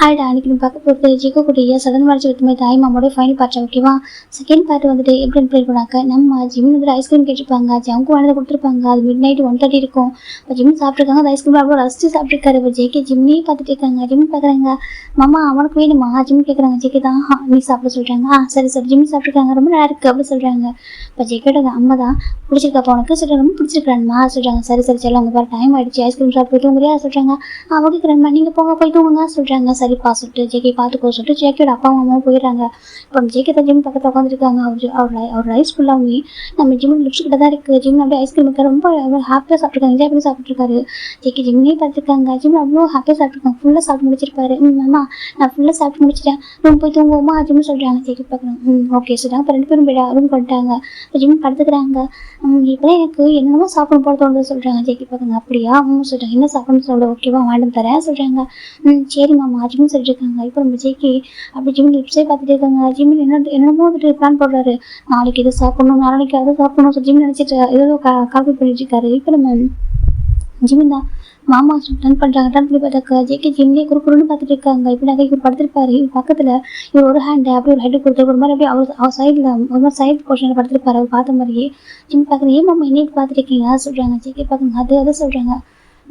ஹாய்டா, அன்னைக்கு நீ பார்க்க போகிறது ஜிகோ குட்டியா சடன் மறைச்சி வித்துமே தாய் மாமோட ஃபைனல் பார்ட். ஓகேவா? செகண்ட் பார்ட் வந்துட்டு எப்படின்னு ப்ளே பண்ணாக்க, நம்ம ஜிம்மின் வந்து ஐஸ்கிரீம் கேட்டிருப்பாங்க. அவங்க வாங்கினதை கொடுத்துருப்பாங்க. அது மிட் நைட் 1:30 இருக்கும். இப்போ ஜிம் சாப்பிட்ருக்காங்க. அந்த ஐஸ்கிரீம் அவ்வளோ ரசிச்சு சாப்பிட்ருக்காரு. இப்போ ஜேகே ஜிம்னே பார்த்துட்டு இருக்காங்க. ஜிம் பார்க்குறாங்க, மாமா அவனுக்கு வேணுமா? ஜிம் கேட்குறாங்க. ஜேகே தான் நீ சாப்பிட சொல்கிறாங்க. சரி சரி ஜிம் சாப்பிட்ருக்காங்க, ரொம்ப நல்லா இருக்குது அப்படி சொல்கிறாங்க. இப்போ ஜேகேட அம்மா தான் பிடிச்சிருக்காப்பா உனக்கு சொல்கிற, ரொம்ப பிடிச்சிருக்கான்மா சொல்கிறாங்க. சரி சரி சரி அவங்க பாரு டைம் ஆகிடுச்சு, ஐஸ்கிரீம் சாப்பிட்டு தூங்குறியா சொல்கிறாங்க. அவங்க கேட்குறாங்கம்மா நீங்கள் போங்க போய் தூங்குங்க சொல்கிறாங்க. சரிப்பா சொல்லிட்டு ஜேகே பார்த்துக்கோ சொல்லிட்டு ஜேகேயோட அப்பா அம்மாவும் போயிடுறாங்க. இப்போ ஜேகே தான் ஜிம் பக்கத்தில் உட்காந்துருக்காங்க. அவர் ரைஸ் ஃபுல்லாகவே நம்ம ஜிம் லிப்ஸ் கிட்ட தான் இருக்குது. ஜிம் அப்படியே ஐஸ்கிரீம் இருக்க ரொம்ப ஹாப்பியாக சாப்பிட்ருக்காங்க, என்ஜாய் பண்ணி சாப்பிட்ருக்காரு. ஜேகே ஜிம்னே பார்த்துருக்காங்க. ஜிம் அவ்வளோ ஹாப்பியாக சாப்பிட்ருக்காங்க, ஃபுல்லாக சாப்பிட்டு முடிச்சிருப்பாரு. அம்மா நான் ஃபுல்லாக சாப்பிட்டு முடிச்சிட்டேன், ரூம் போய் தூங்குவோமா ஜிம்னு சொல்கிறாங்க. ஜேகே பார்க்குறாங்க. ஓகே சொல்கிறாங்க. இப்போ 2 பேரும் போய்டா ரூம் பண்ணிட்டாங்க. இப்போ ஜிம் படுத்துக்கிறாங்க. இப்போதான் எனக்கு என்னமோ சாப்பிடணும் போல தோணுது சொல்கிறாங்க. ஜேகே பார்க்குறாங்க. அப்படியா சொல்கிறாங்க. என்ன சாப்பிடணும்னு சொல்ல, ஓகேவா வாங்கிட்டு தரேன் சொல்கிறாங்க. சரி மாமா ஜிம்னு சொல்லியிருக்காங்க. இப்போ நம்ம ஜேகே அப்படி ஜிம் லிப்ஸே பார்த்துட்டு இருக்காங்க. ஜிம் என்னமோ வந்துட்டு பிளான் போடுறாரு. நாளைக்கு இது சாப்பிடணும், நாளைக்கு அதை சாப்பிடணும் சொல்லி ஜிம் நினச்சிட்டு ஏதோ கால்குலேட் பண்ணிட்டு இருக்காரு. இப்போ நம்ம ஜிம் தான் மாமா டர்ன் பண்ணுறாங்க. டர்ன் பண்ணி பார்த்தாக்கா ஜேகே ஜிம்லேயே குறுக்குறுன்னு பார்த்துட்டு இருக்காங்க. இப்போ நாங்கள் இவர் படுத்திருப்பாரு. பக்கத்தில் இவர் ஒரு ஹேண்டு அப்படி ஒரு ஹெட்டு கொடுத்து ஒரு மாதிரி அப்படியே அவர் சைடில் ஒரு மாதிரி சைடு போர்ஷனில் படுத்திருப்பாரு. அவர் பார்த்த மாதிரியே ஜிம் பார்க்குறது. ஏன் மாமா என்னைக்கு பார்த்துருக்கீங்க சொல்கிறாங்க. ஜேகே பார்க்குங்க. அது சொல்கிறாங்க,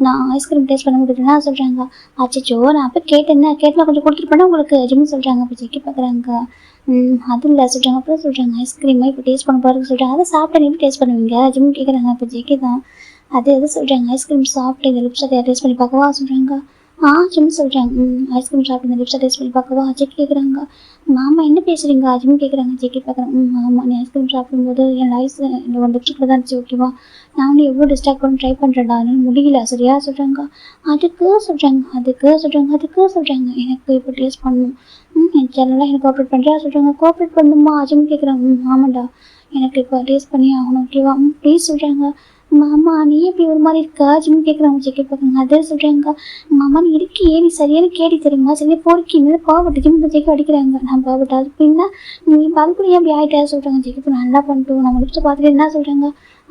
நான் ஐஸ்கிரீம் டேஸ்ட் பண்ண முடியலன்னா சொல்கிறாங்க. அச்சோ நான் அப்போ கேட்டேன்னா கொஞ்சம் கொடுத்துருப்பேன்னா உங்களுக்கு ஜிம் சொல்கிறாங்க. அப்போ ஜேகே பார்க்குறாங்க. அது இல்லை சொல்கிறாங்க. அப்புறம் சொல்கிறாங்க ஐஸ்கிரீமை இப்போ டேஸ்ட் பண்ண போகிறது சொல்கிறாங்க. அதை சாப்பிட்டா எப்படி டேஸ்ட் பண்ணுவீங்க ஜிம் கேட்குறாங்க. இப்போ ஜேகே தான் அது சொல்கிறாங்க. ஐஸ்கிரீம் சாப்பிட்டு இந்த லிப்ஸை டேஸ்ட் பண்ணி பார்க்கவா சொல்கிறாங்க. ஜிம் சொல்கிறாங்க. ஐஸ்கிரீம் சாப்பிட்டு இந்த லிப்ஸை டேஸ்ட் பண்ணி பார்க்கவா ஜேகே கேட்குறாங்க. மாமா என்ன பேசுகிறீங்க ஜிம் கேட்குறாங்க. ஜேகே பார்க்குறாங்க. ஆமாம் நீ ஐஸ்கிரீம் சாப்பிடும்போது என் லைஃப் இந்த 1 லிப்ஸ்டிக்கில் தான் இருந்துச்சு, ஓகேவா? நானும் எவ்வளோ டிஸ்ட்ராக்ட் பண்ணி ட்ரை பண்ணுறேன்டா, அதனால முடியல சரியா சொல்கிறாங்க. அதுக்கு சொல்கிறாங்க எனக்கு இப்போ டேஸ்ட் பண்ணணும். என் சேனலில் எனக்கு கோஆப்ரேட் பண்ணுறியா சொல்கிறாங்க. கோஆப்ரேட் பண்ணணுமா ஜிம் கேட்குறாங்க. ஆமாண்டா எனக்கு இப்போ டேஸ்ட் பண்ணி ஆகணும், ஓகேவா? ப்ளீஸ் சொல்கிறாங்க. மாமா நீ எப்படி ஒரு மாதிரி இருக்கா ஜிம் கேட்குறாங்க. ஜேகே பார்க்குறாங்க. அதே சொல்கிறாங்க. மாமா நீ இருக்கியே, நீ சரியான கேடி தெரியுமா, சரியா போர்க்கி நீ பாவட்டு ஜிம் ஜேகே அடிக்கிறாங்க. நான் பாவட்டா அது பின்னா நீ பால்குடி அப்படி ஆகிட்டா சொல்கிறாங்க. ஜேகே இப்போ நல்லா பண்ணிட்டோம் நம்ம லிப்ஸை பார்த்துட்டு என்ன சொல்கிறாங்க.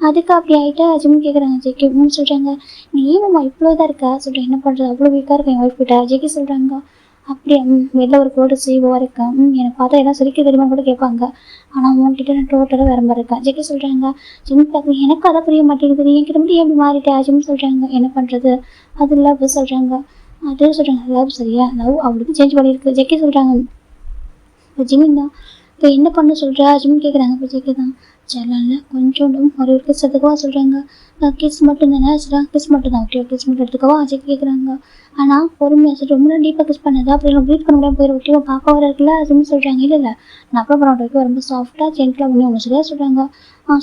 அதுக்கு அப்படி ஆகிட்டா ஜிம் கேட்குறாங்க. ஜேகே சொல்கிறாங்க. நீ ஏமாம்மா இவ்வளோ தான் இருக்கா சொல்கிறேன். என்ன பண்ணுறது அவ்வளோ வீக்காக இருக்கேன் என் ஒய்ஃப் கிட்ட. ஜேகே சொல்கிறாங்க. அப்படியே வெளில ஒரு கோடு செய்வோம் இருக்கேன். எனக்கு பார்த்தா எல்லாம் சிரிக்க தெரியுமான்னு கூட கேட்பாங்க. ஆனால் உங்ககிட்ட நான் டோட்டலாக வேற மாதிரி இருக்கேன். ஜேகே சொல்கிறாங்க. ஜிம் பார்க்க எனக்கு அதை புரிய மாட்டேங்குது, என்கிட்ட மட்டும் எப்படி மாறிட்டா ஜிம் சொல்கிறாங்க. என்ன பண்ணுறது அது லவ் சொல்கிறாங்க. அதே சொல்கிறாங்க. லவ் சரியா லவ் அவளுக்கு சேஞ்ச் பண்ணியிருக்கு. ஜேகே சொல்கிறாங்க. இப்போ ஜிம் தான் இப்போ என்ன பண்ண சொல்கிறா ஜிம் கேட்குறாங்க. இப்போ ஜேகே தான் சேனல்ல கொஞ்சோண்டும் ஒரு கிஸ் எடுத்துக்கவா சொல்கிறாங்க. கிஸ் மட்டும் தானே சொல்கிறாங்க. கிஸ் மட்டும் தான், ஓகே கிஸ் மட்டும் எடுத்துக்கவா ஜேகே கேட்குறாங்க. ஆனால் பொறுமையாக சொல்லிட்டு ரொம்ப டீப்பாக கிஸ் பண்ணது அப்படி ப்ரீத் பண்ண முடியாமல் போயிடும், ஓகேவா? பார்க்க வர இருக்குல்ல ஜிம் சொல்கிறாங்க. இல்லை நான் அப்புறம் பண்ண வரைக்கும் ரொம்ப சாஃப்டாக ஜென்டலாக ஒன்றே ஒன்று சரியா சொல்கிறாங்க.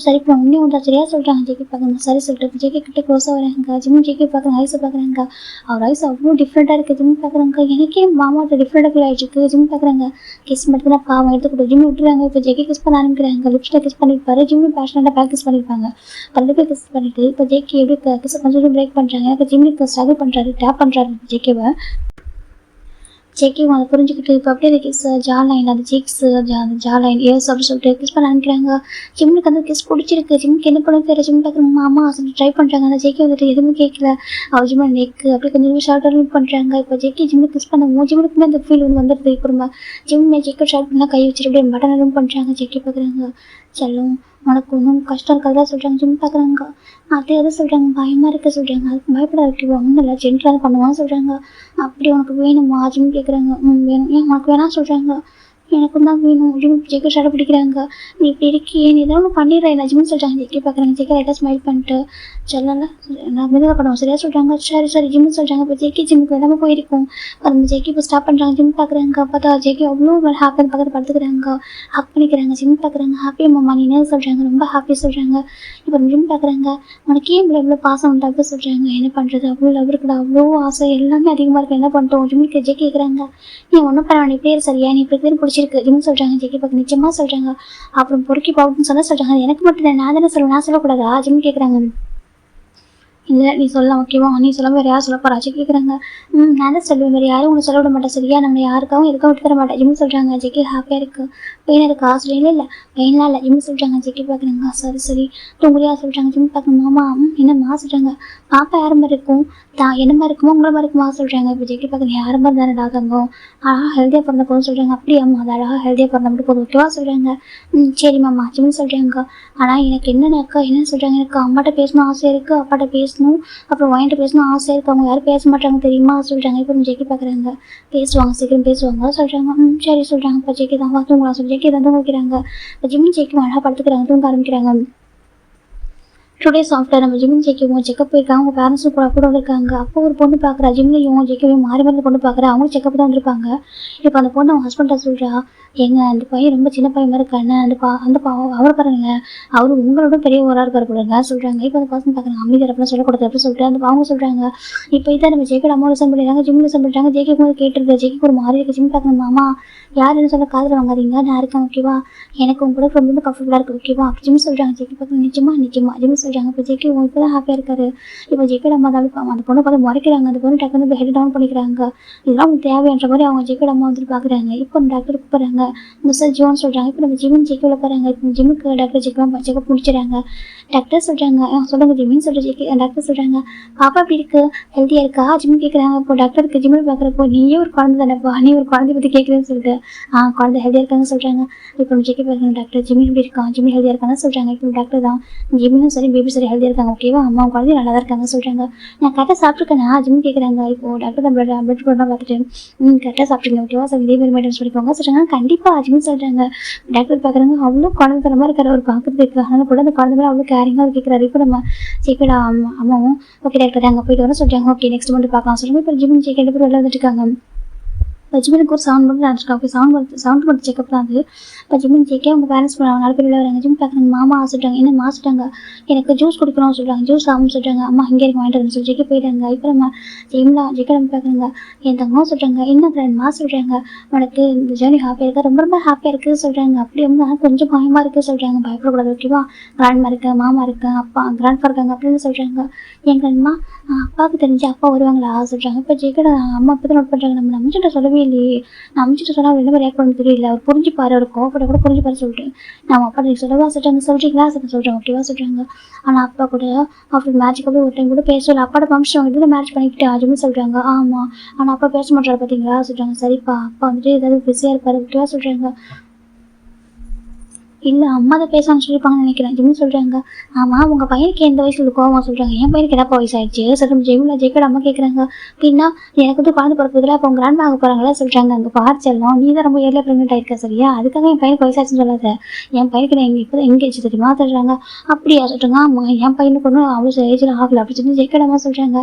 சரி இப்போ ஒன்றே ஒன்றா சரியா சொல்கிறாங்க. ஜேகே பார்க்குறாங்க. சரி சொல்லிட்டு ஜேகே கிட்டே க்ளோஸாக வராங்க. ஜிம் ஜேகே பார்க்குறாங்க. ஐஸை பார்க்குறாங்க. அவர் ஐஸ் அவ்வளோ டிஃப்ரெண்ட்டாக இருக்குது. ஜிம் பார்க்குறாங்க. எனக்கே மாமாவோட டிஃப்ரெண்ட்டாக ஃபீல் ஆகிடுச்சு. ஜிம் பார்க்குறாங்க. கிஸ் மட்டும் தான் பாவம் எடுத்துக்கிட்டு ஜிம் விட்டுறாங்க. இப்போ ஜேகே கிஸ் பண்ண ஆரம்பிக்கிறாங்க. லிப்ஸ்டில் கிஸ் பண்ணியிருப்பாரு. ஜிம்மும் பேஷனட்டாக ப்ராக்டிஸ் பண்ணியிருப்பாங்க. பல்லு கிஸ் பண்ணிட்டு இப்போ ஜேகே எப்படி கிஸ் கொஞ்சம் பிரேக் பண்ணுறாங்க. எனக்கு ஜிம்முக்கு ஸ்ட்ரகிள் பண்ணுறாரு, டேப் பண்ணுறாரு ஜேகேவை. ஜேகேவும் அதை புரிஞ்சுக்கிட்டு இப்போ அப்படியே அந்த கிஸ் ஜா லைன் அந்த சீக்ஸ் அந்த ஜா லைன் ஏஸ் அப்படின்னு சொல்லிட்டு கிஸ் பண்ண ஆரம்பிக்கிறாங்க. ஜிம்முக்கு அந்த கிஸ் பிடிச்சிருக்கு. ஜிம்முக்கு என்ன பண்ண தெரியல. ஜிம் பார்க்குறாங்க. அம்மா சொல்லிட்டு ட்ரை பண்ணுறாங்க. அந்த ஜேகே வந்துட்டு எதுவுமே கேட்கல. அவர் ஜிம்மோட நெக்கு அப்படியே கொஞ்சம் ஷார்ட்டாக பண்ணுறாங்க. இப்போ ஜேகே ஜிம்முக்கு கிஸ் பண்ணுவோம். ஜிம்முக்குமே அந்த ஃபீல் வந்துடுது. இப்போ நம்ம ஜிம் ஜேகே ஷார்ட் பண்ணால் கை வச்சுட்டு அப்படியே பட்டன் ரூம் பண்ணுறாங்க. ஜேகே பார்க்குறாங்க. செல்லும் உனக்கு ஒன்றும் கஷ்டம் இருக்காதான் சொல்கிறாங்க. ஜிம் பார்க்குறாங்க. அதே சொல்கிறாங்க. பயமாக இருக்க சொல்கிறாங்க. அதுக்கு பயப்பட வைக்கவா ஒன்றும் இல்லை ஜென்டலாக பண்ணுவான்னு சொல்கிறாங்க. அப்படி உனக்கு வேணுமா ஜிம் கேட்குறாங்க. வேணும். ஏன் உனக்கு வேணாம் சொல்கிறாங்க. எனக்கும் தான் வேணும். ஜிம் ஜேகே ஷார்ட் பிடிக்கிறாங்க. நீ இப்படி இருக்கியே நீ ஏதாவது ஒன்று பண்ணிடுறேன் நான் ஜிம்னு சொல்கிறாங்க. ஜேகே பார்க்குறாங்க. ஜேகே லைட்டாக ஸ்மைல் பண்ணிட்டு சொல்லலை நான் மெதுவாக பண்ணுவோம் சரியா சொல்கிறாங்க. சரி ஜிம்னு சொல்கிறாங்க. இப்போ ஜேகே ஜிம்முக்கு எல்லாமே போயிருக்கும். நம்ம ஜேகே இப்போ ஸ்டாப் பண்ணுறாங்க. ஜிம் பார்க்குறாங்க. பார்த்தா ஜேகே அவ்வளோ ஹாப்பியாக பக்கத்தில் படுத்துக்கிறாங்க. ஹக் பண்ணிக்கிறாங்க. ஜிம் பார்க்குறாங்க. ஹாப்பியாக மாமா நீ என்ன சொல்கிறாங்க. ரொம்ப ஹாப்பியாக சொல்கிறாங்க. இப்போ ஜிம் பார்க்குறாங்க. உனக்கு ஏன் இவ்வளோ பாசம் உண்டாக சொல்கிறாங்க. என்ன பண்ணுறது அவ்வளோ லவ் இருக்குடா, அவ்வளோ ஆசை எல்லாமே அதிகமாக இருக்குது, என்ன பண்ணிட்டோம் ஜிம்முக்கு ஜேகே கேட்குறாங்க. நீ ஒன்றும் பரவாயில்ல நீ பேர் சரியா நீ இப்படி பிடிச்சிருக்கு ஜிம் சொல்கிறாங்க. ஜேகே பார்க்க நிச்சயமாக சொல்கிறாங்க. அப்புறம் பொறுக்கி பாவுன்னு சொல்கிறாங்க. எனக்கு மட்டும் நான் தானே சொல்லுவேன், நான் சொல்லக்கூடாதா ஜிம் கேட்குறாங்க. இல்லை நீ சொல்லலாம், ஓகேவா? நீ சொல்ல வேறு யார் சொல்ல போகிறாச்சு கேட்குறாங்க. நான் தான் சொல்லுவேன், வேறு யாரும் உன்னை சொல்ல விட மாட்டேன் சரியா, நம்ம யாருக்காகவும் எதுக்கும் விட்டு தர மாட்டேன் ஜிம் சொல்கிறாங்க. ஜேகே ஹாப்பியாக இருக்குது. பெயின் இருக்கா சொல்ல இல்லை பெயின்லாம் இல்லை ஜிம்மி சொல்கிறாங்க. ஜெக்கி பார்க்குறாங்க. சரி சரி தூங்குறியா சொல்கிறாங்க. ஜிம்மி பார்க்குறாங்க. மாமா என்னம்மா சொல்கிறாங்க. பாப்பா யார் மாதிரி இருக்கும் என்ன மாதிரி இருக்குமோ உங்களை மாதிரி இருக்குமா சொல்கிறாங்க. இப்போ ஜெக்கி பார்க்குறேன் யார் மாதிரி தானே தங்கம் அழகாக ஹெல்த்தியாக பிறந்த போதும் சொல்கிறாங்க. அப்படியாம்மா அது அழகாக ஹெல்த்தியாக பிறந்த மட்டும் போதும் ஓகேவா சொல்கிறாங்க. சரிம்மாம்மா ஜிம்மி சொல்கிறாங்க. ஆனால் எனக்கு என்னன்னாக்கா என்ன சொல்கிறாங்க, எனக்கு அம்மாட்ட பேசணும் ஆசை இருக்குது, அப்பாட்ட பேசணும், அப்புறம் வாங்கிட்டு பேசணும் ஆசை இருக்குது. அவங்க யாரும் பேச மாட்டாங்க தெரியுமா சொல்கிறாங்க. இப்போ ஜெக்கி பார்க்குறாங்க. பேசுவாங்க சீக்கிரம் பேசுவாங்க சொல்கிறாங்க. சரி சொல்கிறாங்க. இப்போ ஜெக்கி தான் தூங்கலாம் சொல்லி ஜெக்கி தான் தூங்க வைக்கிறாங்க. இப்போ ஜிம்மி ஜெக்கி அழகாக படுத்துக்கிறாங்க, தூங்க ஆரம்பிக்கிறாங்க. டுடே சாஃப்ட்வேர் நம்ம ஜிம்மின் ஜெக்கிவும் செக்கப் போயிருக்காங்க. அவங்க பேரண்ட்ஸும் கூட வந்திருக்காங்க. அப்போ ஒரு பொண்ணு பார்க்குறா. ஜிம்லையும் ஜெக்கிவையும் மாறி மாறி பொண்ணு பார்க்குறா. அவங்களும் செக்கப் தான் வந்திருப்பாங்க. இப்போ அந்த பொண்ணு அவங்க ஹஸ்பண்ட்டாக சொல்கிறா, ஏங்க அந்த பையன் ரொம்ப சின்ன பையன் மாதிரி இருக்கானே அந்த அவரை பாருங்க, அவரு உங்களோட பெரிய ஊராக இருக்கார் போடுங்க சொல்கிறாங்க. இப்போ அந்த பர்சன் பார்க்குறாங்க. அமைதியாக அப்படிலாம் சொல்லக்கூடாது அப்படின்னு சொல்லிட்டு அவங்க சொல்கிறாங்க. இப்போ இதான் நம்ம ஜெக்கியோட அம்மா லிசன் பண்ணிடுறாங்க. ஜிம் லிசன் பண்ணிட்டாங்க. ஜெக்கிக்கு போது கேட்டுருக்கு. ஜெக்கிக்கு ஒரு மாதிரி இருக்குது. ஜிம் பார்க்கணும். மாமா யார் என்ன சொல்ல காதில் வாங்காதீங்க, நான் இருக்கேன் ஓகேவா, எனக்கு உங்க கூட ரொம்ப கம்ஃபர்டபுளாக இருக்குது ஓகேவா அப்படி ஜிம் சொல்கிறாங்க. ஜெக்கி பார்க்கணும். நிச்சயமா ஜிம் சொல்கிறாங்க. இப்போ ஜெக்கி இப்போ தான் ஹாப்பியாக இருக்காரு. இப்போ ஜெக்கோட அம்மா தான் அந்த பொண்ணை பார்த்து முறைக்கிறாங்க. அந்த பொண்ணு டக்குனு ஹெட் டவுன் பண்ணிக்கிறாங்க. இதெல்லாம் உங்களுக்கு தேவைன்ற மாதிரி அவங்க ஜெக்கோட அம்மா வந்துட்டு பார்க்குறாங்க. இப்போ டாக்டர் கூப்பிட்றாங்க. மிஸ்டர் ஜோன் சொல்கிறாங்க. இப்போ நம்ம ஜிம்மின் ஜெக்கில் போகிறாங்க. இப்போ ஜிம்முக்கு டாக்டர் ஜெக்கெலாம் செக்கப் முடிச்சிடறாங்க. டாக்டர் சொல்கிறாங்க. சொல்லுங்க ஜிம்மின்னு சொல்கிற ஜெக்கி. டாக்டர் சொல்கிறாங்க, பாப்பா எப்படி இருக்குது, ஹெல்த்தியாக இருக்கா ஜிம் கேட்குறாங்க. இப்போ டாக்டருக்கு ஜிம்மில் பார்க்குறப்போ நீயே ஒரு குழந்தை தானேப்பா, நீ ஒரு குழந்தைய பற்றி கேட்குறேன்னு சொல்லிட்டு குழந்தை ஹெல்த்தியாக இருக்காங்கன்னு சொல்கிறாங்க. இப்போ நம்ம ஜெக்கி பார்க்குறாங்க. டாக்டர் ஜிம்மி எப்படி இருக்கான், ஜிம்மி ஹெல்த்தியாக இருக்கான்னு சொல்கிறாங்க. இப்போ டாக்டர் தான் ஜிம்மினும் சரி பேபி சரி ஹெல்த்தியாக இருக்காங்க ஓகேவா, அம்மா குழந்தை நல்லா தான் இருக்காங்க சொல்கிறாங்க. நான் கரெக்டாக சாப்பிட்ருக்கேனா ஜிம் கேட்குறாங்க. இப்போ டாக்டர் தான் பிளட் ப்ளட்லாம் பார்த்துட்டு கரெக்டாக சாப்பிட்ருங்க ஓகேவா சார், இதே மாதிரி மெயின்டென்ஸ் பண்ணிக்கோங்க சொல்கிறாங்க. கண்டிப்பாக ஜிம் சொல்கிறாங்க. டாக்டர் பார்க்குறாங்க. அவ்வளோ குழந்தைத்தனமாக இருக்கிற ஒரு பார்க்குறதுக்கு, அதனால் கூட அந்த குழந்தை மேலே அவ்வளோ கேரிங்காக கேட்குறாரு. இப்போ நம்ம ஜெக்கோட அம்மாவும் ஓகே டாக்டர் அங்கே போயிட்டு வரணும் சொல்கிறாங்க. ஓகே நெக்ஸ்ட் மட்டும் பார்க்கலாம் சொல்லுங்கள். இப்போ ஜிம் ஜெக்கி 2 பேர் வெளில வந்துட்டு இருக்காங்க. இப்போ ஜிம்மினுக்கு ஒரு சவுண்ட் மட்டும் நடந்துருக்காங்க. சவுண்ட் மட்டும் செக்கப் தான் அது. இப்போ ஜிம்மின் ஜெக்கே அவங்க பேரண்ட்ஸ் 4 பேர் வெளில வராங்க. ஜிம் பார்க்குறாங்க. மாமா சொல்கிறாங்க. என்ன சொல்லிட்டாங்க, எனக்கு ஜூஸ் குடிக்கணும்னு சொல்கிறாங்க. ஜூஸ் ஆகும்னு சொல்கிறாங்க. அம்மா இங்கே இருக்க வாங்கிட்டு வந்து சொல்லி ஜெக்கே போயிட்டாங்க. இப்போ நம்ம ஜெக்கை நம்ம பார்க்குறாங்க. என் தங்கம் சொல்கிறாங்க. என்ன ஃப்ரெண்ட்மா சொல்கிறாங்க, உனக்கு இந்த ஜேர்னி ஹாப்பியாக இருக்கா, ரொம்ப ரொம்ப ஹாப்பியாக இருக்குது சொல்கிறாங்க. அப்படி வந்து கொஞ்சம் பயமாக இருக்குது சொல்கிறாங்க. பயப்படக்கூடாது ஓகேவா, கிராண்ட்மா இருக்கேன், மாமா இருக்கேன், அப்பா கிராண்ட்பா இருக்காங்க அப்படின்னு சொல்கிறாங்க. என் கிராண்ட்மா அப்பாவுக்கு தெரிஞ்சு அப்பா வருவாங்களா சொல்கிறாங்க. இப்போ ஜெக்கோட அம்மா இப்போ தான் நோட் பண்ணுறாங்க. நம்ம நம்பிச்சிட்ட சொல்லவே இல்லையே, நான் அமிச்சிட்டு சொன்னால் அவர் என்ன ரியாக்ட் பண்ண தெரியல, அவர் புரிஞ்சுப்பாரு, அவர் கோவப்பட கூட புரிஞ்சுப்பாரு சொல்லிட்டு நம்ம அப்பா சொல்லவா சொல்கிறாங்க. சொல்கிறீங்களா சொல்கிறாங்க ஓகேவா சொல்கிறாங்க. ஆனால் அப்பா கூட அவர் மேட்சுக்கு அப்படி ஒரு டைம் கூட பேசல. அப்பாவோட பர்மிஷன் வாங்கிட்டு மேட்ச் பண்ணிக்கிட்டு அதுவும் சொல்கிறாங்க. ஆமாம் ஆனால் அப்பா பேச மாட்டாரு பார்த்தீங்களா சொல்கிறாங்க. சரிப்பா அப்பா வந்துட்டு ஏதாவது பிஸியாக இருப்பார் ஓகேவா சொல்கிறாங்க. இல்லை அம்மா தான் பேசாமல் சொல்லியிருப்பாங்கன்னு நினைக்கிறேன் ஜிம்மி சொல்கிறாங்க. ஆமாம் உங்கள் பையனுக்கு எந்த வயசில் கோவமாக சொல்கிறாங்க, என் பையனுக்கு என்னப்பா வயசாகிடுச்சு சொல்லும். ஜெயிமில் ஜெயிக்கோட அம்மா கேட்குறாங்க. அப்படின்னா எனக்கு வந்து குழந்தை பிறப்பதில் அப்போ உங்கள் கிராண்ட் ஆக போகிறாங்களா சொல்கிறாங்க. அங்கே பார்ச்செல்லாம் நீ தான் ரொம்ப ஏர்லியாக ப்ரெக்னென்ட் ஆகிருக்க சரியா, அதுக்காக என் பையனுக்கு வயசாச்சுன்னு சொல்லாத, என் பையனுக்கு நான் இப்போ தான் எங்கேஜ் தெரியுமா சொல்கிறாங்க. அப்படியா சொல்கிறாங்க. ஆமாம் என் பையனுக்கு ஒன்றும் அவ்வளோ ஏஜில் ஆகலை அப்படி சொல்லி ஜெயிக்கோட அம்மா சொல்கிறாங்க.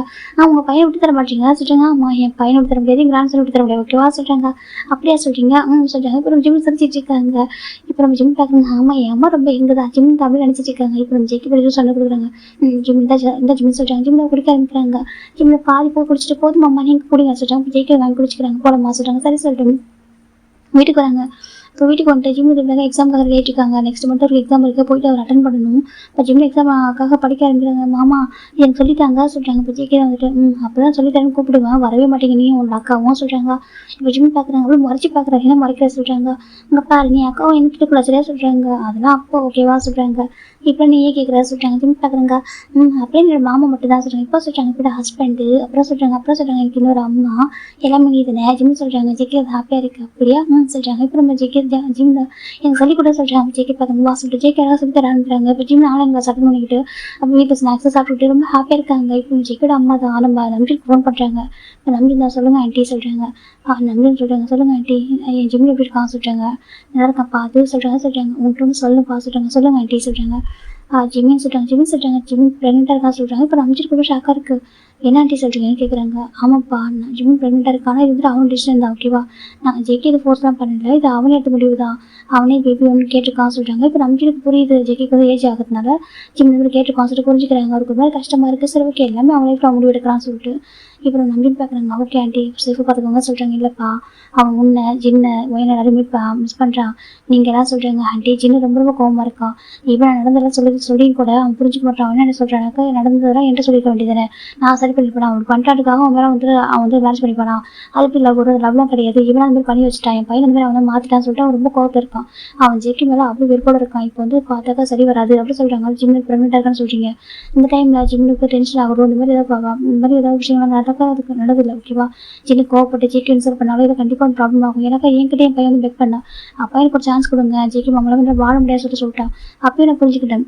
உங்கள் பையனை விட்டு தர மாட்டீங்களா சொல்கிறாங்க. ஆமாம் என் பையனை விட்டு தர முடியாது, கிராண்ட் சன் விட்டு தர முடியாது ஓகேவா சொல்கிறாங்க. அப்படியா சொல்கிறீங்க சொல்கிறாங்க. இப்போ நம்ம ஜிம் சிரிச்சிட்டு இருக்காங்க. இப்போ நம்ம ஜிம் பார்க்குறாங்க. ஆமாம் என் அம்மா ரொம்ப எங்கே தான் ஜிம் தமிழ் நினச்சிட்டு இருக்காங்க. இப்போ நம்ம ஜெக்கி படிச்சு சொல்ல கொடுக்குறாங்க. ஜிம் தான் இந்த ஜிம் சொல்கிறாங்க. ஜிம் தான் குடிக்க ஆரம்பிக்கிறாங்க. ஜிம்மில் பாதி போய் குடிச்சிட்டு போதும் அம்மா நீங்கள் குடிங்க சொல்கிறாங்க. ஜெக்கி வாங்கி குடிச்சிக்கிறாங்க. போலம்மா சொல்கிறாங்க. சரி சொல்லிட்டு வீட்டுக்கு வராங்க. இப்போ வீட்டுக்கு வந்துட்டு ஜிம் இருந்தாங்க. எக்ஸாமுக்காக ரெடி இருக்காங்க. நெக்ஸ்ட் மந்த் ஒரு எக்ஸாம் இருக்குது, போயிட்டு அவர் அட்டன் பண்ணணும். இப்போ ஜிம்மில் எக்ஸாமுக்காக படிக்க ஆரம்பிக்கிறாங்க. மாமா எனக்கு சொல்லிட்டாங்க சொல்கிறாங்க. இப்போ ஜெக்கி வந்துட்டு அப்போ தான் சொல்லித்தரேன்னு கூப்பிடுவேன், வரவே மாட்டேங்க நீ உன்னோட அக்காவும் சொல்கிறாங்க. இப்போ ஜிம் பார்க்குறாங்க. அவ்வளோ மறைச்சி பார்க்குறாங்க. என்ன மறைக்கிற சொல்கிறாங்க. உங்க பாரு நீ அக்காவும் எனக்கு கூட சரியா சொல்கிறாங்க. அதெல்லாம் அப்போ ஓகேவா சொல்கிறாங்க. இப்போ நீயே கேட்குறா சொல்கிறாங்க. ஜிம் பார்க்குறாங்க. அப்படியே என்னோட மாமா மட்டும் தான் சொல்கிறாங்க. இப்போ சொல்கிறாங்க இப்போ ஹஸ்பண்டு அப்புறம் சொல்கிறாங்க. எனக்கு இன்னொரு அம்மா எல்லாமே நீ தானே ஜிம் சொல்கிறாங்க. ஜெக்கி அது ஹாப்பியாக இருக்குது அப்படியா சொல்கிறாங்க. இப்போ நம்ம ஜெக்கி ஜிம்ல எனக்கு சொல்லி கூட சொல்கிறாங்க. ஜெக்கி பார்த்தாங்க சொல்லிட்டு ஜெக்கி எல்லாம் சொல்லி தர ஆரம்பிக்கிறாங்க. இப்போ ஜிம் ஆன்லைன் கிளாஸ் அட்டன் பண்ணிக்கிட்டு அப்போ வீட்டில் ஸ்நாக்ஸை சாப்பிட்டுட்டு ரொம்ப ஹாப்பியாக இருக்காங்க. இப்போ ஜெக்கியோட அம்மா தான் நம்ம நம்பிக்கு ஃபோன் பண்ணுறாங்க. இப்போ நம்பி தான் சொல்லுங்கள் ஆண்டி சொல்கிறாங்க. நம்பின்னு சொல்கிறாங்க. சொல்லுங்கள் ஆண்டி என் ஜிம்மில் எப்படி இருக்கான்னு சொல்கிறாங்க. நல்லா இருக்காப்பா அது சொல்கிறாங்க. உங்கள்கிட்ட வந்து சொல்லுப்பா சொல்லுங்கள் ஆண்டி சொல்கிறாங்க. ஜிம்மின்னு சொல்கிறாங்க. ஜிம்மி ப்ரெக்னெண்ட்டாக இருக்கா சொல்கிறாங்க. இப்போ நம்பிச்சிட்டு கூட ஷாக்காக இருக்குது. என்ன ஆண்டி சொல்கிறீங்கன்னு கேட்குறாங்க. ஆமாப்பா நான் ஜிம்மி ப்ரெக்னெண்ட்டாக இருக்கானா, இது வந்து அவன் டிசிஷன் தான் ஓகேவா, நான் ஜெக்கி இது ஃபோர்ஸ்லாம் பண்ணல, இது அவனே எடுத்த முடிவு தான், அவனே பேபி ஒன்று கேட்டிருக்கான்னு சொல்கிறாங்க. இப்போ நம்பிச்சிட்டு புரியுது ஜெக்கிக்கு வந்து ஏஜ் ஆகிறதுனால ஜிம்மி வந்து கேட்டிருக்கான்னு சொல்லிட்டு புரிஞ்சுக்கிறாங்க. அவருக்கு ஒரு மாதிரி கஷ்டமாக இருக்குது. சரி ஓகே எல்லாமே அவன் லைஃப்பில் முடிவு எடுக்கலாம்னு சொல்லிட்டு இப்போ நம்பின்னு பார்க்குறாங்க. ஓகே ஆண்டி சேஃபாக பார்த்துக்கோங்க சொல்கிறாங்க. இல்லைப்பா அவன் உன்னை ஜின்னை ஒயனை எல்லாரும் மிஸ் பண்ணுறான். நீங்கள் எல்லாம் சொல்கிறாங்க ஆண்டி ஜின்னு ரொம்ப ரொம்ப கோவமாக இருக்கான். இவன் நான் நடந்ததெல்லாம் சொல்லியும் கூட அவன் புரிஞ்சுக்க மாட்டான். அவன் என்ன சொல்கிறானாக்கா நடந்ததெல்லாம் என்கிட்ட சொல்லிக்க வேண்டியதானே, நான் சரி பண்ணிப்பேன். அவன் பண்ணுறாட்டுக்காக அவன் மேலே அவன் மேரேஜ் பண்ணிப்பானா? அதுக்கு இல்லை ஒரு லவ்லாம் கிடையாது. இவன் அந்த மாதிரி பண்ணி வச்சுட்டான். என் பையன் அந்த மாதிரி அவன் மாற்றிட்டான்னு சொல்லிட்டு அவன் ரொம்ப கோவத்தில் இருக்கான். அவன் ஜெக்கி மேலே அப்படி வெறுப்போட இருக்கான். இப்போ பார்த்தாக்கா சரி வராது அப்படி சொல்கிறாங்க. ஜிம்முக்கு ப்ரெக்னெண்ட்டாக இருக்கான்னு சொல்கிறீங்க. இந்த டைமில் ஜிம்முக்கு டென்ஷன் ஆகும். இந்த மாதிரி ஏதாவது விஷயங்கள் அதுக்கு நடதில்லை. ஓகேவா? ஜின்னு கோவப்பட்டு ஜெக்கி இன்சல்ட் பண்ணாலும் இது கண்டிப்பாக ஒரு ப்ராப்ளம் ஆகும். எனக்கு என்கிட்ட என் பையன் பெக் பண்ணான். அப்பா எனக்கு ஒரு சான்ஸ் கொடுங்க, ஜெக்கி மாமலை வாழ முடியாது சொல்லிட்டான். அப்பயும் நான் புரிஞ்சுக்கிட்டேன்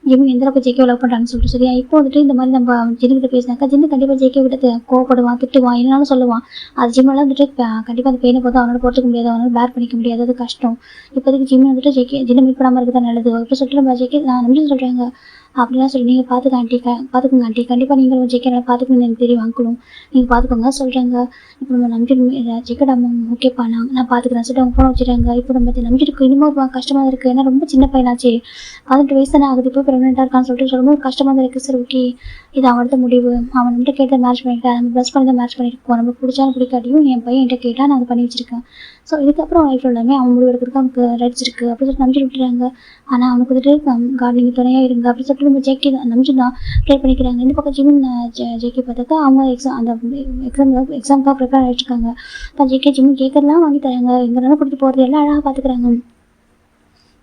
ஜிம்மி எந்த அளவுக்கு ஜெயிக்க லவ் பண்ணுறான்னு சொல்லிட்டு. சரியா இப்போ இந்த மாதிரி நம்ம ஜின்னுக்கிட்ட பேசினாக்கா ஜின்னு கண்டிப்பாக ஜெயிக்க விட்டு கோவப்படுவான், திட்டுவான், என்னன்னாலும் சொல்லுவான். அது ஜிம்மெல்லாம் கண்டிப்பாக அந்த பெயினை பார்த்து அவனால் பொறுத்துக்க முடியாது, அவனால் பேர் பண்ணிக்க முடியாது. அது கஷ்டம். இப்போதைக்கு ஜிம்மி ஜின்னை மீட் பண்ணாமல் இருக்கிறதா நல்லது. இப்போ சொல்லிட்டு நம்ம நான் நம்பி சொல்கிறாங்க. அப்படிலாம் சொல்லி நீங்கள் பார்த்துக்கோங்க ஆண்டி கண்டிப்பாக நீங்கள் ஜெயிக்க நல்லா பார்த்துக்கணும்னு எனக்கு தெரியும். அங்கிளும் நீங்கள் பார்த்துக்கோங்க சொல்கிறாங்க. இப்போ நம்ம நம்பி ஜெக்கட் அம்மா ஓகேப்பா நான் பார்த்துக்கிறேன் சொல்லிட்டு அவங்க ஃபோன் வச்சுட்டாங்க. இப்போ நம்ம நம்பிட்டு இன்னும் ஒரு கஷ்டமாக இருக்குது. ஏன்னா ரொம்ப சின்ன பையனாச்சு, 18 வயசு தானே ஆகுது, இப்போ ப்ரெக்னெண்ட்டாக இருக்கான்னு சொல்லும்போது கஷ்டமாக தான் இருக்குது. சரி ஓகே இது அவன்கிட்ட முடிவு. அவன் நம்மகிட்ட கேட்ட மேரேஜ் பண்ணிக்கிட்டேன், நம்ம ப்ளஸ் பண்ணி தான் மேரேஜ் பண்ணியிருக்கோம். நம்ம பிடிச்சாலும் பிடிக்காட்டியும் என் பையன் என்கிட்ட கேட்டால் நான் அதை பண்ணி வச்சிருக்கேன். ஸோ இதுக்கப்புறம் லைஃப்பில் எல்லாமே அவன் முடிவு எடுக்கிறதுக்கு அவனுக்கு ரைட்ஸ் இருக்குது அப்படின்னு சொல்லிட்டு நம்பிட்டு விட்டுறாங்க. ஆனால் அவனுக்கு கார்டனிங் துணையாக இருங்க அப்படின்னு சொல்லிட்டு நம்ம ஜெக்கி நம்பிச்சு தான் ப்ரே பண்ணிக்கிறாங்க. இந்த பக்கம் ஜிமின் ஜெக்கி பார்த்தாக்கா அவங்க எக்ஸாமுக்காக ப்ரிப்பேர் ஆகிட்டு இருக்காங்க. இப்போ ஜிமின் கேட்கறதுலாம் வாங்கி தராங்க, எங்கேனாலும் கூட்டிகிட்டு போகிறது எல்லாம் அழகாக பார்த்துக்கிறாங்க.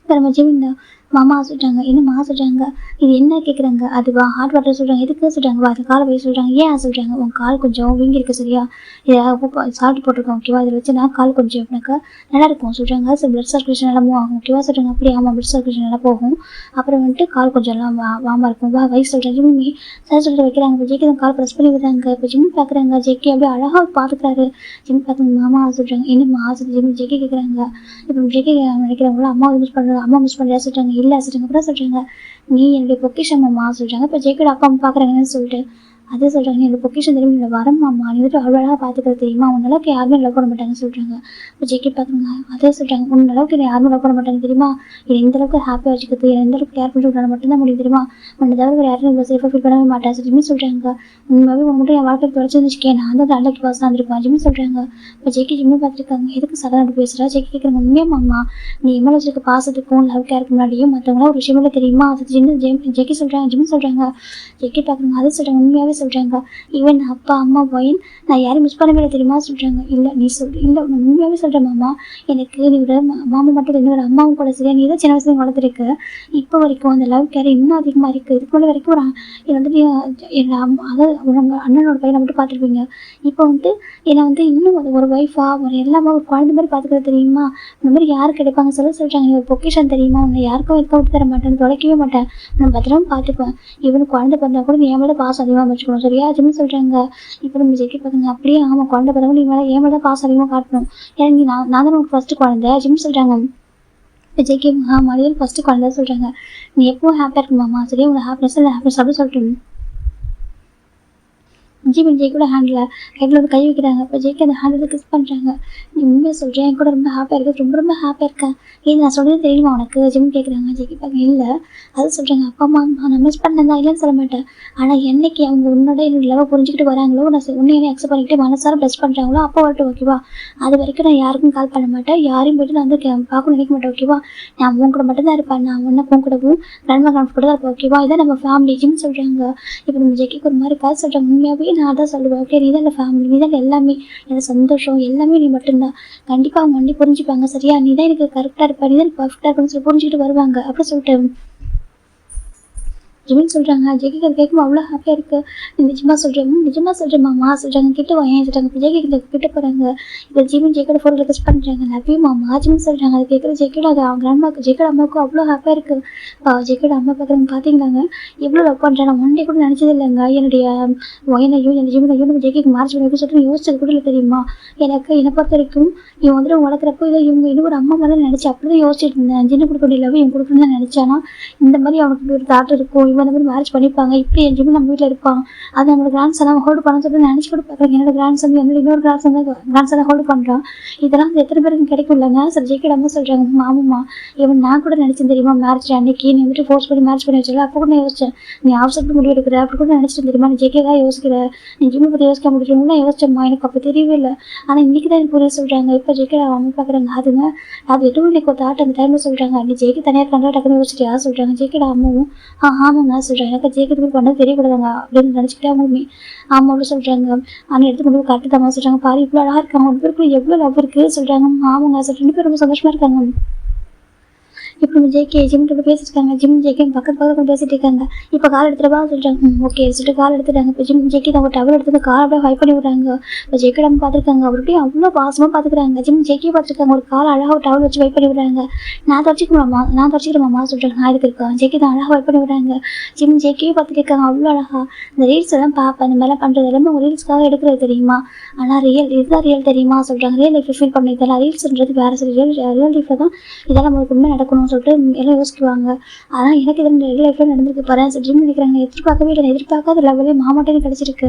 இப்போ நம்ம ஜிமின் தான் மாமா சொல்கிறாங்க. என்னம்மா சொல்கிறாங்க, இது என்ன கேட்குறாங்க? அதுவா ஹாட் வாட்டர் சொல்கிறாங்க. எதுக்கு சொல்கிறாங்க? அது காலை போய் சொல்கிறாங்க. ஏன் சொல்கிறாங்க? உன் கால் கொஞ்சம் வீங்கி இருக்குது சரியா, இதை சால்ட் போட்டிருக்கோம் ஓகேவா, இதில் வச்சு நான் கால் கொஞ்சம் எப்படினாக்கா நல்லாயிருக்கும் சொல்கிறாங்க. பிளட் சர்க்குலேஷன் நல்லா மூவ் ஆகும் ஓகேவா சொல்கிறாங்க. அப்படியே ஆமாம் பிளட் சர்க்குலேஷன் நல்லா போகும், அப்புறம் கால் கொஞ்சம் எல்லாம் வாமா இருக்கும் வா வயசு சொல்கிறேன். ஜிம்மி சார் சொல்லிட்டு வைக்கிறாங்க. இப்போ ஜெக்கி தான் கால் ப்ரெஸ் பண்ணி விடுறாங்க. இப்போ ஜிம்மி பார்க்குறாங்க. ஜெக்கி அப்படியே அழகாக பார்த்துக்கிறாரு. ஜிம்மி பார்த்துங்க மாமா சொல்கிறாங்க. என்னம்மா ஜிம்மி ஜெக்கி கேட்குறாங்க. இப்போ ஜெக்கி நினைக்கிறாங்களோ அம்மா மிஸ் பண்ணுறா சொல்கிறாங்க. இல்லை சொல்கிறாங்க. அப்புறம் சொல்கிறாங்க நீ என்னுடைய பொக்கிஷம் அம்மா சொல்கிறாங்க. இப்போ ஜெக்கோட அப்பா அம்மா பார்க்குறாங்கன்னு சொல்லிட்டு அதே சொல்கிறாங்க. நீ என்னோட பொக்கிஷன் தெரியும், என்னோட வரம்மா, நீ அவ்வளோ பார்த்துக்கிறது தெரியுமா, உன் அளவுக்கு யாருமே லவ் பண்ண மாட்டாங்கன்னு சொல்கிறாங்க. இப்போ ஜெக்கி பார்க்குறாங்க. அதே சொல்கிறாங்க உன் அளவுக்கு என்னை யாருமே லவ் பண்ண மாட்டாங்க தெரியுமா, என்னை இந்த அளவுக்கு ஹாப்பியாக வச்சுக்கிறது, என்னை இந்த அளவுக்கு கேர் பண்ணி விட்டால் மட்டும்தான் முடியும் தெரியுமா, உன்னை தவிர யாரும் இவ்வளோ சேஃபாக ஃபீல் பண்ணவே மாட்டேன் ஜிம்மி சொல்கிறாங்க. உண்மையாகவே உன் மட்டும் என் வாழ்க்கைக்கு தொடர்ச்சி வச்சுக்கேன், நான் தான் நல்ல பாஸ் இருந்திருப்பேன் ஜிம்மி சொல்கிறாங்க. இப்போ ஜிம்மி பார்த்துருக்காங்க. எதுக்கு சடனாக பேசுகிறா? ஜெக்கி கேட்குறாங்க. உண்மையாம்மா நீ எம்எல்ஏ வச்சுருக்க பாசத்துக்கும் லவ் கேருக்கு முன்னாடியும் மற்றவங்களாம் ஒரு விஷயமே தெரியுமா, அது ஜெக்கி சொல்கிறாங்க. ஜிம்மி சொல்கிறாங்க. ஜெக்கி பார்க்குறாங்க. அது சொல்கிறாங்க. உண்மையாகவே சொல்கிறாங்க. ஈவன் அப்பா அம்மா பையன் நான் யாரும் மிஸ் பண்ணவே தெரியுமா சொல்கிறாங்க. இல்லை நீ இல்லை உண்மையாகவே சொல்கிறேன் மாமா, எனக்கு நீ ஒரு மாமா மட்டும் இல்லை ஒரு அம்மாவும் கூட சரியா, நீ தான் சின்ன வயசுல வளர்த்துருக்கு. இப்போ வரைக்கும் அந்த லவ் கேர் இன்னும் அதிகமாக இருக்குது. இதுக்கு முன்னாடி வரைக்கும் என்னை அம்மா அதாவது உங்கள் அண்ணனோட பையனை மட்டும் பார்த்துருப்பீங்க. இப்போ என்னை இன்னும் ஒரு ஒய்ஃபாக ஒரு எல்லாமே ஒரு குழந்தை மாதிரி பார்த்துக்கிறது தெரியுமா, இந்த மாதிரி யார் கிடைப்பாங்க சொல்கிறாங்க. நீ ஒரு பொக்கிஷன் தெரியுமா, உன்னை யாருக்கும் இருக்க விட்டு தர மாட்டேன், தொலைக்கவே மாட்டேன், நான் பத்திரமா பார்த்துப்பேன். இவனுக்கு குழந்தை பிறந்தா கூட நீ என் மேலே பாசம் அதிகமாக வச்சுக்கணும் சரியா ஜிம்மி சொல்கிறாங்க. இப்போ நம்ம ஜெக்கி பார்த்துங்க. அப்படியே ஆமாம் குழந்தை பிறகு நீ மேலே என் மேலே தான் பாசம் அதிகமாக காட்டணும், ஏன்னா நீ நான் தான் உனக்கு ஃபஸ்ட்டு குழந்தை ஜிம்மி சொல்கிறாங்க. இப்போ ஜெக்கி மறுபடியும் ஃபஸ்ட்டு குழந்தை சொல்கிறாங்க. நீ எப்பவும் ஹாப்பியாக இருக்குமாம்மா சரியா, உங்களை ஹாப்பினஸ் அப்படின்னு சொல்லிட்டு ஜிம்மி ஜெய்கோட ஹேண்டில் கையில் கை வைக்கிறாங்க. இப்போ ஜெய்க்கு அந்த ஹேண்டில் கிஸ் பண்ணுறாங்க. நீ உண்மையாக சொல்கிறேன், என் கூட ரொம்ப ஹாப்பியாக இருக்குது, ரொம்ப ஹாப்பியாக இருக்கேன். இது நான் சொல்கிறது தெரியுமா உனக்கு ஜிம்மி கேட்குறாங்க. ஜெய்கி பார்க்க இல்லை அது சொல்கிறாங்க. அப்பா அம்மா நான் மிஸ் பண்ணேன் தான் இல்லைன்னு சொல்ல மாட்டேன், ஆனால் என்னைக்கு அவங்க உன்னோட என்னோட லவ் புரிஞ்சுக்கிட்டு வராங்களோ, நான் உன்னையே அக்செப்ட் பண்ணிக்கிட்டு மனசார ப்ளஸ் பண்ணுறாங்களோ அப்போ வரட்டும் ஓகேவா. அது வரைக்கும் நான் யாருக்கும் கால் பண்ண மாட்டேன், யாரையும் போய்ட்டு நான் பார்க்கணும் நினைக்க மாட்டேன் ஓகேவா. நான் உன் கூட மட்டும் தான் இருப்பேன், நான் உன்னை உன் கூடவும் கிராண்ட்மா கூட தான் இருப்பேன் ஓகேவா. இதான் நம்ம ஃபேமிலி ஜிம்மி சொல்கிறாங்க. இப்போ நம்ம ஜெக்கிக்கு ஒரு மாதிரி காசு சொல்கிறாங்க. உண்மையாகவே நான் தான் சொல்லுவேன் ஓகே, நீ தான் ஃபேமிலி, நீ தான் எல்லாமே, எனக்கு சந்தோஷம் எல்லாமே நீ மட்டும்தான். கண்டிப்பாக அவங்க வண்டி புரிஞ்சுப்பாங்க சரியா, நீ தான் எனக்கு கரெக்டாக இருப்பா, நீ தான் எனக்கு பர்ஃபெக்டாக இருப்பான்னு சொல்லி புரிஞ்சுக்கிட்டு வருவாங்க அப்படி சொல்லிட்டு ஜிமின்னு சொல்கிறாங்க. ஜெய்க்கு அது கேட்கும் அவ்வளோ ஹாப்பியாக இருக்குது. நிஜமாக சொல்கிறேன் மாமா சொல்கிறாங்க. கிட்ட வாயன் சொல்கிறாங்க. இப்போ ஜெய்க்கு கிட்ட போகிறாங்க. இப்போ ஜிமின் ஜெய்க்கோட ஃபோட்டோ ரெக்வஸ்ட் பண்ணுறாங்க. லவ் யூ மாமா ஜிமின்னு சொல்கிறாங்க. அது கேட்குற ஜெய்க்கோட அது அவங்க கிராண்ட்மாக்கு ஜெய்க்கோட அம்மாவுக்கும் அவ்வளோ ஹாப்பியாக இருக்குது. ஜெய்க்கோட அம்மா பார்க்குறாங்க. பார்த்தீங்களாங்க எவ்வளோ லவ் பண்ணுறேன், நான் ஒன் டே கூட நினச்சது இல்லைங்க என்னுடைய ஒயனையும் என் ஜிமினையும் நம்ம ஜெய்க்கு மேரேஜ் பண்ணி சொல்லிட்டு யோசிச்சது கூட இல்லை தெரியுமா. என்னை பொறுத்த வரைக்கும் இவன் வளர்க்குறப்போ இதை இவங்க இன்னும் ஒரு அம்மா மாதிரி நினச்சி அப்படி தான் யோசிச்சுட்டு இருந்தேன். ஜின்ன கொடுக்க வேண்டிய லவ் இவன் கொடுக்கணும்னு தான் நினச்சானா, இந்த மாதிரி அவனுக்கு ஒரு தாட் இருக்கும், இவன் இந்த மாதிரி மேரேஜ் பண்ணிப்பாங்க, இப்படி என் ஜிம் நம்ம வீட்டில் இருப்பான், அது நம்மளோட கிராண்ட் சன் ஹோல்டு பண்ண சொல்லி நினச்சி கூட பார்க்குறேன். என்னோட கிராண்ட் சன் என்னோட இன்னொரு கிராண்ட் சனை ஹோல்டு பண்ணுறான். இதெல்லாம் வந்து எத்தனை பேருக்கு கிடைக்கும் இல்லைங்க. சரி ஜேகே அம்மா சொல்கிறாங்க, ஆமாம்மா இவன் நான் கூட நினச்சேன் தெரியுமா, மேரேஜ் அன்னைக்கு நீ வந்துட்டு ஃபோர்ஸ் பண்ணி மேரேஜ் பண்ணி வச்சல, அப்போ கூட நான் யோசிச்சேன் நீ அவசரப்பட்டு முடிவு எடுக்கிற அப்படி கூட நினச்சிட்டு தெரியுமா, நீ ஜேகே தான் யோசிக்கிற, நீ ஜிம்மை பற்றி யோசிக்க முடியும்னா யோசிச்சம்மா, எனக்கு அப்போ தெரியவே இல்லை, ஆனால் இன்றைக்கி தான் எனக்கு புரிய சொல்கிறாங்க. இப்போ ஜேகே அம்மா பார்க்குறாங்க, அதுங்க அது எதுவும் எனக்கு ஒரு தாட் அந்த டைமில் சொல்கிறாங்க, நீ ஜேகே தனியாக கண்டா டக்குன்னு யோசிச்சிட்டியா சொல்கிறாங்க. ஜேகேட அம்மாவும் ஆமாங்க சொல்கிறாங்க, எனக்கு ஜேகே இது பண்ணது தெரியக்கூடாதாங்க அப்படின்னு நினச்சிக்கிட்டே அவங்களுமே ஆமாம் சொல்கிறாங்க. ஆனால் எடுத்து கொண்டு போய் கரெக்டு தான் சொல்கிறாங்க. பாரு இவ்வளோ அழகாக இருக்காங்க, ரெண்டு பேருக்குள்ள எவ்வளோ லவ் இருக்குது சொல்கிறாங்க. ஆமாங்க சொல்லிட்டு 2 பேரும் ரொம்ப சந்தோஷமாக இருக்காங்க. இப்போ நம்ம ஜேகே ஜிம் கிட்ட பேசிட்டு இருக்காங்க. ஜிம் ஜேகே பக்கத்து பேசிட்டு இருக்காங்க. இப்போ கால் எடுத்துகிட்டு சொல்கிறாங்க. ஓகே சொல்லிட்டு கால் எடுத்துட்டாங்க. இப்போ ஜிம் ஜேகே தான் ஒரு டவர் எடுத்து கால் அப்படியே ஹை பண்ணி விடுறாங்க. இப்போ ஜேகே நம்ம பார்த்துருக்காங்க, அவருடைய அவ்வளோ பாசமாக பார்த்துக்கிறாங்க. ஜிம் ஜேகே பார்த்துருக்காங்க, ஒரு கால் அழகாக ஒரு டவர் வச்சு வைப் பண்ணி விடுறாங்க. நான் தொடச்சிக்கிறேன் சொல்கிறாங்க. நான் இதுக்கு இருக்கேன் ஜேகே தான் அழகாக வைப் பண்ணி விடுறாங்க. ஜிம் ஜேகே பார்த்துட்டு இருக்காங்க, அவ்வளோ அழகாக இந்த ரீல்ஸ் எல்லாம் பார்ப்பேன், இந்த மாதிரிலாம் பண்ணுறது எல்லாமே உங்கள் ரீல்ஸ்க்காக எடுக்கிறது தெரியுமா, ஆனால் இதுதான் ரியல் தெரியுமா சொல்கிறாங்க. ரியல் லைஃப் ஃபீல் பண்ணி இதெல்லாம் ரீல்ஸ்ன்றது வேறு சரி, ரியல் லைஃப்பில் தான் இதெல்லாம் நமக்கு உண்மை நடக்கணும் சொல்லிட்டு எல்லாம் யோசிக்குவாங்க. ஆனால் எனக்கு இது ரியல் லைஃப்பில் நடந்திருக்கு பாரு. ஜிம் நினைக்கிறாங்க, எதிர்பார்க்கவே இல்லை, எதிர்பார்க்காத லெவலே மாமாட்டே கிடச்சிருக்கு.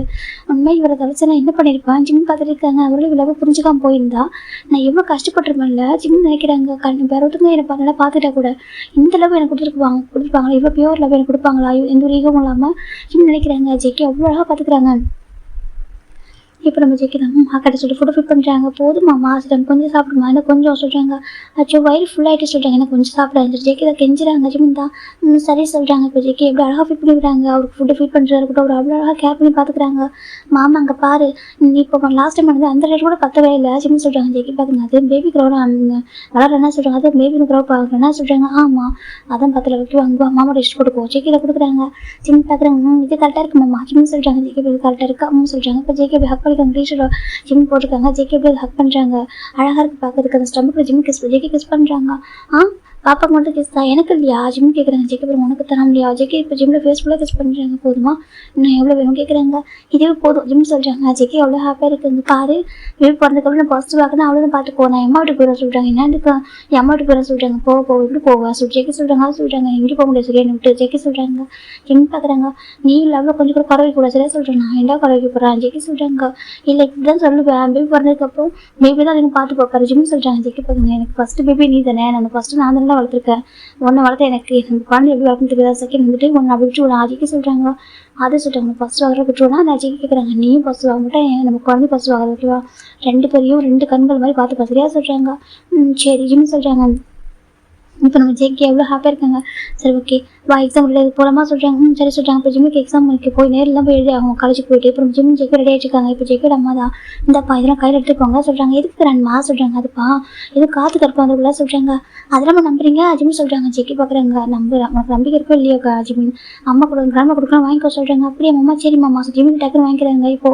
உண்மை இவரை தவிர்த்து நான் என்ன பண்ணியிருப்பேன். ஜிம் பார்த்துட்டு இருக்காங்க, அவர்களும் லெவல் புரிஞ்சுக்காம போயிருந்தா நான் எவ்வளோ கஷ்டப்பட்டுருப்பேன்ல. ஜிம் நினைக்கிறாங்க, வேற ஒருத்தங்க என்னை நல்லா பார்த்துட்டா கூட இந்த லவ் எனக்கு கொடுத்துருப்பாங்களா, இவ்வளோ பியூர் லவ் எனக்கு கொடுப்பாங்களா, எந்த ஒரு ஈகமும் இல்லாமல் ஜிம் நினைக்கிறாங்க. ஜேகே அவ்வளோ அழகாக பார்த்துக்கிறாங்க. இப்போ நம்ம ஜேகே தான் கடை சொல்லிட்டு ஃபுட்டு ஃபிட் பண்ணுறாங்க. போதுமாம்மா சொல்கிறாங்க, கொஞ்சம் சாப்பிடுமா, எனக்கு கொஞ்சம் சொல்கிறாங்க. அச்சோ வயிறு ஃபுல்லாகிட்டு சொல்கிறாங்க, எனக்கு கொஞ்சம் சாப்பிடாது. ஜேகே தான் கெஞ்சுறாங்க. ஜிம் தான் சரி சொல்கிறாங்க. இப்போ ஜேகே எப்படி அழகாக ஃபிட் பண்ணிவிடுறாங்க. அவருக்கு ஃபுட்டு ஃபிட் பண்ணுறது கூட அவர் அவ்வளோ அழகாக கேர் பண்ணி பார்த்துக்கிறாங்க. மாமா அங்கே பாரு, இப்போ லாஸ்ட் டைம் வந்து அந்த ரேட் கூட பத்தவே இல்லை. ஜிம் சொல்கிறாங்க. ஜேகே பார்த்துங்க, அது பேபி க்ரௌட் வளர என்ன சொல்கிறாங்க, அது பேபி க்ரௌட் பார்க்குறேன் என்ன சொல்கிறாங்க. ஆமாம் அதான் பத்தில் வைக்க வாங்குவா, மாமா ரெஸ்ட் கொடுக்கும். ஜேகே கொடுக்குறாங்க. ஜிம் பார்க்குறாங்க, இது கரெக்டாக இருக்கு மாமா. ஜிம் சொல்கிறாங்க. ஜேகே கரெக்டாக இருக்கா சொல்கிறாங்க. இப்போ ஜேகே ஹக் ஜிம் போட்டிருக்காங்க. ஜேகே ஹக் பண்றாங்க. அழகா இருக்கு பார்க்கறதுக்கு. அந்த ஸ்டமக்ல ஜிம் ஜேகே கிஸ் பண்றாங்க. பாப்பாக்கு மட்டும் கிஸ் தான், எனக்கு இல்லையா ஜிம் கேட்குறாங்க. ஜேகே உனக்கு தர முடியா. ஜேகே இப்போ ஜிம்ல ஃபேஸ்ஃபுல்லாக கிஸ் பண்ணுறாங்க. போதுமா, இன்னும் எவ்வளோ வேணும் கேட்குறாங்க. இதே போதும் ஜிம் சொல்கிறாங்க. ஜேகே எவ்வளோ ஹாப்பியாக இருக்குங்க பாரு, வீடு பிறந்ததுக்கப்புறம் நான் ஃபர்ஸ்ட் பார்க்கணும் அவ்வளோதான் பார்த்துக்கோ, நான் எம்மா வீட்டுக்கு போகிறேன் சொல்கிறாங்க. என்னதுக்கு என் அம்மா வீட்டுக்கு போகிறேன் சொல்கிறாங்க. போக எப்படி போவா ஜேகே சொல்கிறாங்க. சொல்கிறாங்க எங்கே போக முடியாது சரியா விட்டு. ஜேகே சொல்கிறாங்க. ஜிம் பார்க்குறாங்க, நீ இல்லாமல் கொஞ்சம் கூட குறை வைக்கக்கூடாது சரியா சொல்கிறேன். நான் என்ன குறை வைக்க போகிறேன். ஜேகே சொல்கிறாங்க. இல்லை இப்படி தான் சொல்லுவேன், பேபி பிறந்ததுக்கப்புறம் பேபி தான் எனக்கு பார்த்து பார்ப்பாரு. ஜிம் சொல்கிறாங்க. ஜேகே பார்க்குங்க, எனக்கு ஃபஸ்ட்டு பேபி நீ தானே, நான் ஃபஸ்ட்டு நான் தானே வளர்த்துருக்கேன், ஒன்று வளர்த்த எனக்கு நம்ம குழந்தை எப்படி வளர்க்கணும் தெரியாத. செகண்ட் வந்துட்டு ஒன்று அப்படி விட்டுருவோம். ஜேகே சொல்கிறாங்க. அதை சொல்கிறாங்க, ஃபஸ்ட்டு வளர விட்டுருவோம்னா நான் ஜேகே கேட்குறாங்க, நீயும் ஃபஸ்ட்டு வாங்க மாட்டேன், நம்ம குழந்தை ஃபஸ்ட்டு வாங்க ஓகேவா, 2 பேரையும் 2 கண்கள் மாதிரி பார்த்துப்பா சரியா சொல்கிறாங்க. சரி ஜிம் சொல்கிறாங்க. இப்போ நம்ம ஜேகே எவ்வளோ ஹாப்பியாக இருக்காங்க. சரி ஓகே வா எக்ஸாம் ரெடி போகலாமா சொல்கிறாங்க. சரி சொல்கிறாங்க. இப்போ ஜிம்முக்கு எக்ஸாம் முடிக்க போய் நேரில் தான் போய் எழுதி ஆகும் காலேஜுக்கு போயிட்டு. இப்போ ஜிம் ஜேகே ரெடி ஆகிட்டுருக்காங்க. இப்போ ஜேகேட அம்மா தான் இந்தப்பா இதெல்லாம் கையில் எடுத்துக்கோங்க சொல்கிறாங்க. எதுக்கு தரான்மா சொல்கிறாங்க. அதுப்பா எது காற்று கருப்பா வந்துருக்குள்ள சொல்கிறாங்க. அதெல்லாம் நம்ம நம்புறீங்க ஜிம் சொல்கிறாங்க. ஜேகே பார்க்குறாங்க, உனக்கு நம்பிக்கை இருக்கோ இல்லையோக்கா ஜிம், அம்மா கிராம கொடுக்கலாம் வாங்கிக்கோ சொல்கிறாங்க. அப்படியே அம்மா சரி மாமா ஜிம்முக்கு டக்குன்னு வாங்கிக்கிறாங்க. இப்போ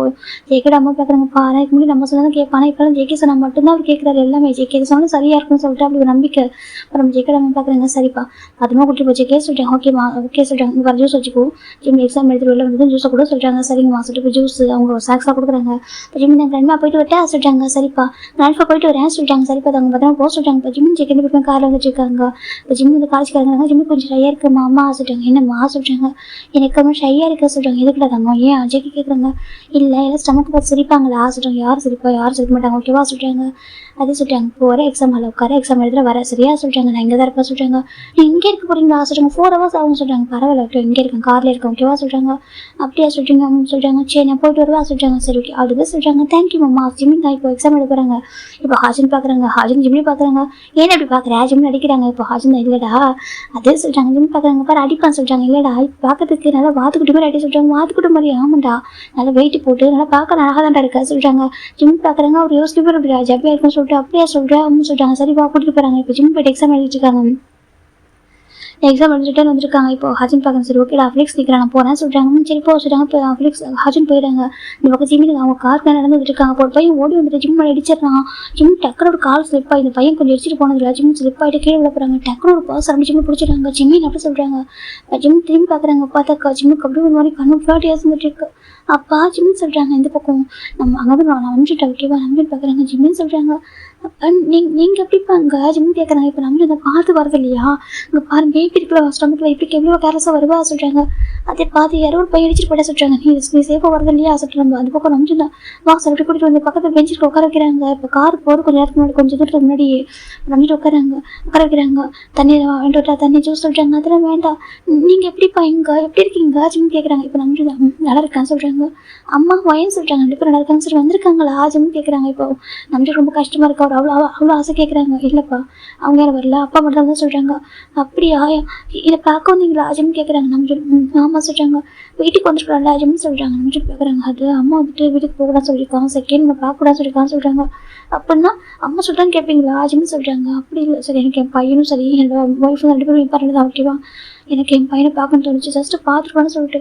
ஜேகேட அம்மா பார்க்குறாங்க, பாரு இதுக்கு முன்னாடி நம்ம சொன்னதான் கேட்பானா, இப்போலாம் ஜேகே சொன்னால் மட்டும்தான் அவர் கேட்குறாரு எல்லாமே. ஜேகே சொன்னால் சரியாக இருக்குன்னு சொல்லிட்டு அப்படி ஒரு நம்பிக்கை. அப்புறம் ஜேகேட அம்மா பார்க்குறாங்க. சரிப்பா அதுமா கூட்டிட்டு போய் ஜேகே சொல்கிறாங்க. ஓகேம்மா ஓகே சொல்கிறாங்க. வர ஜூஸ் வச்சுக்கோ, ஜிம் எக்ஸாம் எடுத்துட்டு வெளில வந்து ஜூஸை கூட சொல்கிறாங்க. சரிங்கம்மா சொல்லிட்டு ஜூஸ் அவங்க ஸ்நாக்ஸாக கொடுக்குறாங்க. இப்போ ஜிம் நான் கிராண்ட்மா போயிட்டு விட்டா சொல்கிறாங்க. சரிப்பா கிராண்ட்பா போயிட்டு வரேன் சொல்கிறாங்க. சரிப்பா அவங்க பார்த்தா போக சொல்கிறாங்க. இப்போ ஜிம் ஜேகே போய் காரில் வந்துட்டு இருக்காங்க. இப்போ ஜிம் வந்து காலேஜ் கிளம்புறாங்க. ஜிம்மு கொஞ்சம் ஷையாக இருக்குமா அம்மா சொல்கிறாங்க. என்னம்மா சொல்கிறாங்க. எனக்கு ரொம்ப ஷையாக இருக்க சொல்கிறாங்க. எதுக்குல தாங்க ஏன் ஜேகே கேட்குறாங்க. இல்லை எல்லாம் ஸ்டமக்கு பார்த்து சிரிப்பாங்களா சொல்கிறாங்க. யார் சிரிப்பா யாரும் சிரிக்க மாட்டாங்க ஓகேவா சொல்கிறாங்க. அதே சொல்கிறாங்க. இப்போ வர எக்ஸாம் ஹாலில் உட்கார எக்ஸாம் எழுதுற வர சரியா சொல்கிறாங்க. நான் இங்கே தான் இருப்பேன் சொல்கிறாங்க. நீ இங்கே இருக்க போகிறீங்களா சொல்கிறாங்க. 4 hours ஆகும் சொல்கிறாங்க. பரவாயில்ல ஓகே இங்கே இருக்கேன் காரில் இருக்கேன் ஓகேவா சொல்கிறாங்க. அப்படியா சொல்கிறீங்க சொல்கிறாங்க. சரி நான் போயிட்டு வருவா சொல்கிறாங்க. சரி ஓகே அதுவே சொல்கிறாங்க. தேங்க்யூ மாமா. ஜிம்மிங் தான் இப்போ எக்ஸாம் எழுத போகிறாங்க. இப்போ ஹாஜின் பார்க்குறாங்க. ஹாஜின் ஜிம்னி பார்க்குறாங்க. ஏன் அப்படி பார்க்குறேன் ஜிம்னு அடிக்கிறாங்க. இப்போ ஹாஜின் தான் இல்லைடா அதே சொல்கிறாங்க. ஜிம் பார்க்குறாங்க. பாரு அடிப்பான்னு சொல்கிறாங்க. இல்லைடா பார்க்கறதுக்கு நல்லா வாத்துக்குட்டி மாதிரி அடி சொல்கிறாங்க. வாத்துக்குட்டி மாதிரி ஆமாண்டா நல்லா வெயிட்டு போட்டு நல்லா பார்க்க அழகாக தான்டா இருக்கா சொல்கிறாங்க. ஜிம் பார்க்குறாங்க. அவர் யோசிக்க அப்படி ஜப்பியாக இருக்குன்னு சொல்லிட்டு அப்படியே சொல்கிறேன் சொல்கிறாங்க. சரி வா கூட்டிட்டு போகிறாங்க. இப்போ ஜிம் போய்ட்டு எக்ஸாம் எழுதிட்டு இருக்காங்க. எக்ஸாம் எழுதிட்டு வந்துருக்காங்க. இப்போ ஹாஜின் பார்க்கணும். சரி ஓகே ஃப்ளிக்ஸ் நிற்கிறேன் நான் போகிறேன் சொல்கிறாங்க. சரி போ சொல்கிறாங்க. இப்போ ஃப்ளிக்ஸ் ஹாஜின் போயிடுறாங்க. இந்த பக்கம் ஜிம்மி அவங்க காருக்கு நடந்துட்டு இருக்காங்க. இப்போ ஒரு பையன் ஓடி வந்துட்டு ஜிம் மேலே அடிச்சிடறான். ஜிம் டக்குனு ஒரு கால் ஸ்லிப் ஆகி இந்த பையன் கொஞ்சம் அடிச்சிட்டு போனதில்ல. ஜிம் ஸ்லிப் ஆகிட்டு கீழே விட போகிறாங்க. டக்குனு ஒரு பாஸ் அப்படி ஜிம்மு பிடிச்சிடுறாங்க. ஜிம்மின்னு அப்படி சொல்கிறாங்க. ஜிம் திரும்பி பார்க்குறாங்க. பார்த்தாக்கா ஜிம்முக்கு அப்படி ஒரு மாதிரி கண்ணு ஃப்ளாட்டியாக இருந்துட்டு இருக்கு. அப்பா ஜிம்னு சொல்கிறாங்க. இந்த பக்கம் நம்ம அங்கே வந்து நான் நம்பிட்டேன் ஓகேவா நம்பிட்டு பார்க்குறாங்க. ஜிம்னு சொல்கிறாங்க. நீங்கள் எப்படிப்பா அங்கே ஜிம் கேட்குறாங்க. இப்போ நம்பி அதை பார்த்து வரது இல்லையா இங்கே பாரு பேபி இப்படி இருக்கலாம் ஸ்டமக்கில் இப்படி எவ்வளோ கேர்லெஸ்ஸாக வருவா சொல்கிறாங்க. அதை பார்த்து யாரோ ஒரு பையன் அடிச்சிட்டு போட சொல்கிறாங்க. நீ சேஃபாக வரது இல்லையா சொல்லிட்டு நம்ம அது பக்கம் நம்பிச்சுன்னா வா சொல்லிட்டு கூட்டிகிட்டு வந்து பக்கத்தில் பெஞ்சிட்டு உட்கார வைக்கிறாங்க. இப்போ கார் போகிற கொஞ்சம் நேரத்துக்கு முன்னாடி கொஞ்சம் தூரத்துக்கு முன்னாடி நம்பிட்டு உட்கார வைக்கிறாங்க. தண்ணி வாங்கிட்டு விட்டா தண்ணி ஜூஸ் சொல்கிறாங்க. அதெல்லாம் வேண்டாம், நீங்கள் எப்படிப்பா இங்கே எப்படி இருக்கீங்க ஜிம் கேட்குறாங்க. இப்போ நம்பிட்டு நல்லா இருக்கான்னு சொல்கிறாங்க. அம்மா வயன் சொல்கிறாங்க. ரெண்டு பேரும் நல்லா இருக்காங்க சார் வந்திருக்காங்களா ஜிம் கேட்குறாங்க. இப்போ நம்பிட்டு ரொம்ப கஷ்டமாக இருக்கா, அவர் அவ்வளோ ஆசை கேட்குறாங்க. இல்லைப்பா அவங்க யாரும் வரல, அப்பா மட்டும் தான் சொல்கிறாங்க. அப்படியா இதை பார்க்க வந்தீங்களா ஜிம் கேட்குறாங்க. நம்ம ஆமாம் சொல்கிறாங்க. வீட்டுக்கு வந்துருக்கலாம்ல ஜிம்னு சொல்கிறாங்க. நம்ம பார்க்குறாங்க. அது அம்மா வந்துட்டு வீட்டுக்கு போகலாம் சொல்லியிருக்காங்க, செகண்ட் நம்ம பார்க்கக்கூடாது சொல்லியிருக்கான்னு சொல்கிறாங்க. அப்படின்னா அம்மா சொல்கிறான்னு கேட்பீங்களா ஜிம்னு சொல்கிறாங்க. அப்படி இல்லை சார், எனக்கு என் பையனும் சரி என்னோட ஒய்ஃபும் ரெண்டு பேரும் இம்பார்ட்டன் தான். ஓகேவா எனக்கு என் பையனை பார்க்கணும்னு தோணுச்சு, ஜஸ்ட்டு பார்த்துருப்பான்னு சொல்லிட்டு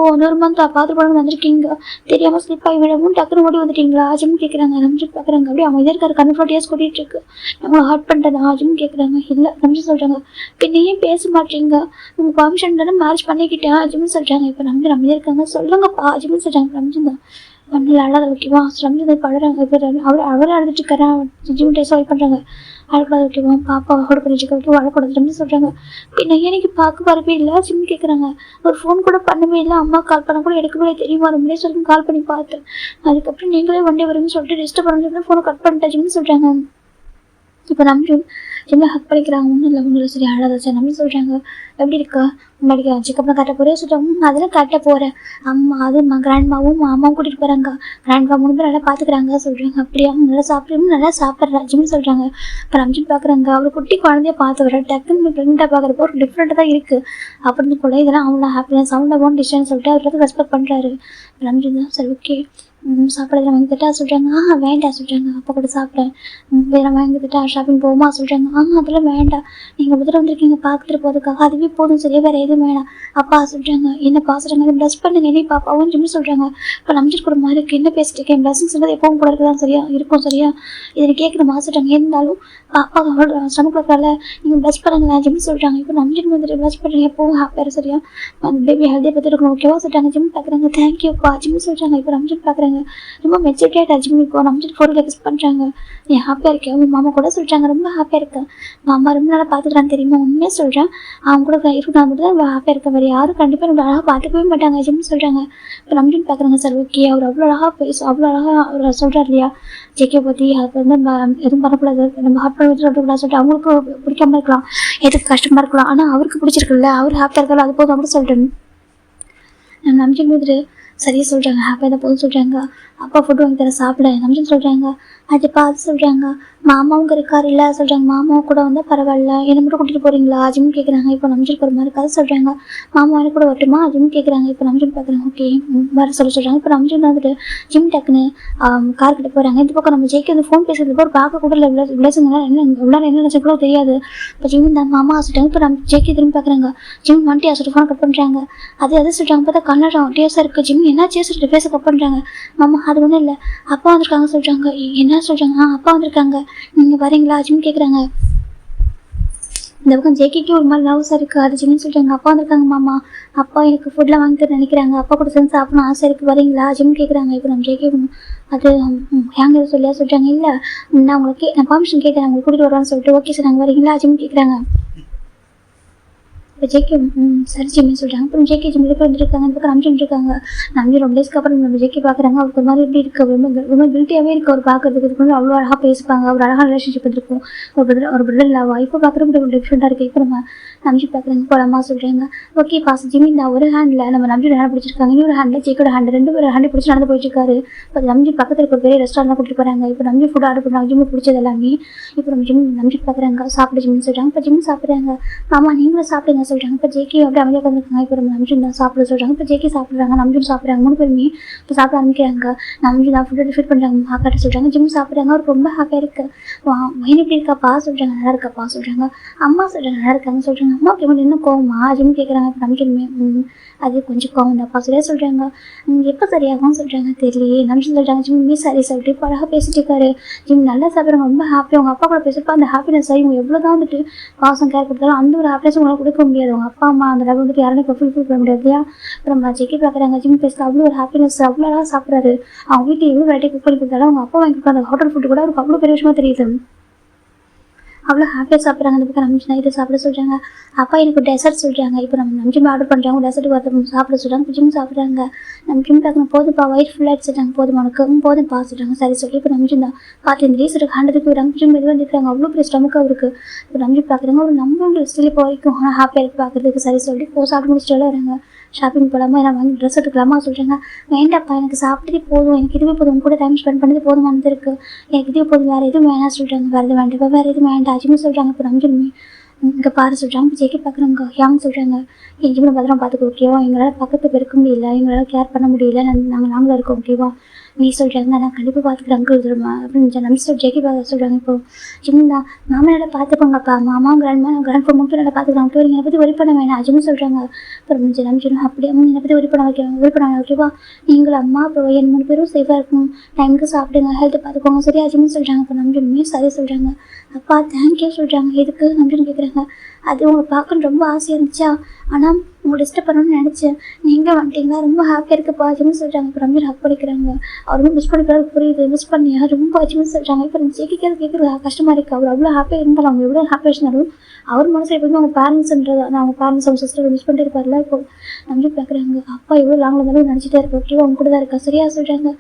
ஒரு மந்த் பார்த்துருப்பான்னு வந்திருக்கீங்க, தெரியாமல் ஸ்லிப் ஆகி விடவும் டக்குனு ஓடி வந்துட்டீங்களா ஜிம் கேட்குறாங்க. நம்ம பார்க்குறாங்க. அப்படியே அவங்க இதே இருக்காரு கண்ணு ஃப்ளோட்டியாஸ் கூட்டிகிட்டு இருக்கு. அவங்கள ஹார்ட் பண்ணிட்டேன் ஜிம் கேட்குறாங்க. இல்லை நம்ம சொல்கிறாங்க. பின்ன ஏன் பேச மாட்டீங்க, உங்கள் பர்மிஷன் தானே மேரேஜ் பண்ணிக்கிட்டேன் ஜிம்னு சொல்கிறாங்க. இப்போ நம்ம இருக்காங்க சொல்லுங்கப்பா ஜிம்னு சொல்கிறாங்க. நம்ம ஒன்றில் அழகாத ஓகேவா ரம்ஜி படுறாங்க. இப்போ அவரே அழுதுட்டு இருக்கிறேன் ஜிம் டே சால்வ் பண்ணுறாங்க. அழக்கூடாது ஓகேவா பாப்பா ஹோட பண்ணிட்டு ஓகே அழக்கூடாது ரம்ஜி சொல்கிறாங்க. பின்ன எனக்கு பார்க்க வரவே இல்லை ஜிம் கேட்குறாங்க. ஒரு ஃபோன் கூட பண்ணவே இல்லை, அம்மா கால் பண்ண கூட எடுக்கவே தெரியுமா, ரொம்பவே சொல்லி கால் பண்ணி பார்த்தேன். அதுக்கப்புறம் நீங்களே ஒன் டே வரும்னு சொல்லிட்டு டிஸ்டர்ப் பண்ண சொல்லி ஃபோனை கட் பண்ணிட்டேன் ஜிம்னு சொல்கிறாங்க. இப்போ நம்ம ஜிம்மில் ஹக் பண்ணிக்கிறாங்க. ஒன்றும் இல்லை சரி அழகாத சார் நம்ம சொல்கிறாங்க. எப்படி இருக்கா முன்னாடி செக்கப்லாம் கட்ட போகிறே சொல்கிறாங்க. அதெல்லாம் கட்ட போகிறேன் அம்மா அது கிராண்ட்மாவும் அம்மாவும் கூட்டிகிட்டு போகிறாங்க. கிராண்ட்மா மூணு பேர் நல்லா பார்த்துக்கிறாங்க சொல்கிறாங்க. அப்படியே அவங்க நல்லா சாப்பிட்றா ஜிம்னு சொல்கிறாங்க. இப்போ ரம்ஜின் பார்க்குறாங்க. அவர் குட்டி குழந்தைய பார்த்து வர டக்குன்னு ப்ரெக்னெண்ட்டாக பார்க்குறப்போ ஒரு டிஃப்ரெண்ட்டாக தான் இருக்குது அப்படின்னு கூட இதெல்லாம் அவங்கள ஹாப்பினஸ் அவங்கள ஓன் டிசிஷன் சொல்லிட்டு அவர் ரெஸ்பெக்ட் பண்ணுறாரு. ரம்ஜின் தான் சரி ஓகே சாப்பிட்றதுல வாங்கி தட்டா சொல்கிறாங்க. வேண்டாம் சொல்கிறாங்க. அப்பா கூட சாப்பிட்றேன் வேற வாங்கி தட்டா ஷாப்பிங் போகுமா சொல்கிறாங்க. அதெல்லாம் வேண்டாம், நீங்கள் முதல்ல வந்திருக்கீங்க பார்த்துட்டு போகிறதுக்காக அதுவே போதும் சரியா வேறு எதுவும் வேணாம் அப்பா சொல்கிறாங்க. என்னப்பா சொல்கிறாங்க. ப்ளஸ் பண்ணுங்க என்ன பாப்பாவும் ஜிம் சொல்கிறாங்க. இப்போ நம்பிட்டு கூட மாதிரி இருக்குது, என்ன பேசிட்டு இருக்கேன் பிளஸிங் சொல்கிறது எப்பவும் கூட இருக்குதான் சரியா இருக்கும் சரியா இதை கேட்குற சொல்கிறாங்க. இருந்தாலும் பாப்பா ஸ்டமக்கில் நீங்கள் ப்ளஸ் பண்ணுங்க ஜிம் சொல்கிறாங்க. இப்போ நம்பிட்டு வந்துட்டு ப்ளஸ் பண்ணுறீங்க எப்பவும் ஹாப்பியாக சரியா அந்த பேபி ஹெல்த்தியாக பார்த்து இருக்கணும் ஓகேவா சொல்கிறாங்க. ஜிம் பார்க்குறாங்க. தேங்க்யூப்பா ஜிம் சொல்கிறாங்க. இப்போ நம்பிட்டு பார்க்குறாங்க. ரொம்ப மெச்சூரிட்டியாக ஜிம் இப்போ நம்பிட்டு ஃபோர் லெக்ஸ் பண்ணுறாங்க. நீ ஹாப்பியாக இருக்கேன் உங்கள் மாமா கூட சொல்கிறாங்க. ரொம்ப ஹாப்பியாக இருக்கேன் மாமா ரொம்ப நல்லா பார்த்துக்கிறான்னு தெரியுமா உண்மையாக சொல்கிறேன். அவங்க கூட இருக்கா மட்டும் தான் ரொம்ப ஹாப்பியாக இருக்கேன், வேறு யாரும் கண்டிப்பாக நம்ம அழகாக பார்த்துக்கவே மாட்டாங்க ஜிம் சொல்கிறாங்க. இப்போ நம்பிட்டு பார்க்குறாங்க. சார் ஓகே அவர் அவ்வளோ அழகாக அவ்வளோ அழகாக அவர் சொல்கிறார் இல்லையா ஜேகே பற்றி அது வந்து எதுவும் பண்ணக்கூடாது நம்ம ஹார்ட் பண்ணி சொல்லக்கூடாது சொல்லிட்டு அவங்களுக்கு பிடிக்காம இருக்கலாம், எதுக்கு கஷ்டமாக இருக்கலாம், ஆனால் அவருக்கு பிடிச்சிருக்குல்ல அவர் ஹாப்பியாக இருக்காரு அது போதும் அப்படி சொல்கிறேன். நம்ம நம்பிட்டு வந்துட்டு சரியா சொல்கிறாங்க. ஹாப்பியாக தான் போதும் சொல்கிறாங்க. அப்பா ஃபுட்டு வாங்கி தர சாப்பிட நம்பின்னு சொல்கிறாங்க. அது பார்த்து சொல்கிறாங்க. மாமாவும் இருக்காரு இல்லை சொல்கிறாங்க. மாமாவும் கூட வந்தால் பரவாயில்ல என்னை மட்டும் கூட்டிகிட்டு போகிறீங்களா ஜிம் கேட்குறாங்க. இப்போ நம்பிட்டு ஒரு மாதிரி கதை சொல்கிறாங்க. மாமா எனக்கு கூட வரட்டுமா ஜிம் கேட்குறாங்க. இப்போ நம்பிட்டு பார்க்குறாங்க. ஓகே வர சொல்கிறாங்க. இப்போ நம்பிட்டு வந்துட்டு ஜிம் டக்குன்னு கார் கிட்ட போகிறாங்க. இந்த பக்கம் நம்ம ஜெயிக்க வந்து ஃபோன் பேசுறதுக்கு ஒரு பார்க்க கூட இல்லை விளையாடுங்க என்ன நினச்சா கூட தெரியாது. இப்போ ஜிம் இந்த மாமா சொல்லிட்டாங்க. இப்போ நம்ம ஜெயிக்க திரும்பி பார்க்குறாங்க. ஜிம் வந்துட்டு சொல்லிட்டு ஃபோன் கட் பண்ணுறாங்க. அது சொல்கிறாங்க. பார்த்தா கன்னடம் டேஸாக இருக்குது. ஜிம் என்ன சொல்லிட்டு பேச கட் பண்ணுறாங்க. மாமா அது ஒன்றும் இல்லை அப்பா வந்திருக்காங்க சொல்கிறாங்க. என்ன சொல்கிறாங்க. அப்பா வந்திருக்காங்க நீங்கள் வரீங்களா ஜிம் கேட்குறாங்க. இந்த பக்கம் ஜேகேக்கு ஒரு மாதிரி நர்வஸாக இருக்குது. அது ஜிம்னு சொல்கிறாங்க. அப்பா வந்திருக்காங்க மாமா அப்பா எனக்கு ஃபுட்லாம் வாங்கி தர நினைக்கிறாங்க, அப்பா கூட சேர்ந்து சாப்பிடணும் ஆசை இருக்குது வரீங்களா ஜிம் கேட்குறாங்க. இப்போ நம்ம ஜேகே அது ஹேங்க சொல்லியா சொல்கிறாங்க. இல்லை நான் உங்களுக்கு நான் பர்மிஷன் கேட்டேன் உங்களுக்கு கூட்டிகிட்டு வருவான்னு சொல்லிட்டு ஓகே சார் நாங்கள் வரீங்களா ஜிம் கேட்குறாங்க. இப்போ ஜேகே சரி ஜிம்னு சொல்கிறாங்க. அப்புறம் ஜேகே ஜிம் போய் வந்துருக்காங்க. இந்த பக்கம் நம்பிட்டு இருக்காங்க. நம்பி ரொம்ப டேஸ்க்கு அப்புறம் நம்ம ஜேகே பார்க்குறாங்க. அவருக்கு ஒரு மாதிரி எப்படி இருக்குது ரொம்ப கில்ட்டியாகவே இருக்குது அவர் பார்க்கறதுக்கு. இதுக்கு வந்து அவ்வளோ அழகாக பேசிப்பாங்க, ஒரு அழகான ரிலேஷன்ஷிப் இருக்கும். ஒரு பிரதர் இல்லை இப்போ பார்க்குறப்ப ஒரு டிஃப்ரெண்ட்டாக இருக்குது. இப்போ நம்ம நம்பி பார்க்குறாங்க. இப்போ அம்மா சொல்கிறாங்க. ஓகே பாஸ் ஜிம் இந்த ஒரு ஹேண்டில் நம்ம நம்பி ஹேண்ட் பிடிச்சிருக்காங்க, இன்னொரு ஹேண்டில் ஜேக்கோட ஹேண்ட் ரெண்டு பேர் ஹேண்டை பிடிச்சி நடந்து போயிட்டுருக்காரு. இப்போ நம்பி பக்கத்தில் இருக்க பெரிய ரெஸ்டாரண்ட் கூட்டிட்டு போகிறாங்க. இப்போ நம்பி ஃபுட் ஆர்டர் பண்ணுறாங்க ஜிம்மு பிடிச்சது எல்லாமே. இப்போ நம்ம ஜிம் நம்பி பார்க்குறாங்க. சாப்பிட ஜிம்னு சொல்கிறாங்க. இப்போ ஜிம் சாப்பிட்றாங்க. ஆமாம் நீங்களும் சாப்பிடுங்க சொல்கிறாங்க. இப்போ ஜேகே அப்படியே அமைதியாக உட்காந்துருக்காங்க. இப்போ நம்ம நம்பிச்சு தான் சாப்பிட சொல்கிறாங்க. இப்போ ஜேகே சாப்பிட்றாங்க. நம்பிச்சு சாப்பிட்றாங்க. மூணு பேருமே இப்போ சாப்பிட ஆரம்பிக்கிறாங்க. நம்பிச்சு தான் ஃபுட்டு டிஃபிட் பண்ணுறாங்க. ஆக்காட்ட சொல்கிறாங்க. ஜிம் சாப்பிட்றாங்க. அவருக்கு ரொம்ப ஹாப்பியாக இருக்குது. வயிறு எப்படி இருக்காப்பா சொல்கிறாங்க. நல்லா இருக்காப்பா சொல்கிறாங்க. அம்மா சொல்கிறாங்க நல்லா இருக்காங்க சொல்கிறாங்க. அம்மா ஓகே இன்னும் கோவமா ஜிம் கேட்குறாங்க. இப்போ நம்பிச்சுமே அது கொஞ்சம் கோவம் தான்ப்பா சரியா சொல்கிறாங்க. எப்போ சரியாகும் சொல்கிறாங்க தெரியலையே. நம்பிச்சு சொல்கிறாங்க. ஜிம்மே சரி சொல்லிட்டு இப்போ அழகாக பேசிட்டு இருக்காரு. ஜிம் நல்லா சாப்பிட்றாங்க. ரொம்ப ஹாப்பி. அவங்க அப்பா கூட பேசுகிறப்ப அந்த ஹாப்பினஸ் இவங்க எவ்வளோ தான் வந்துட்டு பாசம் கேர் கொடுத்தாலும் அந்த ஒரு ஹாப்பினஸ் உங்களுக்கு கொடுக்க முடியாது. அவங்க அப்பா அம்மா அந்த லெவல் வந்துட்டு யாரும் இப்போ ஃபுல்ஃபில் பண்ண முடியாது இல்லையா. அப்புறம் ஜெக்கி பார்க்குறாங்க. ஜிம் பேசுகிற அவ்வளோ ஒரு ஹாப்பினஸ் அவ்வளோ அழகாக சாப்பிட்றாரு. அவங்க வீட்டில் எவ்வளோ வெரைட்டி குக் பண்ணி கொடுத்தாலும் அவங்க அப்பா வாங்கி கொடுத்த அந்த ஹோட்டல் ஃபுட்டு கூட அவருக்கு அவ்வளோ பெரிய விஷயமா தெரியுது. அவ்வளோ ஹாப்பியாக சாப்பிட்றாங்க. அந்த பக்கம் நம்பிச்சு நைட்டு சாப்பிட சொல்கிறாங்க. அப்பா எனக்கு டெசர்ட் சொல்கிறாங்க. இப்போ நம்ம நம்பிச்சு ஆர்டர் பண்ணுறாங்க. டெசர்ட் பார்த்து சாப்பிட சொல்கிறாங்க. ஜிம் சாப்பிட்றாங்க. நம்ம ஜிம் பார்க்கணும். போதுப்பா வயிறு ஃபுல்லாக அடிச்சிட்டாங்க. போதும் உனக்கு போதும் சொல்கிறாங்க. சரி சொல்லி இப்போ நம்பிச்சு தான் பார்த்து இந்த ரீஸ் ஹண்ட்ரட் போயிடுறாங்க. ஜிம் எதுவும் வந்துருக்காங்க. அவ்வளோ பெரிய ஸ்டமக்கு அவருக்கு. இப்போ நம்பி பார்க்குறாங்க. ஒரு நம்ம ஸ்டில் இப்போ வரைக்கும் ஆனால் ஹாப்பியாக இருக்கு பார்க்குறதுக்கு. சரி சொல்லி சாப்பிட்டு முடிச்சுட்டு வராங்க. ஷாப்பிங் போகலாமா நான் வாங்கி ட்ரெஸ் எடுக்கலாமா சொல்கிறாங்க. வேண்டாப்பா எனக்கு சாப்பிட்டதே போதும், எனக்கு இதுவே போதும், கூட டைம் ஸ்பெண்ட் பண்ணது போதுமானது இருக்குது, எனக்கு இதுவே போதும், வேறு எதுவும் வேணாம் சொல்கிறாங்க. வேறு எதுவும் வேண்டாப்பா, வேறு எதுவும் வேண்டாம் அஜிமும் சொல்கிறாங்க. இப்போ நம்பிடுமே இங்கே பாரு சொல்கிறாங்க. இப்போ ஜெயிக்க பார்க்குறாங்க. யாங்க சொல்கிறாங்க. எங்கேயுமே பத்திரம் பார்த்துக்க ஓகேவா, எங்களால் பக்கத்துக்கு இருக்க முடியல, எங்களால் கேர் பண்ண முடியல, நாங்களும் இருக்கோம் ஓகேவா, நீ சொல்கிறாங்க நான் கண்டிப்பாக பார்த்துக்கிறேன் அங்கிள் சொல்லுமா அப்படின்னு நம்ம ஜெயிக்க பார்க்க சொல்கிறாங்க. இப்போ ஜிம் தான் மாமா நல்லா பார்த்துக்கோங்கப்பா, மாமா கிராண்ட்மா மட்டும் நல்லா பார்த்துக்கலாம் ஓகே, என்னை பற்றி ஒரி பண்ண வேணாம் அஜிமும் சொல்கிறாங்க. அப்புறம் நம்ம சொன்னோம் அப்படியே என்னை பற்றி ஒரி பண்ண வேணாம் ஓகேவா, நீங்களும் அம்மா அப்புறம் என் 3 பேரும் சேஃபாக இருக்கணும், டைமுக்கு சாப்பிடுங்க, ஹெல்த்தை பார்த்துக்கோங்க சரியா அஜிமும் சொல்கிறாங்க. இப்போ நம்ம சரி சொல்கிறாங்க. அப்பா தேங்க்யூ சொல்கிறாங்க. எதுக்கு அப்படின்னு கேட்குறாங்க. அது உங்களை பார்க்கணும் ரொம்ப ஆசையாக இருந்துச்சா, ஆனால் உங்களை டிஸ்டர்ப் பண்ணணும்னு நினச்சேன், நீங்கள் வந்துட்டீங்களா, ரொம்ப ஹாப்பியாக இருக்குப்பா அஜிமும் சொல்கிறாங்க. இப்போ ரம்ஜன் ஹக் பண்ணிக்கிறாங்க. அவர் ரொம்ப மிஸ் பண்ணிக்கிறாரு புரியுது, மிஸ் பண்ணியா ரொம்ப அஜிமும் சொல்கிறாங்க. இப்போ கேட்குறது கஷ்டமாக இருக்குது. அவர் அவ்வளோ ஹாப்பியாக இருந்தாலும் அவங்க எவ்வளோ ஹாப்பியாக இருந்தாலும் அவர் மனசு எப்போதுமே அவங்க பேரண்ட்ஸ்ன்றது, அவங்க பேரண்ட்ஸ் அவங்க சிஸ்டர் மிஸ் பண்ணிட்டு இருப்பார்ல. இப்போ நம்பி பார்க்குறாங்க. அப்பா எவ்வளோ லாங்கில் இருந்தாலும் நினச்சிட்டே இருக்கு ஓகேவா, அவங்க கூட தான் இருக்கா சரியா சொல்கிறாங்க.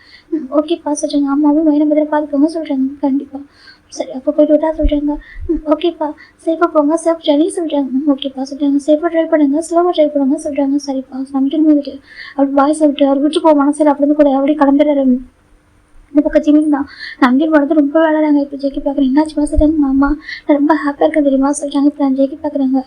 ஓகேப்பா சொல்கிறாங்க. அம்மாவும் வேணும் பதில் பார்த்துக்கோங்க சொல்கிறாங்க. கண்டிப்பாக சரி அப்போ போய்ட்டு விட்டா சொல்கிறாங்க. ஓகேப்பா சேஃபாக போங்க, சேஃப் ஜர்னி சொல்கிறாங்க. ஓகேப்பா சொல்கிறாங்க. சேஃபாக ட்ரைவ் பண்ணுங்க, ஸ்லோவாக ட்ரைவ் பண்ணுங்க சொல்கிறாங்க. சரிப்பா நம்பிட்டு வந்துட்டு அப்படி பாய்ஸ் விட்டு அவர் விட்டு போக மனசில் அப்படின்னு கூட அப்படியே கிளம்பிடுறாரு. இந்த பக்கம் ஜிமின் தான் நம்பி போனது ரொம்ப வேலைறாங்க. இப்போ ஜெயிக்கி பார்க்குறேன். என்னாச்சுமா சொல்கிறாங்க. மாமா நான் ரொம்ப ஹாப்பியாக இருக்கேன் தெரியுமா சொல்கிறாங்க. இப்போ நான் ஜெயிக்கி பார்க்குறாங்க.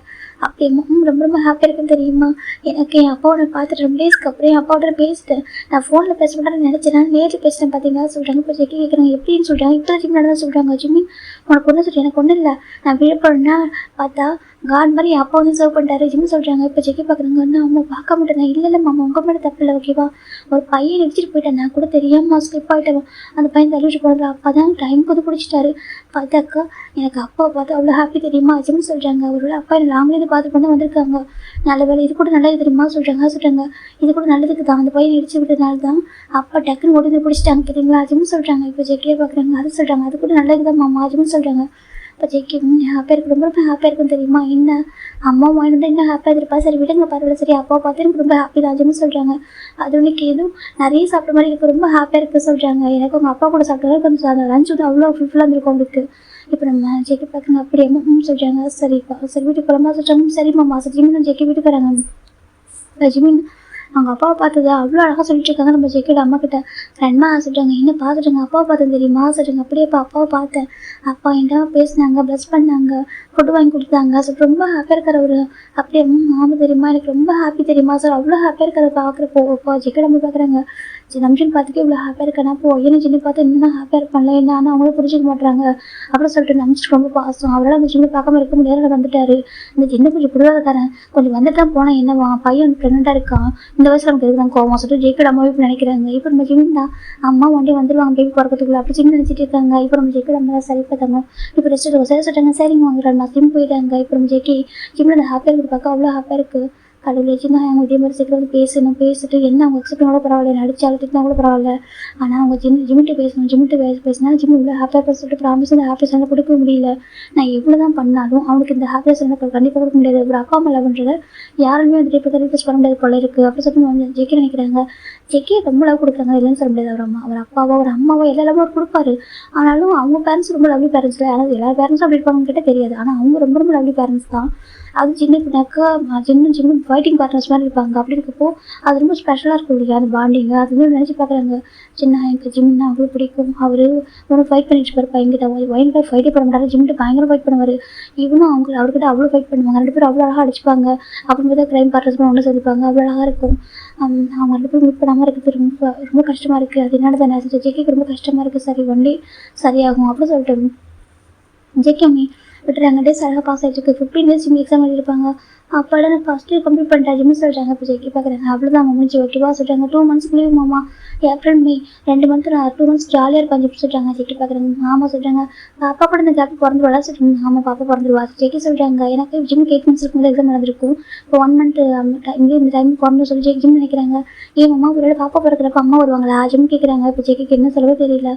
அப்படியே ரொம்ப ரொம்ப ஹாப்பியாக இருக்குன்னு தெரியுமா, எனக்கு என் அப்பாவை பார்த்துட்டு 2 டேஸ்க்கு அப்புறம் என் அப்பாவோட பேசிட்டேன், நான் ஃபோனில் பேச மாட்டேன்னு நினச்சேன், நான் நேரில் பேசிட்டேன் பார்த்தீங்களா சொல்கிறாங்க. இப்போ ஜெயிக்கி கேட்குறாங்க. எப்படின்னு சொல்கிறாங்க. இப்போ ஜிம் நடந்தா சொல்கிறாங்க. ஜிமின் உனக்கு ஒன்று சொல்கிறேன், எனக்கு ஒன்றும் இல்லை, நான் விழப்படனா பார்த்தா காட் மாதிரி என் அப்பா வந்து சர்வ் பண்ணிட்டாரு ஜிம் சொல்கிறாங்க. இப்போ ஜெயிக்கி பார்க்குறாங்க. நான் அவனை பார்க்க மாட்டேன். இல்லை மாமா உங்கள் மேலே தப்பு இல்லை ஓகேவா, ஒரு பையன் வச்சுட்டு போயிட்டேன், நான் கூட தெரியாமல் ஸ்லிப் ஆகிட்டேன், அந்த பையன் தள்ளிட்டு போடுற அப்பா தான் டைம் கொண்டு பிடிச்சிட்டாரு, பார்த்தாக்கா எனக்கு அப்பாவை பார்த்து அவ்வளோ ஹாப்பி தெரியுமா அஜிமும் சொல்கிறாங்க. அவரோட அப்பா என்ன லாங்லேருந்து பார்த்து பண்ண வந்திருக்காங்க, நல்ல வேலை இது கூட நல்லது தெரியுமா சொல்கிறாங்க. இது கூட நல்லதுக்கு தான், அந்த பையன் இடிச்சு விட்டதுனால தான் அப்பா டக்குன்னு ஓடி பிடிச்சிட்டாங்க பார்த்தீங்களா அஜிமும் சொல்கிறாங்க. இப்போ ஜெக்கியே பார்க்குறாங்க. அது சொல்கிறாங்க. அது கூட நல்லது தான் மாமா அஜிமும் சொல்கிறாங்க. இப்போ ஜெக்கி ஹாப்பியாக இருக்கு, ரொம்ப ரொம்ப ஹாப்பியாக இருக்கும் தெரியுமா, என்ன அம்மா வாங்கிட்டு வந்து இன்னும் ஹாப்பியாக இருப்பா, சரி விடுங்க பரவாயில்ல, சரி அப்பா பார்த்து எனக்கு ரொம்ப ஹாப்பி தான் அஜிமும் சொல்கிறாங்க. அது உனக்கு எதுவும் நிறைய சாப்பிட்ட மாதிரி எனக்கு ரொம்ப ஹாப்பியாக இருக்குது சொல்கிறாங்க. எனக்கு உங்கள் அப்பா கூட சாப்பிட்டா கொஞ்சம் அந்த லஞ்ச் வந்து அவ்வளோ ஃபுல்ஃபுல்லாக இருந்திருக்கும் அவங்களுக்கு. இப்போ நம்ம ஜெக்கி பார்க்குறாங்க. அப்படியே சொல்கிறாங்க. சரிப்பா சரி வீட்டுக்கு போகலாமா சொல்கிறாங்க. சரி மாமா சரி ஜிமின் ஜெக்கி வீட்டுக்கு வராங்க. ஜிமின் அவங்க அப்பாவை பார்த்தது அவ்வளோ அழகாக சொல்லிட்டு இருக்காங்க. நம்ம ஜெக்கியோட அம்மா கிட்ட ரெண்டமா சொல்கிறாங்க. என்ன பார்த்துட்டாங்க அப்பாவை பார்த்தேன் தெரியுமா சொல்கிறாங்க. அப்படியேப்பா அப்பாவை பார்த்தேன், அப்பா என்கிட்ட பேசினாங்க, ப்ளஸ் பண்ணாங்க, ஃபுட்டு வாங்கி கொடுத்தாங்க, ஸோ ரொம்ப ஹாப்பியாக இருக்கார் அவர். அப்படியே ஆமாம் தெரியுமா எனக்கு ரொம்ப ஹாப்பி தெரியுமா சார், அவ்வளோ ஹாப்பியாக இருக்கார் பார்க்குறப்போ. அப்பா ஜெக்கியோட அம்மா பார்க்குறாங்க. நம்ஜன் பார்த்துட்டு இவ்வளோ ஹாப்பியாக இருக்கானா, அப்போ என்ன ஜின்னு பார்த்து இன்னும் ஹாப்பியாக இருப்பான்ல என்ன, ஆனால் அவங்களும் புரிஞ்சிக்க மாட்டாங்க அப்படின்னு சொல்லிட்டு நம்ஜன் ரொம்ப பாசம், அவரால் அந்த ஜின்னு பார்க்காம இருக்க முடியாது வந்துட்டாரு. இந்த ஜின்னு கொஞ்சம் புரியாதக்காரன், கொஞ்சம் வந்துட்டு தான் போனால் என்னவா, பையன் ப்ரெக்னெண்ட்டாக இருக்கான், இந்த வயசில் நமக்கு எதுக்கு தான் கோவம் சொல்லிட்டு ஜெயிக்கோட அம்மாவே இப்போ நினைக்கிறாங்க. இப்போ நம்ம ஜிமின் தான் அம்மா ஒன்றே வந்துடுவாங்க பேபி பிறக்கிறதுக்குள்ள அப்படி ஜிம் நினச்சிட்டு இருக்காங்க. இப்போ நம்ம ஜெயிக்கோட அம்மா தான் சரி பார்த்தாங்க. இப்போ ரெஸ்ட் எடுக்க சரி சொல்லிட்டாங்க. சரிங்க வாங்குறாங்க ஜிம் போயிட்டாங்க. இப்போ நம்ம ஜெயிக்கி ஜிம்மில் அந்த ஹாப்பியாக இருக்கிறது பார்க்க அவ்வளோ ஹாப்பியாக இருக்குது. கடவுள் வச்சுன்னா அவங்க இதே மாதிரி சீக்கிரம் வந்து பேசிட்டு என்ன அவங்க எக்ஸப்ட் கூட பரவாயில்ல, நடிச்சாலும் திட்டினா கூட பரவாயில்ல, ஆனால் அவங்க ஜிம்மிட்டு பேசணும், பேசினா ஜிம் இவ்வளோ ஹாப்பியாக சொல்லிட்டு ப்ராமிஸ் இந்த ஹாப்பியஸ் எல்லாம் கொடுக்க முடியல, நான் எவ்வளோ தான் பண்ணாலும் அவனுக்கு இந்த ஹாப்பியஸ் எல்லாம் கண்டிப்பாக கொடுக்க முடியாது, ஒரு அப்பா அம்மா லவ்ன்றதை யாருமே வந்துட்டு இப்போ ரீப்ளேஸ் பண்ண முடியாது போல இருக்குது அப்படி சொல்லிட்டு ஜெக்கி நினைக்கிறாங்க. ஜெக்கியை ரொம்ப லவ் கொடுக்குறாங்க இல்லைன்னு சொல்ல முடியாது. அவர் அம்மா அவர் அப்பாவோ ஒரு அம்மாவோ எல்லா லவ்வும் அவர் கொடுப்பாரு, ஆனாலும் அவங்க பேரண்ட்ஸ் ரொம்ப லவ்லி பேரண்ட்ஸ் இல்லை, ஆனால் எல்லா பேரண்ட்ஸும் அப்படி இருப்பாங்கன்னு கிட்டே தெரியாது, ஆனால் அவங்க ரொம்ப ரொம்ப லவ்லி பேரண்ட்ஸ் தான். அது சின்னக்குனாக்கா சின்ன ஃபைட்டிங் பார்ட்னர்ஸ் மாதிரி இருப்பாங்க. அப்படி இருக்கப்போ அது ரொம்ப ஸ்பெஷலாக இருக்கும் இல்லையா அந்த பாண்டிங், அது வந்து நினச்சி பார்க்குறாங்க. சின்ன எனக்கு ஜிம்னா அவ்வளோ பிடிக்கும், அவர் ஒன்று ஃபைட் பண்ணிட்டு இருப்பார் எங்கிட்ட, ஒயின்கிட்ட ஃபைட்டே பண்ண மாட்டார், ஜிம்கிட்ட பயங்கர ஃபைட் பண்ணுவார், இவனும் அவர்கிட்ட அவ்வளோ ஃபைட் பண்ணுவாங்க, 2 பேரும் அவ்வளோ அழகாக அடிச்சுப்பாங்க, அப்புறம் பார்த்தா க்ரைம் பார்ட்னர்ஸ் ஒன்று சேர்ந்துப்பாங்க, அவ்வளோ அழகாக இருக்கும். அவங்க 2 பேரும் மீட் பண்ணாமல் இருக்கிறது ரொம்ப ரொம்ப கஷ்டமாக இருக்குது, அது என்னோட தான் ஜெக்கிக்கு ரொம்ப கஷ்டமாக இருக்குது, சரி ஒன்லி சரியாகும் அப்படின்னு சொல்லிட்டு ஜெக்கி விட்டுறாங்க. டேஸ் அழகாக பாஸ் ஆகிட்டு இருக்கு, 15 டேஸ் எக்ஸாம் எழுதிருப்பாங்க. அப்போல்லாம் நான் ஃபஸ்ட் இயர் கம்ப்ளீட் பண்ணிட்டேன் ஜிம்னு சொல்கிறாங்க. இப்போ ஜெக்கி பார்க்குறாங்க. அவ்வளோதான் முடிஞ்சு ஓகேவா சொல்கிறாங்க. 2 மந்த்ஸ்க்கு லீவ் மாமா, ஏப்ரல் மே 2 மந்த் நான் 2 மந்த்ஸ் ஜாலியாக இருப்பாங்க சொல்கிறாங்க. ஜெக்கி பார்க்குறாங்க. ஆமாம் சொல்கிறாங்க. பாப்பா கூட இந்த கேப் பிறந்துருவா சொல்கிறாங்க. ஆமாம் பாப்பா பிறந்துருவா ஜெக்கி சொல்கிறாங்க. எனக்கு ஜிம்முக்கு 8 மந்த்ஸ் இருக்கும்போது எக்ஸாம் நடந்திருக்கும், இப்போ 1 மந்த் இங்கே இந்த டைம் பிறந்து சொல்லி ஜிம் நினைக்கிறாங்க. ஏன் மாமா ஒரு பாப்பா பிறக்கிறப்ப அம்மா வருவாங்களா ஜிம் கேட்குறாங்க. இப்போ ஜெக்கிக்கு என்ன சொல்லவே தெரியல.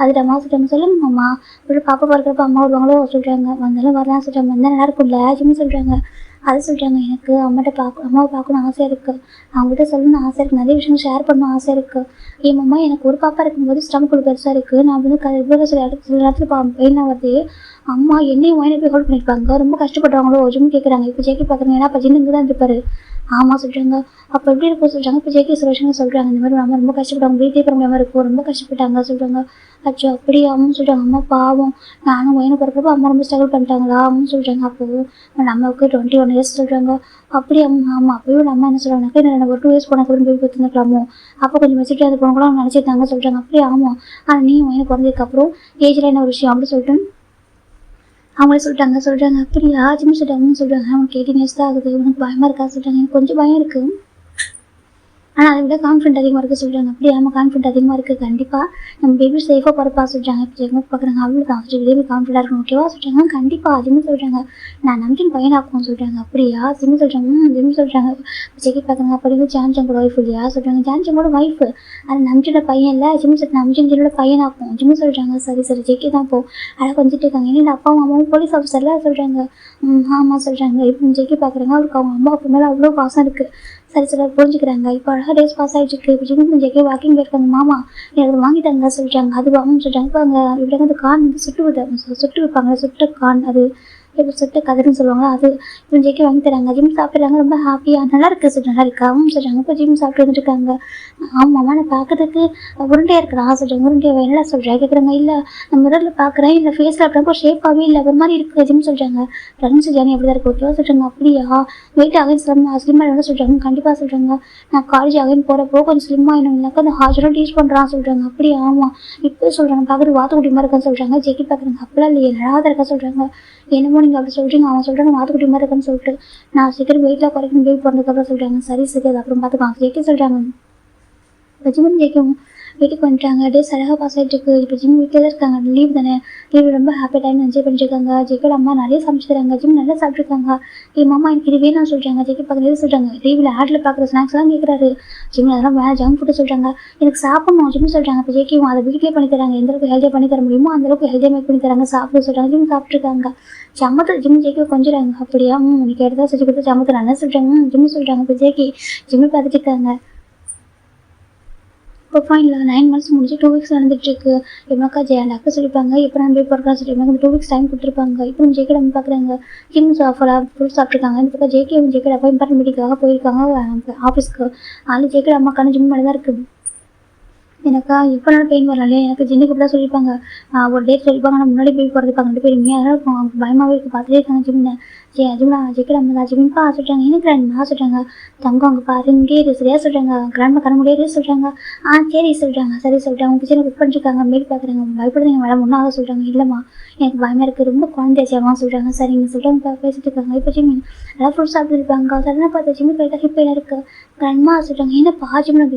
அதுட்டு அம்மா சொல்கிறாங்க, சொல்லுங்க அம்மா, இப்படி பாப்பா பிறக்கிறப்ப அம்மா வருவாங்களோ சொல்கிறாங்க. வந்தாலும் வரலாம் சொல்கிறாங்க, வந்தால் நல்லா இருக்கும்ல அப்படின்னு சொல்கிறாங்க. அது சொல்கிறாங்க, எனக்கு அம்மாவை பார்க்கணுன்னு ஆசையாக இருக்குது, அவங்ககிட்ட சொல்லணும்னு ஆசை இருக்குது, நிறைய விஷயம் ஷேர் பண்ணணும் ஆசை இருக்குது. என் அம்மா எனக்கு ஒரு பாப்பா இருக்கும்போது ஸ்டமக் பெருசாக இருக்குது, நான் வந்து இவ்வளோ சில இடத்துல பெயினாக வருது. அம்மா என்னையும் வாங்கி போய் ஹோல்ட் பண்ணியிருப்பாங்க, ரொம்ப கஷ்டப்படுறாங்களோ ஜிம்னு கேட்குறாங்க. இப்போ ஜேக்கி பார்க்குறேன், ஏன்னா அப்போ ஜின்னு இங்கே தான் இருப்பார். ஆமாம் சொல்கிறாங்க. அப்போ எப்படி இருக்கும் சொல்கிறாங்க. இப்போ ஜேகே சில விஷயங்கள் சொல்கிறாங்க, இந்த மாதிரி அம்மா ரொம்ப கஷ்டப்படுறாங்க, வீட்டே பண்ண முடியாமல் இருக்கும், ரொம்ப கஷ்டப்பட்டாங்க சொல்கிறாங்க. அச்சோ அப்படியே அம்மான்னு சொல்கிறாங்க. அம்மா பாவம், நானும் வயனு பிறக்கிறப்ப அம்மா ரொம்ப ஸ்ட்ரகிள் பண்ணிட்டாங்களா அம்மான்னு சொல்கிறாங்க. அப்போது நம்மளுக்கு 21 இயர்ஸ் சொல்கிறாங்க. அப்படி அம்மா ஆமாம் அப்போயும் அம்மா என்ன சொல்கிறாங்கனாக்கா, நான் ஒரு 2 இயர்ஸ் போன கூட போய் பார்த்துருக்கலாமோ, அப்போ கொஞ்சம் மெச்சூரிட்டி அது போன கூட அவங்க நினச்சிருந்தாங்க சொல்கிறாங்க. அப்படியே ஆமாம், ஆனால் நீ வயனு பிறந்ததுக்கப்புறம் ஏஜில் என்ன ஒரு விஷயம் அப்படி சொல்லிட்டு அவங்களே சொல்லிட்டாங்க. அப்படியா ஜிம் சொல்கிறாங்க. அவனுக்கு 18 இயர்ஸ் தான் ஆகுது, உனக்கு பயமாக இருக்கா சொல்கிறாங்க. எனக்கு கொஞ்சம் பயம் இருக்குது, ஆனால் அதை விட கான்ஃபிடென்ட் அதிகமாக இருக்குது சொல்கிறாங்க. அப்படி ஆமாம் கான்ஃபிடென்ட் அதிகமாக இருக்குது, கண்டிப்பாக நம்ம பேபி சேஃபாக பிறப்பா சொல்கிறாங்க. இப்போ ஜெகமத் பார்க்குறாங்க, அவ்வளோ தான் பேபி கான்ஃபிடென்ட்டாக இருக்கணும் ஓகேவா சொல்கிறாங்க. கண்டிப்பாக ஜிம்மு சொல்கிறாங்க, நான் நம்ஜின் பையனாக்குவோம் சொல்கிறாங்க. அப்படியா ஜிம்மு சொல்கிறாங்க. ஜிம்மு சொல்கிறாங்க. ஜெகி பார்க்குறாங்க, அப்படி வந்து ஜான்ஜங்கோட ஒய்ஃப் இல்லையா சொல்கிறாங்க. ஜான்ஜங்கோட ஒய்ஃபு, அது நம்ஜியோட பையன் இல்லை, ஜிம்மு சொல்லிட்டு நம்ஜினோட பையனாக்கும் ஜிம்மு சொல்கிறாங்க. சரி ஜெகி தான் போ அழகாக கொஞ்சிட்டு இருக்காங்க. என்னோட அப்பாவும் அம்மாவும் போலீஸ் ஆஃபீஸரில் சொல்கிறாங்க. ஆமாம் சொல்கிறாங்க. இப்போ ஜெகி பார்க்குறாங்க, அவருக்கு அவங்க அம்மா அப்பா மேலே அவ்வளோ பாசம் இருக்குது. சரி சிலர் புரிஞ்சுக்கிறாங்க. இப்போ அழகாக டேஸ் பாஸ் ஆகிட்டு இருக்கு. இப்போ ஜிம்மு ஜெகே வாக்கிங் போயிருக்காங்க. மாமா எனக்கு வாங்கிட்டாங்க சொல்கிறாங்க. அது வாங்கன்னு சொல்கிறாங்க. இப்போ அங்கே இப்படி வந்து கான் வந்து சுட்டு வைப்பாங்க, சுட்ட கான், அது இப்போ சுட்ட கதிர்னு சொல்லுவாங்க, அது இப்போ ஜெகே வாங்கி தராங்க. ஜிம் சாப்பிட்றாங்க, ரொம்ப ஹாப்பியாக நல்லா இருக்குது சொல்கிறாங்க. நல்லா இருக்கா சொல்கிறாங்க. இப்போ ஜிம் சாப்பிட்டு வந்துருக்காங்க. ஆமாம்மா நான் பார்க்கறதுக்கு உருண்டையாக இருக்கிறா சொல்கிறாங்க. உருண்டையாக என்ன சொல்கிறேன் கேட்குறாங்க. இல்லை நான் மிரரில் பார்க்குறேன், இல்லை ஃபேஸில் அப்படின்னா ஷேப்பாகவே இல்லை, ஒரு மாதிரி இருக்குது ஜிம் சொல்கிறாங்க. ரன் ஜானி அப்படி தான் இருக்குது ஓகேவா சொல்கிறாங்க. அப்படியா வெயிட் அகைன் ஸ்லிம்மாக என்ன சொல்கிறாங்க. கண்டிப்பாக சொல்கிறாங்க. நான் காலேஜ் அகைன் போகிறப்போ கொஞ்சம் ஸ்லிம்மாக இன்னும் இல்லைக்கா அந்த ஹாஜராக டீச் பண்ணுறான் சொல்கிறாங்க. அப்படியே ஆமாம் இப்போ சொல்கிறாங்க. பார்க்குறது வாத்துக்குட்டி மாதிரி இருக்கான்னு சொல்கிறாங்க. ஜெகி பார்க்குறாங்க. அப்படிலாம் இல்லையே நல்லா தான் இருக்கா சொல்கிறாங்க. என்னமோ நீங்கள் அப்படி சொல்கிறீங்க, அவன் சொல்கிறாங்க வாத்துக்குட்டி மாதிரி இருக்கான்னு சொல்லிட்டு, நான் சீக்கிரம் வெயிட்டில் குறைக்கணும் பேபி பிறந்ததுக்கப்புறம் சொல்கிறாங்க. சரி அது அப்புறம் பார்த்துக்கலாம் ஜெகி சொல்கிறாங்க. இப்போ ஜிம் ஜெயிக்கும் வீட்டுக்கு வந்துட்டாங்க. டேஸ் அழகாக பாஸ் ஆகிட்டு இருக்கு. இப்போ ஜிம் வீட்டில் தான் இருக்காங்க, லீவ் தானே, லீவ் ரொம்ப ஹாப்பி டைம் என்ஜாய் பண்ணிட்டுருக்காங்க. ஜெக்கோட அம்மா நிறைய சமைச்சு தராங்க. ஜிம் நல்லா சாப்பிட்ருக்காங்க. என் மாமா எனக்கு இது வேணும்னு சொல்கிறாங்க. ஜெக்கி பார்க்குறது சொல்கிறாங்க. டிவியில் ஆடில் பார்க்குற ஸ்நாக்ஸ்லாம் கேட்குறாரு. ஜிம் அதெல்லாம் வேறு ஜங்க் ஃபுட்டு சொல்கிறாங்க. எனக்கு சாப்பிடணும் ஜிம் சொல்கிறாங்க. இப்போ ஜெக்கியும் அதை வீட்டிலே பண்ணி தராங்க. எந்தளவுக்கு ஹெல்த்தியாக பண்ணி தர முடியுமோ அந்தளவுக்கு ஹெல்த்தியாக மேக் பண்ணி தராங்க. சாப்பிட சொல்கிறாங்க. ஜிம் சாப்பிட்ருக்காங்க. சமத்து ஜிம் ஜெக்கி கொஞ்சிறாங்க. அப்படியா நீ கேட்டதாக செஞ்சு கொடுத்து சமத்து நல்லா சொல்கிறாங்க. ஜிம் சொல்கிறாங்க. இப்போ ஜெக்கி ஜிம்மு பார்த்துட்டு இருக்காங்க. இப்போ ஃபைனில் 9 months முடிஞ்சு 2 weeks நடந்துட்டுருக்கு. எப்படினாக்கா டாக்டர் சொல்லியிருப்பாங்க எப்போ நான் போய் பிறக்கலாம் சொல்லி எனக்கு 2 weeks டைம் கொடுத்துருப்பாங்க. இப்போ நம்ம ஜேக்கே நம்ம பார்க்குறாங்க. ஜிம் ஃபுல் சாப்பிட்ருக்காங்க. இந்த பக்கம் ஜேகே ஜேக்கோட அப்பா இம்பார்ட்டன் மீட்டிங்காக போயிருக்காங்க ஆஃபீஸ்க்கு. அதனால ஜேக்கோட அம்மாக்கான ஜிம் மேலே தான் இருக்குது. எனக்கா எப்போ நாள் பெயின் வரல, எனக்கு ஜின்னுக்கு இப்படி தான் சொல்லியிருப்பாங்க. ஒரு டேட் சொல்லியிருப்பாங்க, ஆனால் முன்னாடி போய் போகிறதுப்பாங்க 2 பேரும் அதனால இருக்கும். அவங்க பயமாகவே இருக்குது, பார்த்துட்டே இருக்காங்க ஜிம்னு. ஜிம்னா ஜெக்கட அம்மா தான் ஜிம்ப்பா சொல்கிறாங்க. என்ன கிராண்ட்மா சொல்கிறாங்க. தங்கம் அங்கே பாரு இங்கே இரு சரியா சொல்கிறாங்க. கிராண்ட்மா கண்ண முடியாது சொல்கிறாங்க. சரி சொல்கிறாங்க. சரி சொல்லிட்டு அவங்க கிச்சனை குக் பண்ணிருக்காங்க. மேல் பார்க்குறாங்க. பயப்படுறீங்க மேடம் ஒன்றாக சொல்கிறாங்க. இல்லைம்மா எனக்கு பயமாக இருக்குது, ரொம்ப குழந்தையாச்சியம்மா சொல்கிறாங்க. சரிங்க சொல்கிறாங்க. பேசிட்டு இருக்காங்க. இப்போ ஜிம் நல்லா ஃபுட் சாப்பிட்டுருப்பாங்க. சடனாக பார்த்து ஜிம்மு லைட்டாக ஹிப் பெயின் இருக்குது. கிராண்ட்மா சொல்கிறாங்க. என்னப்பா ஜிம்னு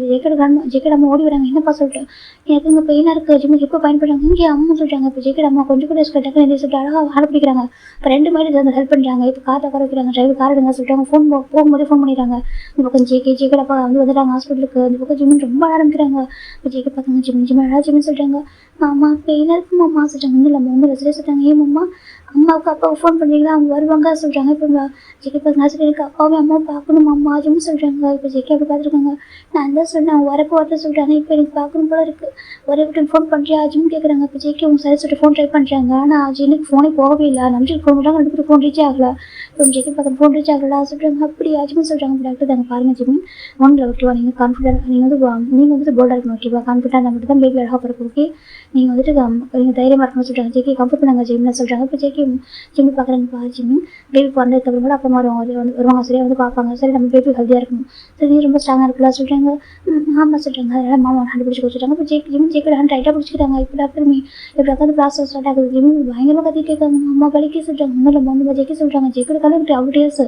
ஜெக்கட அம்மா ஓடி வராங்க. என்னப்பா சொல்லிட்டு எனக்கு இங்கே பெயினாக இருக்குது ஜிம்மு ஹிப்பை பயன்படுறாங்க. இங்கே அம்மா சொல்கிறாங்க. இப்போ ஜெக்கட அம்மா கொஞ்சம் கூட டக்குனு எழுதி சொல்லிட்டு அழகாக ஆட பிடிக்கிறாங்க. இப்போ 2 மைடு வந்து ஹெல்ப் பண்ணுறாங்க. இப்போ காரை உட்கார வைக்கிறாங்க. டிரைவர் கார் எடுங்க சொல்லிட்டாங்க. போகும்போதே ஃபோன் பண்ணிடுறாங்க. இந்த பக்கம் ஜேக்கடப்பா வந்துட்டாங்க ஹாஸ்பிட்டலுக்கு. இந்த பக்கம் ஜிம்னு ரொம்ப ஆரம்பிக்கிறாங்க. இப்போ ஜேக்கே பார்த்தாங்க. ஜிம் அழகா ஜிம்னு சொல்கிறாங்க. மாமா பெயினாக இருக்குமா அம்மா சொல்கிறாங்க. ஒன்றும் இல்லை ஒன்றும் இல்லை சொல்கிறாங்க. ஏன் அம்மா அம்மாவுக்கு அப்பாவுக்கு ஃபோன் பண்ணுறீங்களா, அவங்க வருவாங்க சொல்கிறாங்க. இப்போ ஜெக்கி பார்த்து சொல்லி எனக்கு அப்பாவும் அம்மாவும் பார்க்கணும் அம்மா ஜிம்னு சொல்கிறாங்க. இப்போ ஜெக்கி அப்படி பார்த்துருக்காங்க. நான் தான் சொன்னேன் அவங்க வரப்போ சொல்கிறாங்க. இப்போ எனக்கு பார்க்கணும் போல இருக்குது. ஒரே விட்டு ஃபோன் பண்ணுறியா ஜிம் கேட்குறாங்க. இப்போ ஜெக்கி அவங்க சரி சொல்லிட்டு ஃபோன் ட்ரை பண்ணுறாங்க. ஆனால் ஜின்னுக்கு ஃபோனே போகவே இல்லை. நம்பிட்டு ஃபோன் பண்ணுறாங்க. 2 பேரும் ஃபோன் ரீச் ஆகலை. இப்போ ஜெக்கி பார்த்து ஃபோன் ரீச் ஆகலா சொல்கிறாங்க. அப்படி ஜிம்னு சொல்கிறாங்க. டாக்டர் தாங்க பாருங்கள் ஜிம் ஒன்றில் ஓகேவா, நீங்கள் கான்ஃபிடென்ட் நீங்கள் வந்துட்டு போல்டாக இருக்கணும் ஓகேவா, கான்ஃபிடென்ட் மட்டும் தான் பேபி அழகாக பிறகு ஓகே, நீங்கள் வந்துட்டு நீங்கள் தைரியமாக இருக்கணும்னு சொல்கிறாங்க. ஜெக்கி கம்ஃபர்ட் பண்ணாங்க ஜிம்னு சொல்கிறாங்க. இப்போ ஜெக்கி ஜிம்மு பார்க்குறாங்கப்பா ஜிம்மு பேபி பிறந்ததுக்கப்புறம் கூட அப்பா வருவாங்க சரியாக வந்து பார்ப்பாங்க. சரி நம்ம பேபி ஹெல்த்தியாக இருக்கணும். சரி நீ ரொம்ப ஸ்ட்ராங்காக இருக்கலாம் சொல்கிறாங்க. ஆமாம் சொல்கிறாங்க. அதனால் மாமா ஹேண்ட் பிடிச்சி கொடுத்துட்டாங்க. இப்போ ஜெக்கோட ஹேண்ட் டைட்டாக பிடிச்சிக்கிறாங்க. இப்போ டாக்டர் எப்படி உட்காந்து ப்ராசஸ் ஸ்டார்ட் ஆகுது. ஜிம்மு பயங்கரமாக கத்திட்டு இருக்காங்க. அம்மா வலிக்கே சொல்கிறாங்க. ஒன்றும் இல்லை ஜெக்கி சொல்கிறாங்க. ஜெக்கோட கலர் அவ்வளோ டேஸ்.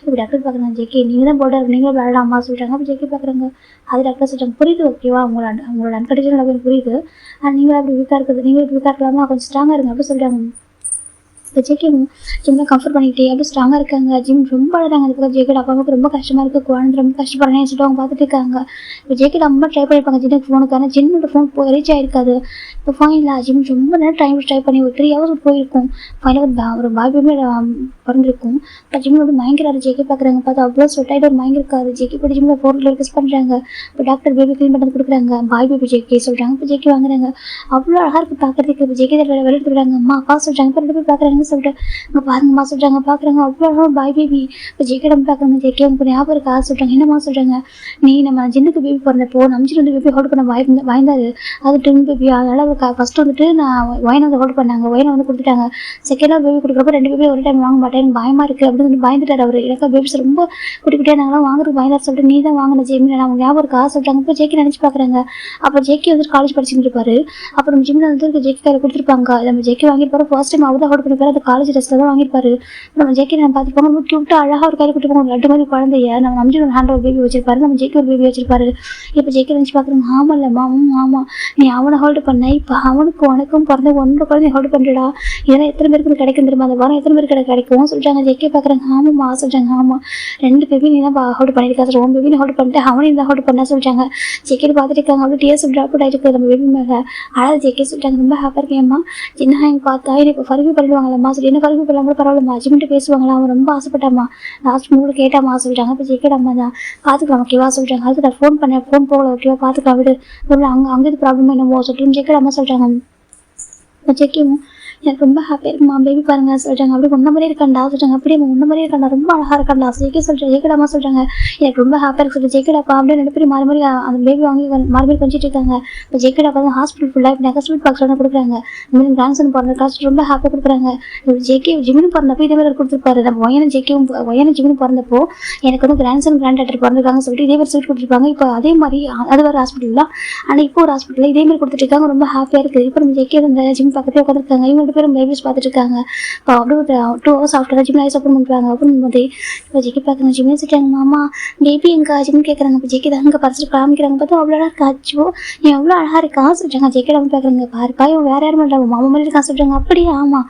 இப்போ டாக்டர் பார்க்குறாங்க. ஜெக்கி நீங்கள் தான் போல்டாக இருக்கு, நீங்களும் விளையாடலாம் அம்மா சொல்கிறாங்க. அப்போ ஜெக்கி பார்க்குறாங்க. அது டாக்டர் சொல்கிறாங்க. புரியுது ஓகேவா, உங்களோட அன்கண்டிஷனில் எனக்கு புரியுது. நீங்கள் அப்படி வீக்காக இருக்குது, நீங்கள் இப்படி வீக்காக இருக்கலாமா, கொஞ்சம் ஸ்ட்ராங்காக இருங்க அப்படி சொல்கிறாங்க. இப்போ ஜேகே ஜிம்மில் கம்ஃபர்ட் பண்ணிக்கிட்டே எப்படி ஸ்ட்ராங்காக இருக்காங்க. ஜிம் ரொம்ப அழகாங்க. அதுக்கு ஜேகேட் அப்பாவுக்கு ரொம்ப கஷ்டமாக இருக்குது. குழந்தை ரொம்ப கஷ்டப்படுறேன்னு சொல்லிட்டு அவங்க பார்த்துட்டு இருக்காங்க. இப்போ ஜேகேட் ரொம்ப ட்ரை பண்ணியிருப்பாங்க ஜின்னுக்கு ஃபோனுக்கு. ஆனால் ஜின்னோட ஃபோன் ரீச் ஆகிருக்காது. இப்போ ஃபைனலாக ஜிம் ரொம்ப நேரம் ட்ரை பண்ணி ஒரு 3 hours போயிருக்கும். ஃபைனலாக ஒரு பாய் பேபி பிறந்திருக்கும். இப்போ ஜிம்மோட மயங்கிறாரு. ஜேகே பார்க்குறாங்க. பார்த்து அவ்வளோ ஸ்வெட் ஆகிட்டு ஒரு மயங்கிருக்காரு. ஜேகே போய் ஜிம்மில் 4 கிஸ் பண்ணுறாங்க. இப்போ டாக்டர் பேபி க்ளீன் பண்ணது கொடுக்குறாங்க. பாய் பேபி ஜேகே சொல்கிறாங்க. இப்போ ஜேகே வாங்குறாங்க. அவ்வளோ அழகாக இருக்குது பார்க்குறதுக்கு. இப்போ ஜேகே வெளியே எடுத்துக்கிறாங்க. அம்மா அப்பா சொல்கிறாங்க. இப்போ 2 பேர் பார்க்குறாங்கன்னு சொல்லிட்டு இங்கே பாருங்கம்மா சொல்கிறாங்க. பார்க்குறாங்க அவ்வளோ அழகாக பாய் பேபி. இப்போ ஜேகே நம்ம பார்க்குறாங்க. ஜேகே உங்களுக்கு ஞாபகம் இருக்கா சொல்கிறாங்க. என்னம்மா சொல்கிறாங்க. நீ நம்ம ஜின்னுக்கு பேபி பிறந்தப்போ நம்ஜின் வந்து பேபி ஹோல்ட் பண்ண வாய்ந்தாரு. அது ட்வின் பேபி. அதனால் ஃபஸ்ட்டு வந்துட்டு நான் ஒயனை வந்து ஹோல்ட் பண்ணாங்க. ஒயனை வந்து கொடுத்துட்டாங்க. செகண்டாக பேபி கொடுக்குறப்ப 2 பேபி ஒரு டைம் வாங்க மாட்டேன் எனக்கு பயமாக இருக்குது அப்படின்னு வந்து பயந்துட்டார் அவர். எனக்கு பேபிஸ் ரொம்ப குட்டிக்கிட்டே நாங்களாம் வாங்குறது பயந்தார் சொல்லிட்டு நீ தான் வாங்கின ஜிம்மில் நான் ஞாபகம் இருக்கா சொல்லிட்டாங்க. இப்போ ஜேகே நினச்சி பார்க்குறாங்க. அப்போ ஜேகே வந்து காலேஜ் படிச்சுட்டு இருப்பாரு. அப்புறம் ஜிம்மில் வந்து ஜேகே கையில் கொடுத்துருப்பாங்க. நம்ம ஜேகே வாங்கியிருப்பாரு. ஃபர்ஸ்ட் டைம் அவர் தான் ஹோல்ட் பண்ணிப்பாரு. அது காலேஜ் ட்ரெஸ்ஸில் தான் வாங்கியிருப்பாரு. நம்ம ஜேகே நான் பார்த்துப்பாங்க. ரொம்ப க்யூட்டாக அழகாக ஒரு கையில் கொடுத்துருப்பாங்க. ஒரு 2 மாதிரி குழந்தைய நம்ம நம்ஜின் ஒரு ஹேண்டில் ஒரு பேபி வச்சிருப்பாரு. நம்ம ஜேகே ஒரு பேபி வச்சிருப்பாரு. இப்போ ஜேகே நினச்சி பார்க்குறாங்க. ஆமாம் இல்லைம்மா ஆமாம் நீ அவனை ஹோல்டு பண்ண. இப்போ அவனுக்கு உனக்கும் பிறந்த ஒன்றரை குழந்தை ஹோல்டு பண்ணுறா. இதெல்லாம் எத்தனை பேருக்கு கிடைக்கும் தெரியுமா. அந்த வாரம் எத்தனை பேருக்கு கிடைக்கும் சொல்லிட்டாங்க. ஜேகே பார்க்குறாங்க. ஆமாம்மா சொல்லிட்டாங்க. ஆமாம் 2 பேபி நீ தான் ஹோல்டு பண்ணியிருக்கா சார். 1 பேபி நீ ஹோல்டு பண்ணிட்டு அவனையும் தான் ஹோல்டு பண்ண சொல்லிட்டாங்க. ஜேகே பார்த்துட்டு இருக்காங்க. அவ்வளோ டிஎஸ் ட்ராப் அவுட் ஆகிருக்கு நம்ம பேபி மேலே. அதாவது ஜேகே சொல்லிட்டாங்க. ரொம்ப ஹாப்பியாக இருக்கேம்மா. சின்ன எங்கள் பார்த்தா எனக்கு ஃபர்கியூ பண்ணிடுவாங்களம்மா சரி என்ன ஃபர்கியூ பண்ணலாம் கூட பரவாயில்லம்மா. ஜிம்மிட்டு பேசுவாங்களா அவன் ரொம்ப ஆசைப்பட்டாம்மா. லாஸ்ட் மூணு கேட்டாம்மா சொல்லிட்டாங்க. இப்போ ஜேகே அம்மா தான் பார்த்துக்கலாம் ஓகேவா சொல்லிட்டாங்க. அதுக்கு நான் ஃபோன் பண்ணேன். ஃபோன் போகல ஓகேவா பார்த்துக்கலாம் விடு. அங்கே இது ப்ராப்ளம் என்னமோ சொல்லிட்டு ஜேகே அம்மா சொல்லிட்டாங்க. இப்போ ஜேகேவும் எனக்கு ரொம்ப ஹாப்பியாக இருக்குமா பேபி பாருங்க சொல்லிட்டாங்க. அப்படியே ஒன்றை மாதிரியே இருக்காண்டா சொல்லிட்டாங்க. அப்படியே ஒன்றை மாதிரியே இருக்காண்டா ரொம்ப அழகாக இருக்காண்டா ஜேகே சொல்லிட்டு ஜேகேடாமா சொல்லிட்டாங்க. எனக்கு ரொம்ப ஹாப்பியாக இருக்கு சொல்லிட்டு ஜேகேடாப்பா அப்படியே 2 பேரும் மாறி மாறி அந்த பேபி வாங்கி மாறி மாறி கொஞ்சிட்டு இருக்காங்க. இப்போ ஜேகேடாப்பா வந்து ஹாஸ்பிட்டல் ஃபுல்லாக இப்போ நெகஸ்ட் ஸ்வீட் பாக்ஸ் கொடுக்குறாங்க. இன்னும் கிராண்ட்சன் பிறந்த காசு ரொம்ப ஹாப்பியாக கொடுக்குறாங்க. ஜேகே ஜிம்மினு பிறந்தப்போ இதே மாதிரி கொடுத்துருப்பாரு. நம்ம ஒயனும் ஜிம்மினு பிறந்தப்போ எனக்கு வந்து கிராண்ட்சன் கிராண்ட் டாக்டர் பிறந்திருக்காங்க சொல்லிட்டு இதே மாதிரி ஸ்வீட் கொடுத்துருப்பாங்க. இப்போ அதே மாதிரி அது வேறு ஹாஸ்பிட்டல் தான். ஆனால் இப்போ ஒரு ஹாஸ்பிட்டலில் இதே மாதிரி கொடுத்துட்டு இருக்காங்க. ரொம்ப ஹாப்பியாக இருக்குது. இப்போ நம்ம ஜேகே அந்த ஜிம் பக்கத்தில் உட்காந்துருக்காங்க. இவங்க 2 பேரும் பேபிஸ் பார்த்துட்டு இருக்காங்க. இப்போ அப்படியே ஒரு 2 hours ஆஃப்டர் ஜிம் லைஸ் ஓப்பன் பண்ணுறாங்க. ஓப்பன் பண்ணும்போது இப்போ ஜேகே பார்க்குறாங்க. ஜிம்மே சொல்லிட்டாங்க. மாமா பேபி எங்கே ஜிம் கேட்குறாங்க. இப்போ ஜேகே தான் அங்கே பறிச்சுட்டு காமிக்கிறாங்க. பார்த்தா அவ்வளோ அழகாக இருக்காச்சோ என் எவ்வளோ அழகாக இருக்கா சொல்லிட்டாங்க. ஜேகே அம்மா பார்க்குறாங்க. பாருப்பா இவன் வேறு யாரும் மாட்டாங்க மாமா மாதிரி இருக்கான் சொல்லிட்டாங்க. அப்படியே ஆமாம்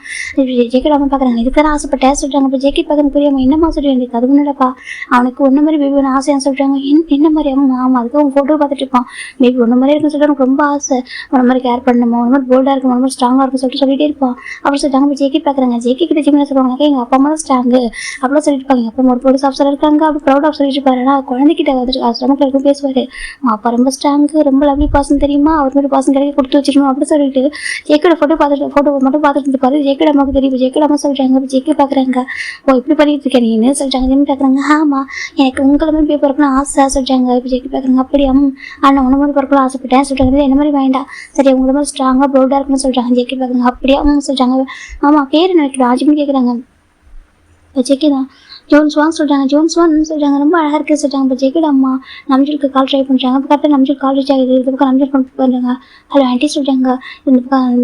ஜேகே அம்மா பார்க்குறாங்க. இதுக்கான ஆசைப்பட்டேன் சொல்லிட்டாங்க. இப்போ ஜேகே பார்க்குறது புரியாமல் என்னம்மா சொல்லிட்டு எனக்கு அது ஒன்றும்லப்பா அவனுக்கு ஒன்று மாதிரி பேபி ஒன்று ஆசையான்னு சொல்லிட்டாங்க. என்ன மாதிரி ஆமாம் ஆமாம் அதுக்கு அவன் ஃபோட்டோ பார்த்துட்டு இருப்பான். பேபி ஒன்று மாதிரி இருக்குன்னு சொல்லிட்டு எனக்கு ரொம்ப ஆசை. ஒன்று மாதிரி கேர் பண்ணணுமா ஒன்று மாதிரி போல்டாக இருக்கும் ஒன்று மாதிரி ஸ்ட்ராங்காக இருக்குன்னு சொல்லிட்டே இருப்பான் அப்படின்னு சொல்லிட்டாங்க. இப்போ ஜேகே பார்க்குறாங்க. ஜேகே கிட்ட ஜிம்மில் சொல்லுவாங்க எங்கள் அப்பா அம்மா தான் ஸ்ட்ராங்கு அப்படிலாம் சொல்லிட்டு இருப்பாங்க. எங்கள் அப்பா ஒரு போலீஸ் ஆஃபீஸர் இருக்காங்க அப்படி ப்ரௌட் ஆஃப் சொல்லிட்டு இருப்பாரு. ஆனால் குழந்தைகிட்ட வந்துட்டு ஸ்டமக்கில் இருக்கும் பேசுவார். அப்பா ரொம்ப ஸ்ட்ராங்கு ரொம்ப லவ்லி பாசம் தெரியுமா அவர் மாதிரி பாசம் கிடைக்க கொடுத்து வச்சிருக்கணும் அப்படின்னு சொல்லிட்டு ஜேக்கோட ஃபோட்டோ மட்டும் பார்த்துட்டு இருப்பாரு. ஜேக்கோட அம்மாவுக்கு தெரியும். ஜேக்கோட அம்மா சொல்லிட்டாங்க. இப்போ ஜேகே பார்க்குறாங்க. ஓ இப்படி பண்ணிட்டு இருக்கேன் நீன்னு சொல்லிட்டாங்க. ஜிம் பார்க்குறாங்க. ஆமாம் எனக்கு உங்களை மாதிரி போய் பிறக்கணும் ஆசை சொல்லிட்டாங்க. இப்போ ஜேகே பார்க்குறாங்க. அப்படியா ஆனால் உன்ன மாதிரி பிறக்கலாம் ஆசைப்பட்டேன் சொல்லிட்டாங்க. என்ன மாதிரி வேண்டாம் சரி உங்களை மாதிரி ஸ்ட்ராங்காக ப்ரௌடாக இருக்குன்னு சொல்லிட்டாங்க. ஜேகே பார்க்குறாங்க. அப்படியா சொல்லிட்டாங்க. ஆமாம் பேர் என்ன வைக்கிறா ஆஜின்னு கேட்குறாங்க. இப்போ ஜேகே தான் ஜோன்ஸ் வான்னு சொல்லிட்டாங்க. ஜோன்ஸ் வான்னு சொல்லிட்டாங்க. ரொம்ப அழகாக இருக்குது சொல்லிட்டாங்க. இப்போ ஜேகேட அம்மா நம்ஜுலுக்கு கால் ட்ரை பண்ணுறாங்க. இப்போ கரெக்டாக நம்ஜுல் கால் ரீச் ஆகுது. இது பக்கம் நம்ஜுல் கொண்டு பண்ணுறாங்க. ஹலோ ஆண்டி சொல்லிட்டாங்க. இந்த பக்கம்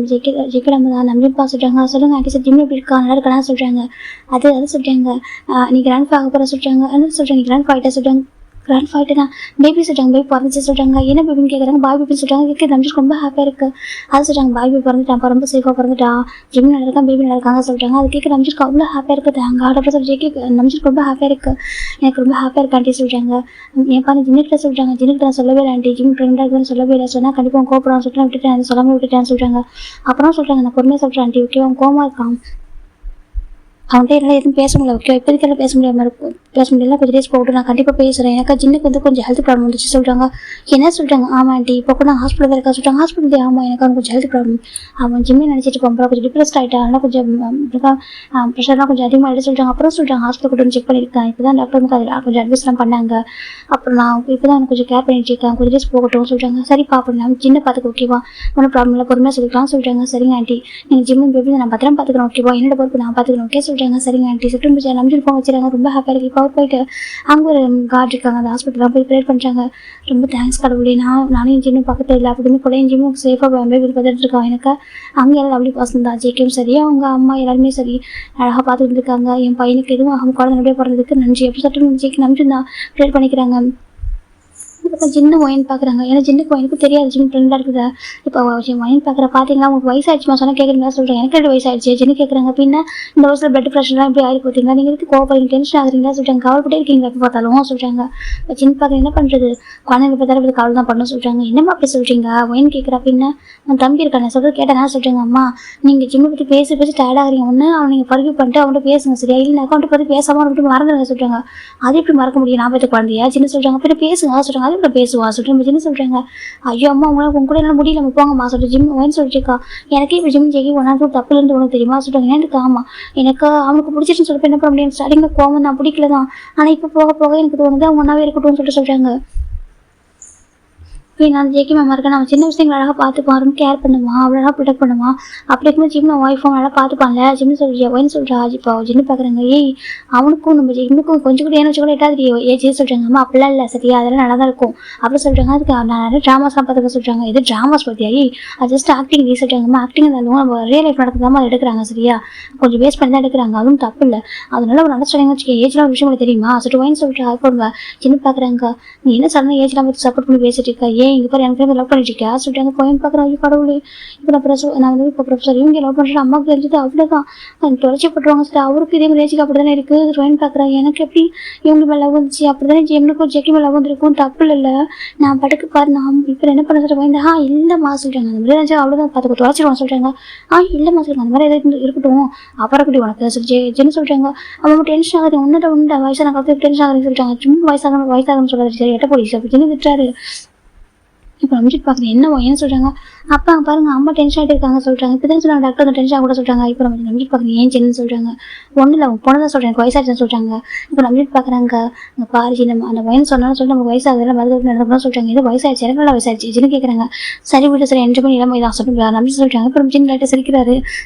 ஜேகேட அம்மா தான் நம்ஜுல்ப்பா சொல்லிட்டாங்க. சொல்லுங்கள் ஆண்டி சார் ஜிம் எப்படி இருக்கா நல்லா இருக்கான்னு சொல்லிட்டாங்க. அது சொல்லிட்டாங்க. நீ கிராண்ட் ஆக போகிற சொல்லிட்டாங்க. அது சொல்லிட்டாங்க. நீ கிராண்ட் ஆகிட்டா சொல்லிட்டாங்க. கிராண்ட் ஃபைட்டுனா பேபி சொல்லிட்டாங்க. பேபி பிறந்துச்சு சொல்லிட்டாங்க. என்ன பேபின்னு கேட்குறாங்க. பாய் பேபின்னு சொல்லிட்டாங்க. கேட்க நம்ஜுக்கு ரொம்ப ஹாப்பியாக இருக்குது. அது சொல்லிட்டாங்க. பாய் பேபி பிறந்துட்டான் ரொம்ப சேஃபாக பிறந்துட்டான். ஜிம் நல்லா இருக்கான் பேபி நல்லா இருக்காங்க சொல்லிட்டாங்க. அது கேட்க நம்ஜுக்கு அவ்வளோ ஹாப்பியாக இருக்குது. அங்கே ஆடப்போ சொல்லி நம்ஜுக்கு ரொம்ப ஹாப்பியாக இருக்குது. எனக்கு ரொம்ப ஹாப்பியாக இருக்கு ஆண்டி சொல்லிட்டாங்க. என் பாருங்க ஜின்னுக்கிட்ட சொல்லிட்டாங்க. ஜின்னுக்கு நான் சொல்லவே இல்லை ஆண்டி ஜிம் ப்ரெண்டாக இருக்குன்னு சொல்லவே இல்லை சொன்னால் கண்டிப்பாக அவங்க கோபப்படான்னு சொல்லிட்டு நான் விட்டுட்டேன் அது சொல்லாமல் விட்டுட்டேன்னு சொல்லிட்டாங்க. அப்புறம் சொல்லிட்டாங்க நான் பொறுமையாக சொல்கிறேன் ஆண்டி ஓகே அவன் கோவமாக இருக்கான் அவன்கிட்ட என்னால் எதுவும் பேச முடியல ஓகே இப்போதைக்கெல்லாம் பேச முடியல கொஞ்சம் டேஸ் போட்டு நான் கண்டிப்பாக பேசுகிறேன். எனக்கு ஜின்னுக்கு வந்து கொஞ்சம் ஹெல்த் ப்ராப்ளம் வந்துச்சு சொல்லிட்டாங்க. என்ன சொல்லிட்டாங்க. ஆமாம் ஆண்டி இப்போ கூட நான் ஹாஸ்பிட்டல் இருக்கா சொல்லிட்டாங்க. ஹாஸ்பிட்டல் ஆமாம் எனக்கு அவனுக்கு கொஞ்சம் ஹெல்த் ப்ராப்ளம் அவன் ஜிம்மே நினச்சிட்டு போகிறோம் கொஞ்சம் டிப்ரெஸ்ட் ஆகிட்டான் அதனால் கொஞ்சம் ப்ரெஷர்லாம் கொஞ்சம் அதிகமாக எடுத்து சொல்லிட்டாங்க. அப்புறம் சொல்லிட்டாங்க ஹாஸ்பிட்டல் கூட்டு செக் பண்ணியிருக்கேன். இப்போ தான் டாக்டர் வந்து அதில் கொஞ்சம் அட்வைஸ்லாம் பண்ணாங்க. அப்புறம் நான் இப்போ தான் எனக்கு கொஞ்சம் கேர் பண்ணிட்டு இருக்கேன் கொஞ்சம் டேஸ் போகட்டும் சொல்லிட்டாங்க. சரிப்பா அப்படின்னா ஜின்னை பார்த்துக்க ஓகேவா ஒன்றும் ப்ராப்ளம் இல்லை பொறுமையாக சொல்லிக்கலாம் சொல்லிட்டாங்க. சரிங்க ஆண்டி நீங்கள் ஜிம்மு பேபி நான் பத்திரம் பார்த்துக்கிறேன் ஓகேவா என்னோட பொறுப்பு நான் பார்த்துக்கிறேன் ஓகே சொல்லிட்டாங்க. சரிங்க ஆண்டி செப்டம்பர் நம்பிட்டு போக வச்சுருக்காங்க. ரொம்ப ஹாப்பியாக இருக்குது. இப்போ போயிட்டு அங்கே ஒரு கார்டு இருக்காங்க அந்த ஹாஸ்பிட்டலாம் போய் ப்ரேயர் பண்ணுறாங்க. ரொம்ப தேங்க்ஸ் கடவுளே நானும் ஜிம்மும் பக்கத்தில் இல்லை அப்படின்னு கூட என் ஜிம்மும் சேஃபாக பேபி பார்த்துட்டு இருக்கான். எனக்கு அங்கே எல்லாம் லவ்லி பாசம் தான் ஜேகேவும் சரி அவங்க அம்மா எல்லாருமே சரி அழகாக பார்த்துட்டு இருக்காங்க. என் பையனுக்கு எதுவும் அவங்க குழந்தை அப்படியே பிறந்ததுக்கு நன்றி எப்படி சொல்லிட்டு ஜேகே நம்பி தான் ப்ரேயர் பண்ணிக்கிறாங்க. இப்போ ஜின்னு ஒயின் பார்க்குறாங்க. ஏன்னா ஜின்னுக்கு ஒயினுக்கு தெரியாது ஜிம் ஃப்ரெண்டாக இருக்குதா. இப்போ ஒயின் பார்க்குற பார்த்தீங்களா உங்களுக்கு வயசாகிடுச்சுமா சொன்னால் கேட்குறீங்களா சொல்கிறேன். எனக்கு 2 வயசாகிடுச்சு ஜின்னு கேட்குறாங்க. பின்ன இந்த வயசில் பிளட் ப்ரெஷர்லாம் இப்படி ஆகி போத்தீங்களா நீங்கள் இதுக்கு கோவப்படுறீங்க டென்ஷன் ஆகுறீங்களா சொல்கிறாங்க. கவலைப்பட்டே இருக்கீங்களா எப்போ பார்த்தாலும் சொல்கிறாங்க. இப்போ ஜின் பார்க்குற என்ன பண்ணுறது குழந்தைங்க பார்த்தாலும் இப்படி கவலை தான் பண்ண சொல்கிறாங்க. என்னம்மா அப்படி சொல்கிறீங்க ஒயின் கேட்குறா. பின்ன உன் தம்பி இருக்கானே சொல்கிறது கேட்டேன் நான் சொல்கிறேங்க. அம்மா நீங்கள் ஜிம்மை பற்றி பேசி பேசி டயர்ட் ஆகிறீங்க. ஒன்று அவன் நீங்கள் பர்கியூ பண்ணிட்டு அவன்கிட்ட பேசுங்க சரியா. இல்லை அக்கௌண்ட்டை பற்றி பேசாமல் அவன்கிட்ட மறந்துடுங்க சொல்கிறாங்க. அது எப்படி மறக்க முடியும் நான் பார்த்து குழந்தையா சின்ன சொல்கிறாங்க. பின்ன பேசுங்க சொல்கிறாங்க. அது இப்படி பேசுவா சொல்கிறேன் ஜின்னு சொல்கிறாங்க. ஐயோ அம்மா உங்களை உங்க கூட என்ன முடியல நம்ம போங்கம்மா சொல்லிட்டு ஜிம் ஒயின் சொல்லிட்டுருக்கா. எனக்கே இப்போ ஜிம் ஜெகி ஒன்றா தப்புலேருந்து உனக்கு தெரியுமா சொல்கிறாங்க. எனக்கு ஆமாம் எனக்கு அவனுக்கு பிடிச்சிருன்னு சொல்லிட்டு என்ன பண்ண முடியும் ஸ்டார்டிங்கில் கோவம் தான் பிடிக்கல தான். ஆனால் இப்போ போக போக எனக்கு தோணுது அவங்க ஒன்றாவே இருக்கட்டும்னு சொல்லிட்டு சொல்கிறாங்க. நான் ஜேகே மேம் இருக்கேன். நம்ம சின்ன விஷயங்கள் அழகாக பார்த்துப்பான் ரொம்ப கேர் பண்ணுமா அவ்வளோ அழகாக ப்ரொடெக்ட் பண்ணுவான். அப்படி இருக்கும்போது ஜிம் நான் ஒய்ஃபும் நல்லா பார்த்துப்பான்ல ஜிம்னு சொல்றியா ஒயின் சொல்கிறா. இப்போ ஜின்னு பார்க்குறாங்க. ஏய் அவனுக்கும் நம்ம ஜிம்முக்கும் கொஞ்சம் கூட ஏன்னு வச்சு கூட எட்டாவது ஏஜே சொல்கிறாங்க. அம்மா அப்படிலாம் இல்லை சரியா அதெல்லாம் நல்லா தான் இருக்கும் அப்படி சொல்கிறாங்க. அதுக்கு நான் நிறைய ட்ராமாஸ்லாம் பார்த்துக்க சொல்கிறாங்க. இது ட்ராமாஸ் பார்த்தியா அது ஜஸ்ட் ஆக்டிங் நீ சொல்கிறாங்கம்மா. ஆக்டிங் இருந்தாலும் நம்ம ரியல் லைஃப் நடக்குதாம அதை எடுக்கிறாங்க சரியா. கொஞ்சம் பேஸ் பண்ணி தான் எடுக்கிறாங்க அதுவும் தப்பு இல்லை. அதனால ஒரு நல்ல சொல்லுங்க வச்சுக்க ஏஜ்லாம் ஒரு விஷயம் தெரியுமா சொல்லிட்டு ஒயின் சொல்கிறா. போடுங்க ஜின்னு பார்க்குறாங்க. நீ என்ன சடனாக ஏஜ்லாம் பற்றி சப்போர்ட் பண்ணி பேசிட்டு இருக்கா. இங்கே பாரு எனக்கு லவ் பண்ணிட்டு இருக்கா சொல்லிட்டு பாயிண்ட் பார்க்குறேன். கடவுளே இப்போ நான் வந்து இப்போ ப்ரொஃபஸர் இவங்க லவ் பண்ணுறேன் அம்மாவுக்கு தெரிஞ்சது அவ்வளோதான் தொலைச்சி போட்டுருவாங்க சார். அவருக்கு இதே மாதிரி ஏஜுக்கு அப்படி தானே இருக்குது பாயிண்ட் பார்க்குறேன். எனக்கு எப்படி இவங்க மேலே லவ் வந்துச்சு அப்படி தானே ஜெம்னுக்கும் ஜெக்கி மேலே லவ் வந்துருக்கும் தப்பு இல்லை. நான் படுக்கு பாரு நான் இப்போ என்ன பண்ண சார் பாயிண்ட் இல்லைம்மா சொல்கிறாங்க. அந்த மாதிரி நினச்சா அவ்வளோதான் பார்த்துக்க தொலைச்சிடுவான் சொல்கிறாங்க. இல்லைம்மா சொல்லுங்க அந்த மாதிரி எதாவது இருக்கட்டும் அப்புறம் எப்படி உனக்கு சொல்லி ஜென்னு சொல்கிறாங்க. அவன் டென்ஷன் ஆகுது உன்னிட்ட வயசான காலத்தில் டென்ஷன் ஆகுதுன்னு சொல்லிட்டாங்க. சும்மா வயசாகணும்னு சொல்லாது சரி எட்ட போலீஸ் அப்படி ஜென்னு திட்டாரு. இப்போ அமிச்சிட்டு பார்க்குறேன் என்ன என்ன சொல்கிறாங்க. அப்பா பாருங்க அம்மா டென்ஷன் ஆகிட்டு இருக்காங்க சொல்கிறாங்க. இப்போ தான் சொல்கிறாங்க டாக்டர் டென்ஷன் ஆக கூட சொல்கிறாங்க. இப்போ நம்ம நம்பிட்டு பார்க்குறேன் ஏன் சின்னு சொல்கிறாங்க. ஒன்றும் இல்லை அவங்க பொண்ணு தான் சொல்கிறேன் எனக்கு வயசாச்சுன்னு சொல்கிறாங்க. இப்போ நம்பிட்டு பார்க்குறாங்க அங்கே பாரு நம்ம அந்த வயசு சொன்னாலும் சொல்லிட்டு நம்ம வயசாகுதுல மருந்து நடக்கணும்னு சொல்கிறாங்க. இது வயசாகிடுச்சு எனக்கு நல்லா வயசாகிடுச்சு சின்ன கேட்குறாங்க. சரி விட்டு சரி 2 மணி இல்லாமல் இதான் சொல்லிட்டு நம்பி சொல்கிறாங்க. இப்போ சின்ன லைட்டாக சிரிக்கிறாரு.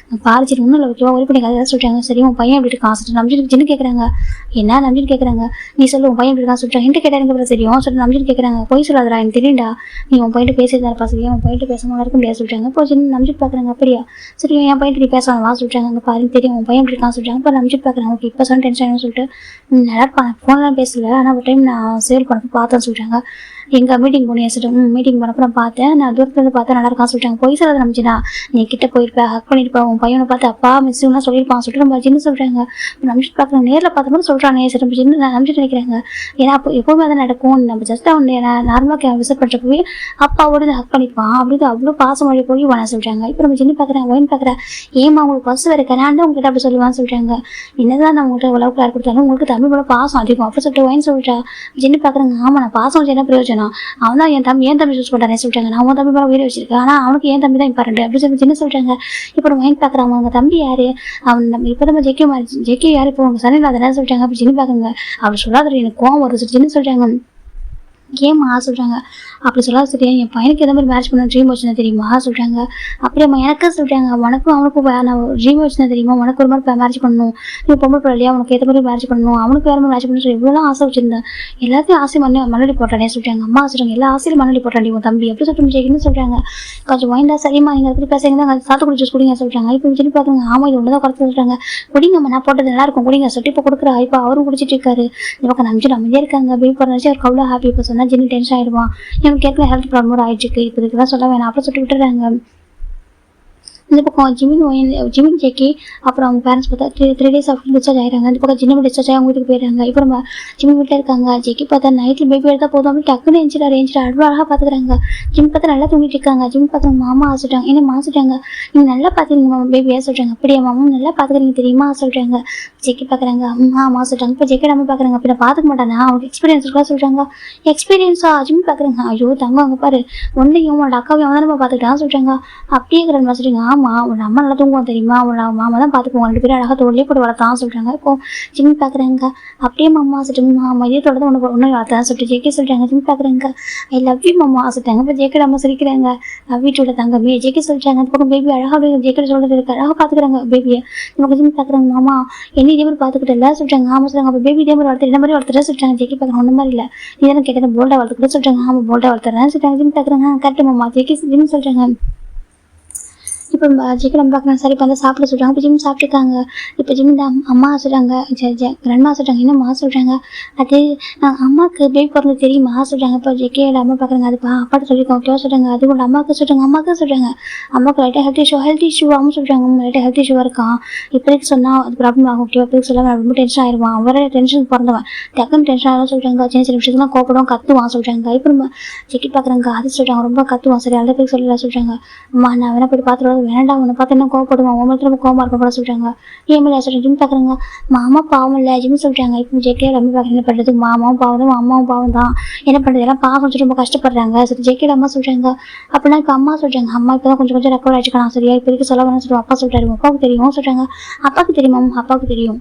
பாரு சின்ன ஒன்றும் இல்லை ஓகேவா ஒரு பண்ணி கதை சொல்கிறாங்க. சரி உன் பையன் எப்படி இருக்கான் சொல்லிட்டு நம்பிட்டு சின்ன கேட்குறாங்க. என்ன நம்பிட்டு கேட்குறாங்க. நீ சொல்லு உன் பையன் எப்படி இருக்கான்னு சொல்கிறாங்க. என்கிட்ட கேட்டால் எனக்கு அப்புறம் தெரியும் சொல்லிட்டு நம்பிட்டு கேட்குறாங்க. போய் சொல்லாதரா எனக்கு தெரியும்டா நீ உன் பையன் பேசியிருந்தா பசங்க உன் பையன் பேசாமல் இருக்க முடியாது சொல்கிறாங்க. இப்போ சின்ன நம்பிட்டு பார்க்குறாங்க. அப்படியா சரி என் பையன் நீ பேசலாம் சொல்கிறாங்க. அங்கே பாருங்க தெரியும் உன் பையன் எப்படி இருக்கான்னு சொல்கிறாங்க. இப்போ நம்பிட்டு பார்க்குறாங்க. ஓகே இப்போ சொன்ன டென்ஷன் ஆகும் சொல்லிட்டு நல்லா இருப்பான் ஃபோன்லாம் பேசல ஆனால் ஒரு டைம் நான் சேல் பண்ணப்போ பார்த்தேன்னு சொல்கிறாங்க. எங்கள் மீட்டிங் போனேன் சொல்லிட்டு மீட்டிங் பண்ணப்போ நான் பார்த்தேன் நான் தூரத்துலேருந்து பார்த்தா நல்லா இருக்கான்னு சொல்லிட்டாங்க. போய் சொல்லாத நம்பிச்சுனா நீ கிட்ட போயிருப்பேன் ஹக் பண்ணியிருப்பேன் உன் பையனை பார்த்து அப்பா மிஸ்ஸுலாம் சொல்லியிருப்பான் சொல்லிட்டு நம்ம சின்ன சொல்கிறாங்க. நம்பிட்டு பார்க்குறாங்க நேரில் பார்த்த மாதிரி சொல்கிறானே சரி நம்ம சின்ன நான் நம்பிட்டு நினைக்கிறாங்க. ஏன்னா அப்போ எப்போவுமே அதை நடக்கும் நம்ம ஜஸ்ட் அவன் நார்மலாக விசிட் பண்ணுறப்பவே அப்பாவோட ஹக் பண்ணியிருப்பான் அப்படி அவ்வளோ பாசம் மொழி போய் வேணா சொல்கிறாங்க. இப்போ நம்ம சின்ன பார்க்குறேன் ஒயின் பார்க்குறேன். ஏமா உங்களுக்கு பஸ் வேறு நான் தான் உங்ககிட்ட அப்படி சொல்லுவான்னு சொல்கிறாங்க. என்னதான் நான் உங்கள்கிட்ட உலக கிளார் கொடுத்தாலும் உங்களுக்கு தமிழ் போல பாசம் அதிகம் அப்படி சொல்லிட்டு ஒயின் சொல்லிட்டா சின்ன பார்க்குறாங்க. ஆமாம் நான் பாசம் வச்சு என்ன பிரயோஜனம் அவன் தான் என் தம்பி சூஸ் பண்ணுறானே சொல்லிட்டாங்க. நான் உன் தம்பி மேலே உயிரை வச்சிருக்கேன் ஆனால் அவனுக்கு என் தம்பி தான் இம்பார்ட்டன்ட் அப்படி சொல்லி சின்ன சொல்கிறாங்க. இப்போ நம்ம ஒயின் பார்க்குறாங்க அவங்க தம்பி யார் அவன் நம்ம இப்போ நம்ம ஜெக்கி யார் இப்போ உங்கள் சனியில் அதை என்ன சொல்லிட்டாங்க அப்படி சின்ன பார்க்குங்க அப்படி சொல்லாத எனக்கு கோவம் வருது சின்ன சொல்கிறாங்க. கேம் சொல்கிறாங்க. அப்படி சொல்லாத சரியா என் பையனுக்கு எந்த மாதிரி மேரேஜ் பண்ண ட்ரீம் வச்சுனா தெரியுமா சொல்கிறாங்க. அப்படியே எனக்கு சொல்கிறாங்க உனக்கும் அவனுக்கும் நான் ட்ரீம் வச்சுனா தெரியுமா உனக்கு ஒரு மாதிரி மேரேஜ் பண்ணணும் நீ பொம்பளை பிள்ளை இல்லையா உனக்கு ஏற்ற மாதிரி மேரேஜ் பண்ணணும் அவனுக்கு வேறு மாதிரி மேரேஜ் பண்ணணும் சொல்லி இவ்வளோ ஆசை வச்சிருந்தேன் எல்லாத்தையும் ஆசை மண்ணடி போட்டானே சொல்கிறாங்க. அம்மா சொல்கிறாங்க எல்லா ஆசையும் மண்ணடி போட்டாண்டி உன் தம்பி எப்படி சொல்லிட்டு ஜெயிக்கணும்னு சொல்கிறாங்க. கொஞ்சம் மைண்டா சரிம்மா நீங்கள் எப்படி பேசுறீங்க தான் சாத்துக்குடி ஜூஸ் குடிங்க சொல்கிறாங்க. இப்போ சொல்லி பார்க்குறாங்க. ஆமாம் இது ஒன்று தான் குறைச்சி சொல்கிறாங்க. குடிங்கம்மா நான் போட்டது நல்லா இருக்கும் குடிங்க சொல்லிட்டு இப்போ கொடுக்குறா. இப்போ அவரும் குடிச்சிட்டு இருக்காரு. இப்போ நம்பிச்சு அமைதியாக இருக்காங்க பேபி போடுறாச்சு அவருக்கு அவ்வளோ ஹாப்பி. இப்போ சொன்னால் ஜின்னு டென்ஷன் ஆயிடுவான் எனக்கு ஏற்கனவே ஹெல்த் ப்ராப்ளம் ஆயிடுச்சு இப்போ இதுக்கெல்லாம் சொல்ல வேணாம் அப்படி சொல்லிட்டு விட்டுறாங்க. இந்த பக்கம் ஜிமின் ஜெக்கி அப்புறம் அவங்க பேரண்ட்ஸ் பார்த்தா 3 days ஆஃப்டர் டிஸ்சார்ஜ் ஆகிறாங்க. இந்த பக்கம் ஜின்னு டிஸ்சார்ஜ் ஆகி அவங்க வீட்டுக்கு போயிடுறாங்க. இப்போ நம்ம ஜிம்மி வீட்டில் இருக்காங்க. ஜெக்கி பார்த்தா நைட்டில் பேபி எடுத்தால் போதும் அப்படி டக்குன்னு எஞ்சிட்டு அவ்வளோ அழகாக பார்த்துக்கிறாங்க. ஜிம் பார்த்தா நல்லா தூங்கிட்டு இருக்காங்க. ஜிம் பார்த்தா மாமா ஆசிட்டாங்க என்ன மாசிட்டாங்க நீங்கள் நல்லா பார்த்துக்கிறீங்க மாமா பேபியா சொல்கிறாங்க. அப்படியே மாமா நல்லா பார்த்துக்கிறீங்க தெரியுமா சொல்கிறாங்க. ஜெக்கி பார்க்குறாங்க அம்மா சொல்கிறாங்க. இப்போ ஜெக்கி நம்ம பார்க்குறாங்க அப்படி நான் பார்த்துக்க மாட்டானா அவங்களுக்கு எக்ஸ்பீரியன்ஸ் இருக்கா சொல்கிறாங்க. எக்ஸ்பீரியன்ஸா ஜிம்மி பார்க்குறாங்க. ஐயோ தங்க அங்கே பாரு ஒன்றையும் உங்களோட அக்காவையும் அவன் தான் நம்ம பார்த்துக்கிட்டான்னு சொல்கிறாங்க. அப்படியே இருக்கிற சொல்கிறீங்க. ஆமாம் உன் அம்மா நல்லா தூங்குவான் தெரியுமா உன்னோட மாமா தான் பார்த்துக்குவோம் 2 பேரும் அழகாக தோல்லையே போட்டு வளர்த்தான் சொல்கிறாங்க. இப்போ ஜிம்மி பார்க்குறாங்க. அப்படியே மாமா சொல்லிட்டு மதியத்தோட தான் ஒன்று வளர்த்தான் சொல்லிட்டு ஜெக்கி சொல்கிறாங்க. ஜிம்மி பார்க்குறாங்க ஐ லவ் யூ மாமா சொல்லிட்டாங்க. இப்போ ஜெக்கி அம்மா சிரிக்கிறாங்க. வீட்டோட தங்கமே ஜெக்கி சொல்லிட்டாங்க. அந்த பக்கம் பேபி அழகாக ஜெக்கி சொல்கிறது இருக்கு அழகாக பார்த்துக்கிறாங்க பேபியை. நமக்கு ஜிம்மி பார்க்குறாங்க. மாமா என்ன இதே மாதிரி பார்த்துக்கிட்டு இல்லை சொல்கிறாங்க. ஆமாம் சொல்கிறாங்க. அப்போ பேபி இதே மாதிரி வளர்த்து இந்த மாதிரி வளர்த்துறேன் சொல்கிறாங்க. ஜெக்கி பார்க்குறாங்க ஒன்றும் மாதிரி இல்லை நீ தானே கேட்டது போல்டாக வளர்த்துக்கிட்டு சொல்கிறாங்க. ஆமாம் போல்டாக வளர்த்துறேன் சொல்கிறாங்க. ஜிம்மி பார்க்குறாங்க கரெக்டு மாமா ஜெக்கி ஜிம்மி சொல்கிறாங்க. இப்போ ஜெய்க்கு நம்ம பார்க்குறேன். சரி இப்போ வந்து சாப்பிட சொல்கிறாங்க. இப்போ ஜிம் சாப்பிட்டுருக்காங்க. இப்போ ஜிம் இந்த அம்மா சொல்கிறாங்க, கிராண்ட்மா சொல்கிறாங்க, என்னம்மா சொல்கிறாங்க, அது அம்மாவுக்கு பேபி பிறந்தது தெரியுமா சொல்கிறாங்க. இப்போ ஜெய்கேயோட அம்மா பார்க்குறாங்க. அது அப்பாட்ட சொல்லியிருக்கோம் ஓகேவா சொல்கிறாங்க. அது கூட அம்மாவுக்கு சொல்கிறாங்க. அம்மாவுக்கு லைட்டாக ஹெல்த் இஷ்யூ ஆகும் சொல்கிறாங்க. லைட்டாக ஹெல்த் இஷ்யூவாக இருக்கான். இப்போதைக்கு சொன்னால் அது ப்ராப்ளம் ஆகும் ஓகேவா. இப்போதைக்கு சொல்லாமல் ரொம்ப டென்ஷன் ஆயிடுவான். அவரே டென்ஷன் பிறந்தவன் டக்குன்னு டென்ஷன் ஆகும் சொல்கிறாங்க. சின்ன சின்ன விஷயத்துலாம் கோப்படும் கத்துவான் சொல்கிறாங்க. இப்போ நம்ம ஜெக்கி பார்க்குறாங்க. அது சொல்கிறாங்க ரொம்ப கத்துவான். சரி அந்த பேருக்கு சொல்லல சொல்கிறாங்க. அம்மா நான் வேணா போய் பார்த்துருவாங்க. வேண்டாம் உன்னை பார்த்து என்ன கோவப்படுவான். உங்களுக்கு ரொம்ப கோவமாக இருக்க கூட சொல்கிறாங்க. ஏமில்ல சொல்கிறேன். ஜிம் பார்க்குறாங்க. மாமா பாவம் இல்லை ஜிம் சொல்கிறாங்க. இப்போ ஜெக்கே ரொம்ப பார்க்குறேன். என்ன பண்ணுறது, மாமாவும் பாவம் தான் அம்மாவும் பாவம் தான், என்ன பண்ணுறது எல்லாம் பாவம் சொல்லிட்டு ரொம்ப கஷ்டப்படுறாங்க. சரி ஜெக்கேட அம்மா சொல்கிறாங்க. அப்படின்னா இப்போ அம்மா சொல்கிறாங்க. அம்மா இப்போ தான் கொஞ்சம் ரெக்கவர் ஆகிக்கலாம். சரியா இப்போதைக்கு சொல்ல வேணாம் சொல்லுவோம். அப்பா சொல்கிறாரு. அப்பாவுக்கு தெரியும் சொல்கிறாங்க. அப்பாவுக்கு தெரியுமா, அப்பாவுக்கு தெரியும்,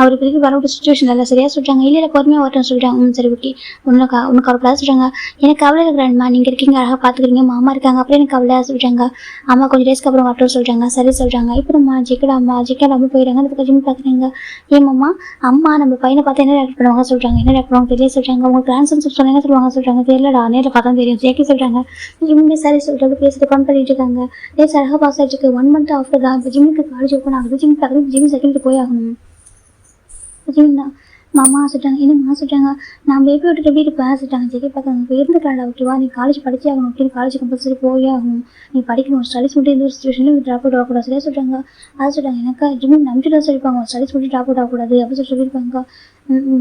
அவர் இப்போதைக்கு வரக்கூடிய சுச்சுவேஷன் இல்லை சரியா சொல்கிறாங்க. இல்லை பொறுமையாக வரட்டும் சொல்கிறாங்க. சரி ஓகே உனக்கு கவலைப்படாத சொல்கிறாங்க. எனக்கு கவலை இருக்கிறான்மா, நீங்கள் இருக்கீங்க அழகாக பார்த்துக்கிறீங்க, மாமா இருக்காங்க, அப்புறம் எனக்கு கவலை சொல்கிறாங்க. அம்மா கொஞ்சம் டேஸ்க்கு அப்புறம் வரட்டும் சொல்கிறாங்க. சரி சொல்கிறாங்க. இப்போ நம்ம ஜெக்கோட அம்மா போயிடுறாங்க. அந்த பக்கம் ஜிம் பார்க்குறாங்க. ஏமாம்மா அம்மா நம்ம பையனை பார்த்து என்ன ரெக்ட் பண்ணுவாங்க சொல்கிறாங்க. என்ன ரெக்ட் பண்ணுவாங்க தெரியல சொல்கிறாங்க. உங்களுக்கு ட்ரான்ஸ்ஃபர் சொன்னால் என்ன சொல்லுவாங்க சொல்கிறாங்க. தெரியலடா நேரில் பார்த்தா தெரியும் ஜேக்கே சொல்கிறாங்க. ஜிம்மே சரி சொல்லிட்டு பேசிட்டு ஃபன் பண்ணிட்டு இருக்காங்க. டேஸ் அழகாக பாஸ் ஆகிட்டு 1 month ஆஃப்டர் தான் இப்போ ஜிம்முக்கு காலேஜ் ஓப்பன் ஆகுது. ஜிம் பார்க்குறது ஜிம் செகண்ட் போய் ஆகணும். சரிங்களா மாமா சொல்லிட்டாங்க. என்னம்மா சொல்லிட்டாங்க. நான் பேபி விட்டுட்டு எப்படி இருப்பேன் சொல்லிட்டாங்க. ஜெகே பார்க்குறாங்க. இப்போ இருந்துக்கலாம்டா ஓகேவா, நீ காலேஜ் படிச்சே ஆகணும் ஓகே, காலேஜ் கம்பல்சரி போயே ஆகணும், நீ படிக்கணும், ஸ்டடிஸ் மட்டும் எந்த ஒரு சுச்சுவேஷன்லையும் ட்ராப் அவுட் ஆகக்கூடாது சரியா சொல்கிறாங்க. அதை சொல்கிறாங்க. எனக்கு ஜிம் நம்பிட்டு தான் சொல்லியிருப்பாங்க ஸ்டடிஸ் மட்டும் ட்ராப் அவுட் ஆகக்கூடாது அப்படின்னு சொல்லியிருப்பாங்க.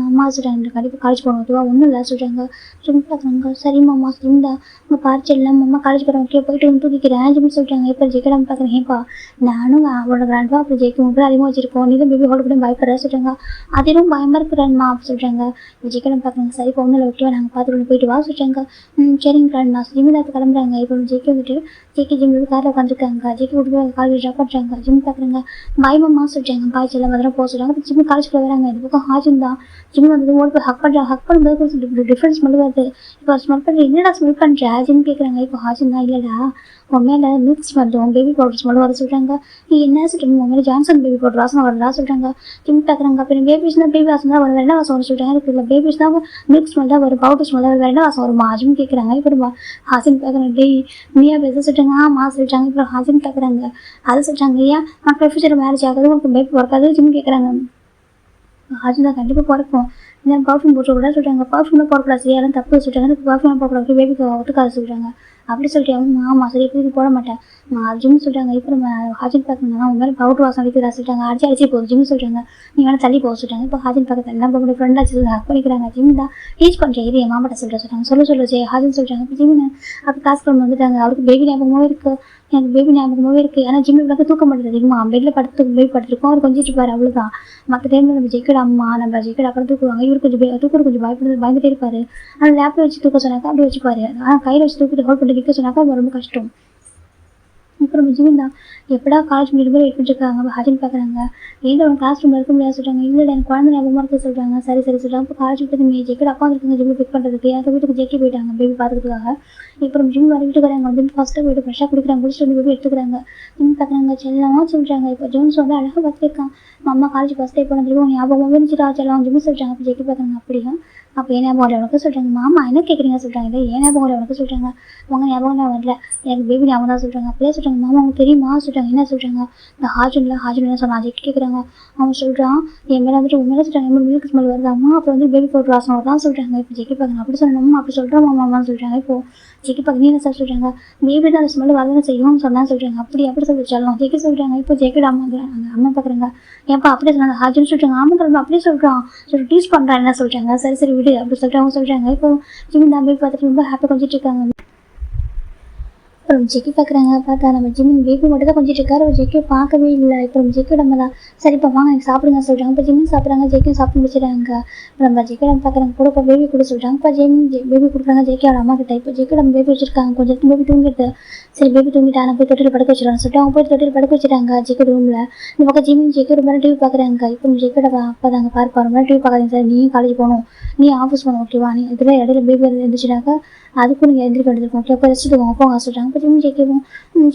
அம்மா சொல்கிறாங்க கண்டிப்பாக காலேஜ் போகணும் ஓகேவா, ஒன்றும் இல்லை சொல்கிறாங்க. ஜிம் பார்க்குறாங்க. சரிம்மா சரிந்தா உங்கள் காலேஜ் இல்லை அம்மா காலேஜ் போகிறேன் ஓகே போயிட்டு வந்து தூக்கிக்கிறேன் ஜிம் சொல்லிட்டாங்க. இப்போ ஜெயிக்க நம்ம பார்க்குறேன். ஏப்பா நானும் அவளோட கிராண்ட்பா அப்படி ஜெயிக்க மட்டும் அதிகமாக வச்சிருக்கோம், நீ தான் பேபி ஹோல்டு பண்ணி பயப்படுற சொல்கிறாங்க. அதிலும் பயமாக இருக்கிறான்மா அப்படி சொல்கிறாங்க. ஜெயிக்க நம்ம பார்க்குறாங்க. சரி இப்போ ஒன்றும் இல்லை ஓகேவா, நாங்கள் பார்த்துட்டு போயிட்டு வா சொல்கிறாங்க. சரிங்க கிராண்ட்மா ஜிம்மில் இப்போ கிளம்புறாங்க. இப்போ ஜெயிக்க வந்துட்டு ஜெயிக்க ஜிம் காரில் உட்காந்துருக்காங்க. ஜெயிக்க விட்டு போய் காலேஜ் ட்ராப் பண்ணுறாங்க. ஜிம் பார்க்குறாங்க. பாய்மாமா சொல்கிறாங்க. பாய் செல்லம் அதெல்லாம் போக சொல்கிறாங்க. இப்போ ஜிம் காலேஜ்க்குள்ள வராங்க. இந்த பக்கம் ஹாஜன் தான் ஜிம் வந்து ஓடி போய் ஹக் பண்ணும்போது கொஞ்சம் டிஃப்ரென்ஸ் ஸ்மெல் வருது. இப்போ ஸ்மெல் பண்ணுற என்னடா ஸ்மெல் பண்ணுற ஜிம் கேட்குறாங்க. இப்போ ஹாஜன் தான் இல்லைடா உன் மேலே மில்க் ஸ்மெல் உன் பேபி பவுடர் ஸ்மெல் வர சொல்கிறாங்க. நீ என்ன சொல்கிறீங்க, உன் மேலே ஜான்சன் பேபி பவுடர் வாசனை வரதா சொல்கிறாங்க. ஜிம் பார்க்குறாங்க. அப்புறம் பேபிஸ் தான் பேபி வாசனை தான் வரும், வேறு என்ன வாசம் வரும் சொல்கிறாங்க. எனக்கு இல்லை பேபிஸ் தான் மில்க் ஸ்மெல் தான் வரும், பவுடர் ஸ்மெல் தான் வேறு என்ன வாசம் வருமா ஜிம் கேட்குறாங்க. இப்போ ஹாஜன் பார்க்குறாங்க. டேய் நீயா பேச சொல்கிறாங்க. ஆமாம் சொல்லிட்டாங்க. இப்போ ஹாஜன் பார்க்குறாங்க. அது சொல்கிறாங்க. ஏன் மக்கள் ஃபியூச்சர் மேரேஜ் ஆகாது உங்களுக்கு பேபி ஒர்க்காது ஜிம் கேட்குறாங்க. ஹாஜன் தான் கண்டிப்பாக பிறக்கும், இந்த பர்ஃப்யூம் போட்டுக்கூடாது சொல்கிறாங்க. பர்ஃப்யூம்லாம் போடக்கூடாது சரியா, எல்லாம் தப்பு சொல்கிறாங்க. எனக்கு பர்ஃப்யூம் போடக்கூடாது பேபிக்கு ஒத்துக்காது சொல்கிறாங்க. அப்படி சொல்லிட்டு ஆமாம் சரி இப்போதைக்கு போட மாட்டேன் ஜிம் சொல்கிறாங்க. இப்போ நம்ம ஹாஜன் பார்க்கணும்னா உங்க மேலே பவுடர் வாசம் அடிக்கிறதா சொல்லிட்டாங்க. அடிச்சு போகுது ஜிம் சொல்கிறாங்க. நீ வேணா தள்ளி போக சொல்கிறாங்க. இப்போ ஹாஜன் பக்கத்தில் எல்லாம் உங்களுடைய ஃப்ரெண்டாக சொல்லி ஹக் பண்ணிக்கிறாங்க. ஜிம் தான் டீச் பண்ணுறேன் இது என் மாமாட்ட சொல்கிறாங்க. சொல்ல ஹாஜன் சொல்கிறாங்க. இப்போ ஜிம் அப்போ காசு கொண்டு வந்துட்டாங்க. அவருக்கு பேபி ஞாபகமாகவே இருக்குது, எனக்கு பேபி ஞாபகமாகவே இருக்குது. ஆனால் ஜிம் விளக்கு தூக்க மாட்டேது அதிகமா, பெட்டில் பேபி படுத்துருக்கோம். அவர் கொஞ்சிட்டு இருப்பார் அவ்வளோதான். மற்ற டைமில் நம்ம ஜெயிக்கட அம்மா நம்ம ஜெயிக்கட அப்புறம் தூக்குவாங்க. இவர் கொஞ்சம் கொஞ்சம் பயந்துட்டே இருப்பார். ஆனால் லேப்பில் வச்சு தூக்க சொன்னாக்கா அப்படி வச்சுப்பாரு. ஆனால் கையில் வச்சு தூக்கிட்டு ஹோல்ட் பண்ணி நிற்க சொன்னாக்கா ரொம்ப கஷ்டம். அப்புறம் ஜிமின் தான் எப்படா காலேஜ் முடியும் போது வெயிட் பண்ணிருக்காங்க. ஹாஜன் பார்க்குறாங்க. ஏதோ அவங்க கிளாஸ் ரூமில் இருக்க முடியாது சொல்கிறாங்க. இல்லை எனக்கு குழந்தை ஞாபகமாக இருக்குது சொல்கிறாங்க. சரி சொல்கிறாங்க. இப்போ காலேஜ் விட்டு ஜெக்கெட் அப்பா இருக்காங்க ஜிம்மில் பிக் பண்ணுறதுக்கு. எனக்கு வீட்டுக்கு ஜெக்கி போயிட்டாங்க பேபி பார்த்துக்கிறதுக்காக. இப்போ ஜிம் வர வீட்டுக்காரங்க வந்து ஃபஸ்ட்டு போய்ட்டு ஃப்ரெஷ்ஷாக குடிக்கிறாங்க. குடிச்சிட்டு வந்து பேபி எடுத்துக்கிறாங்க. ஜிம் பார்க்குறாங்க. செல்லமாக சொல்கிறாங்க. இப்போ ஜோன்ஸ் வந்து அழகாக பார்த்துருக்கான். அம்மா காலேஜ் ஃபஸ்ட் டே போனதுக்கு ஞாபகமாக இருந்துச்சுடா செல்லம் ஜிம் சொல்கிறாங்க. அப்போ ஜெக்கி பார்க்குறாங்க. அப்படியா அப்போ ஏன் ஞாபகம் வரல உனக்கு சொல்கிறாங்க. மாமா என்ன கேட்குறீங்க சொல்கிறாங்க. இல்லை ஏன் ஞாபகம் வரல உனக்கு சொல்கிறாங்க. உங்கள் ஞாபகம் தான் வரல, எனக்கு பேபி ஞாபகம் தான் சொல்கிறாங்க. அப்படியே சொல்கிறாங்க. மாமா உங்களுக்கு தெரியுமா சொல்கிறாங்க. என்ன சொல்கிறாங்க. இந்த ஹாஜன் என்ன சொன்னான் ஜெக்கி கேட்குறாங்க. அவன் சொல்கிறான் என் மேலே வந்துட்டு உண்மையில சொல்கிறாங்க. என் மில்க் ஸ்மெல் வருதாம்மா, அப்புறம் வந்து பேபி பவுடர் வாசனை வரதான் சொல்கிறாங்க. இப்போ ஜெக்கி பார்க்குறாங்க. அப்படி சொல்லணுமா அப்படி சொல்கிறோம் மாமான்னு சொல்கிறாங்க. இப்போ ஜெக்கி பார்க்க நீ என்ன சார் சொல்கிறாங்க. பேபி தான் அந்த ஸ்மெல் வரதானே செய்யும்னு சொன்னான்னு சொல்கிறாங்க. அப்படி சொல்லி சொல்லலாம் ஜெக்கி சொல்கிறாங்க. இப்போ ஜெக்கியோட அம்மா பார்க்குறாங்க. ஏன்ப்பா அப்படியே சொன்னாங்க ஹாஜன் சொல்கிறாங்க. ஆமாம் கிளம்பி அப்படியே சொல்கிறான் சொல்லி டீஸ் பண்ணுறான் என்ன சொல்கிறாங்க. சரி விடு அப்படி சொல்லிட்டு அவங்க சொல்கிறாங்க. இப்போ ஜிம் தான் பேபி பார்த்துட்டு ரொம்ப ஹாப்பியாக கொஞ்சிட்டு இருக்காங்க. அப்புறம் ஜெக்கி பார்க்குறாங்க. பார்த்தா நம்ம ஜிம்மின் பேபி மட்டும் தான் கொஞ்சிட்டு இருக்காரு. அவர் ஜெக்கியை பார்க்கவே இல்லை. இப்போ நம்ம ஜெக்கி நம்ம தான் சரிப்பா வாங்க எனக்கு சாப்பிடுங்க சொல்கிறாங்க. இப்போ ஜிம்மின் சாப்பிட்றாங்க. ஜெக்கியும் சாப்பிட்டு முடிச்சிடுறாங்க. நம்ம ஜெக்கி நம்ம பார்க்குறாங்க. கூட இப்போ பேபி கூட சொல்கிறாங்க. இப்போ பேபி கொடுக்குறாங்க ஜெக்கியோட அம்மா கிட்ட. இப்போ ஜெக்கி நம்ம பேபி வச்சிருக்காங்க. கொஞ்சம் பேபி தூங்கிட்டு சரி பேபி தூங்கிட்டா நான் போய் தொட்டில் படுக்க வச்சிடலாம்னு சொல்லிட்டு அவங்க போய் தொட்டில் படுக்க வச்சுட்டாங்க ஜெக்கி ரூமில். இந்த பக்கம் ஜிம்மின் ஜெக்கி ரொம்ப டிவி பார்க்குறாங்க. இப்போ ஜெக்கியோட அப்பா தாங்க பார்ப்பா ரொம்ப டிவி பார்க்காதீங்க சார், நீ காலேஜ் போகணும், நீ ஆஃபீஸ் போகணும் ஓகேவா, நீ இதில் இடையில பேபி இருந்துச்சுனாக்கா அதுக்கும் நீங்கள் எந்திரிக்க வேண்டியிருக்கும் ஓகே. அப்போ ரெஸ்ட் எடுத்துக்கோங்க போங்க சொல்கிறாங்க. அப்போ ஜிம் ஜேக்கிவும்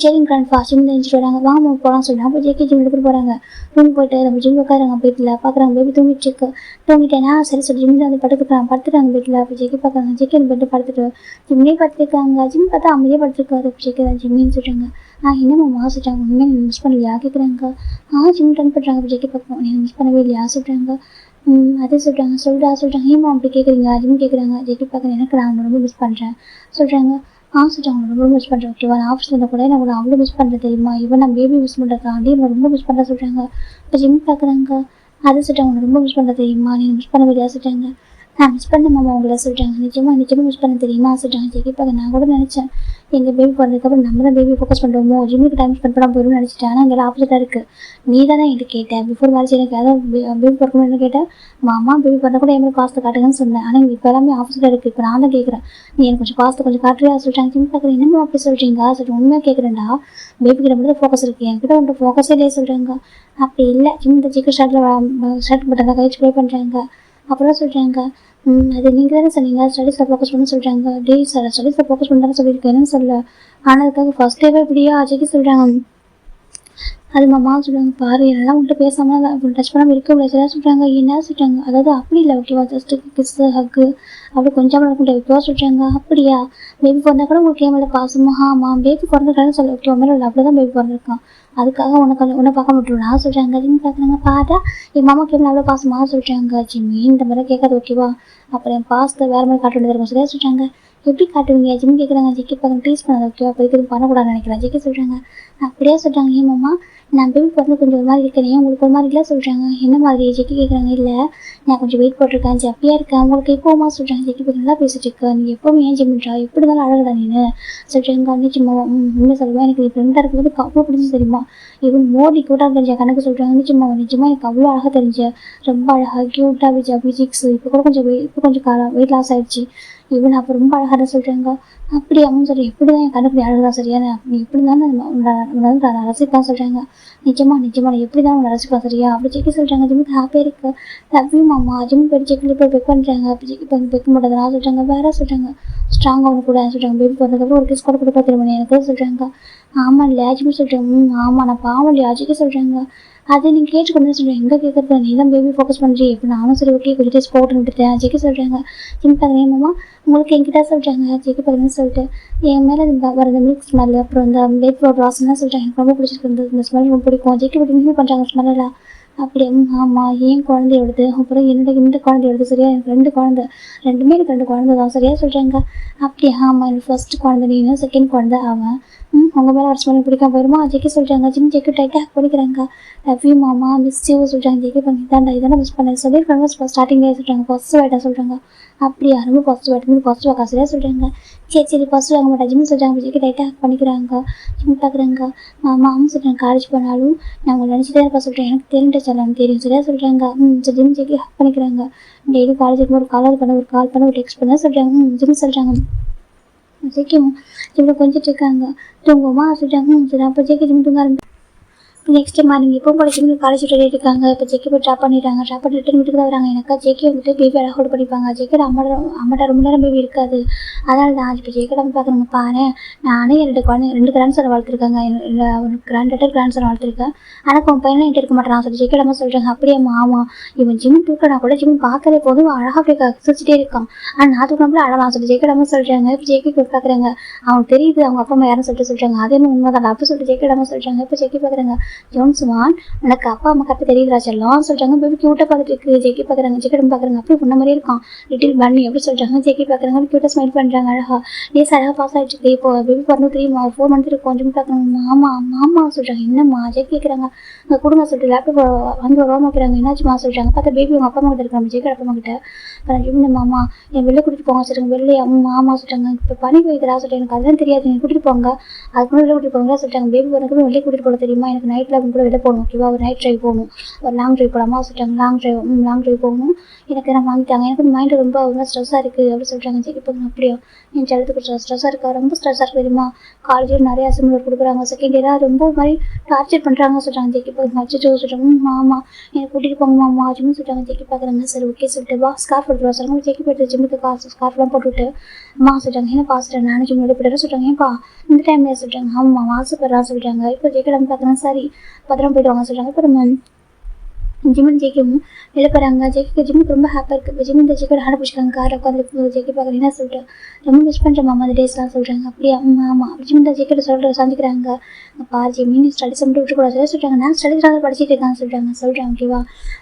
சரிங்க கிராண்ட் ஃபாஸ்ட் ஜிம் தெரிஞ்சுட்டு வராங்க. வாங்க போகலாம் சொல்கிறாங்க. அப்போ ஜேக்கி ஜிம் எடுத்துகிட்டு போகிறாங்க. ரூம் போயிட்டு நம்ம ஜிம் உட்காராங்க. வீட்டில் பார்க்குறாங்க பேபி தூங்கிட்டு இருக்கு. தூங்கிட்டேன்னா சரி சொல்லி ஜிம் வந்து படுத்துட்டாங்க வீட்டில். அப்போ ஜேக்கி பார்க்குறாங்க. ஜேக்கி அந்த பெட்டு படுத்துட்டு ஜிம்லேயே படுத்துருக்காங்க. ஜிம் பார்த்தா அமைதியாக படுத்துருக்காரு. அப்போ ஜேக்கி தான் ஜிம்மின்னு சொல்கிறாங்க. என்னம்மா சொல்கிறாங்க. உண்மையாக நீங்கள் மிஸ் பண்ணலையா கேட்குறாங்க. ஜிம் ரன் பண்ணுறாங்க. அப்போ ஜேக்கி பார்ப்போம் நீங்கள் மிஸ் பண்ணவே இல்லையா சொல்கிறாங்க. அதே சொல்கிறாங்க. ஏமா அப்படி கேட்குறீங்க ஜிம் கேட்குறாங்க. ஜேக்கி பார்க்குறேன். எனக்கு நான் ரொம்ப மிஸ் பண்ணுறேன் சொல்கிறாங்க. சொல்கிறாங்க ரொம்ப மிஸ் பண்ணுறேன். ஓகேவா நான் ஆஃபீஸ் வந்தால் கூட நான் அவ்வளோ மிஸ் பண்ணுறேன் தெரியுமா. இவன் நான் பேபி மிஸ் பண்ணுறதுக்காண்டி நான் ரொம்ப மிஸ் பண்ணுறேன் சொல்கிறாங்க. இப்போ ஜிம் பார்க்குறாங்க. அதை சொல்கிறாங்க ரொம்ப மிஸ் பண்ணுறது தெரியுமா நீங்கள் மிஸ் பண்ண வேண்டியா சொல்கிறாங்க. நான் மிஸ் பண்ண மாமா உங்களை சொல்கிறாங்க. நிச்சயமாக மிஸ் பண்ண தெரியுமா சொல்கிறாங்க. ஜேக்கி பார்க்க நான் கூட நினச்சேன் எங்கள் பேபி பிறந்ததுக்கப்புறம் நம்ம தான் பேபி ஃபோக்கஸ் பண்ணுறோமோ ஜிம்முக்கு டைம் ஸ்பெண்ட் பண்ணால் போயிடும்னு நினச்சிட்டேன். ஆனால் இங்கே ஆப்போசிட்டாக இருக்குது. நீ தான் என்கிட்ட கேட்டேன் பிஃபோர் மேரேஜ் எனக்கு அதாவது பேபி பிறக்கணும்னு கேட்டேன். மாமா பேபி பிறந்த கூட என் பாஸ்த்தை காட்டுங்கன்னு சொன்னேன். ஆனால் இங்கே இப்போ எல்லாமே ஆப்போசிட்டாக இருக்குது. இப்போ நான் தான் கேட்குறேன் நீ எனக்கு கொஞ்சம் பாஸ்த்தை கொஞ்சம் காட்டுறியா சொல்லிட்டாங்க. ஜிம் பார்க்குறேன். என்னமோ அப்படி சொல்கிறீங்க சொல்லிட்டு உண்மையாக கேட்குறேன்டா பேபி கிட்ட மட்டும் ஃபோக்கஸ் இருக்குது என்கிட்ட உங்கள்கிட்ட ஃபோக்கஸே இல்லையே சொல்கிறாங்க. அப்படி இல்லை ஜிம் இந்த சிக்கன் ஷர்ட் பட்டன் தான் கழிச்சு ப்ளே பண்ணுறாங்க. அப்புறம் சொல்கிறாங்க அது நீங்கள் தானே சொன்னீங்க ஸ்டடீஸில் ஃபோக்கஸ் பண்ண சொல்கிறாங்க. ஸ்டடீஸில் ஃபோக்கஸ் பண்ணுறாங்க சொல்லியிருக்கேன் என்னன்னு சொல்ல. ஆனால் அதுக்காக ஃபஸ்ட் டேவே இப்படியா ஜெக்கி சொல்கிறாங்க. அது மாமா சொல்கிறாங்க. பாரு எல்லாம் உங்கள்கிட்ட பேசாமல் டச் பண்ணாமல் இருக்க முடியாது சொல்கிறாங்க. என்ன சொல்கிறாங்க. அதாவது அப்படி இல்லை ஓகேவா ஜஸ்ட்டு கிஸ்ஸு ஹக்கு அப்படி கொஞ்சம் நடக்கும் ஓகேவா சொல்கிறாங்க. அப்படியா பேபி பிறந்தா கூட உங்களுக்கு ஏன் மேலே பாசமா பேபி பிறந்திருக்கான்னு சொல்ல ஓகேவா மேலே அப்படி தான் பேபி பிறந்திருக்கான். அதுக்காக உன்னை பார்க்க மாட்டோம்னா சொல்கிறாங்க. ஜிம் பார்க்குறாங்க. பாட்டா என் மாமா கேட்கல அவ்வளோ பாசமாக சொல்கிறாங்க. ஜிம்மி இந்த மாதிரி கேட்காது ஓகேவா. அப்புறம் என் பாசத்தை வேறு மாதிரி காட்ட வேண்டியது இருக்கும் சரியா சொல்கிறாங்க. எப்படி காட்டுவீங்க ஜிம் கேட்குறாங்க. ஜெக்கி பார்க்க டீஸ் பண்ணாது ஓகேவா. அப்போ இதுக்கு பண்ணக்கூடாதுன்னு நினைக்கிறேன். ஜெக்கி சொல்கிறாங்க. அப்படியே சொல்கிறாங்க. ஏன் மாமா நான் பேபி பிறந்து கொஞ்சம் ஒரு மாதிரி இருக்கிறேன் உங்களுக்கு ஒரு மாதிரி இல்லை சொல்கிறாங்க. என்ன மாதிரி ஜெக்கி கேட்குறாங்க. இல்லை நான் கொஞ்சம் வெயிட் போட்டிருக்கேன் ஜப்பியாக இருக்கேன் உங்களுக்கு எப்போமா சொல்கிறாங்க. ஜெக்கி பார்க்க நல்லா பேசிட்டு இருக்கேன் நீ எப்போவும் ஏன் ஜிம் பண்ணுறா எப்படி இருந்தாலும் அழகடா நீனு சொல்கிறாங்க. நிச்சயமா உண்மை சொல்லுவேன் எனக்கு நீ ஃப்ரெண்டாக இருக்கும்போது அவ்வளோ பிடிச்சி தெரியுமா. இவன் மோடி கூட்டாக தெரிஞ்ச கணக்கு சொல்கிறாங்க. நிச்சயமா எனக்கு அவ்வளோ அழகாக தெரிஞ்ச ரொம்ப அழகாக க்யூட்டாக அப்படி ஜப்பி ஜிக்ஸ் இப்போ கூட கொஞ்சம் வெயிட் லாஸ் ஆகிடுச்சு. இவன் அப்போ ரொம்ப அழகாக சொல்கிறாங்க. அப்படி அவன் சொல்லி எப்படி தான் என் கணக்கு அழகுதான் சரியா நீ எப்படி தானே நான் ரசிப்பான் சொல்கிறாங்க. நிஜமா நான் எப்படி தான் உன்னை ரசிப்பான் சரியா அப்படி ஜெக்கி சொல்கிறாங்க. ஜிம்முக்கு ஹாப்பியாக இருக்கு லவ்யூ மாமா ஜிம் போய் ஜெக்கில் போய் பெக் பண்ணுறாங்க. அப்படி ஜெக்கி பெக்க மாட்டேதுனா சொல்கிறாங்க. வேற சொல்கிறாங்க ஸ்ட்ராங்காக அவனு கூட சொல்கிறாங்க. பேபி பிறந்ததுக்கப்புறம் ஒரு கிஸ் கூட கொடுப்பா திரும்ப எனக்கு சொல்கிறாங்க. ஆமாம் இல்லையா ஜிம் சொல்கிறாங்க. ஆமாம் நான் பாவம் இல்லையா ஜெக்கி சொல்கிறாங்க. அதை நீங்கள் கேட்டுக்கொண்டு சொல்கிறேன் எங்கே கேட்குறது நீ தான் பேபி ஃபோக்கஸ் பண்ணுறீ இப்போ நானும் சரி ஓகே கொஞ்சம் டேஸ் போட்டுன்னு விட்டுட்டேன். ஜெக்கி சொல்கிறாங்க. ஜிம் பார்க்குறேன் மாமா உங்களுக்கு என்கிட்ட சொல்கிறாங்க. ஜெக்கி பார்க்குறேன்னு சொல்லிட்டு என் மேலே வர இந்த மில்க் ஸ்மெல் அப்புறம் இந்த பேபி பவுடர் வாசனைலாம் சொல்கிறாங்க. எனக்கு ரொம்ப பிடிச்சிருக்கு இந்த ஸ்மெல் ரொம்ப பிடிக்கும். ஜெக்கி பற்றி இன்ஃபீல் பண்ணுறாங்க ஸ்மெல்லாம். அப்படி ஆமாம் ஏன் குழந்தையோடது அப்புறம் இந்த குழந்தையோடது சரியா எனக்கு 2 குழந்தை ரெண்டுமே எனக்கு 2 குழந்தை தான் சரியா சொல்கிறாங்க. அப்படி ஆமாம் எனக்கு ஃபர்ஸ்ட் குழந்தை நீ செகண்ட் குழந்தை அவன் உங்கள் மேலே ஒரு ஸ்மெல் பிடிக்காம போயிடுமா ஜெக்கி சொல்கிறாங்க. ஜிம் ஜெக்கி டைட்டாக படிக்கிறாங்க. லவ்யூ மாமா மிஸ் யூ சொல்கிறாங்க. ஜெக்கி பண்ணி இதாண்டா மிஸ் பண்ணேன் சொல்லியிருக்காங்க ஸ்டார்டிங்லேயே சொல்கிறாங்க. ஃபர்ஸ்ட் வாய்ட்டாக சொல்கிறாங்க. அப்படியா ரொம்ப ஃபர்ஸ்ட் வாக்கா சரியா சொல்கிறாங்க. சரி ஃபர்ஸ்ட் வாங்க மாட்டா ஜிம் சொல்கிறாங்க. ஜெக்கி டைட்டாக பண்ணிக்கிறாங்க. ஜிம் பார்க்குறாங்க. மாமாவும் சொல்கிறாங்க காலேஜ் போனாலும் நான் உங்களை நினச்சிட்டே இருப்பா சொல்கிறேன் எனக்கு தெரியும் சரியா சொல்கிறாங்க. ஜிம் ஜெக்கி ஹக் பண்ணிக்கிறாங்க. டெய்லி காலேஜுக்கு ஒரு கால் பண்ண ஒரு டெக்ஸ்ட் பண்ண சொல்கிறாங்க. ஜிம் சொல்கிறாங்க. ஜெக்கியும் ஜிம்மில் கொஞ்சிட்டு இருக்காங்க. தூங்குவோமா சொல்கிறாங்க. சரி அப்போ ஜெக்கி ஜிம் தூங்க ஆரம்பிச்சு நெக்ஸ்ட் டே மார்னிங் இப்போ போல ஜிம்மி காலேஜ் ரெடி இருக்காங்க. இப்போ ஜெக்கி போய் ட்ராப் பண்ணிடுறாங்க. ட்ராப் பண்ணி ரிட்டன் வீட்டுக்கு தான் வராங்க. எனக்கு ஜெக்கி வந்துட்டு பேபி அழகோடு படிப்பாங்க. ஜெக்கியோட அம்மாட்ட ரொம்ப நேரம் பேபி இருக்காது. அதனால தான் இப்போ ஜெக்கியோட பார்க்குறவங்க பாரு நானே 2 கிராண்ட் சனை வளர்த்துருக்காங்க. ஒரு கிராண்ட் சனை வளர்த்துருக்கேன். ஆனால் உன் பையனை என்கிட்ட இருக்க மாட்டேன் சொல்லி ஜெக்கியோட அம்மா சொல்கிறாங்க. அப்படியே ஆமாம் இவன் ஜிம் தூக்கினா கூட ஜிம் பார்க்கறதே போதும் அழகாக அப்படியே சிரிச்சிட்டே இருக்கான். ஆனால் நான் தூக்கினா அழகான் சொல்லி ஜெக்கியோட அம்மா சொல்கிறாங்க. இப்போ ஜெக்கி பார்க்குறாங்க. அவனுக்கு தெரியுது அவங்க அப்பா அம்மா யாரும் சொல்கிறாங்க. அதே மாதிரி உண்மை தான் அப்படி சொல்லிட்டு ஜெக்கியோட அம்மா சொல்கிறாங்க. இப்போ ஜெக்கி பார்க்குறாங்க. ஜோன்ஸ்வான் எனக்கு அப்பா அம்மா கரெக்டாக தெரியுதுரா செல்லம் சொல்கிறாங்க. பேபி க்யூட்டாக பார்த்துட்டு இருக்கு. ஜெக்கி பார்க்குறாங்க. ஜெக்கிடம் பார்க்குறாங்க. அப்படி முன்ன மாதிரியே இருக்கான் லிட்டில் பன்னி எப்படி சொல்கிறாங்க. ஜெக்கி பார்க்குறாங்க. க்யூட்டாக ஸ்மைல் பண்ணுறாங்க. அழகா டேஸ் அழகாக பாஸ் ஆகிட்டு இருக்கு. இப்போ பேபி பிறந்து 4 மந்த் இருக்கும். ஜிம் பார்க்குறாங்க. மாமா சொல்கிறாங்க. என்னம்மா ஜெக்கி கேட்குறாங்க. அங்கே கொடுங்க சொல்லிட்டு லேப்டாப் வாங்கி வருவாம வைக்கிறாங்க. என்னாச்சுமா சொல்கிறாங்க. பார்த்தா பேபி அவங்க அப்பா அம்மா கிட்ட இருக்காங்க. ஜெக்கி அப்பா அம்மா கிட்ட அப்புறம் ஜிம் மாமா என் வெளில கூட்டிகிட்டு போங்க சொல்கிறாங்க. வெளியே மாமா சொல்கிறாங்க. இப்போ பனி போய்க்கிறா சொல்லிட்டு எனக்கு அதெல்லாம் தெரியாது நீங்கள் கூட்டிகிட்டு போங்க அதுக்கு வெளில கூட்டிகிட்டு போங்களா சொல்லிட்டாங்க. பேபி பிறகு வெளியே கூட்டிகிட்டு போக தெரியுமா எனக்கு நைட்டில் அவங்க கூட வெளில போகணும் ஓகேவா ஒரு நைட் ட்ரைவ் போகணும் ஒரு லாங் ட்ரைவ் போகலாமா சொல்லிட்டாங்க. லாங் ட்ரைவ் போகணும் எனக்கு நான் வாங்கிட்டாங்க. எனக்கு மைண்டு ரொம்ப ரொம்ப ஸ்ட்ரெஸ்ஸாக இருக்குது அப்படின்னு சொல்லிட்டாங்க. சரி இப்போ அப்படியா என் செல்லத்துக்கு ஸ்ட்ரெஸ்ஸாக இருக்கா ரொம்ப ஸ்ட்ரெஸ்ஸாக இருக்குது தெரியுமா. காலேஜில் நிறைய அசைன்மெண்ட் கொடுக்குறாங்க. செகண்ட் இயராக ரொம்ப மாதிரி டார்ச்சர் பண்ணுறாங்க சொல்கிறாங்க ஜெக்கி பார்க்குறாங்க. அச்சோ சொல்கிறாங்க. மாமா என்னை கூட்டிகிட்டு போங்க மாமா ஜிம்னு சொல்கிறாங்க. ஜெக்கி பார்க்குறாங்க. சரி ஓகே சொல்லிட்டு வா ஸ்கார்ஃப் எடுத்துருவா சொல்கிறாங்க. ஜெக்கி போய்ட்டு ஜிம்முக்கு காசு ஸ்கார்ஃப்லாம் போட்டுவிட்டு அம்மா சொல்கிறாங்க. என்ன பாசிட்டேன் நானும் ஜிம்மோட போய்ட்டு சொல்கிறாங்க. ஏன்ப்பா இந்த டைமில் சொல்கிறாங்க. ஆமாம் ஆசைப்படுறான்னு சொல்கிறாங்க. இப்போ ஜெக்கி நம்ம பார்க்குறேன். சரி பத்திரம் போய்ட்டு வாங்க சொல்கிறாங்க. இப்போ நம்ம ஜிம்முன்னு ஜெயிக்கவும் வெளில போகிறாங்க. ஜெயிக்க ஜிம்முக்கு ரொம்ப ஹாப்பியாக இருக்குது. இப்போ ஜிம்மு இந்த ஜெயிக்கோட ஹார்ட் பிடிச்சிக்காங்க. காரில் உட்காந்து ஜெயிக்க பார்க்குறேன். என்ன சொல்லிட்டு ரொம்ப மிஸ் பண்ணுற மாமா அந்த டேஸ்லாம் சொல்கிறாங்க. அப்படியே ஆமாம் அப்படி ஜிம்மு இந்த ஜெயிக்கிட்ட சந்திக்கிறாங்க. பாரு மீன் ஸ்டடிஸ் மட்டும் விட்டுக்கூடாது சொல்கிறாங்க. நான் ஸ்டடிஸ் படிச்சுட்டு இருக்கான்னு சொல்கிறேன். ஓகேவா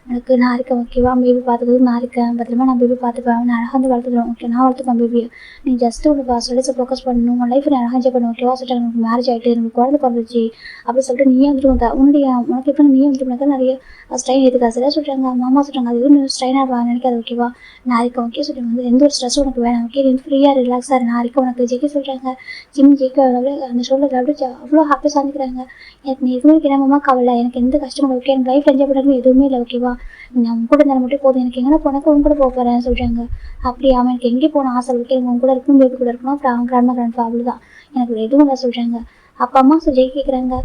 உனக்கு நான் இருக்கேன். ஓகேவா பேபி பார்த்துக்கிறது நான் இருக்கேன். பத்திரமா நான் பேபி பார்த்துப்பேன். நான் அழகாக வந்து வளர்த்துடுவேன். ஓகே நான் வளர்த்துப்பேன் பேபியை. நீ ஜஸ்ட்டு உனக்கு ஸ்டடிஸை ஃபோக்கஸ் பண்ணணும். உன் லைஃப் நீ அழகாக என்ஜாய் பண்ணணும். ஓகேவா சொல்கிறாங்க. எனக்கு மேரேஜ் ஆகிட்டு எனக்கு குழந்தை பிறந்துச்சு அப்படின்னு சொல்லிட்டு நீயே வந்துட்டு உனக்கு எப்போ நீயே வந்துட்டு நிறைய ஸ்ட்ரெயின் எடுத்துக்கா சரியா சொல்கிறாங்க. மாமா சொல்கிறாங்க. அது எதுவும் ஸ்ட்ரெயினாக நினைக்காது. ஓகேவா நான் இருக்கேன். ஓகே சொல்கிறாங்க. வந்து எந்த ஒரு ஸ்ட்ரெஸ்ஸும் உனக்கு வேணாம். ஓகே நீ ஃப்ரீயாக ரிலாக்ஸாக நான் இருக்கேன் உனக்கு ஜெயிக்க சொல்கிறாங்க. ஜிம் ஜெயிக்க அந்த ஷோவில் அப்படியே அவ்வளோ ஹாப்பியாக சாந்திக்கிறாங்க. எனக்கு நீ எதுவுமே கிளம்பமா கவலை எனக்கு எந்த கஷ்டமும் ஓகே எனக்கு லைஃப் என்ஜாய் பண்ணுறது எதுவுமே இல்லை. ஓகேவா நான் உங்க கூட இருந்தாலும் மட்டும் போதும். எனக்கு எங்கே போனாக்க உங்க கூட போக போகிறேன்னு சொல்கிறாங்க. அப்படி அவன் எனக்கு எங்கே போன ஆசை ஓகே எனக்கு உங்க கூட இருக்கணும் பேபி கூட இருக்கணும். அப்புறம் அவங்க கிராண்ட்மா அவ்வளோதான் எனக்கு எதுவும் இல்லை சொல்கிறாங்க. அப்பா அம்மா சொல்லி கேட்குறாங்க.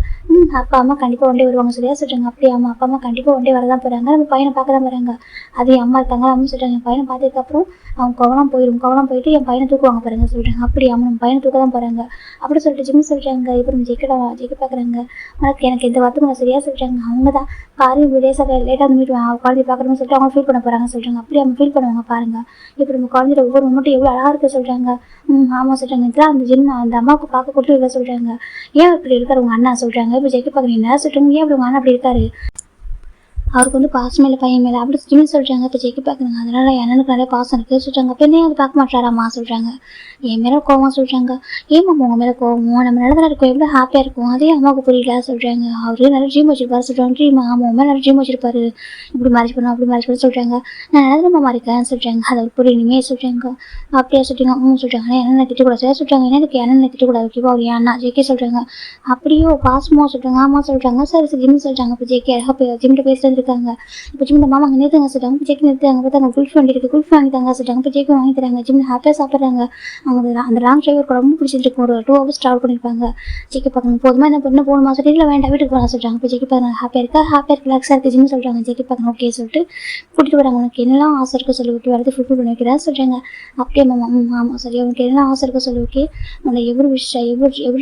அப்பா அம்மா கண்டிப்பாக ஒன்றே வருவாங்க சரியா சொல்கிறாங்க. அப்படி அம்மா அப்பா அம்மா கண்டிப்பாக ஒன்றே வர தான் போகிறாங்க. நம்ம பையனை பார்க்க தான் போகிறாங்க. அது என் அம்மா இருக்காங்க. அம்மா சொல்கிறாங்க என் பையனை பார்த்ததுக்கப்புறம் அவங்க கவனம் போயிட்டு என் பையனை தூக்குவாங்க பாருங்க சொல்கிறாங்க. அப்படி அம்மா நம்ம பையனை தூக்க தான் போகிறாங்க அப்படி சொல்லிட்டு ஜிம் சொல்கிறாங்க. இப்போ நம்ம ஜெயிக்க பார்க்குறாங்க. எனக்கு எந்த வார்த்தையும் நான் சரியாக சொல்கிறாங்க. அவங்க தான் பாரு இப்படி டேஸாக லேட்டாக வந்து மீட்டு குழந்தை பார்க்கணும்னு சொல்லிட்டு அவங்க ஃபீல் பண்ண போகிறாங்க சொல்கிறாங்க. அப்படி அவங்க ஃபீல் பண்ணுவாங்க பாருங்கள். இப்போ நம்ம குழந்தைய ஒவ்வொரு மட்டும் எவ்வளோ அழகாக இருக்க சொல்கிறாங்க. ஆமாம் சொல்கிறாங்க. இதெல்லாம் அந்த ஜிம் அந்த அம்மாவுக்கு பார்க்க கொடுத்து இல்லை சொல்கிறாங்க. ஏன் இப்படி இருக்காரு உங்கள் அண்ணா சொல்கிறாங்க. இப்போ ஜெயிக்க பார்க்குறீங்க என்ன சொல்கிறாங்க. ஏன் அப்படி உங்கள் அண்ணா அப்படி இருக்காரு அவருக்கு வந்து பாசம் இல்லை பையன் மேலே அப்படி ஜிம்மி சொல்கிறாங்க. இப்போ ஜெயிக்க பார்க்குறாங்க. அதனால் எனக்கு நிறைய பாசம் இருக்குது சொல்கிறாங்க. அப்போ என்ன அது பார்க்க மாட்டாராம்மா சொல்கிறாங்க. என் மேலே கோவம் சொல்கிறாங்க. ஏமா உங்கள் மேலே கோவம் நம்ம நல்லதாக இருக்கும் எவ்வளோ ஹாப்பியாக இருக்கும் அதே அம்மாவுக்கு புரியல சொல்கிறாங்க. அவரு நல்ல ட்ரீம் வச்சிருப்பாரு சொல்கிறாங்க. ட்ரீம் ஆமாம் உங்கள் மேலே நல்ல ட்ரீம் வச்சிருப்பாரு இப்படி மேரேஜ் பண்ணணும் அப்படி மேரேஜ் பண்ண சொல்கிறாங்க. நான் நல்லதமாக இருக்கேன்னு சொல்கிறாங்க. அதை புரியணுமே சொல்கிறாங்க. அப்படியா சொல்கிறாங்க. சொல்கிறாங்க என்ன திட்டக்கூடாது சொல்கிறாங்க. என்ன எனக்கு என்ன திட்டக்கூடாது ஓகேவா அவர் அண்ணா ஜெயிக்க சொல்கிறாங்க. அப்படியோ பாசமாக சொல்கிறாங்க. ஆமாம் சொல்கிறாங்க. சரி ஜிம்மி சொல்கிறாங்க. இப்போ ஜெயிக்க அழகாக ஜிம்மிட்ட பேசுகிறது இருக்காங்க. இப்போ ஜிம் மாமா அங்கே நிறுத்துங்க சொல்கிறாங்க. இப்போ ஜெயிக்க நிறுத்தாங்க. பார்த்தா அங்கே குல்ஃபி வண்டி இருக்குது குல்ஃபி வாங்கி தாங்க சொல்கிறாங்க. இப்போ ஜெயிக்க வாங்கி தராங்க. ஜிம் ஹாப்பியாக சாப்பிட்றாங்க. அவங்க அந்த லாங் டிரைவர் ரொம்ப பிடிச்சிருக்கு. ஒரு 2 hours ட்ராவல் பண்ணியிருப்பாங்க. ஜெயிக்க பார்க்கணும் போதுமா என்ன பண்ண போகணுமா சொல்லிட்டு வேண்டாம் வீட்டுக்கு போகலாம் சொல்கிறாங்க. இப்போ ஜெயிக்க பார்க்கணும் ஹாப்பியாக ரிலாக்ஸாக இருக்குது ஜிம் சொல்கிறாங்க. ஜெயிக்க பார்க்கணும் ஓகே சொல்லிட்டு கூட்டிகிட்டு வராங்க. உனக்கு என்னெல்லாம் ஆசை இருக்குது சொல்லி ஓகே வரது ஃபுல்ஃபில் பண்ணி வைக்கிறேன் சொல்கிறாங்க. அப்படியே மாமா ஆமாம் சரி உனக்கு என்னெல்லாம் ஆசை இருக்குது சொல்லி ஓகே உன்னை எவ்வளோ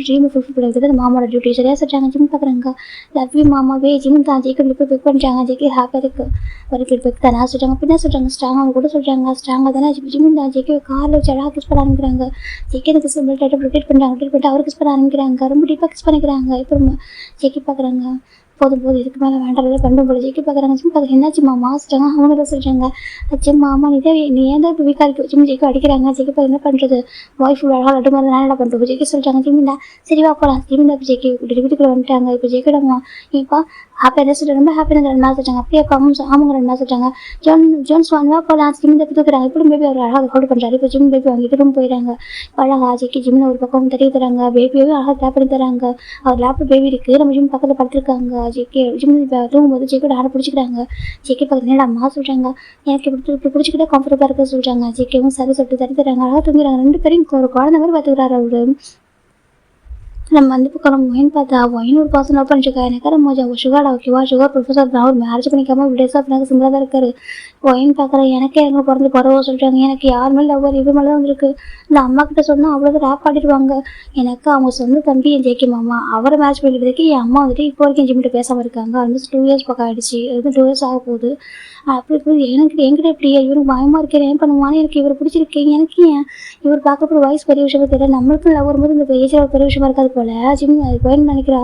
ட்ரீம் ஃபுல்ஃபில் பண்ணி வைக்கிறது மாமாவோட டியூட்டி சரியா சொல்கிறாங்க. ஜிம் பார்க்குறாங்க. லவ் யூ மாமாவே ஜிம் தான் ஜெயிக்க இப்போ பிக் பண்ணுறாங்க. ஜெயிக்க ஹாப்பியாக இருக்குது ஒரு பிக் தானே சொல்கிறாங்க. பின்னா சொல்கிறாங்க ஸ்ட்ராங்காக கூட சொல்கிறாங்க. ஸ்ட்ராங்காக தானே ஜிம் தான் ஜெயிக்க காரில் வச்சு அழகாக கிஸ் பண்ண ஆரம்பிக்கிறாங்க. ஜெயிக்க கிஸ் ரிப்பீட் பண்ணுறாங்க. அவர் கிஸ் பண்ண ஆரம்பிக்கிறாங்க. ரொம்ப டீப்பாக கிஸ் பண்ணிக்கிறாங்க. இப்போ ஜெயிக்க பார்க்குறாங்க. போதும் இதுக்கு மேலே வேண்டாம் பண்ணும் போல ஜெயிக்க பார்க்குறாங்க. ஜிம் பார்க்குறாங்க. என்னாச்சு மாமா சொல்கிறாங்க. அவங்க சொல்கிறாங்க. அச்சு மாமா நீ ஏன் தான் இப்போ வீக்காக இருக்கு ஜிம் ஜெயிக்க அடிக்கிறாங்க. ஜெயிக்க பார்க்க என்ன பண்ணுறது ஒய்ஃப் அழகாக லட்டு மாதிரி நான் என்ன பண்ணுறது ஜெயிக்க சொல்கிறாங்க. ஜிம்மிண்டா சரிவா போகலாம் ஜிம்மிண்டா இப்போ ஜெயிக்க வீட்டுக்குள்ளே வந்துட்டாங்க. இப்போ ஜெயிக்கிடமா இப்போ ஹாப்பியாக என்ன சொல்கிறாங்க. ரொம்ப ஹாப்பியாக 2 நாள் சொல்கிறாங்க. அப்படியே அவங்க 2 நாள் சொல்கிறாங்க. ஜோன்ஸ் வாங்குவா போகலாம் ஜிம்மில் போய் தூக்குறாங்க. இப்படி பேபி அவர் அழகாக ஹோல்டு பண்ணுறாரு. இப்போ ஜிம் பேபி வாங்கிட்டு ரூம் போயிடறாங்க. அழகாக ஜெயிக்க ஜிம்மில் ஒரு பக்கம் தட்டி தராங்க. பேபியும் அழகாக டேப் பண்ணி தராங்க. அவர் லேப்டாப் பேபி இருக்குது. நம்ம ஜிம் பக்கத்தில் படுத்துருக்காங்க. ஜெயிக்க ஜிம் தூங்கும்போது ஜெயிக்கோட ஹாரை பிடிச்சிக்கிறாங்க. ஜெயிக்க பார்க்குறது என்னடா அம்மா சொல்கிறாங்க. எனக்கு இப்படி பிடிச்சிக்கிட்டே கம்ஃபர்டபுளாக இருக்க சொல்கிறாங்க. ஜெயிக்கவும் சரி சொல்லிட்டு தட்டி தராங்க. அழகாக தூங்குறாங்க. 2 பேரும் ஒரு குழந்தை மாதிரி பார்த்துக்கிறாரு அவரு. நம்ம வந்து பக்கம் ஒயின் பார்த்தா ஒயின் ஒரு பர்சன் லவ் பண்ணிருக்கா எனக்கு நம்ம சுகர் ஓகேவா சுகர் ப்ரொஃபஸர் தான் ஒரு மேரேஜ் பண்ணிக்காம டேஸ் ஆஃப் எனக்கு சிம்பிளாக தான் இருக்காரு. ஒயின் பார்க்குறேன் எனக்கே எனக்கு பிறந்து பரவ சொல்கிறாங்க. எனக்கு யார் மேலே லவ் இவரு மேலே தான் வந்துருக்கு. இந்த அம்மா கிட்ட சொன்னால் அவ்வளோ ரேப் ஆடிடுவாங்க. எனக்கு அவங்க சொந்த தம்பி என் ஜெயிக்க மாமா அவரை மேட்ச் பண்ணிக்கிறதுக்கு என் அம்மா வந்துட்டு இப்போ வரைக்கும் ஜிம்மிட்ட பேசாமல் இருக்காங்க. ஆல்மோஸ்ட் 2 years பக்கம் ஆகிடுச்சு. அது 2 years ஆக போகுது. அப்படி எனக்கு என்கிட்ட இப்படி இவருக்கு பயமாக இருக்கேன் ஏன் பண்ணுவான்னு எனக்கு இவர் பிடிச்சிருக்கு. எனக்கு ஏன் இவர் பார்க்கக்கூடிய வயசு பெரிய விஷயமா தெரியல. நம்மளுக்கும் லவ் வரும்போது இந்த ஏஜில் பெரிய விஷயமா இருக்காது போல. ஜிம் அது போயின்னு நினைக்கிறா.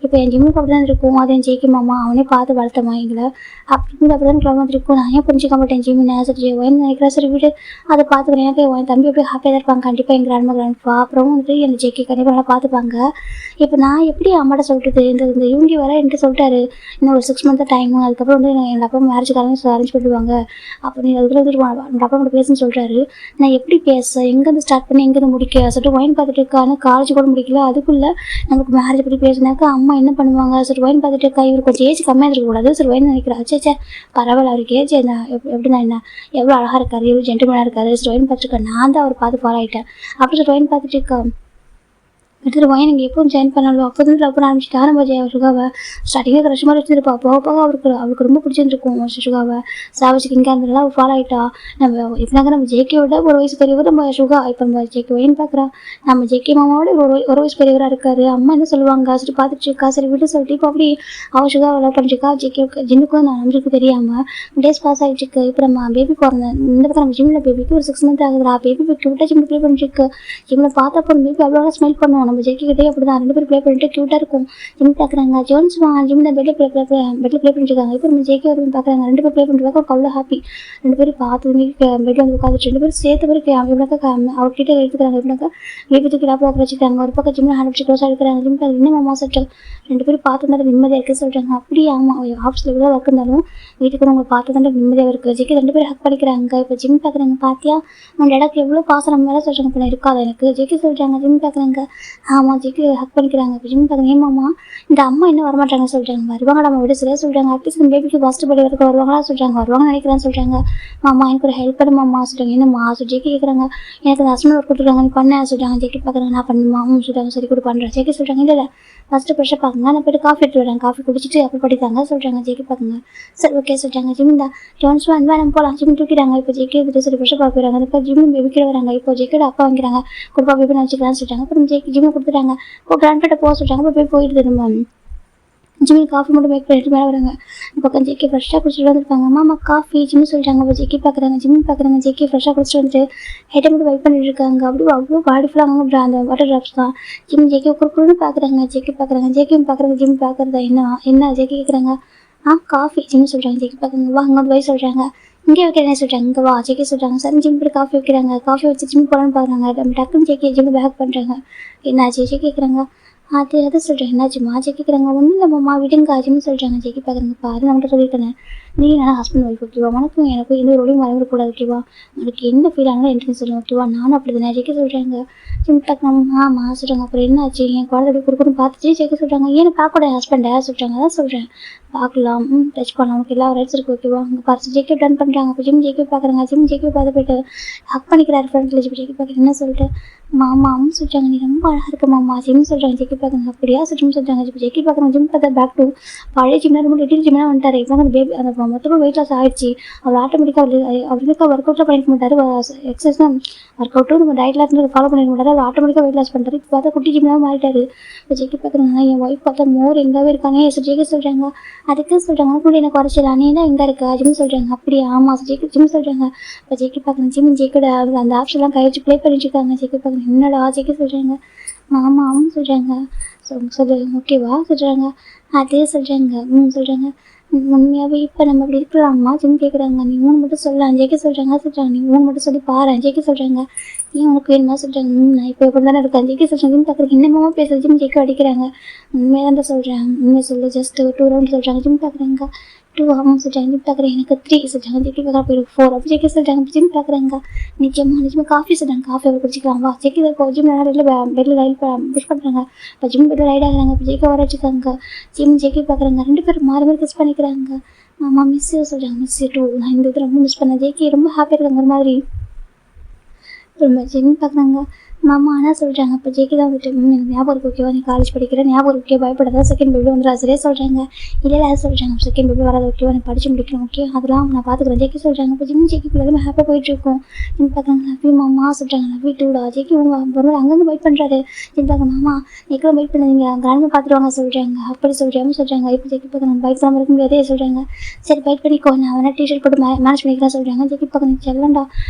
இப்போ என் ஜிம்முக்கு அப்படி தான் இருக்கும். அது என் ஜெயிக்க மாமா அவனே பார்த்து வளர்த்தமா எங்களை அப்படி தான் கிளம்ப வந்துருக்கும். நான் ஏன் புரிஞ்சிக்க மாட்டேன் ஜிம்மினை சரி ஒயின் நினைக்கிறேன். சரி விட்டு அதை பார்த்துக்கிறேன். எனக்கு என் தம்பி எப்படி ஹாப்பியாக தான் இருப்பாங்க கண்டிப்பாக என் கிராண்ட்மா அப்புறம் வந்துட்டு என் ஜெயிக்க கண்டிப்பாக நல்லா பார்த்துப்பாங்க. இப்போ நான் எப்படி அம்மாட்ட சொல்லிட்டு இந்த யூனிட்டி வர என்கிட்ட சொல்லிட்டாரு இன்னும் ஒரு 6 month டைமு அதுக்கப்புறம் வந்து எங்கள் அப்பா மேரேஜுக்காரங்க அரேஞ்ச் பண்ணிடுவாங்க. அப்போ நீ அதுக்குள்ள வந்துட்டு எங்கள் அப்பா மட்டும் பேசுன்னு சொல்கிறாரு. நான் எப்படி பேச எங்கேருந்து ஸ்டார்ட் பண்ணி எங்கேருந்து முடிக்க சொல்லிட்டு ஒயின் பார்த்துட்டு இருக்கான்னு காலேஜ் கூட முடிக்கல. அதுக்குள்ளே நமக்கு மேரேஜ் பற்றி பேசினாக்கா அம்மா என்ன பண்ணுவாங்க. சரி ஒயின் பார்த்துட்டு இருக்கா இவர் கொஞ்சம் ஏஜ் கம்மியாக இருக்கக்கூடாது. சரி ஒயின் நினைக்கிறா சே பரவாயில்ல அவருக்கு ஏஜ் என்ன எப்படின்னா என்ன எவ்வளோ அழகாக இருக்காரு எவ்வளோ ஜென்டில்மேனாக இருக்காரு. சரி ஒயின் பார்த்துருக்கேன் நான் தான் அவர் பார்த்து ஃபாலோ ஆகிட்டேன். அப்படி சொல்லி ஒயின் பார்த்துட்டு இருக்கா எடுத்துகிட்டு போய் எனக்கு எப்போ ஜாயின் பண்ணாலும் அப்போ வந்து லவ் பண்ண ஆரம்பிச்சுட்டு ஆரம்பிச்சு சுகாவை ஸ்டார்டிங்கில் கிரஷ் மாதிரி வச்சுருப்பா. போக போக அவளுக்கு ரொம்ப பிடிச்சிருந்துருக்கும் சுகாவை. சாவிச்சுக்கு இங்கே இருந்ததுலாம் அவள் ஃபாலோ ஆகிட்டா. நம்ம எப்படினாக்க நம்ம ஜேகேவோட ஒரு வயசு பெரியவர் நம்ம சுகா. இப்போ நம்ம ஜேகே ஒயின்னு பார்க்குறா. நம்ம ஜேகே மாமாவோட ஒரு வயசு பெரியவராக இருக்காரு. அம்மா என்ன சொல்லுவாங்க சரி பார்த்துட்டு இருக்கா. சரி விட்டு சொல்லிட்டு இப்போ அப்படி அவள் சுகாவை லவ் பண்ணிருக்கா. ஜேகே ஜின்னுக்கும் நான் நம்மளுக்கு தெரியாமல் டேஸ் பாஸ் ஆகிட்டு இருக்கு. இப்போ நம்ம பேபி பிறந்தேன் இந்த பக்கம் நம்ம ஜிம்மில் பேபிக்கு ஒரு 6 மந்த் ஆகுதுடா. பேபி விட்டால் ஜிம்மில் ப்ளே பண்ணிட்டு ஜிம்மில் பார்த்தா போகிற பேபி அவ்வளோ ஸ்மெல் பண்ணுவோம். நம்ம ஜெக்கி கிட்டே அப்படி தான் 2 பேரும் ப்ளே பண்ணிட்டு க்யூட்டாக இருக்கும். ஜிம் பார்க்குறாங்க. ஜோன்ஸ் ஜிம் தான் பெட்டில் ப்ளே பண்ணிருக்காங்க. இப்போ நம்ம ஜேகே ஒரு பார்க்குறாங்க. 2 பேர் ப்ளே பண்ணிட்டு பார்க்க அவ்வளோ ஹாப்பி. 2 பேரும் பார்த்து பெட்டில் வந்து உட்காந்துட்டு 2 பேரும் சேர்த்து பேருக்கு எப்படினாக்கா அவர்கிட்ட எடுத்துக்கிறாங்க. எப்படினாக்கா வீட்டுக்கு லேப்டாப் வச்சுக்கிறாங்க. ஒரு பக்கம் ஜிம்மில் ஹேண்ட் வச்சு க்ளோஸாக எடுக்கிறாங்க. ஜிம் இன்னும் மாமா செட்டு 2 பேரும் பார்த்து தான் நிம்மதியாக இருக்குது சொல்கிறாங்க. அப்படியே ஆமாம் ஆஃபீஸில் எவ்வளோ ஒர்க் இருந்தாலும் வீட்டுக்கு உங்களை பார்த்து தான் நிம்மதியாக இருக்குது. ஜேகே 2 பேரும் ஹக் பண்ணிக்கிறாங்க. இப்போ ஜிம் பார்க்குறாங்க. பார்த்தியா உங்கள் இடக்கு எவ்வளோ பாசம் நம்ம மேலே சொல்கிறாங்க. இப்போ இருக்காது எனக்கு ஜேகே சொல்கிறாங்க. ஜிம் பார்க்குறாங்க. ஆமாம் ஜேகே ஹக் பண்ணிக்கிறாங்க. இப்போ ஜிம் பார்க்குறேன். ஏமாம்மா இந்த அம்மா இன்னும் வரமாட்டாங்கன்னு சொல்கிறாங்க. வருவாங்க நம்ம விட சரியாக சொல்கிறாங்க. அட்லீஸ்ட் இந்த பேபிக்கு ஃபஸ்ட்டு படி வரைக்கும் வருவாங்களா சொல்கிறாங்க. வருவாங்கன்னு நினைக்கிறான்னு சொல்கிறாங்க. மாமா எனக்கு ஒரு ஹெல்ப் பண்ணுமாம்மா சொல்கிறாங்க. என்னம்மா ஜேகே கேட்குறாங்க. எனக்கு அந்த ஹஸ்பண்ட் ஒர்க் கொடுத்துருக்காங்க நீ பண்ண சொல்கிறாங்க. ஜேகே பார்க்குறாங்க. நான் பண்ணுமாவும் சொல்கிறாங்க. சரி கூட பண்ணுறேன். ஜேகே சொல்கிறாங்க. இல்லை ஃபஸ்ட்டு ப்ரெஷ்ஷாக பார்க்குங்க. நான் போய்ட்டு காஃபி எடுத்து வரேன். காஃபி குடிச்சிட்டு அப்போ படித்தாங்க சொல்கிறாங்க. ஜேகே பார்க்குங்க. சரி ஓகே சொல்கிறாங்க. ஜிம் தான் ஜோன்ஸ் நம்ம போகலாம். ஜிம் தூக்கிறாங்க. இப்போ ஜேகே எடுத்துட்டு சரி ப்ரெஷ்ஷாக பார்க்குறாங்க. இப்போ ஜிம் பேபிக்கிட்ட வராங்க. இப்போ ஜேக்கோட அப்பா வாங்கிறாங்க. கொடுப்பா பேபி வச்சுக்கலாம்னு சொல்லிட்டாங்க. அப்புறம் ஜேகே ஜிம்மை கொடுத்துட்டாங்க. இப்போ கிராண்ட் போக சொல்லிட்டாங்க. இப்போ போய் போயிட்டு நம்ம ஜிம்மி காஃபி மட்டும் மேக் பண்ணிட்டு மேலே வராங்க. இப்போ ஜேகே ஃப்ரெஷ்ஷாக குடிச்சிட்டு வந்துருக்காங்க. மாமா காஃபி ஜிம்மி சொல்லிட்டாங்க. இப்போ ஜேகே பார்க்குறாங்க. ஜிம்மி பார்க்குறாங்க. ஜேகே ஃப்ரெஷ்ஷாக குடிச்சிட்டு வந்துட்டு ஹெட்டை மட்டும் வைப் பண்ணிட்டு இருக்காங்க. அப்படியே அவ்வளோ பாடி ஃபுல்லாக அந்த வாட்டர் ட்ராப்ஸ் தான். ஜிம் ஜேகே குறுக்குன்னு பார்க்குறாங்க. ஜேகே பார்க்குறாங்க. ஜேகேயும் பார்க்குறாங்க. ஜிம் பார்க்குறதா என்ன ஜேகே கேட்குறாங்க. காஃபி ஜிம்மி சொல்கிறாங்க. ஜேகே பார்க்குறாங்க. வா அங்கே வந்து போய் சொல்கிறாங்க. இங்கே வைக்கிறேன் சொல்கிறாங்க. இங்கே வா ஜேகே சொல்கிறாங்க. சரி ஜிம் போய் காஃபி வைக்கிறாங்க. காஃபி வச்சு ஜிம் போகலான்னு பார்க்குறாங்க. நம்ம டக்குன்னு ஜேகே ஜிம் பேக் பண்ணுறாங்க. என்னாச்சு ஜேகே கேட்குறாங்க. அது சொல்கிறேன். என்னாச்சும்மா ஜேகே கேட்குறாங்க. ஒன்றும் இல்லைம்மா விடுங்க ஆச்சுன்னு சொல்கிறாங்க. ஜேகே பார்க்குறாங்க. பாரு நம்மகிட்ட சொல்லியிருக்கேன் நீ என்ன ஹஸ்பண்ட் ஒய்ஃப் ஓகேவா. உனக்கும் எனக்கும் எந்த ஒரு ஒளியும் மறந்துடக்கூடாது ஓகேவா. உனக்கு எந்த ஃபீல் ஆனாலும் என்ட்ரன்ஸ் சொல்லுங்க ஓகேவா. நானும் அப்படி தானே ஜேகே சொல்கிறாங்க. ஜிம் பார்க்கணும். ஆமாம் சொல்கிறாங்க. அப்புறம் என்னாச்சு என் குழந்தை கொடுக்கணும் பார்த்துச்சு ஜேகே சொல்கிறாங்க. ஏன்னு பார்க்கக்கூடாது ஹஸ்பண்டை சொல்கிறாங்க. அதான் சொல்கிறேன் பார்க்கலாம் டச் பண்ணலாம். நமக்கு எல்லா ரைட்ஸ் இருக்குது ஓகேவா. அங்கே பார்த்து ஜேகே டன் பண்ணுறாங்க. இப்போ ஜிம் ஜேகே பார்க்குறாங்க. ஜிம் ஜேகே பார்த்து போய்ட்டு ஹக் பண்ணிக்கிறாரு ஃப்ரெண்ட்ல. ஜேகே பார்க்குறேன் என்ன சொல்லிட்டு மாமாவும் சொல்கிறாங்க. நீ ரொம்ப அழகாக இருக்க மாமா ஜிம் சொல்கிறாங்க. ஜேகே பார்க்குறாங்க. அப்படியா ஜிம் சொல்கிறாங்க. இப்போ ஜேகே பார்க்குறாங்க. ஜிம் பார்த்தா பேக் டு பழைய ஜிம்னா ரொம்ப லிட்டில் ஜிம்னா வந்துட்டார். இப்போ அந்த பேபி அந்த மொத்தமாக வெயிட் லாஸ் ஆகிடுச்சு. அவர் ஆட்டோமேட்டிக்காக அவருக்கு ஒர்க் அவுட்டில் பண்ணிக்க மாட்டார். எக்ஸசைஸ் தான் ஒர்க் அவுட்டும் நம்ம டயட்டில் இருந்து ஃபாலோ பண்ணிக்க மாட்டார். அவர் ஆட்டோமேட்டிக்காக வெயிட் லாஸ் பண்ணுறாரு. இப்போ பார்த்தா குட்டி ஜிம்னாக மாறிட்டார். இப்போ ஜேகே பார்க்குறாங்க. என் ஒய்ஃப் பார்த்தா மோர் எங்கேவே இருக்காங்க. ஜேகே சொல்கிறாங்க. அதுக்கு சொல்கிறாங்க உனக்கு கூட எனக்கு குறைச்சல நீ தான் எங்கே இருக்கா ஜிம் சொல்கிறாங்க. அப்படியே ஆமாம் ஜேகே ஜிம் சொல்கிறாங்க. இப்போ ஜேகே பார்க்குறேன். ஜிம் ஜேக்கோட அந்த ஆப்ஷன்லாம் கை வச்சு ப்ளே பண்ணிட்டு இருக்காங்க. ஜேகே பார்க்குறேன். என்னடா ஜேகே சொல்கிறாங்க. ஆமாம் சொல்கிறாங்க. சொல்லு ஓகேவா சொல்கிறாங்க. அதே சொல்கிறாங்க. சொல்கிறாங்க. உண்மையாகவே இப்போ நம்ம அப்படி இருக்கலாமா ஜிம் கேட்குறாங்க. நீ ஊன் மட்டும் சொல்லலாம் ஜேகே சொல்கிறாங்க. நீ ஊன் மட்டும் சொல்லி பாரு ஜேகே சொல்கிறாங்க. ஏன் உனக்கு வேணுமா சொல்கிறாங்க. நான் இப்போ எப்படி தானே இருக்கேன் ஜேகே சொல்கிறாங்க. ஜிம் பார்க்குறேன். என்னமோ பேசுகிற ஜிம் ஜேக்கே அடிக்கிறாங்க. உண்மையாக தான் சொல்கிறேன். உண்மையை சொல்லு ஜஸ்ட் 2 ரவுண்ட் சொல்கிறாங்க. ஜிம் பார்க்குறாங்க. 2 ஆமாம் சொல்கிறாங்க. ஜிம் பார்க்குறேன். எனக்கு 3 சொல்கிறாங்க. ஜேகே பார்க்குறா போய் 4 அப்படி ஜேகே சொல்கிறாங்க. ஜிம் பார்க்குறாங்க. நிஜமாக காஃபி சொல்கிறாங்க. காஃபி அவர் குடிச்சிக்கலாம் வா ஜேகே இப்போ ஜிம் பெட்டில் ரைட் புஷ் பண்ணுறாங்க. இப்போ ஜிம் பெட்டில் ரைட் ஆகுறாங்க. இப்போ ஜேகே வர வச்சுக்காங்க. ஜிம் ஜேகே பார்க்குறாங்க. 2 பேரும் மாறி மாறி கிஸ் பண்ணிக்கிறாங்க. ஆமாம் மிஸ் சொல்கிறாங்க. மிஸ் டூ நான் இந்த இது ரொம்ப மிஸ் பண்ணேன். ஜேகே ரொம்ப ஹாப்பியாக இருக்காங்க ஒரு மாதிரி. ரொம்ப ஜிம் பார்க்குறாங்க. மாமா ஆனால் சொல்கிறாங்க. இப்போ ஜேகே தான் வந்துட்டு எனக்கு ஞாபகம் இருக்கு ஓகேவா. நீ காலேஜ் படிக்கிறேன் ஞாபகம் ஓகே பயப்படாத. செகண்ட் பேபி வந்துடும் சரியே சொல்கிறாங்க. இல்லை சொல்கிறாங்க. செகண்ட் பேபி வராது ஓகேவா. நீ படிச்சு முடிக்கணும் ஓகே அதெல்லாம் நான் பார்த்துக்குறேன் ஜேகே சொல்கிறாங்க. இப்போ ஜேகேக்குள்ள எல்லாமே ஹாப்பியாக போயிட்டுருக்கோம். ஜிம் பார்க்குறாங்க. லவ்யூ மாமா சொல்கிறாங்க. லவ்யூ டூடா ஜேகே உங்க ஒரு அங்கேருந்து வெயிட் பண்ணுறாரு. ஜிம் பார்க்க மாமா நீங்களும் வெயிட் பண்ணுறீங்க கிராண்ட்மா பார்த்துருவாங்க சொல்கிறாங்க. அப்படி சொல்கிறாங்க. இப்போ ஜேகே பார்க்க நம்ம பைக் பண்ணாமல் இருக்க முடியாதே சொல்கிறாங்க. சரி பைக் பண்ணிக்கோ நான் வேணா டிஷர்ட் போட்டு மேனேஜ் பண்ணிக்கிறேன் சொல்கிறாங்க. ஜேகே பார்க்க செல்லண்டா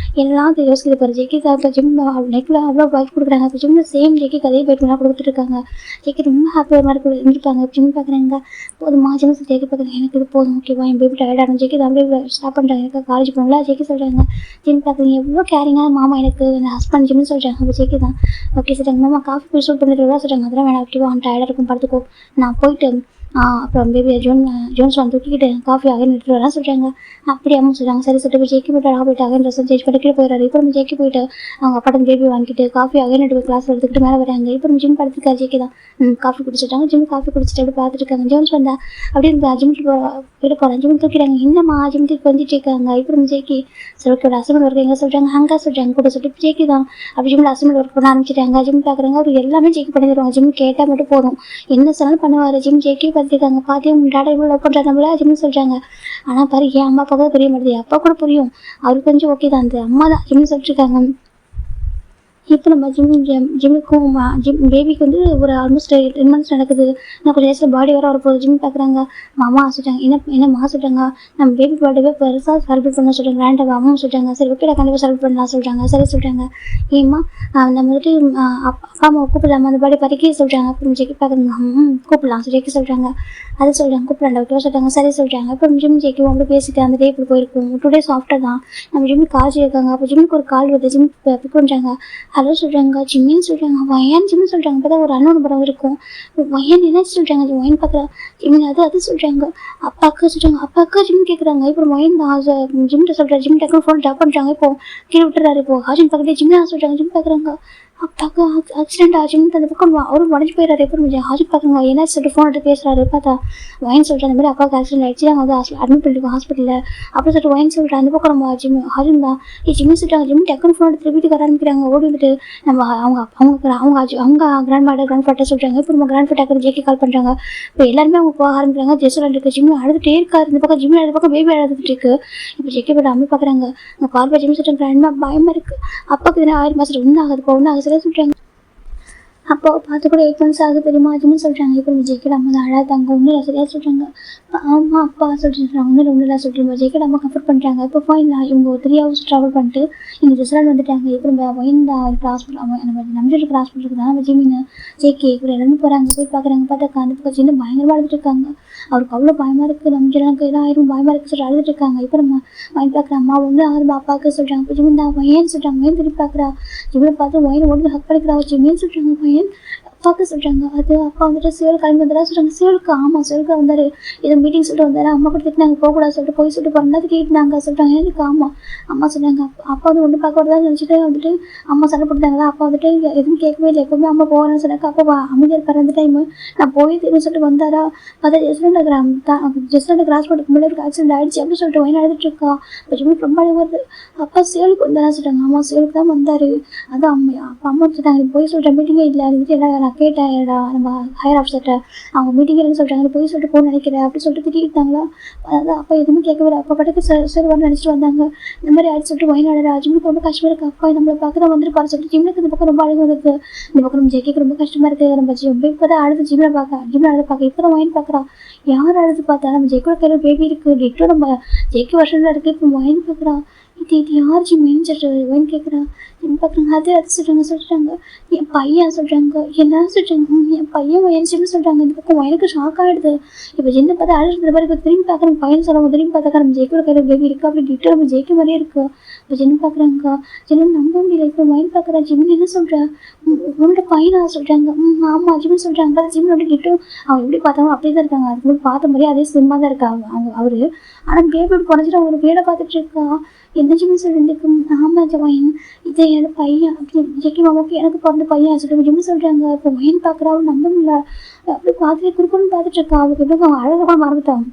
எல்லாம் யோசிக்கிது பாரு. ஜேகே இப்போ ஜிம் நெக்கில் அவ்வளோ பைக் கொடுக்குறாங்க. இப்போ ஜிம்மில் சேம் ஜேகே கதையை பைக் பண்ணால் கொடுத்துட்ருக்காங்க. ஜேகே ரொம்ப ஹாப்பியாக மாதிரி இருப்பாங்க. ஜிம் பார்க்குறாங்க. போதுமா ஜிம் ஜேகே பார்க்குறாங்க. எனக்கு இது போதும் ஓகேவா. என் பேபி டயர்டாக ஜேகே அப்படியே ஸ்டாப் பண்ணுறாங்க. எனக்கு காலேஜ் போகல ஜேகே சொல்கிறாங்க. ஜிம் பார்க்குறீங்க எவ்வளோ கேரிங்காக மாமா எனக்கு என் ஹஸ்பண்ட் ஜிம்னு சொல்கிறாங்க. அப்போ ஜேகே தான் ஓகே சொல்கிறாங்க. மாமா காஃபி சூட் பண்ணிட்டு சொல்கிறாங்க. அதெல்லாம் வேணாம் ஓகேவா. அவன் டயர்டாக இருக்கும் படுத்துக்கோ நான் போயிட்டு அப்புறம் பேபி ஜோன்ஸ் வந்து தூக்கிக்கிட்டு காஃபி அகைன் எடுத்துட்டு வரலாம் சொல்கிறாங்க. அப்படி அம்மா சொல்கிறாங்க. சரி சொல்லிட்டு போய் ஜேக்கி போய்ட்டு அழகா போயிட்டு அகைன் ட்ரெஸ் சேஞ்ச் பண்ணி கீழே போயிடுறாரு. இப்போ நம்ம ஜேக்கி போயிட்டு அவங்க அப்பாட்ட பேபி வாங்கிட்டு காஃபி அகைன் எடுத்து கிளாஸ் எடுத்துக்கிட்டு மேலே வராங்க. இப்போ நம்ம ஜிம் படுத்துக்காரு ஜேக்கி தான் காஃபி குடிச்சிட்டாங்க. ஜிம் காஃபி குடிச்சிட்டு அப்படி பார்த்துட்டு இருக்காங்க. ஜோன்ஸ் வந்தா அப்படின்னு ஜிம்க்கு போயிட்டு போகிறாங்க. ஜிம் தூக்கிறாங்க. என்னம்மா ஜிம் தூக்கி வந்துட்டு இருக்காங்க. இப்போ நம்ம ஜேக்கி சொல்லிட்டு அசமெண்ட் ஒர்க் எங்கே சொல்கிறாங்க அங்கே சொல்கிறாங்க கூட சொல்லிட்டு ஜேக்கி தான் அப்படி ஜிம்மில் அசமெண்ட் ஒர்க் பண்ண ஆரம்பிச்சிட்டாங்க. ஜிம் பார்க்குறாங்க. அவர் எல்லாமே ஜேக்கி பண்ணி தருவாங்க. ஜிம் கேட்டால் மட்டும் போதும் என்ன சொன்னாலும் பண்ணுவார். ஜிம் ஜேக்கி பார்த்துருக்காங்க. பார்த்து உங்க டாடா இவ்வளோ லவ் பண்ணுறா நம்மள ஜிம்னு சொல்கிறாங்க. ஆனால் பாரு என் அம்மா அப்பா கூட புரிய மாட்டேது. அப்பா கூட புரியும். அவருக்கு கொஞ்சம் ஓகே தான். அந்த அம்மா தான் ஜிம்னு சொல்லிட்டுருக்காங்க. இப்போ நம்ம ஜிம்முக்கும் பேபிக்கு வந்து ஒரு ஆல்மோஸ்ட் 10 months நடக்குது. இன்னும் கொஞ்சம் டேஸில் பாடி வர வரப்போகுது. ஜிம் பார்க்குறாங்க. மாமா சொல்லிட்டாங்க. என்னம்மா சொல்லிட்டாங்க நம்ம பேபி பர்த்டே பெருசாக செலிப்ரேட் பண்ண சொல்கிறாங்க. கிராண்டாக அம்மாவும் சொல்லிட்டாங்க. சரி ஓகே கண்டிப்பாக செலிப்ரேட் பண்ணலாம் சொல்கிறாங்க. சரி சொல்லிட்டாங்க. ஏம்மா நம்ம வந்துட்டு அப்பா அம்மா கூப்பிடலாமா அந்த பாடி பறிக்க சொல்கிறாங்க. அப்புறம் ஜெக்கி பார்க்குறாங்க. கூப்பிடலாம் ஜெக்கி சொல்கிறாங்க. அது சொல்கிறாங்க கூப்பிடலாம் ஓகேவா சொல்கிறாங்க. சரி சொல்கிறாங்க. அப்புறம் ஜெக்கி அப்படி பேசிட்டு அந்த டே இப்படி போயிருக்கும். 2 days ஆஃப்டர் தான் நம்ம ஜிம்முக்கு கால் இருக்காங்க. அப்போ ஜிம்முக்கு ஒரு கால் வருது. ஜிம் பிக் பண்ணுறாங்க. ஹலோ சொல்கிறாங்க. ஜிம்மின்னு சொல்கிறாங்க. வயன் ஜிம்னு சொல்கிறாங்க. அப்போ தான் ஒரு அண்ணன் படம் இருக்கும். வயன் என்ன சொல்கிறாங்க. அது வயன் பார்க்குறா ஜிம்மின் அது சொல்கிறாங்க. அப்பாவுக்கு சொல்கிறாங்க. அப்பாவுக்கு ஜிம் கேட்குறாங்க. இப்போ வயன் தான் ஜிம்கிட்ட சொல்கிறார். ஜிம் டக்குனு ஃபோன் டாப் பண்ணுறாங்க. இப்போ கீழே விட்டுறாரு. இப்போ ஹாஜின் பக்கத்தில் ஜிம்னா சொல்கிறாங்க. ஜிம் பார்க்குறாங்க. அப்பாவுக்கு ஆக்சிடென்ட் ஆச்சுன்னு அந்த பக்கம் அவரும் உடஞ்சி போயிடாரு. எப்போ ஹாஜின் பார்க்குறாங்க. என்ன சொல்லிட்டு ஃபோன் எடுத்து பேசுகிறாரு. பார்த்தா வயன் சொல்கிறார். அந்த மாதிரி அப்பாவுக்கு ஆக்சிடென்ட் ஆகிடுச்சு. நாங்கள் வந்து அட்மிட் பண்ணிருக்கோம் ஹாஸ்பிட்டலில் அப்படின்னு சொல்லிட்டு வயன் சொல்கிறார். அந்த பக்கம் நம்ம ஹாஜின் தான் ஜிம்மி சொல்கிறாங்க. ஜிம் டக்குனு ஃபோன் எடுத்து வீட்டுக்கு வர ஆரம்பிக்கிறாங்க. ஓடி வந்துட்டு நம்ம அவங்க கிராண்ட் ஃபாட்டர் சொல்கிறாங்க. இப்போ நம்ம கிராண்ட் ஃபாட்டர் ஜேக்கி கால் பண்ணுறாங்க. இப்போ எல்லாருமே அவங்க போக ஆரம்பிக்கிறாங்க. ஜெஸ்ஸோட இருக்கு. ஜிம்மி அழுதுகிட்டே இருக்காரு. இந்த பக்கம் ஜிம்மி அழுது பக்கம் பேபி அழுதுட்டு இருக்கு. இப்போ ஜெக்கி போய்ட்டு அம்மா பார்க்குறாங்க. அவங்க பார்ப்பா ஜிம்மி சொல்கிறாங்க. பயமாக இருக்குது. அப்பாவுக்கு எதனா 6 மாதம் ஒன்றும் ஆகுதுப்பா ஒன்றும் ஆகுது சொல்கிறாங்க. அப்போ பார்த்து கூட 8 months ஆகுது தெரியுமா ஜிம்னு சொல்கிறாங்க. இப்போ ஜெய்கிட்ட அம்மா தான் அழாதாங்க. ஒன்றும் இல்லை சரியாக சொல்கிறாங்க. அம்மா அப்பா சொல்லிட்டு ஒன்றும் இல்லை சொல்லிட்டு ஜெய்கிட்ட அம்மா கம்ஃபர்ட் பண்ணுறாங்க. இப்போ ஃபைனலாக இவங்க ஒரு 3 hours ட்ராவல் பண்ணிட்டு இங்கே ஜெஸ்லாண்ட் வந்துட்டாங்க. இப்போ நம்ம வைந்தா ஹாஸ்பிட்டல் நம்ம நம்பிட்டு இருக்கிற ஹாஸ்பிட்டலுக்கு தான் நம்ம ஜிம்மின்னு ஜேகே இப்போ எல்லாருமே போகிறாங்க. போய் பார்க்குறாங்க. பார்த்தா அந்த பக்கம் சின்ன பயங்கரமாக அழுதுட்டு இருக்காங்க. அவருக்கு அவ்வளோ பயமாக இருக்குது. நம்ம ஜெல்லாங்க எல்லாம் ஆயிரம் பயமாக இருக்குது சொல்லிட்டு அழுதுட்டு இருக்காங்க. இப்போ நம்ம வைன் பார்க்குற அம்மா ஒன்று ஆகுது அப்பாவுக்கு சொல்கிறாங்க. இப்போ ஜிம்மி தான் வயன் சொல்கிறாங்க. வயன் திருப்பி பார்க்குறா. ஜிம்மில் பார்த்து வயன் ஒன்று ஹக் பண்ணிக்கிறா. ஜிம்மின்னு சொல்கிறாங்க. வயன் அப்பாவுக்கு சொல்கிறாங்க. அது அப்பா வந்துட்டு சேவல் கிளம்பி வந்தாரா சொல்கிறாங்க. சேவலுக்கு ஆமாம் சேவலுக்கு வந்தார். ஏதோ மீட்டிங் சொல்லிட்டு வந்தார். அம்மா கூட திட்டினாங்க போகக்கூடாது சொல்லிட்டு போய் சொல்லிட்டு போகிறதா திட்டினாங்க சொல்கிறாங்க. எனக்கு ஆமாம் அம்மா சொல்கிறாங்க. அப்பா வந்து ஒன்று பார்க்க வரதா நினச்சிட்டு வந்துட்டு அம்மா சண்டை போட்டாங்களா. அப்பா வந்துட்டு எதுவும் கேட்கவே இல்லை. எப்போவுமே அம்மா போகிறேன்னு சொன்னாங்க. அப்பா அமைதியாக இருப்பார் அந்த டைமு. நான் போய் தெரியும் சொல்லிட்டு வந்தாரா. பார்த்தா ஜெஸ்லாண்டை கிராஸ் பண்ணுறதுக்கு முன்னாடி ஒரு ஆக்சிடென்ட் ஆகிடுச்சு அப்படின்னு சொல்லிட்டு வயன் அழுதுட்டு இருக்கா. இப்போ ஜிம்மி ரொம்ப அழுகுறது. அப்பா சேவலுக்கு வந்தாரா சொல்கிறாங்க. அம்மா சேவலுக்கு தான் வந்தார். அதான் அம்மா சொல்லிட்டாங்க. போய் சொல்கிற மீட்டிங்கே இல்லை அது எல்லாம் நான் கேட்டேன்டா நம்ம ஹையர் ஆஃபீஸர்கிட்ட அவங்க மீட்டிங் என்ன சொல்கிறாங்க. போய் சொல்லிட்டு போக நினைக்கிறேன் அப்படின்னு சொல்லிட்டு திட்டிட்டாங்களா. அதாவது அப்பா எதுவுமே கேட்கவே அப்பா பட்டுக்கு சரி வரணும்னு நினச்சிட்டு வந்தாங்க. இந்த மாதிரி ஆச்சு சொல்லிட்டு வயநாடு ஜிம்முக்கு ரொம்ப கஷ்டமாக இருக்குது. அப்பா நம்மளை பார்க்க தான் வந்துட்டு பாரு சொல்லிட்டு ஜிம்முக்கு இந்த பக்கம் ரொம்ப அழகு வந்துருக்கு. இந்த பக்கம் நம்ம ஜெய்க்கு ரொம்ப கஷ்டமாக இருக்குது. நம்ம இப்போ தான் அழுது ஜிம்மில் அழுது பார்க்க இப்போ தான் வயன் பார்க்குறா. யார் அழுது பார்த்தா நம்ம ஜெய்க்கோட கையில் பேபி இருக்குது. டிட்டோ நம்ம ஜெய்க்கு வருஷம்ல இருக்குது. இப்போ வயன் பார்க்குறா. இது யார் ஜிம்மின்னு சொல்லிட்டு வயன் கேட்குறா. ஜிம் பார்க்குறாங்க. அது சொல்கிறாங்க என் பையன் சொல்கிறாங்க. என்ன சொல்கிறாங்க என் பையன் வயன் ஜிம்னு சொல்கிறாங்க. இந்த பக்கம் வயனுக்கு ஷாக் ஆகிடுது. இப்போ ஜின்ன பார்த்தா அழுது மாதிரி இப்போ திரும்பி பார்க்குறேன் பையன் சொல்லுவாங்க. திரும்பி பார்த்தாக்கா நம்ம ஜெய்க்கோட கையில் பேபி இருக்குது. அப்படி டிட்டோ நம்ம ஜெய்க்க மாதிரியே இருக்குது. இப்போ ஜின்னு பார்க்குறாங்க. ஜின்னு நம்ப முடியல. இப்போ வயன் பார்க்குறா. ஜிம்னு என்ன சொல்கிறா உன்னோட பையனா சொல்கிறாங்க. ஆமாம் ஜிம்னு சொல்கிறாங்க. அது ஜிம்னோட டிட்டோ அவங்க எப்படி பார்த்தாங்க அப்படியே தான் இருக்காங்க. அதுக்கு முன்னாடி பார்த்த மாதிரியே அதே சிம்மாக தான் இருக்காங்க அவர். ஆனால் பேபி குறைஞ்சிட்டு அவங்க ஒரு வீடை பார்த்துட்டு இருக்கா. எந்த ஜிம்னு சொல்லிட்டு ஆமாம் வயன் இது என்னோட பையன் அப்படி ஜெக்கி மாமாவுக்கு எனக்கு பிறந்த பையன் சொல்லிட்டு ஜிம்னு சொல்கிறாங்க. இப்போ வயன் பார்க்குறா. அவள் நம்ப முடியல. அப்படி பார்த்துட்டு குறுக்குன்னு பார்த்துட்டு இருக்கா. அவளுக்கு எப்படி அவங்க அழகாக கூட மறந்துட்டாங்க.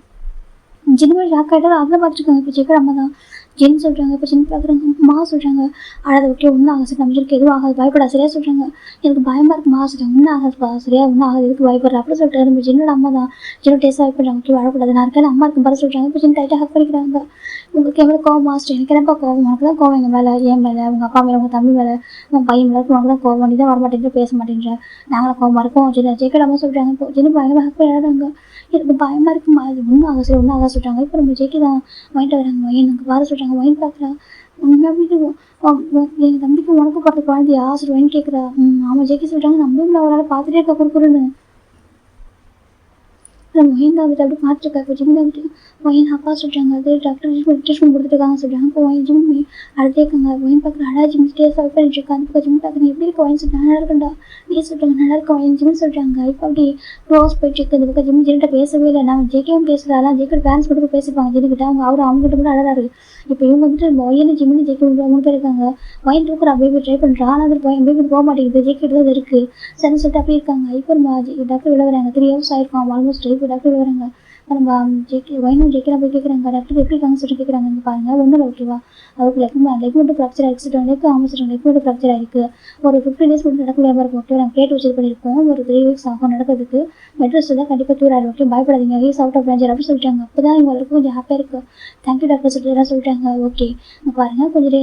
ஜின்னு ஷாக் ஆகிட்டாலும் அதில் பார்த்துருக்காங்க. இப்போ ஜெக்கி அம்மா தான் ஜென் சொல்கிறாங்க. இப்போ ஜென் பார்க்குறாங்க. மா சொல்கிறாங்க. அழகாக ஓகே ஒன்றும் ஆகாது சார் நம்மளுக்கு எதுவும் ஆகாது பயப்படா சரியாக சொல்கிறாங்க. எனக்கு பயமாக இருக்குது மா சொல்கிறாங்க. ஒன்றும் ஆகாதுப்பா சரியா ஒன்றும் ஆகாது எதுக்கு பயப்படுற அப்படி சொல்லிட்டு நம்ம ஜென்னோட அம்மா தான் ஜென்னோ டேஸ்ட்டாக பயப்படுறாங்க. ஓகே அழக்கூடாது நான் இருக்கேன் அம்மா இருக்கும் பார்த்து சொல்கிறாங்க. இப்போ ஜென் டைட்டாக ஹக் பண்ணிக்கிறாங்க. உங்களுக்கு எவ்வளோ கோவம் மாஸ்டர் எனக்கு என்னப்பா கோவம் உனக்கு தான் கோவம் எங்கள் மேலே என் மேலே உங்கள் அப்பா மேலே உங்கள் தம்பி மேலே உங்கள் பையன் மேலே உனக்கு தான் கோவம் நீ தான் வரமாட்டேங்கிற பேச மாட்டேங்கிற நாங்களும் கோவமாக இருக்கோம் ஜெய்கட அம்மா சொல்கிறாங்க. இப்போ ஜென்னு பயங்கரமாக ஹக் பண்ணிடுறாங்க. எனக்கு பயமாக இருக்குமா அது ஒன்றும் ஆக சரி ஒன்றும் ஆக சொல்கிறாங்க. இப்போ நம்ம ஜெய்க்கு தான் வாங்கிட்டு வராங்க. எனக்கு வர சொல்கிறாங்க. வாங்கி பார்க்குறா உண்மையாக எங்கள் தம்பிக்கு உனக்கு பிறந்த குழந்தையா சரி வாங்கி கேட்குறா. ஆமாம் ஜெய்க்கு சொல்கிறாங்க. நம்பி அவரால் பார்த்துட்டே இருக்க குறுக்குறுன்னு அப்புறம் மொயின் வந்துட்டு அப்படி பார்த்துருக்கா. இப்போ ஜிம் வந்துட்டு மொயின் அப்பா சொல்கிறாங்க அது டாக்டர் ட்ரீட்மெண்ட் கொடுத்துருக்காங்க சொல்கிறாங்க. இப்போ மொயின் ஜிம் அடுத்தே இருக்காங்க. மொயின் பார்க்குற அடா ஜிம் ஸ்டேஸ் பண்ணிட்டு இருக்காங்க. இப்போ ஜிம் பார்க்குறேன் எப்படி இருக்க மொயின் சொல்லிட்டு நல்லா இருக்கண்டா நீ சொல்கிறாங்க நல்லா இருக்க மொயின் ஜிம் சொல்கிறாங்க. இப்போ அப்படி க்ளோஸ் போயிட்டு இருக்குது. இந்த பக்கம் ஜின்கிட்ட பேசவே இல்லை. நான் ஜேகேவும் பேசுகிறாரா ஜேக்கோட பேரண்ட்ஸ் மட்டும் பேசிப்பாங்க ஜின்கிட்ட அவங்ககிட்ட கூட அழகாரு. இப்போ இவங்க வந்துட்டு மொயின் ஜிம்னு ஜேகே 3 பேர் இருக்காங்க. மொயின் தூக்குறா பேபி ட்ரை பண்ணுறா. ஆனால் அது பேபி போக மாட்டேங்குது. ஜேக்கிட்ட தான் இருக்குது சரின்னு சொல்லிட்டு அப்படி இருக்காங்க. இப்போ டாக்டர் விட வராங்க. 3 இயர்ஸ் ஆயிருக்கும் ஆல்மோஸ்ட். இப்போ டாக்டர் விட வராங்க. நம்ம ஒயினும் ஜெயிக்கலாம் போய் கேட்குறாங்க டாக்டர் எப்படி இருக்காங்க சொல்லிட்டு கேட்குறாங்க. இங்கே பாருங்க ஒன்றும் இல்லை ஓகேவா அவருக்கு லெக் மட்டும் ஃப்ராக்சர் ஆகிடுச்சு. லெக் ஆமாம் லெக் மட்டும் ஃப்ராக்சர் ஆகிருக்கு. ஒரு 15 டேஸ் மட்டும் நடக்க முடியாமல் இருக்கும். ஓகே நாங்கள் கேட்டு வச்சு பண்ணியிருக்கோம். ஒரு 3 வீக்ஸ் ஆகும் நடக்கிறதுக்கு. மெட்ரஸ் தான் கண்டிப்பாக க்யூர் ஆகிடும். ஓகே பயப்படாதீங்க ஹீஸ் அவுட் ஆஃப் டேஞ்சர் அப்படின்னு சொல்லிட்டாங்க. அப்போ தான் இவங்களுக்கு கொஞ்சம் ஹாப்பியாக இருக்குது. தேங்க்யூ டாக்டர் சொல்லிட்டு எல்லாம் சொல்லிட்டாங்க. ஓகே இங்கே பாருங்கள் கொஞ்சம்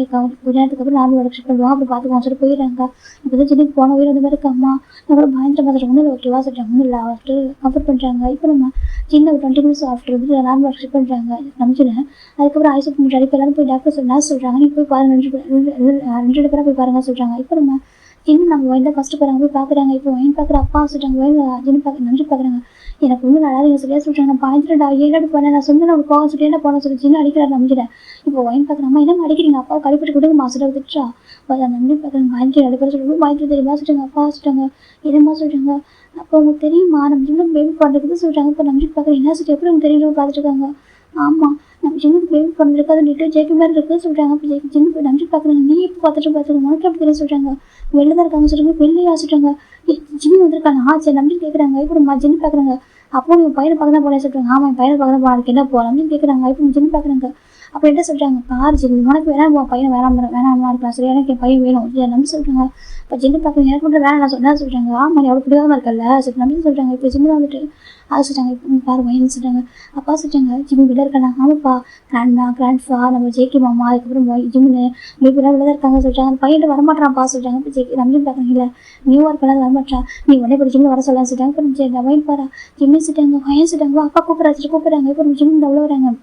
நேரத்துக்கு அப்புறம் நார்மல் ஒர்க் பண்ணுவோம் அப்படி பார்த்துக்குவோம் சொல்லிட்டு போயிடுறாங்க. இப்போ தான் சின்ன போன உயிர் வந்து மாதிரி இருக்கம்மா நம்மளோட பயந்துட்டு பார்த்துட்டு ஒன்றும் இல்லை ஓகேவா சொல்லிட்டாங்க. ஒன்றும் இல்லை அவர்கிட்ட கம்ஃபர்ட் பண்ணுறாங்க. இப்போ நம்ம சின்ன ஒரு 20 மினிட்ஸ் ஆஃப்டர் வந்து நார்மல் ஒர்க் பண்ணுறாங்க நம்பிச்சுனேன். அதுக்கப்புறம் ஐசோட் பண்ணுறாரு. இப்போ எல்லாரும் போய் டாக்டர் சொல்கிறாங்க நீங்கள் போய் பாருங்க 2 பேராக போய் பாருங்க சொல்கிறாங்க. இப்போ நம்ம இன்னும் நம்ம ஒயின் தான் ஃபஸ்ட்டு போகிறாங்க போய் பார்க்குறாங்க. இப்போ ஒயின் பார்க்குற அப்பா சொல்கிறாங்க ஒயின் ஜின்னு நம்பி பார்க்குறாங்க. எனக்கு ஒன்றும் நல்லாதீங்க சரியா சொல்கிறாங்க. நான் பாய்ந்துட்டா ஏழாடு போனேன் நான் சொன்னேன் அவனுக்கு போக சொல்லி என்ன போன சொல்லி சின்ன அடிக்கிறார் நம்பிச்சிட்டேன். இப்போ ஒயின் பார்க்குற அம்மா என்ன அடிக்கிறீங்க அப்பா கடிப்பட்டு கொடுங்க மாசிட்ட விட்டுட்டா நம்பி பார்க்குறாங்க. பாய்ந்துட்டு அடிக்கிற சொல்லி பாய்ந்துட்டு தெரியுமா சொல்கிறாங்க. அப்பா சொல்கிறாங்க என்னம்மா சொல்கிறாங்க. அப்போ உங்களுக்கு தெரியுமா நம்ம ஜிம்மில் பேபி பண்ணுறதுக்கு சொல்கிறாங்க. இப்போ நம்பி பார்க்குறேன் என்ன சொல்லி எப்படி உங்களுக்கு தெரியும் பார்த்துட்டு இருக்காங்க. ஆமாம் நம்ம ஜிம்முக்கு பேபி பண்ணுறதுக்கு அது நெட்டு ஜேக்கு மாதிரி இருக்குன்னு சொல்கிறாங்க. அப்போ ஜிம்மு போய் நம்பி பார்க்குறாங்க. நீ இப்போ பார்த்துட்டு உனக்கு எப்படி தெரியும் சொல்கிறாங்க. வெளில தான் இருக்காங்க சொல்கிறாங்க. வெளியே சொல்கிறாங்க ஜிம்மு வந்திருக்காங்க சரி நம்பி கேட்குறாங்க. இப்போ நம்ம ஜிம்மு பார்க்குறாங்க. அப்போ உங்கள் பையனை பார்க்க தான் போனேன் சொல்கிறாங்க. ஆமாம் என் பையனை பார்க்க தான் போனேன் அதுக்கு என்ன போகலாம் அப்படின்னு கேட்குறாங்க. இப்போ ஜிம்மு பார்க்குறாங்க. அப்போ என்ன சொல்கிறாங்க பாரு ஜிம்மு உனக்கு வேணாம் உன் பையன் வேணாமா இருக்கலாம் சரி எனக்கு என் பையன் வேணும் சரி நம்பி சொல்கிறாங்க. இப்போ ஜிம்மு பார்க்குறேன் எனக்கு மட்டும் வேணாம் நான் சொன்னேன் சொல்கிறாங்க. ஆமாம் நீ அவ்வளோ பிடிக்காம இருக்கல சரி நம்பி சொல்கிறாங்க. இப்போ ஜிம்மு தான் வந்துட்டு அது சொல்கிறாங்க. இப்போ பாரு பையன் சொல்கிறாங்க. அப்பா சொல்கிறாங்க ஜிம்மு வெளில இருக்காங்க. ஆமாப்பா கிராண்ட்ஃபா நம்ம ஜேகே மாமா அதுக்கப்புறம் ஜிம்முன்னு பேபிலாம் வெளில இருக்காங்க சொல்கிறாங்க. அந்த பையன் வரமாட்டான்ப்பா சொல்கிறாங்க. இப்போ ஜேகே நம்பி பார்க்குறீங்க இல்லை நியூயார்க்கெல்லாம் வரமாட்டான் நீ உடனே இப்போ ஜிம்மு வர சொல்லலாம் சொல்கிறாங்க. இப்போ நம்ம பையன் பாரா ஜிம்மு சொல்லிட்டாங்க பையன் சொல்லிட்டாங்க அப்பா கூப்பிட்றாங்க. இப்போ நம்ம ஜிம்மு அவ்வளோ வராங்க.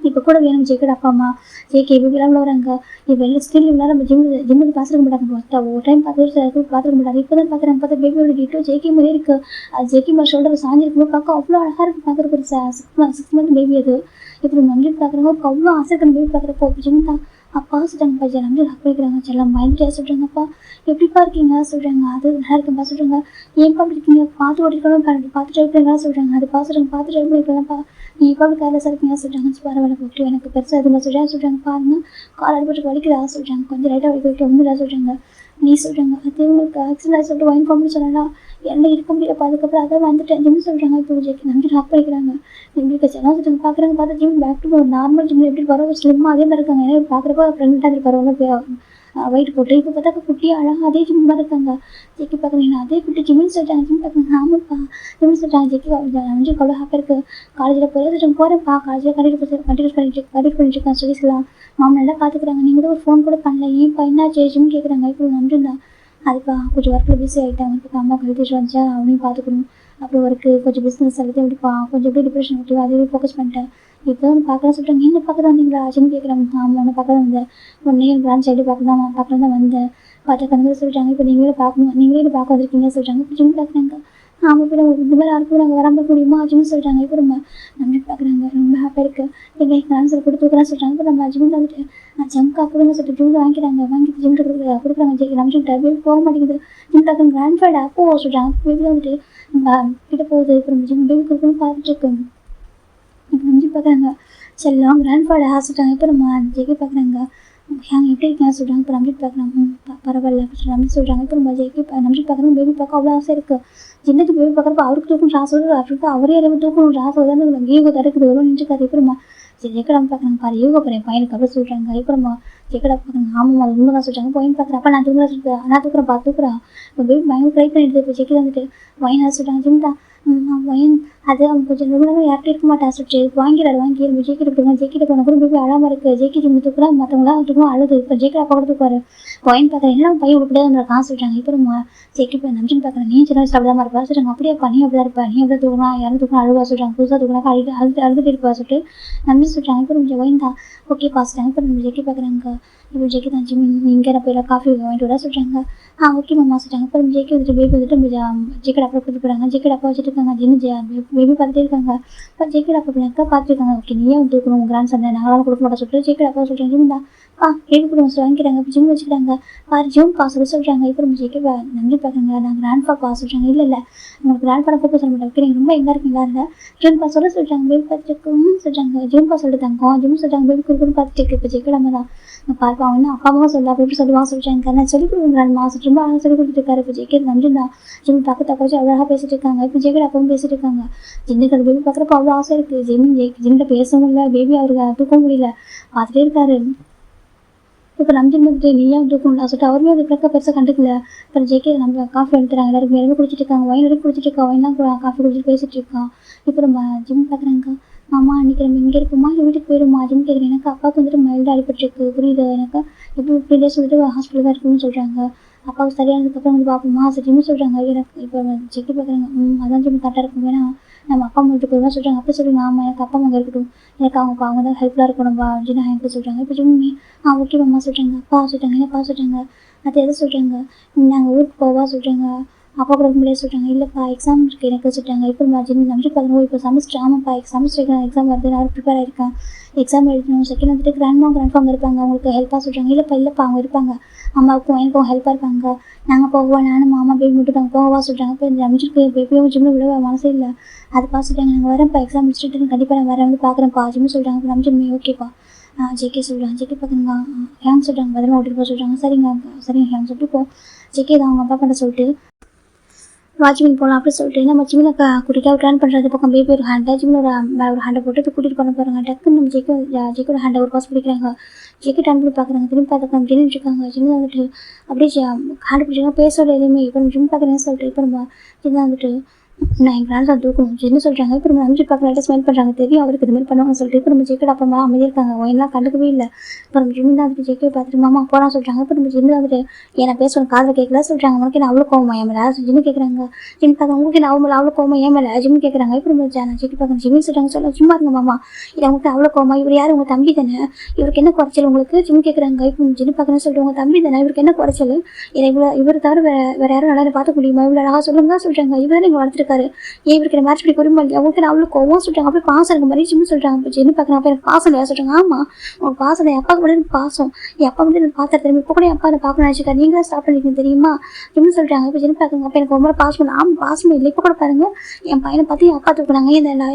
இப்போ கூட வேணும் ஜேக்கோட அப்பா அம்மா ஜேகே பேபிலாம் வராங்க. இப்போ எல்லாம் ஸ்டில் இவ்வளோ நம்ம ஜிம்முக்கு பார்த்துருக்க மாட்டாங்க. ஒரு டைம் பார்த்துருக்க மாட்டாங்க. இப்போ தான் பார்க்குறாங்க. பார்த்தா பேபியோட டீட்டோ ஜேகே மாதிரியே இருக்குது. அது ஜேகே மாதிரி ஷோல்டர் சாஞ்சிருக்கும்போது பார்க்க அவ்வளோ அழகாக இருக்குது. பார்க்குறக்கு ஒரு 6 மந்த் பேபி அது. இப்போ நம்பி பார்க்குறவங்க அவ்வளோ ஆசை இருக்குது பேபி பார்க்குறப்போ. ஜிம் தான் அப்பா சொல்கிறாங்க பா நம்பி ஹக் பண்ணிக்கிறாங்க. செல்லாம் பயந்துட்டே சொல்கிறாங்கப்பா எப்படிப்பா இருக்கீங்க சொல்கிறாங்க. அது நல்லா இருக்குப்பா சொல்கிறாங்க. ஏன்ப்பா அப்படி இருக்கீங்க பார்த்து ஓட்டிருக்கணும் பார்த்து ட்ரை பண்ணுறா சொல்கிறாங்க. அது பார்த்து ட்ரை பண்ணிக்கலாம்ப்பா நீ இப்போ அப்படி கேர்லெஸ்ஸாக இருக்கீங்க சொல்கிறாங்க. பரவாயில்ல ஓகே எனக்கு பெருசாக எதுவும் சொல்கிறாங்க பாருங்க கால் அடிப்பட்டு வலிக்குதா சொல்கிறாங்க. கொஞ்சம் லைட்டாக வலிக்க ஒன்றும் இல்லை சொல்கிறாங்க. நீ சொல்கிறாங்க அது உங்களுக்கு ஆக்சிடென்ட் சொல்லிட்டு வாங்கி கொண்டு சொல்லலாம் என்ன இருக்க முடியலப்பா அதுக்கப்புறம் அதான் வந்துட்டேன் ஜிம் சொல்கிறாங்க. இப்போ ஜெயிக்க நம்பி ஹக் பண்ணிக்கிறாங்க. எப்படி செல்லாம் சொல்கிறாங்க பார்க்குறாங்க. பார்த்தா ஜிம் பேக் டு நார்மல் ஜிம்மில் எப்படி பரவாயில்ல ஸ்லிம்மாக அதே மாதிரி இருக்காங்க. ஏன்னா பார்க்குறப்ப ப்ரெக்னெண்ட்டாக பரவாயில்ல வெயிட் போட்டு இப்போ பார்த்தா குட்டியாக அழகாக அதே ஜிம் மாதிரி இருக்காங்க. ஜெக்கி பார்க்குறீங்க அதே குட்டி ஜிம்னு சொல்லிட்டாங்க. ஜிம் பார்க்குறாங்க ஆமாப்பா ஜிம்னு சொல்லிட்டாங்க. ஜெக்கி நம்பி அவ்வளோ ஹாப்பியாக இருக்குது. காலேஜில் போகிறேன்ப்பா காலேஜில் கண்டினியூஸ் பண்ணிட்டு இருக்கேன் சொல்லலாம். மாமா நல்லா பார்த்துக்குறாங்க. நீங்கள் தான் ஒரு ஃபோன் கூட பண்ணல ஏன்ப்பா என்னாச்சு ஜிம் கேட்குறாங்க. இப்போ நம்பிருந்தா அதுப்பா கொஞ்சம் ஒர்க்கில் பிஸி ஆகிட்டாங்க. இப்போ அம்மா ஹெல்த் இஷ்யூ வந்துச்சா அவனையும் பார்த்துக்கணும். அப்புறம் ஒர்க்கு கொஞ்சம் பிஸ்னஸ் எல்லாத்தையும் கொஞ்சம் எப்படி டிப்ரெஷன் விட்டு அதுவே ஃபோக்கஸ் பண்ணிட்டேன். இப்போ வந்து பார்க்கலாம் சொல்லிட்டாங்க. என்ன பார்க்க தான் வந்தீங்களா ஜிம் கேட்குறாங்க. ஆமாம் உன்னை பார்க்க தான் வந்தேன். உடனே கிராண்ட் சைடு பார்க்க தான் வந்தேன். பார்த்தா கணக்கு சொல்லிட்டாங்க. இப்போ நீங்களே பார்க்க வந்திருக்கீங்க சொல்கிறாங்க. இப்போ ஜிம் பார்க்குறாங்க. ஆமாம் இப்போ உங்களுக்கு இந்த மாதிரி யாருக்கும் நாங்கள் வராமல் முடியுமா ஜிம் சொல்கிறாங்க. இப்போ நம்ம நம்பி பார்க்குறாங்க ரொம்ப ஹாப்பியாக இருக்குது. எங்கள் ஆன்சர் கொடுத்துருக்குறேன்னு சொல்கிறாங்க. இப்போ நம்ம ஜிம்மில் வந்துட்டு ஜம்கா கொடுங்க சொல்லிட்டு ஜிம்மில் வாங்கிட்டு ஜிம்மில் கொடுக்குறாங்க. ஜெயிக்க நம்பிச்சுட்டா பேபி போக மாட்டேங்குது. ஜிம் பார்க்குறாங்க கிராண்ட் ஃபைட் அப்போ சொல்கிறாங்க. பேபி வந்துட்டு கிட்ட போகுது. இப்போ நம்ம ஜிம் பேபி கொடுக்கணும்னு பார்த்துட்ருக்கோம். இப்போ நம்பி பார்க்குறாங்க செல்லாம் கிராண்ட் ஃபாட் சொல்லிட்டாங்க. இப்போ நம்ம ஜெயிக்க பார்க்குறாங்க எப்படி இருக்கேன் சொல்கிறாங்க. இப்போ நம்பி பார்க்குறாங்க பரவாயில்ல நம்பி சொல்கிறாங்க. இப்போ நம்ம ஜெயிக்க நம்பி பார்க்குறாங்க. பேபி பார்க்க அவ்வளோ ஆசை இருக்குது. சின்னக்கு பேபி பார்க்குறப்ப அவருக்கு தூக்கணும் ஆசை அவருக்கு அவரே தூக்கணும் ஆசை தான் யோகா தடுக்குது எவ்வளோ நினச்சிக்காது. இப்போ நம்ம ஜெயக்கடா பார்க்குறாங்க பாரு யோகா போகிறேன் பையனுக்கு அப்புறம் சொல்கிறாங்க. இப்போ நம்ம ஜெயக்கடா பார்க்குறாங்க ஆமாம் அது உண்மை தான் சொல்கிறாங்க. பையன் பார்க்குறேன் அப்போ நான் தூக்குறேன் பார்த்துக்குறா. இப்போ பேபி பயங்கர ட்ரை பண்ணிடுது. இப்போ ஜெயிக்க வந்துட்டு பையன் சொல்கிறாங்க ஜிம் தான் பையன் அது அவங்க கொஞ்சம் ரொம்ப நேரம் யார்கிட்ட இருக்க மாட்டேன் சொல்லிட்டு வாங்கி ஜெயிக்கிட்டு போங்க. ஜெயிக்கிட்டு போன கூட பேபி அழாமல் இருக்குது. ஜெயிக்கி ஜிம் தூக்குறா மற்றவங்களாம் தூக்கம் அழுது. இப்போ ஜெயிக்கடா பக்கத்துக்கு பையன் பார்க்குறேன் எல்லாம் பையன் உருப்படியாக வந்துருக்கான் சொல்கிறாங்க. இப்போ நம்ம ஜெயிக்கி போய் நம்பின்னு பார்க்குறேன் நீ சின்ன வயசு அப்படிதான் இருப்பா சொல்கிறாங்க. அப்படியே நீ அப்படிதான் இருப்பா நீ எப்படி தூக்குனா யாரும் தூக்கம் அழுவா சொல்கிறாங்க. புதுசாக தூக்குனாக்கா அழுதுட்டு இருப்பா சொல்லிட்டு நம்பி சொல்கிறாங்க. இப்போ நம்ம ஒயின் தான் ஓகே பாசிட்டாங்க. இப்போ நம்ம ஜெயிக்கி பார்க்குறாங்க. இப்போ ஜெயிக்கி தான் ஜிம் இங்கே போய் காஃபி வாங்கிட்டு விட சொல்கிறாங்க. ஓகே மாமா சொல்கிறாங்க. இப்போ நம்ம ஜெயிக்கி வந்துட்டு பேபி வந்துட்டு ஜெயிக்கடா அப்புறம் கொடுத்து போகிறாங்க. ஜெயிக்கடா அப்பா வச்சுட்டு இருக்காங்க. ஜின்னு பேபி பார்த்துட்டே இருக்காங்க. இப்போ ஜேகேட் அப்பா பிள்ளைக்கா பார்த்துருக்காங்க. ஓகே நீயே வந்து கொடுக்கணும் உங்கள் கிராண்ட் சண்டை நாங்களாம் கொடுக்க மாட்டோம் சொல்லிட்டு ஜேகேட் அப்பா சொல்கிறாங்க. ஜிம் தான் பேபி கொடுங்க சொல்லி வாங்கிக்கிறாங்க. இப்போ ஜிம் வச்சுக்கிறாங்க. ஜிம் பா சொல்கிறாங்க. இப்போ நம்ம ஜேகே நன்றி பார்க்குறாங்க. நான் கிராண்ட் பா சொல்கிறாங்க. இல்லை உங்களுக்கு கிராண்ட் பா கூப்பிட சொல்ல மாட்டேன். நீங்கள் ரொம்ப எங்கே இருக்கீங்களா இல்லை ஜிம் பா சொல்கிறாங்க. பேபி பார்த்துட்டு சொல்கிறாங்க. ஜிம் பா சொல்லிட்டு தங்கோம். ஜிம் சொல்கிறாங்க. பேபி கொடுக்குன்னு பார்த்துட்டு இப்போ ஜேகே நம்ம தான் பார்ப்போம். அவன் அப்பா அம்மா சொல்லலாம் எப்படி சொல்லுவாங்க சொல்லிட்டாங்க. நான் சொல்லிக் கொடுக்குறேன் மாதம் ரொம்ப அழகாக சொல்லிக் கொடுத்துருக்காரு. இப்போ ஜேகே நன்றி தான் ஜிம் பக்கத்தை வச்சு அவ்வளோ அழகாக பேசிட்டு இருக்காங்க. இப்போ ஜேகே அப்பவும் பேசிட்டு இருக்காங்க. ஜின்னுக்கு அது பேபி பார்க்குறப்ப அவ்வளோ ஆசை இருக்குது. ஜின்னிட்ட பேசவும் இல்லை. பேபி அவருக்கு தூக்கவும் முடியல. பார்த்துட்டே இருக்காரு. இப்போ நம்ஜின் வந்துட்டு நீயா தூக்கணும்டா சொல்லிட்டு அவருமே அது பிறக்க பெருசாக கண்டுக்கல. அப்புறம் ஜேகே நம்ம காஃபி எடுத்துறாங்க. எல்லாருக்கும் எல்லாமே குடிச்சிட்டு இருக்காங்க. ஒயின் வரைக்கும் குடிச்சிட்டு இருக்கா. ஒயின் தான் காஃபி குடிச்சிட்டு பேசிட்டு இருக்கான். இப்போ நம்ம ஜிம் பார்க்குறாங்க. மாமா அன்றைக்கி நம்ம இங்கே இருக்குமா இல்லை வீட்டுக்கு போயிடுமா ஜிம் கேட்குறேன். எனக்கு அப்பாவுக்கு வந்துட்டு மைல்டாக அடிபட்டுருக்கு புரியுது. எனக்கு இப்போ 3 days வந்துட்டு ஹாஸ்பிட்டல் தான் இருக்குன்னு சொல்கிறாங்க. அப்பாவுக்கு சரியானதுக்கப்புறம் வந்து பார்ப்போமா ஜிம்மு சொல்கிறாங்க. எனக்கு இப்போ ஜெக்கி பார்க்குறாங்க. அதான் ஜிம் கரெக்டாக இருக்கும். வேணா நம்ம அப்பா அம்மா வீட்டுக்கு போயிடுவோம் சொல்கிறாங்க. அப்போ சொல்லுங்க ஆமாம் எனக்கு அப்பா அம்மா இருக்கட்டும். எனக்கு அவங்க தான் ஹெல்ப்ஃபுல்லாக இருக்கணும்பா அப்படின்னு எனக்கு சொல்கிறாங்க. இப்போ ஜிம்மி ஓகே அம்மா சொல்கிறாங்க. அப்பா சொல்கிறாங்க. என்னப்பா சொல்கிறாங்க. அது எதை சொல்கிறாங்க. நாங்கள் ஊருக்கு போவா சொல்கிறாங்க. அப்பா கூட முடியாது சொல்கிறாங்க. இல்லைப்பா எக்ஸாம் இருக்குது எனக்கு சொல்கிறாங்க. இப்போ ஜிம் நம்பி பார்க்கணும். இப்போ செமஸ்டர் ஆமாப்பா செமஸ்டருக்கு எக்ஸாம் வருது. நான் ப்ரிப்பேர் ஆகிருக்கேன். எக்ஸாம் எழுதணும். செகண்ட் வந்துட்டு கிராண்ட் ஃபார்ம் இருப்பாங்க. அவங்களுக்கு ஹெல்ப்பாக சொல்கிறாங்க. இல்லைப்பா அவங்க இருப்பாங்க. அம்மாவுக்கும் எனக்கும் ஹெல்ப்பாக இருப்பாங்க. நாங்கள் போவோம். நானும் மாமா பேபி மட்டும் நாங்கள் போகவா சொல்கிறாங்க. இப்போ இந்த அமிச்சுக்கு பேபியும் ஜிம்மில் விட மனசே இல்லை. அதை பார்த்து சொல்கிறாங்க. நாங்கள் வரேன்ப்பா எக்ஸாம் முடிச்சுட்டு கண்டிப்பாக நான் வரேன் வந்து பார்க்குறேன்ப்பா ஜிம்மு சொல்கிறாங்க. இப்போ நம்பிச்சுமே ஓகேப்பா ஜேகே சொல்கிறாங்க. ஜேகே பார்க்குறீங்க ஹேங் சொல்கிறாங்க. பத்திரமா விட்டுட்டு போக சொல்கிறாங்க. சரிங்க ஹேங் சொல்லிட்டு போ ஜேகே தான் அவங்க அப்பா பண்ண சொல்லிட்டு வாட்ச்மேன் போகலாம் அப்படின்னு சொல்லிட்டு நம்ம ஜிம்மில் கூட்டிகிட்டு ட்ரான் பண்ணுறது பக்கம் பேபி ஒரு ஹேண்டை ஜிம்மில் ஒரு ஹேண்டை போட்டு இப்போ கூட்டிகிட்டு பண்ண போகிறாங்க. டக்குன்னு நம்ம ஜேக்கோட ஹேண்டை ஒரு பாஸ் பிடிக்கிறாங்க. ஜேக்கே ட்ரான் பண்ணி பார்க்குறாங்க. திரும்பி பார்த்துக்காங்க. ஜின்னு இருக்காங்க. ஜின்னு வந்துட்டு அப்படியே ஹேண்டை பிடிச்சாங்க. பேசோட எதுவுமே இப்போ நம்ம ஜிம் பார்க்குறேன்னு சொல்லிட்டு இப்போ நம்ம ஜின்னு வந்துட்டு நான் எங்கள் கிராண்ட் தூக்கணும் ஜின்னு சொல்கிறாங்க. இப்போ நம்ம அஞ்சு பார்க்க லைட்டாக ஸ்மெல் பண்ணுறாங்க. தெரியும் அவருக்கு இதுமாதிரி பண்ணுவாங்க சொல்லிட்டு இப்போ நம்ம ஜேக்கோட அப்பா அம்மா அமைதியாக இருக்காங்க. ஒயின்லாம் கண்டுக்கவே இல்லை. இப்போ நம்ம ஜின்னு தான் வந்துட்டு ஜேக்கே பார்த்துட்டு மாமா போகலாம் சொல்கிறாங்க. இப்போ நம்ம ஜின்னு வந்துட்டு ஏன்னா பேசுவோம் காதில் கேட்கல சொல்கிறாங்க. உனக்கு நான் அவ்வளோ கோவமா ஏன் மேலே ஜின்னு கேட்குறாங்க. ஜிம் பார்க்க உங்களுக்கு நான் அவ்வளோ கோவமா ஏன் மேலே ஜிம்மு கேட்குறாங்க. இப்போ நம்ம ஜேக்கே பார்க்க ஜிம்மி சொல்கிறாங்க. சொல்ல சும்மா இருங்க மாமா இல்லை உங்களுக்கு அவ்வளோ கோவமா இவர் யார் உங்கள் தம்பி தானே இவருக்கு என்ன குறைச்சல் உங்களுக்கு ஜிம் கேட்குறாங்க. இப்போ ஜின்னு பார்க்கணும்னு சொல்லிட்டு உங்கள் தம்பி தானே இவருக்கு என்ன குறைச்சல் இவர் தவிர வேறு யாரும் நல்லா பார்த்துக்க முடியுமா இவ்வளோ அழகாக சொல்லுங்க சொல்கிறாங்க. இவர் தான் நீங்கள் வளர்த்துருக்காரு ஏன் இவருக்கு மேட்ச் பண்ணி புரியுமா இல்லையா அவங்களுக்கு அவ்வளோ கோவம் சொல்கிறாங்க. அப்படியே பாசம் இருக்க மாதிரி ஜிம்மு சொல்கிறாங்க. இப்போ ஜின்னு பார்க்குறாங்க. அப்போ எனக்கு பாசம் இல்லையா சொல்கிறாங்க. ஆமாம் உங்கள் பாசம் என் அப்பாவுக்கு மட்டும் எனக்கு பாசம் என் அப்பா மட்டும் எனக்கு பார்த்தா தெரியும். இப்போ கூட என் அப்பா அதை பார்க்கணும்னு நினச்சிக்கா நீங்களும் ஸ்டாப் பண்ணிருக்கீங்க தெரியுமா ஜிம்மு சொல்கிறாங்க. இப்போ ஜின்னு பார்க்குறாங்க. அப்போ எனக்கு ரொம்ப பாசம் இல்லை. ஆமாம் பாசம் இல்லை. இப்போ கூட பாருங்க என் பையனை பார்த்து என் அப்பா தூக்குறாங்க.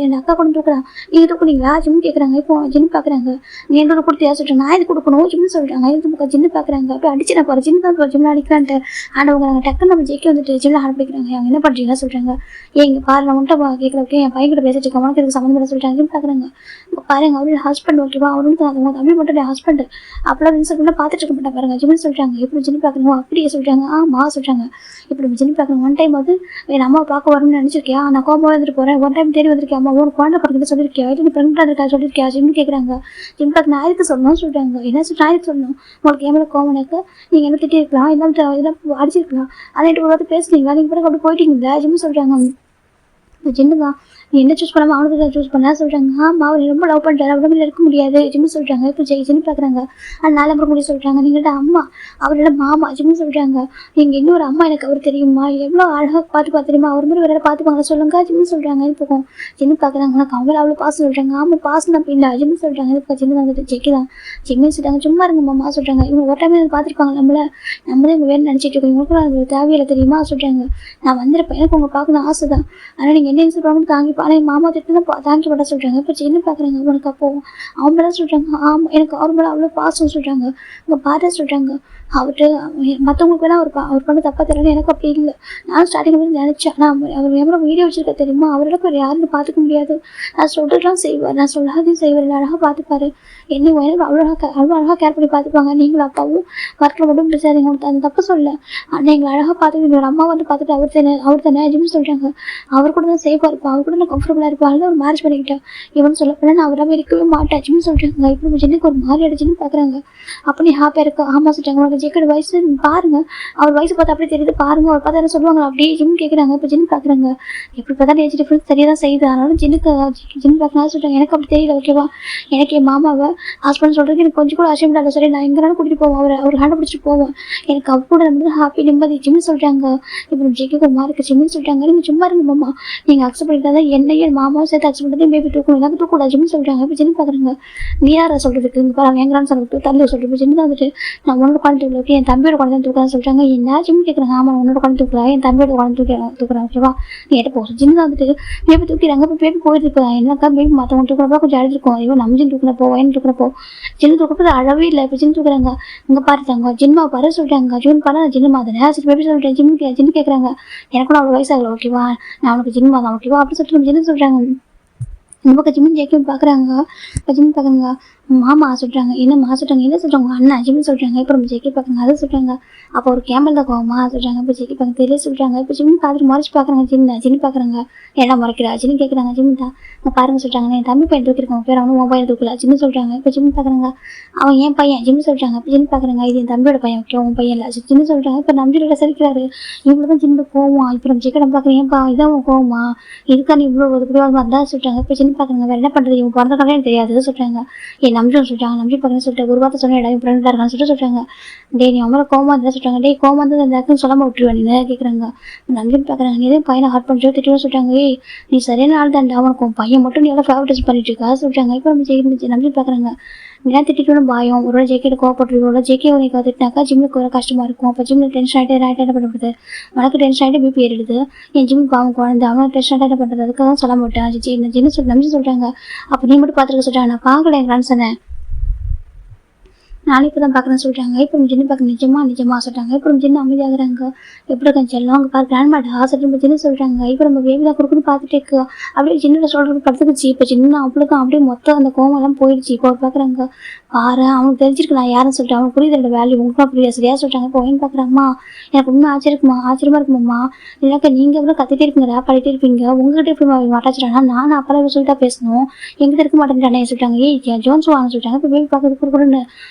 என் அக்கா கூட தூக்குறாங்க. நீங்கள் தூக்குனீங்களா ஜிம்மு கேட்குறாங்க. இப்போ ஜின்னு பார்க்குறாங்க. நீ என்னோட கொடுத்தியா சொல்கிறாங்க. நான் இது கொடுக்கணும் ஜிம்மு சொல்கிறாங்க. இது பக்கம் ஜின்னு பார்க்குறாங்க. அப்போ அடிச்சு நான் போகிறேன் ஜின்னு தான் ஜிம்மில் அடிக்கிறான்ட்டு ஆடவங்க டக்குன்னு நம்ம ஜெயிக்க வந்துட்டு ஜிம்மில் ஆட பிடிக்கிறாங்க. அவங்க என்ன பண்ணுறீங்க சொல்கிறாங்க. ஏங்க பாரு நான் உன்ட்ட கேட்குறதுக்கு என் பையன் கூட பேசிட்டு இருக்கேன். உனக்கு இதுக்கு சம்மந்தம் இல்லை சொல்லிட்டாங்க. பார்க்குறாங்க. இப்போ பாருங்க அவரோட ஹஸ்பண்ட் ஓகேவா அவருக்கு அவங்க தம்பி மட்டும் ஹஸ்பண்ட் அப்பெல்லாம் சொல்லிட்டு பார்த்துட்டு இருக்க மாட்டேன் பாருங்க ஜிம்னு சொல்கிறாங்க. எப்படி ஜின்னு பார்க்குறோம் அப்படியே சொல்கிறாங்க. ஆமாம் சொல்கிறாங்க. இப்போ நம்ம ஜின்னு பார்க்குறோம். ஒன் டைம் வந்து என் அம்மா பார்க்க வரணும்னு நினச்சிருக்கியா நான் கோபமாக வந்துட்டு போகிறேன். ஒன் டைம் தேடி வந்திருக்கேன். அம்மா ஒரு குழந்தை பிறகு சொல்லியிருக்கியா இல்லை நீ ப்ரெக்னெண்ட்டாக இருக்கா சொல்லியிருக்கியா ஜிம்னு கேட்குறாங்க. ஜிம் பார்க்க நான் எதுக்கு சொல்லணும் சொல்கிறாங்க. என்ன நான் எதுக்கு சொல்லணும் உங்களுக்கு ஏன் மேலே கோவம் எனக்கு நீங்கள் என்ன திட்டி இருக்கலாம் இதெல்லாம் அடிச்சிருக்கலாம் அதை ஒரு வார்த்தை பேசுனீங்களா நீங்கள் பிறகு அப்படி போயிட்டீங்களா ஜிம்மு சொல்கிறாங்க. ஜின்னு தான் நீ என்ன சூஸ் பண்ணாமல் அவனுக்கு தான் சூஸ் பண்ணா சொல்கிறாங்க. ஆமாம் அவர் ரொம்ப லவ் பண்ணுறாரு அவரிடம் இருக்க முடியாது ஜிம்மு சொல்கிறாங்க. இப்போ ஜின்னு பார்க்குறாங்க. அதனால அப்புறம் முடிய சொல்கிறாங்க. நீங்கள்ட்ட அம்மா அவரோட மாமா ஜிம்மு சொல்கிறாங்க. நீங்கள் இன்னொரு அம்மா எனக்கு அவர் தெரியுமா எவ்வளோ அழகாக பார்த்து தெரியுமா அவர் மாதிரி வேறு பார்த்துப்பாங்க சொல்லுங்க ஜிம்மு சொல்கிறாங்க. இப்போ ஜின்னு பார்க்குறாங்க. உனக்கு அவங்கள அவ்வளோ பாசம் சொல்கிறாங்க. ஆமாம் பாசம் அப்படி இல்லை ஜிம்மு சொல்கிறாங்க. இப்போ ஜின்னு வந்துட்டு ஜெக்கி தான் ஜிம்மு சொல்கிறாங்க. சும்மா இருங்க மாமா சொல்கிறாங்க. இவங்க ஒரு டைம் பார்த்துருப்பாங்க நம்மளே இங்கே வேணும் நினச்சிட்டு இருக்கோம் இவங்களுக்கும் அது தேவையில்லை தெரியுமா சொல்கிறாங்க. நான் வந்துருப்பேன் எனக்கு உங்களை பார்க்கணும் ஆசை தான் ஆனால் நீங்கள் என்ன சொல்கிறாங்கன்னு தாங்கி ஆனால் என் மாமா திட்டு தான் தாங்கி பண்ண சொல்கிறாங்க. இப்போ ஜின்னு பார்க்குறாங்க. உனக்கு அப்போ அவங்க மேலே சொல்கிறாங்க. ஆமாம் எனக்கு அவர் மேலே அவ்வளோ பாசம் சொல்கிறாங்க. உங்கள் பாட்டை சொல்கிறாங்க. அவர்கிட்ட மற்றவங்களுக்கு வேணால் அவர் பண்ண தப்பாக தெரியல எனக்கு அப்படி இல்லை. நான் ஸ்டார்டிங் வந்து நினச்சேன் நான் அவர் எவ்வளோ வீடியோ வச்சுருக்க தெரியுமா அவரோட வேறு யாருன்னு பார்த்துக்க முடியாது. நான் சொல்கிறதுலாம் செய்வார் நான் சொல்லாதையும் செய்வார் அழகாக பார்த்துப்பாரு என்னை அவ்வளோ அழகாக கேர் பண்ணி பார்த்துப்பாங்க. நீங்களும் அப்பாவும் ஒர்க்கில் மட்டும் பேசாதீங்க உங்களுக்கு அந்த தப்பு சொல்ல ஆனால் எங்களை அழகாக பார்த்துட்டு ஒரு அம்மா வந்து பார்த்துட்டு அவர் தானே ஜிம்னு சொல்கிறாங்க. அவர் கூட தான் சேஃபாக இருப்பேன் அவர் கூட நான் கம்ஃபர்டபுளாக இருப்பேன் அதனால ஒரு மேரேஜ் பண்ணிக்கிட்டேன் இவன் சொல்லப்போனா நான் அவராக இருக்கவே மாட்டேன் ஜிம்னு சொல்கிறாங்க. இப்போ ஜின்னுக்கு ஒரு மாதிரி அடிச்சுன்னு பார்க்குறாங்க. அப்போ நீ ஹாப்பியாக இருக்கா ஆமாம் சொல்கிறாங்க. உனக்கு ஜெக்கோட வயசு பாருங்க, அவர் வயசு பார்த்தா அப்படியே தெரியுது பாருங்க, அவர் பார்த்தா சொல்லுவாங்க அப்படியே ஜிம் கேட்குறாங்க. இப்போ ஜிம் பார்க்குறாங்க, எப்படி பார்த்தா ஏஜ் டிஃப்ரென்ஸ் சரியாக தான் செய்யுது. அதனால ஜிம் பார்க்கணும் சொல்லிட்டாங்க. எனக்கு அப்படி தெரியல, ஓகேவா. எனக்கு என் மாமாவை ஹஸ்பண்ட் சொல்கிறதுக்கு எனக்கு கொஞ்சம் கூட ஆசையம் இல்லை. சரி, நான் எங்கேனாலும் கூட்டிகிட்டு போவோம், அவர் ஹேண்டை பிடிச்சிட்டு போவோம். எனக்கு அவர் கூட வந்து ஹாப்பி நிம்மதி ஜிம்னு சொல்லிட்டாங்க. இப்போ ஜெய்க்கு ஒரு மாதிரி இருக்குது ஜிம்னு சொல்லிட்டாங்க. நீங்கள் சும்மா இருங்க மாமா, நீங்கள் அக்செப்ட் பண்ணிட்டா தான் என்னையும் என் மாமாவும் சேர்த்து அக்செப்ட் பண்ணி பேபி தூக்கணும், எனக்கு தூக்கூடாது ஜிம்னு சொல்லிட்டாங்க. இப்போ ஜிம் பார்க்குறாங்க. நீ யாரை சொல்கிறதுக்கு இங்கே பாருங்க, எங்கிறான்னு சொல்லிட்டு தள்ளி சொல்லிட்டு இப்போ ஜிம் தான் வந்துட்டு நான் உன்னோட குழந்தை தூக்கல, என் தம்பியோட குழந்தை தூக்கலாம் சொல்லிட்டாங்க. என்ன ஜிம் கேட்குறாங்க. ஆமாம், உன்னோட குழந்தை தூக்கலாம், என் தம்பியோட குழந்தை தூக்குறேன், ஓகேவா. நீ எட்ட போகும் ஜிம் தான் வந்துட்டு பேபி தூக்கிறாங்க. இப்போ பேபி போயிட்டு என்னக்கா பேபி மற்றவங்க தூக்குறப்போ கொஞ்சம் அழுதுருக்கும். ஐயோ நம்ம ஜிம் தூக்குறப்போ வயன் தூக்குறப்போ ஜிம் தூக்குறப்போ அழவே இல்லை. இப்போ ஜிம் தூக்குறாங்க. இங்கே பாருத்தாங்க ஜிம்மா பாரு சொல்லிட்டாங்க. ஜிம் பாரு நான் ஜிம் மாதிரி சரி பேபி சொல்லிட்டேன். ஜிம் கேட்குறாங்க. எனக்கும் அவ்வளோ வயசாகல, ஓகேவா, நான் அவனுக்கு ஜிம் தான், ஓகேவா அப்படி சொல்லிட்டு ஜிம் சொல்கிறாங்க. இந்த பக்கம் ஜிம்மின் ஜெய்க்கும் பார்க்குறாங்க. இப்போ ஜிம் பார்க்குறாங்க. மாமா சொல்கிறாங்க. என்னம்மா சொல்கிறாங்க. என்ன சொல்கிறாங்க அண்ணா ஜிம் சொல்கிறாங்க. இப்போ நம்ம ஜெய்க்கி பார்க்குறாங்க. அதை சொல்கிறாங்க. அப்போ ஒரு கேமல் தான் கோவமா சொல்கிறாங்க. இப்போ ஜெய்க்கி பார்க்க தெரியல சொல்கிறாங்க. இப்போ ஜிம் பார்த்துட்டு மறைச்சு பார்க்குறாங்க. ஜிம் பார்க்குறாங்க. என்ன முறைக்கிறா ஜிம் கேட்குறாங்க. ஜிம் தான் பாருங்க சொல்கிறாங்க. என் தம்பி பையன் தூக்கிருக்காங்க, பேர் அவனும் உன் பையன் தூக்கல ஜிம் சொல்கிறாங்க. இப்போ ஜிம் பார்க்குறாங்க. அவன் என் பையன் ஜிம் சொல்கிறாங்க. இப்போ ஜிம் பார்க்குறாங்க. இது என் தம்பியோட பையன், ஓகே, உன் பையன் இல்லை ஜிம் சொல்கிறாங்க. இப்போ நம்பியோட சரிக்கிறாரு. இவ்வளோ தான் ஜிம் கோவம். இப்போ நம்ம ஜெய்க்கிடம் பார்க்குறேன். ஏன்ப்பா இதான் உன் கோவமா, இதுக்கான இவ்வளோ ஒதுக்குறோம் வந்தால் சொல்கிறாங்க. இப்போ ஜிம் பார்க்குறாங்க. வேறு என்ன பண்ணுறது, இவன் பிறந்த காலம் எனக்கு தெரியாது சொல்கிறாங்க. என் நம்பியும் சொல்கிறாங்க. நம்பி பார்க்கணும்னு சொல்லிட்டு ஒரு வார்த்தை சொன்ன இடம் ஃப்ரெண்டாக இருக்கான்னு சொல்கிறாங்க. டே நீ அவங்கள கோவமாக இருந்தால் சொல்கிறாங்க. டே கோவமாக இருந்தால் அந்த இடத்துக்கு சொல்லாமல் விட்டுருவேன் நீ கேட்குறாங்க. நம்பி பார்க்குறாங்க. நீ எதுவும் பையனை ஹார்ட் பண்ணி திட்டுன்னு சொல்கிறாங்க. ஏய் நீ சரியான ஆள் தான்டா, அவனுக்கு உன் பையன் மட்டும் நீ எவ்வளோ ஃபேவரட்ஸ் பண்ணிட்டு இருக்கா சொல்கிறாங்க. இப்போ நம்ம ஜெயிக்கிட்டு நம்பி பார்க்குறாங்க. நீலாம் திட்டிட்டு பயம் ஒரு ஜெய்க்கிட்ட கோவப்பட்டுருக்கோம். ஜெய்க்கே உனக்கு திட்டினாக்கா ஜிம்முக்கு வர கஷ்டமாக இருக்கும். அப்போ ஜிம்மில் டென்ஷன் ஆகிட்டு என்ன பண்ணப்படுது, உனக்கு டென்ஷன் ஆகிட்டு பிபி ஏறிடுது. என் ஜிம்முக்கு அவன் குழந்தை அவனுக்கு டென்ஷன் ஆகிட்டு என்ன பண்ணுறது, அதுக்காக தான் சொல்ல மாட்டேன் ஜின்னு சொல்லி நம்பி சொல்கிறாங்க. அப்போ நீ மட்டும் பார்த்துருக்க சொல்கிறாங்க. நான் பார்க்கல என் ஃப்ரெண்ட்ஸனை, நானே இப்போ தான் பார்க்குறேன்னு சொல்லிட்டாங்க. இப்போ ஜின்னு பார்க்க நிஜமா சொல்லிட்டாங்க. இப்போ ஜின்னு அமைதியாகிறாங்க. எப்படி இருக்க செல்லம் அங்கே பார்க்க கிராண்ட்மாட் ஆசைட்டு ஜின்னு சொல்கிறாங்க. இப்போ நம்ம பேபி தான் கொடுக்குன்னு பார்த்துட்டே இருக்கு. அப்படியே ஜின்னு சொல்கிறது படுத்துக்குச்சு. இப்போ ஜின்னு அவளுக்கும் அப்படியே மொத்தம் அந்த கோமெல்லாம் போயிடுச்சு. இப்போ பார்க்குறாங்க. பாரு அவனுக்கு தெரிஞ்சிருக்கு நான் யாருன்னு சொல்லிட்டு அவனுக்கு புரியுது என்னோட வேல்யூ, உங்களுக்கும் புரியாது சரியா சொல்லிட்டாங்க. இப்போ ஒயின் பார்க்குறாங்கம்மா எனக்கு இன்னும் ஆச்சரியமா இருக்குமாம்மா, இல்லைக்கா நீங்கள் எவ்வளோ கத்திட்டே இருப்பீங்க ரேப் பண்ணிட்டே இருப்பீங்க, உங்ககிட்ட எப்படி மாட்டாச்சுட்டானா நான் அப்பெல்லாம் சொல்லிட்டா பேசணும், எங்கிட்ட இருக்க மாட்டேங்கிறானே சொல்லிட்டாங்க. ஏய் ஜோன்ஸ் வாங்க சொல்லிட்டாங்க. இப்போ பேபி பார்க்கறது கொடுக்குறேன்னு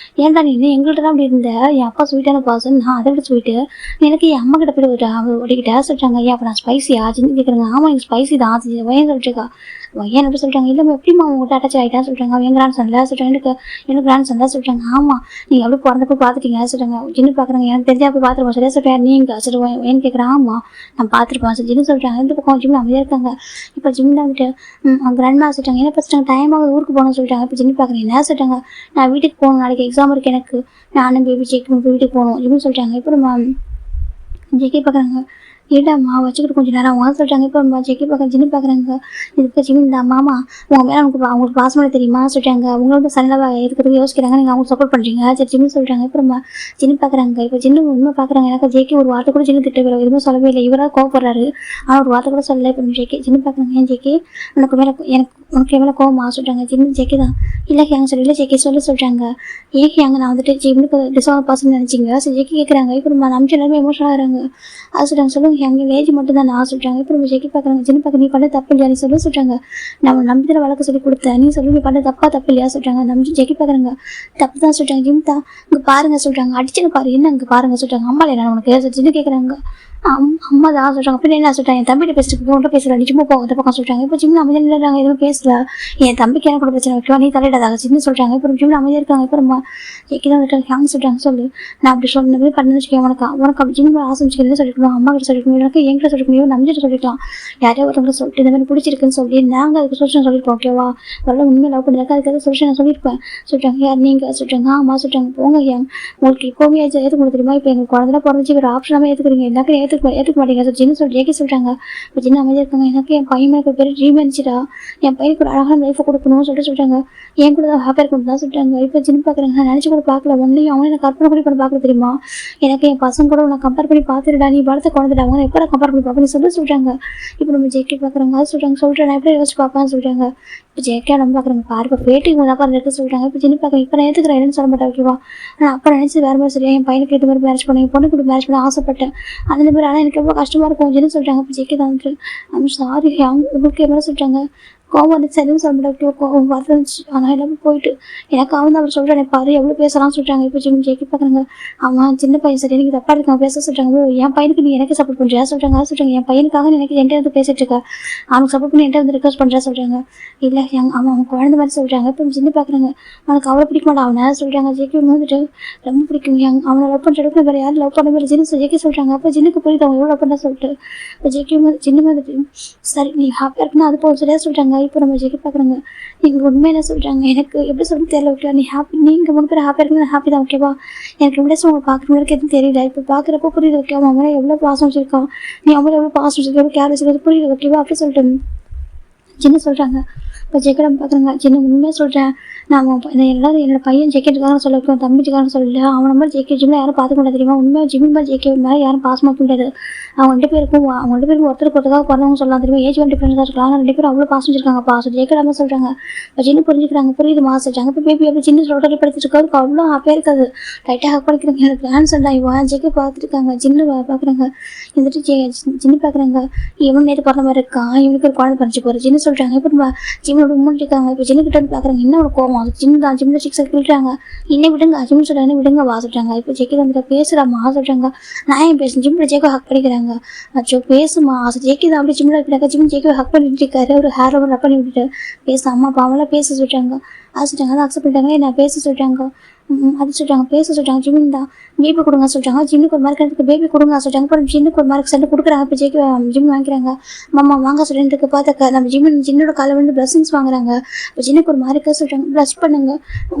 ஏன்டா நீ எங்கள்கிட்ட தான் அப்படி இருந்த, என் அப்பா ஸ்வீட்டான பாசன் நான் அதை விட ஸ்வீட்டு எனக்கு என் அம்மா கிட்ட போய்ட்டு ஓடிக்கிட்டா சொல்லிட்டாங்க. ஏன் அப்போ நான் ஸ்பைசியா ஜின்னு கேட்குறாங்க. ஆமாம் எனக்கு ஸ்பைசி தான் வயன் சொல்லிட்டுருக்கா. வயன் எப்படி சொல்லிட்டாங்க. இல்லை எப்படிமா உங்கள்கிட்ட அட்டாச் ஆகிட்டான்னு சொல்லிட்டாங்க. அவன் கிராண்ட் சன்ல சொல்லிட்டாங்க. எனக்கு கிராண்ட் சன்ல சொல்லிட்டாங்க. ஆமாம் நீங்கள் எப்படி பிறந்தப்போ பார்த்துட்டீங்க சொல்லிட்டாங்க. ஜின்னு பார்க்குறாங்க. எனக்கு தெரிஞ்சா போய் பார்த்துருப்போம் சரியா சொல்லிட்டேன். நீங்கள் சரி வயன் கேட்குறேன். ஆமாம் நான் பார்த்துருப்பேன் சார் ஜின்னு சொல்லிட்டாங்க. இந்த பக்கம் ஜிம்மில் அமைதியாக இருக்காங்க. இப்போ ஜிம்மில் வந்துட்டு கிராண்ட்மா சொல்லிட்டாங்க. என்ன பிரச்சனை டைம் ஆகுது ஊருக்கு போகணும்னு சொல்லிட்டாங்க. இப்போ ஜின்னு பார்க்குறேன். என்ன சொல்லிட்டாங்க. நான் வீட்டுக்கு போகணும், நாளைக்கு எக்ஸாம் இருக்குது எனக்கு, நானும் பேபி செக் பண்ணி வீட்டுக்கு போகணும் ஜிம்னு சொல்லிட்டாங்க. இப்போ நம்ம ஜெய்க்கி பார்க்குறாங்க. ஏடாம்மா வச்சுக்கிட்டு கொஞ்சம் நேரம் அவங்க சொல்லிட்டாங்க. இப்போ ஜெய்க்கி பார்க்க ஜின்னு பார்க்குறாங்க. இதுக்கு ஜிமின் தான் மாமா உங்கள் மேலே அவங்களுக்கு பாசமாக தெரியுமா சொல்லிட்டாங்க. அவங்களோட சன்னலாக இருக்கிறதுக்கு யோசிக்கிறாங்க, நீங்கள் அவங்களுக்கு சப்போர்ட் பண்ணுறீங்க சரி ஜின்னு சொல்லிட்டாங்க. இப்போ நம்ம ஜின்னு பார்க்குறாங்க. இப்போ ஜின்னு உண்மை பார்க்குறாங்க. எனக்கு ஜெய்க்கி ஒரு வார்த்தை கூட ஜின்னு திட்டவில்லை, எதுவுமே சொல்லவே இல்லை. இவராக கோவப்படுறாரு ஆனால் ஒரு வார்த்தை கூட சொல்லலை. இப்போ ஜெய்க்கி ஜின்னு பார்க்குறாங்க. ஏன் ஜெய்க்கி உனக்கு மேலே கோவமா சொல்லிட்டாங்க. ஜின்னு ஜெய்க்கி தான் இல்லை ஹேங்க சொல்லி இல்லை ஜெய்க்கி சொல்லிட்டாங்க. ஏன் ஹேங்க நான் வந்துட்டு ஜிம்முக்கு டிசால்வ் பாசன்னு நினச்சிங்க சரி ஜெய்க்கி கேட்குறாங்க. இப்போ நம்ம நம்பிச்சு எல்லாருமே எமோஷனல் ஆகிறாங்க. அது சொல்லிட்டாங்க. சொல்லுங்க எங்கள் ஏஜ் மட்டும் தான் நான் சொல்லிட்டாங்க. இப்போ நம்ம ஜெய்க்கி பார்க்குறாங்க. ஜின்னு பார்க்க நீ பண்ண தப்பு இல்லையா நீ சொல்லிட்டாங்க. நம்ம நம்பிதில் வழக்கு சொல்லி கொடுத்தேன் நீ சொல்லி நீ பண்ண தப்பு இல்லையா சொல்லிட்டாங்க. நம்பி ஜெய்க்கி பார்க்குறாங்க. தப்பு தான் சொல்லிட்டாங்க. ஜிம் தான் இங்கே பாருங்க சொல்லிட்டாங்க. அடிச்சுன்னு பாரு என்ன இங்கே பாருங்க சொல்லிட்டாங்க. அம்மா இல்லை உனக்கு ஜின்னு கேட்குறாங்க. அம்மா தான் சொல்லிட்டாங்க. அப்படி என்ன சொல்லிட்டாங்க. என் தம்பிகிட்ட பேசிட்டு ஒன்றும் பேசல நிஜமா போக பக்கம் சொல்லிட்டாங்க. இப்போ ஜிம்மில் அமைதியாக இல்லைறாங்க, எதுவும் பேசல. என் தம்பிக்கு எனக்கு கூட பிரச்சனை வைக்கவா நீ தலையிடாதாக ஜின்னு சொல்லிட்டாங்க. இப்போ ஜிம்மில் அமைதியாக இருக்காங்க. இப்போ நம்ம ஜெய்க்கி தான் வந்துட்டு ஹேங் சொல்லிட்டாங்க. சொல்லு நான் அப்படி சொன்ன பண்ணு வச்சுக்கேன். உனக்கு அப்படி ஜிம்மில் ஆசமிச்சுக்கிறேன்னு சொல்லிக்கணும், அம்மா கிட்ட சொல்லிக்கணும், எனக்கு என்கிட்ட சொல்லிக்கணும், நம்பிட்டு சொல்லிக்கலாம். யாரையோ ஒருத்தவங்க சொல்லிட்டு இந்த மாதிரி பிடிச்சிருக்குன்னு சொல்லி நாங்கள் அதுக்கு சொல்லிட்டு சொல்லியிருப்போம். ஓகேவா வரல உண்மையை லவ் பண்ணிருக்கா அதுக்காக சொல்லிட்டு நான் சொல்லியிருப்பேன் சொல்லிட்டாங்க. யார் நீங்கள் சொல்லிட்டாங்க. ஆமாம் சொல்லிட்டாங்க. போங்க ஹேங் உங்களுக்கு இப்போவுமே ஏற்றுக்க தெரியுமா, இப்போ எங்களுக்கு குழந்தை பிறந்துச்சு ஒரு ஆப்ஷனாக ஏற்றுக்கிறீங்க எல்லாருக்கும் ஏற்றுக்க மாட்டேங்க ஜின்னு சொல்லி ஜெய்க்கி சொல்லிட்டாங்க. இப்போ ஜின்னு அமைதியாக இருக்காங்க. எனக்கு என் பையன் எனக்கு பேர் ட்ரீம் இருந்துச்சுடா, என் பையனுக்கு ஒரு அழகான லைஃபை கொடுக்கணும்னு சொல்லிட்டாங்க. என் கூட தான் ஹாப்பியாக இருக்கணும் தான் சொல்லிட்டாங்க. இப்போ ஜின்னு பார்க்குறாங்க. நான் நினச்சி கூட பார்க்கல ஒன்றையும் அவனை எனக்கு கற்பனை கூட பண்ணி பார்க்க தெரியுமா, எனக்கு என் பசங்க கூட உன்னை கம்பேர் பண்ணி பார்த்துடா நீ வளர்த்த குழந்தைடா அவங்க எப்போ கம்பேர் பண்ணி பார்ப்பேன் சொல்லிட்டாங்க. இப்போ நம்ம ஜெய்க்கி பார்க்குறாங்க. அது சொல்லிட்டேன் நான் எப்படி யோசிச்சு பார்ப்பேன்னு சொல்லிட்டாங்க. இப்போ ஜெய்க்கா நம்ம பார்க்குறாங்க. பாரு இப்போ பேட்டிக்கு தான் பாரு இருக்க சொல்லிட்டாங்க. இப்போ ஜின்னு பார்க்குறேன். இப்போ நான் ஏற்றுக்கிறேன் என்னன்னு சொல்ல மாட்டேன் ஓகேவா, ஆனால் அப்போ நினச்சி வேறு மாதிரி சரியா என் பையனுக்கு இது மாதிரி மேரேஜ் பண்ணி என் பொண்ணுக்கு இப்படி மேரேஜ் பண்ண ஆசைப்பட்டேன் அந்த மாதிரி, ஆனால் எனக்கு எவ்வளோ கஷ்டமாக இருக்கும் ஜின்னு சொல்லிட்டாங்க. இப்போ ஜெய்க்கி தான் வந்துட்டு ஐம் சாரி உங்களுக்கு எவ்வளோ சொல்லிட்டாங்க. கோவம் வந்து சரின்னு சொல்ல முடியாது, கோவம் வந்துச்சு. ஆனால் எல்லாமே போயிட்டு எனக்கு அவன் அவர் சொல்கிறேன் பாரு எவ்வளோ பேசலாம் சொல்கிறாங்க. இப்போ ஜிம் ஜேக்கி பார்க்குறாங்க, அவன் சின்ன பையன் சரி எனக்கு தப்பாக இருக்கான் பேச சொல்கிறாங்க. ஓ என் பையனுக்கு நீ எனக்கு சப்போர்ட் பண்ணுறியா சொல்கிறாங்க. சொல்கிறாங்க என் பையனுக்காக எனக்கு என்கிட்ட வந்து பேசிட்டு இருக்கா, அவனுக்கு சப்போர்ட் பண்ணி என்கிட்ட வந்து ரிக்வஸ்ட் பண்ணுறா சொல்கிறாங்க. இல்லை அவன் குழந்தை மாதிரி சொல்கிறாங்க. இப்போ ஜின்னு பார்க்குறாங்க, அவனுக்கு அவ்வளோ பிடிக்க மாட்டான் அவனை சொல்கிறாங்க. ஜேக்கி வந்துட்டு ரொம்ப பிடிக்கும், அவனை லவ் பண்ணுற அளவுக்கு வேறு யாரும் லவ் பண்ண மாதிரி ஜின்னு ஜேக்கி சொல்கிறாங்க. அப்போ ஜின்னுக்கு புரியுது அவங்க எவ்வளோ லவ் பண்ண சொல்லிட்டு. இப்போ ஜேக்கி வந்து ஜின்னு வந்துட்டு சரி நீ ஹாப்பியாக இருக்குன்னா அது போக சரியாக சொல்கிறாங்க. இப்போ நம்ம ஜேக்கி பார்க்குறாங்க, நீங்கள் உண்மை என்ன சொல்கிறாங்க எனக்கு எப்படி சொல்ல தெரியல, ஓகேவா நீ ஹாப்பி, நீங்கள் 3 பேர் ஹாப்பியாக இருக்குன்னு ஹாப்பி தான், ஓகேவா எனக்கு எப்படி உங்களை பார்க்குறவங்களுக்கு எதுவும் தெரியல, இப்போ பார்க்குறப்போ புரியுது, ஓகேவா அவன் எவ்வளோ பாசம் வச்சிருக்கான், நீ அவங்கள எவ்வளோ பாசம் வச்சிருக்க, எவ்வளோ கேர் வச்சிருக்கிறது புரியுது, ஓகேவா அப்படி சொல்லிட்டு ஜின்னு சொல்கிறாங்க. இப்போ ஜெக்கடம் பார்க்குறாங்க, ஜின்னு உண்மையாக சொல்கிறேன், நான் எல்லாரும் என்னோட பையன் ஜெக்கெட்டுக்காக சொல்ல வைக்கும், தம்பிக்காக சொல்லல, அவன் மாதிரி ஜெக்கே ஜிம்மில் யாரும் பார்த்துக்க முடியாது தெரியுமா, உண்மையாக ஜிம்மி மாதிரி ஜெக்கே மேலே யாரும் பாசமாக முடியாது. அவங்க 2 பேருக்கும் ஒருத்தருக்கு ஒருத்தருக்காக பிறந்தவங்க சொல்லலாம் தெரியுமா, ஏஜ் 20 டிஃப்ரெண்ட் தான் இருக்கலாம், ஆனால் 2 பேரும் அவ்வளோ பாசம் வச்சிருக்காங்க. பாசம் ஜெக்கடாம சொல்கிறாங்க. இப்போ ஜின்னு புரிஞ்சுக்கிறாங்க, புரியுதுமா சொல்கிறாங்க. இப்போ பேபி எப்படி ஜின்னு சொல்லிட்டு படிச்சுட்டு இருக்காரு, அவ்வளோ ஹாப்பியாக இருக்காது, டைட்டாக ஹக் பண்ணிக்கிறாங்க. எனக்கு ஆன்சர் தான் இவன் ஜெக்கே பார்த்துருக்காங்க. ஜின்னு பார்க்குறாங்க, வந்துட்டு ஜின்னு பார்க்குறாங்க, இவன் நேற்று பிறந்த மாதிரி இருக்கான், இவனுக்கு ஒரு குழந்தை பறிச்சு போகிற ஜின்னு சொல்கிறாங்க. இப்போ நம்ம ஜிம்மோட மூணு இருக்காங்க. இப்போ ஜின்னு கிட்ட பார்க்குறாங்க, என்ன ஒரு கோவம் அது ஜின்னு தான், ஜிம்மில் 6 கிள்றாங்க, இன்னும் விடுங்க ஜிம்னு சொல்கிறாங்க, விடுங்க வா சொல்கிறாங்க. இப்போ ஜெக்கி வந்துட்டு பேசுகிறாமா சொல்கிறாங்க, நான் ஏன் பேசுகிறேன் ஜிம்மில் ஜெக்கோ ஹக் பண்ணிக்கிறாங்க. அச்சோ பேசுமா ஜெக்கி தான் அப்படி ஜிம்மில் இருக்கிறாங்க. ஜிம் ஜெக்கோ ஹக் பண்ணிட்டு இருக்காரு, ஒரு ஹேர் ஓவர் ரப் பண்ணி விட்டுட்டு பேச அம்மா அப்பா அவங்களாம் பேச சொல்கிறாங்க. அது சொல்கிறாங்க, அதை அக்செப்ட் பண்ணிட்டாங்க, என்ன பேச சொல்கிறாங்க. அது சொல்கிறாங்க, பேச சொல்கிறாங்க. ஜிம்மின் தான் பேபி கொடுங்க சொல்கிறாங்க. ஜின்னுக்கு ஒரு மார்க் எனக்கு பேபி கொடுங்க சொல்கிறாங்க. அப்புறம் ஜின்னுக்கு ஒரு மார்க் சென்று கொடுக்குறாங்க. இப்போ ஜெக்கி ஜிம் வாங்கிக்கிறாங்க. மாமா வாங்க சொல்லிட்டு பார்த்தாக்க நம்ம ஜின்னோட காலை வந்து பிளஸிங்ஸ் வாங்குறாங்க. இப்போ ஜின்னுக்கு ஒரு மார்க்க சொல்கிறாங்க, ப்ளஸ் பண்ணுங்க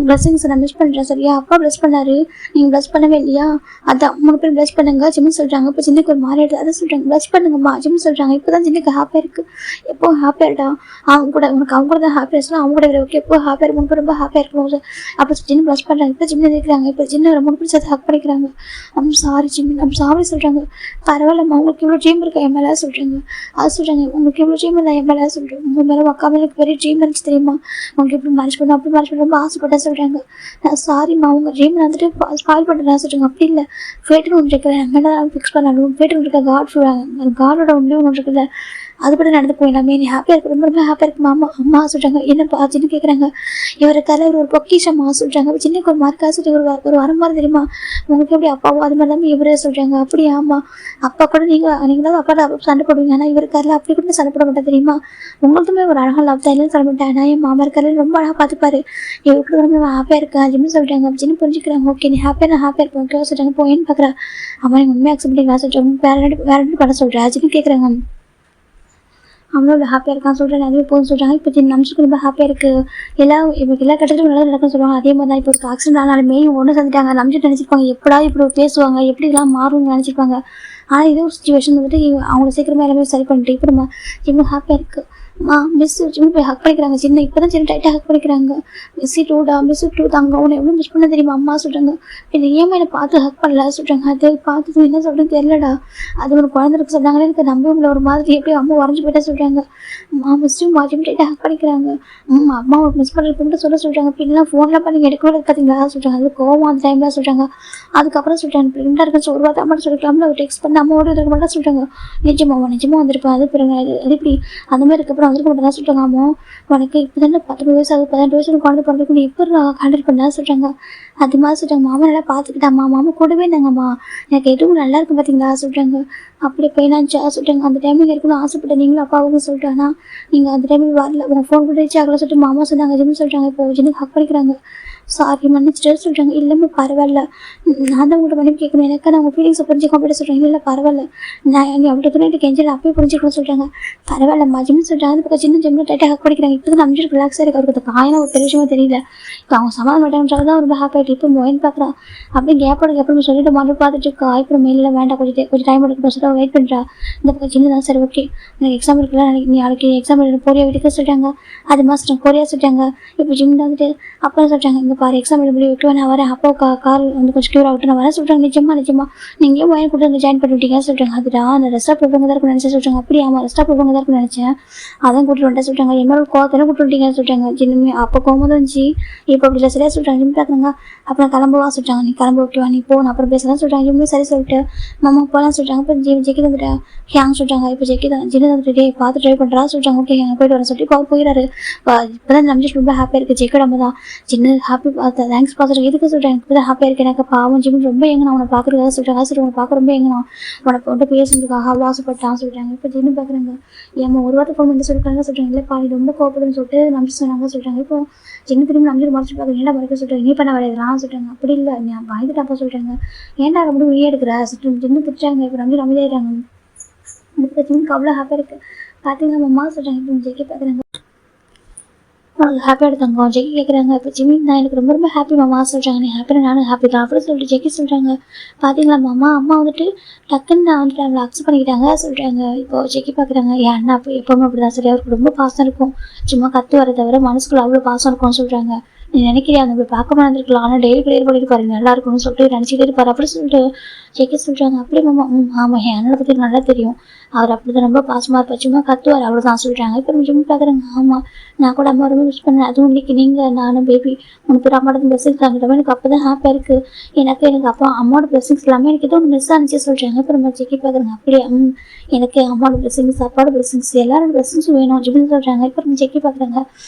பிளஸிங்ஸ் நான் மிஸ் பண்ணுறேன் சரியா, அப்பா ப்ளஸ் பண்ணாரு நீங்கள் ப்ளஸ் பண்ணவே இல்லையா, அதான் 3 பேர் ப்ளஸ் பண்ணுங்க ஜிம்னு சொல்கிறாங்க. இப்போ ஜின்னுக்கு ஒரு மாறி எடுத்து அதை சொல்கிறாங்க, ப்ளஸ் பண்ணுங்கம்மா ஜிம்னு சொல்கிறாங்க. இப்போ தான் ஜின்னுக்கு ஹாப்பியாக இருக்குது, எப்போ ஹாப்பியாக இருக்கா அவங்க கூட, உனக்கு அவங்க கூட தான் ஹாப்பியாக அவங்க கூட ஓகே எப்போ ஹாப்பியாக இருக்கும், ரொம்ப ஹாப்பியாக இருக்கணும். அப்போ ஜின்னு ப்ளஸ் பண்ணுறாங்க. இப்போ ஜிம்மில் இருக்கிறாங்க. இப்போ ஜின்னு 3 பேர் சேர்த்து ஹக் பண்ணிக்கிறாங்க. சாரி ஜிம்மி சாரி சொல்கிறாங்க. பரவாயில்லம்மா உங்களுக்கு இவ்வளோ ட்ரீம் இருக்கா என் மேலே சொல்கிறாங்க. அது சொல்கிறாங்க, உங்களுக்கு எவ்வளோ ட்ரீம் இல்லை என் மேலே சொல்கிறேன், உங்கள் மேலே அக்கா மேலே எனக்கு பெரிய ட்ரீம் இருந்துச்சு தெரியுமா, உங்களுக்கு எப்படி மேரேஜ் பண்ணணும் அப்படி மேரேஜ் பண்ண ரொம்ப ஆசைப்பட்டேன் சொல்கிறாங்க. நான் சாரிம்மா உங்கள் ட்ரீம் வந்துட்டு ஸ்பாயில் பண்ணுறேன் சொல்கிறாங்க. அப்படி இல்லை ஃபேட்டுன்னு ஒன்று இருக்கிறேன் என் மேலே ஃபிக்ஸ் பண்ணணும், ஃபேட்டுன்னு இருக்க காடோட ஒன்று ஒன்று இருக்குல்ல அது கூட நடந்து போயிடலாமே, நீ ஹாப்பியாக இருக்கு ரொம்ப ரொம்ப ஹாப்பியாக இருக்குமா அம்மா அம்மா சொல்கிறாங்க. என்னப்பா சின்ன கேட்குறாங்க. இவரை தலைவர் ஒரு பொக்கிஷம்மா சொல்கிறாங்க. சின்னக்கு ஒரு மார்க்கா சொல்லி ஒரு வரம் மாதிரி தெரியுமா உங்களுக்கு எப்படி அப்பாவோ அது மாதிரி தான் இவரே சொல்கிறாங்க. அப்படியா ஆமா அப்பா கூட நீங்களாவது அப்பா சண்டை போடுவீங்க, ஆனால் இவர் கரில் அப்படி கூட சண்டை போட மாட்டேன் தெரியுமா, உங்களுக்குமே ஒரு அழகாக லவ் தான் இல்லைன்னு சொல்ல மாட்டேன், ஆனால் என் மாமா கரில் ரொம்ப அழகாக பார்த்துப்பாரு, இவருக்கு ரொம்ப ஹாப்பியாக இருக்கா அப்படின்னு சொல்கிறாங்க. அப்படின்னு புரிஞ்சுக்கிறாங்க. ஓகே நீ ஹாப்பியாக நான் ஹாப்பியாக இருப்பேன் ஓகே சொல்கிறாங்க. போயின்னு பார்க்குறா அவன் நீங்கள் உண்மையாக அக்செப்ட் பண்ணி சொல்கிறாங்க. வேற ரெண்டு பண்ண சொல்கிறா அப்படின்னு கேட்குறாங்க. அவனோட ஹாப்பியாக இருக்கான்னு சொல்கிறேன், அதுவே போதும் சொல்கிறாங்க. இப்போ நமக்கு ரொம்ப ஹாப்பியாக இருக்குது, எல்லா கட்டத்திலும் நல்லா நடக்குன்னு சொல்லுவாங்க. அதே மாதிரி தான் இப்போ ஒரு ஆக்சிடென்ட் ஆனாலுமே ஒன்று சேர்ந்துட்டாங்க, நம்பிட்டு நினச்சிருப்பாங்க எப்படா இப்படி பேசுவாங்க எப்படி இதெல்லாம் மாறும்னு நினச்சிருப்பாங்க. ஆனால் இதே ஒரு சுச்சுவேஷன் வந்துட்டு அவங்கள சீக்கிரமாக எல்லாமே சரி பண்ணிட்டு இப்போ நம்ம இன்னும் ஹாப்பியாக இருக்குது. மிஸ் ஜிம் போய் ஹக் பண்ணிக்கிறாங்க. சின்ன இப்போ தான் சின்ன டைட்டாக ஹக் பண்ணிக்கிறாங்க. மிஸ்ஸி டூ தாங்க அவனை எவ்வளோ மிஸ் பண்ண தெரியுமா அம்மா சொல்கிறாங்க. இந்த ஏமா என்னை பார்த்து ஹக் பண்ணல சொல்கிறாங்க. அது பார்த்து என்ன சொல்கிறது தெரியலடா, அது ஒரு குழந்தைக்கு சொல்கிறாங்களே எனக்கு நம்பவும் ஒரு மாதிரி எப்படி அம்மா உடஞ்சி போயிட்டா சொல்கிறாங்க. மிஸ்ஸும் ஜிம் டைட்டாக ஹக் பண்ணிக்கிறாங்க. அம்மா மிஸ் பண்ணுறதுக்கு சொல்கிறாங்க. பின்னால் ஃபோன்லாம் பண்ணி எடுக்கவே பார்த்தீங்களா சொல்கிறாங்க. அது கோவம் அந்த டைம்லாம் சொல்கிறாங்க. அதுக்கப்புறம் சொல்கிறாங்க ப்ரெண்டாக இருக்குன்னு ஒரு வார்த்தை அம்மா சொல்லிக்கலாம்ல ஒரு டெக்ஸ்ட் பண்ணி அம்மாவோட இருக்க மாட்டா சொல்கிறாங்க. நிஜமாக வந்திருப்பேன் அது பிறகு அது இப்படி அந்த மாதிரி இருக்கப்பறம் வந்துருக்க மாட்டேன் தான் சொல்கிறாங்க. அம்மா உனக்கு இப்போ தானே 19 வயசு ஆகுது, 18 வயசு குழந்தை பிறகு நீ எப்படி ஹேண்டில் பண்ணா சொல்கிறாங்க. அது மாதிரி சொல்கிறாங்க. மாமா நல்லா பார்த்துக்கிட்டாம்மா, மாமா கூடவே இருந்தாங்கம்மா, எனக்கு எதுவும் நல்லா இருக்கும் பார்த்தீங்களா சொல்கிறாங்க. அப்படி பெயினாச்சா சொல்கிறாங்க. அந்த டைமில் இருக்கணும்னு ஆசைப்பட்ட நீங்களும் அப்பாவுக்கும் சொல்லிட்டானா நீங்கள் அந்த டைமில் வரல, உங்கள் ஃபோன் கூட ரீச் ஆகலை சொல்லிட்டு மாமா சொன்னாங்க ஜிம்னு சொல்கிறாங்க. இப்போ ஜிம்முக்கு ஹக் பண்ணிக்கிறாங்க. சாரி மன்னிச்சிட்டு சொல்கிறாங்க. இல்லைம்மா பரவாயில்ல, நான் தான் உங்கள்கிட்ட மன்னிப்பு கேட்கணும், எனக்கு நான் உங்கள் ஃபீலிங்ஸை புரிஞ்சுக்க அப்படியே சொல்கிறாங்க. இல்லை பரவாயில்ல, நான் நீ அவ்வளோ துணிட்டு கெஞ்சில் அப்பயே புரிஞ்சுக்கணும்னு சொல்கிறாங்க. பரவாயில்லம்மா ஜிம்னு சொல்கிறாங்க. அது பக்கம் சின்ன ஜிம்மில் டைட்டாக ஹக் பண்ணிக்கிறாங்க. இப்போ தான் நம்பிட்டு ரிலாக்ஸாக இருக்குது, அவருக்கு காயினா ஒரு பெரிய விஷயமா தெரியல. இப்போ அவங்க சமாளம் மாட்டாங்கன்றாங்க தான் ரொம்ப ஹாப்பி ஆகிட்டு இப்போ மொயின் பார்க்குறா. அப்படியே கேப்போட அப்புறம் சொல்லிட்டு மறுபடியும் பார்த்துட்டு இருக்கா. அப்புறம் மேலே வேண்டாம் கொஞ்சம் டைம் எடுக்கணும் சொல்லிட்டு வெயிட் பண்ணுறா. இந்த பக்கம் சின்ன தான் சரி ஓகே எனக்கு எக்ஸாம் இருக்குல்ல, நீ நாளைக்கு எக்ஸாம் எழுத போறியா வீட்டுக்கு சொல்லிட்டாங்க. அது மாதம் கொரியா சொல்லிட்டாங்க. இப்போ ஜிம் வந்துட்டு அப்புறம் சொல்லிட்டாங்க இங்கே பாரு எக்ஸாம் எழுத முடியும் விட்டு நான் வரேன், அப்போ கார் வந்து கொஞ்சம் க்யூர் ஆகிட்டு நான் வரேன் சொல்கிறாங்க. நிஜமா நீங்கள் ஏன் வாங்கி கொடுத்து ஜாயின் பண்ணி விட்டீங்கன்னு சொல்கிறாங்க. அதுடா அந்த ரெஸ்டாப் ப்ரோக்ராம் தான் இருக்குன்னு நினச்சேன் சொல்கிறாங்க. அப்படியே ஆமாம் ரெஸ்டாப் ப்ரோக்ராம் தான் இருக்குன்னு நினச்சேன், அதான் கூட்டிட்டு வந்துட்டேன் சொல்கிறாங்க. என்னோட கோவத்தானே கூட்டு வந்துட்டீங்கன்னு சொல்கிறாங்க. ஜிம்மே அப்போ கோவம் தான் இருந்துச்சு, இப்போ அப்படி இல்லை சரியா சொல்கிறாங்க. ஜிம் பார்க்குறாங்க. அப்புறம் கிளம்புவா சொல்கிறாங்க. நீ கிளம்பு ஓகேவா நீ போ நான் அப்புறம் பேசலாம் சொல்கிறாங்க. ஜிம்மே சரி சொல்லிட்டு மாமா போகலாம் சொல்கிறாங்க. இப்போ ஜெக்கி வந்துட்டு ஹேங் சொல்லிட்டாங்க. இப்போ ஜெக்கி தான் ஜின்னு வந்துட்டு டே பார்த்து ட்ரை பண்ணுறா சொல்லிட்டாங்க. ஓகே ஹேங் போயிட்டு வர சொல்லிட்டு அவர் போயிடாரு. இப்போ தான் நம்பிச்சு ரொம்ப ஹாப்பியாக இருக்குது. ஜெக்கி நம்ம தான் ஜின்னு ஹாப்பி தேங்க்ஸ் பார்த்துட்டு எதுக்கு சொல்லிட்டேன் எனக்கு இப்போ தான் ஹாப்பியாக இருக்குது. எனக்கு பாவம் ஜிம் ரொம்ப எங்கண்ணா அவனை பார்க்குறதா சொல்லிட்டாங்க. சரி உன்னை பார்க்க ரொம்ப எங்கண்ணா உனக்கு வந்துட்டு பேசுறதுக்காக அவ்வளோ ஆசைப்பட்டான்னு சொல்லிட்டாங்க. இப்போ ஜின்னு பார்க்குறாங்க ஏமா ஒரு வாரத்தை ஃபோன் பண்ணி சொல்லிட்டாங்க சொல்கிறாங்க. இல்லை பாடி ரொம்ப கோபப்படுன்னு சொல்லிட்டு நம்பி சொன்னாங்க சொல்லிட்டாங்க. இப்போ ஜின்னு திரும்பி நம்பி மறைச்சு பார்க்க ஏன்டா மறைக்க சொல்லிட்டாங்க. நீ பண்ண வேலையதான் சொல்லிட்டாங்க. அப்படி இல்லை நான் பயந்துட்டாப்பா சொல்லிட்டாங்க. ஏன்டா ரொம்ப உயிர் எடுக்கிற சொல்லிட்டு ஜின்னு திட்டாங்க. இப்போ நம்பி நம்பிதாயிட்டாங்க. இந்த ஜிம்முக்கு அவ்வளோ ஹாப்பியாக இருக்குது. பார்த்தீங்கன்னா அம்மா சொல்கிறாங்க. இப்போ ஜெக்கி பார்க்குறாங்க உனக்கு ஹாப்பியாக எடுத்தாங்க. ஜெக்கி கேட்குறாங்க இப்போ ஜிம்மி நான் எனக்கு ரொம்ப ரொம்ப ஹாப்பி மாமா சொல்கிறாங்க. நீ ஹாப்பியாக நானும் ஹாப்பி தான் அப்படின்னு சொல்லிட்டு ஜெக்கி சொல்கிறாங்க. பார்த்தீங்களா மாமா அம்மா வந்துட்டு டக்குன்னு நான் வந்துட்டு அவளை அக்செப்ட் பண்ணிக்கிட்டாங்க சொல்கிறாங்க. இப்போ ஜெக்கி பார்க்குறாங்க என் அண்ணா அப்போ எப்போவுமே அப்படி தான் சரி அவருக்கு ரொம்ப பாசம் இருக்கும். சும்மா கற்று வர தவிர மனசுக்குள்ள அவ்வளோ பாசம் இருக்கும்னு சொல்கிறாங்க. நீ நினைக்கிறியா அந்த பார்க்க இருந்திருக்கலாம் ஆனால் டெய்லி ப்ரேயர் பண்ணிட்டு பாருங்க நல்லா இருக்கும்னு சொல்லிட்டு நினச்சிட்டே இருப்பார் அப்படி சொல்லிட்டு ஜெக்கி சொல்கிறாங்க. அப்படி மாமா ஆமாம் என் அண்ணனை பற்றி நல்லா தெரியும். அவர் அப்படி தான் ரொம்ப பாசமாக இருப்பார். சும்மா கத்துவார் அவ்வளோதான் சொல்கிறாங்க. இப்போ ஜிம் பார்க்குறாங்க. ஆமாம் நான் கூட அம்மா ரொம்ப மிஸ் பண்ணேன். அதுவும் இன்னைக்கு நீங்கள் நானும் பேபி உனக்கு பேர் அம்மாவோட பிளஸிங்ஸ் வாங்கிட்டோம். எனக்கு அப்போ தான் ஹாப்பியாக இருக்குது. எனக்கு அப்பா அம்மாவோட பிளஸிங்ஸ் எல்லாமே எனக்கு ஏதோ ஒன்று மிஸ் ஆனிச்சு சொல்கிறாங்க. இப்போ நம்ம ஜெக்கி பார்க்குறாங்க. அப்படியே எனக்கு அம்மாவோட பிளஸிங்ஸ் அப்பாவோட பிளஸிங்ஸ் எல்லாரோட பிளஸிங்ஸும் வேணும் ஜிம்னு சொல்கிறாங்க. இப்போ நம்ம ஜெக்கி பார்க்குறாங்க.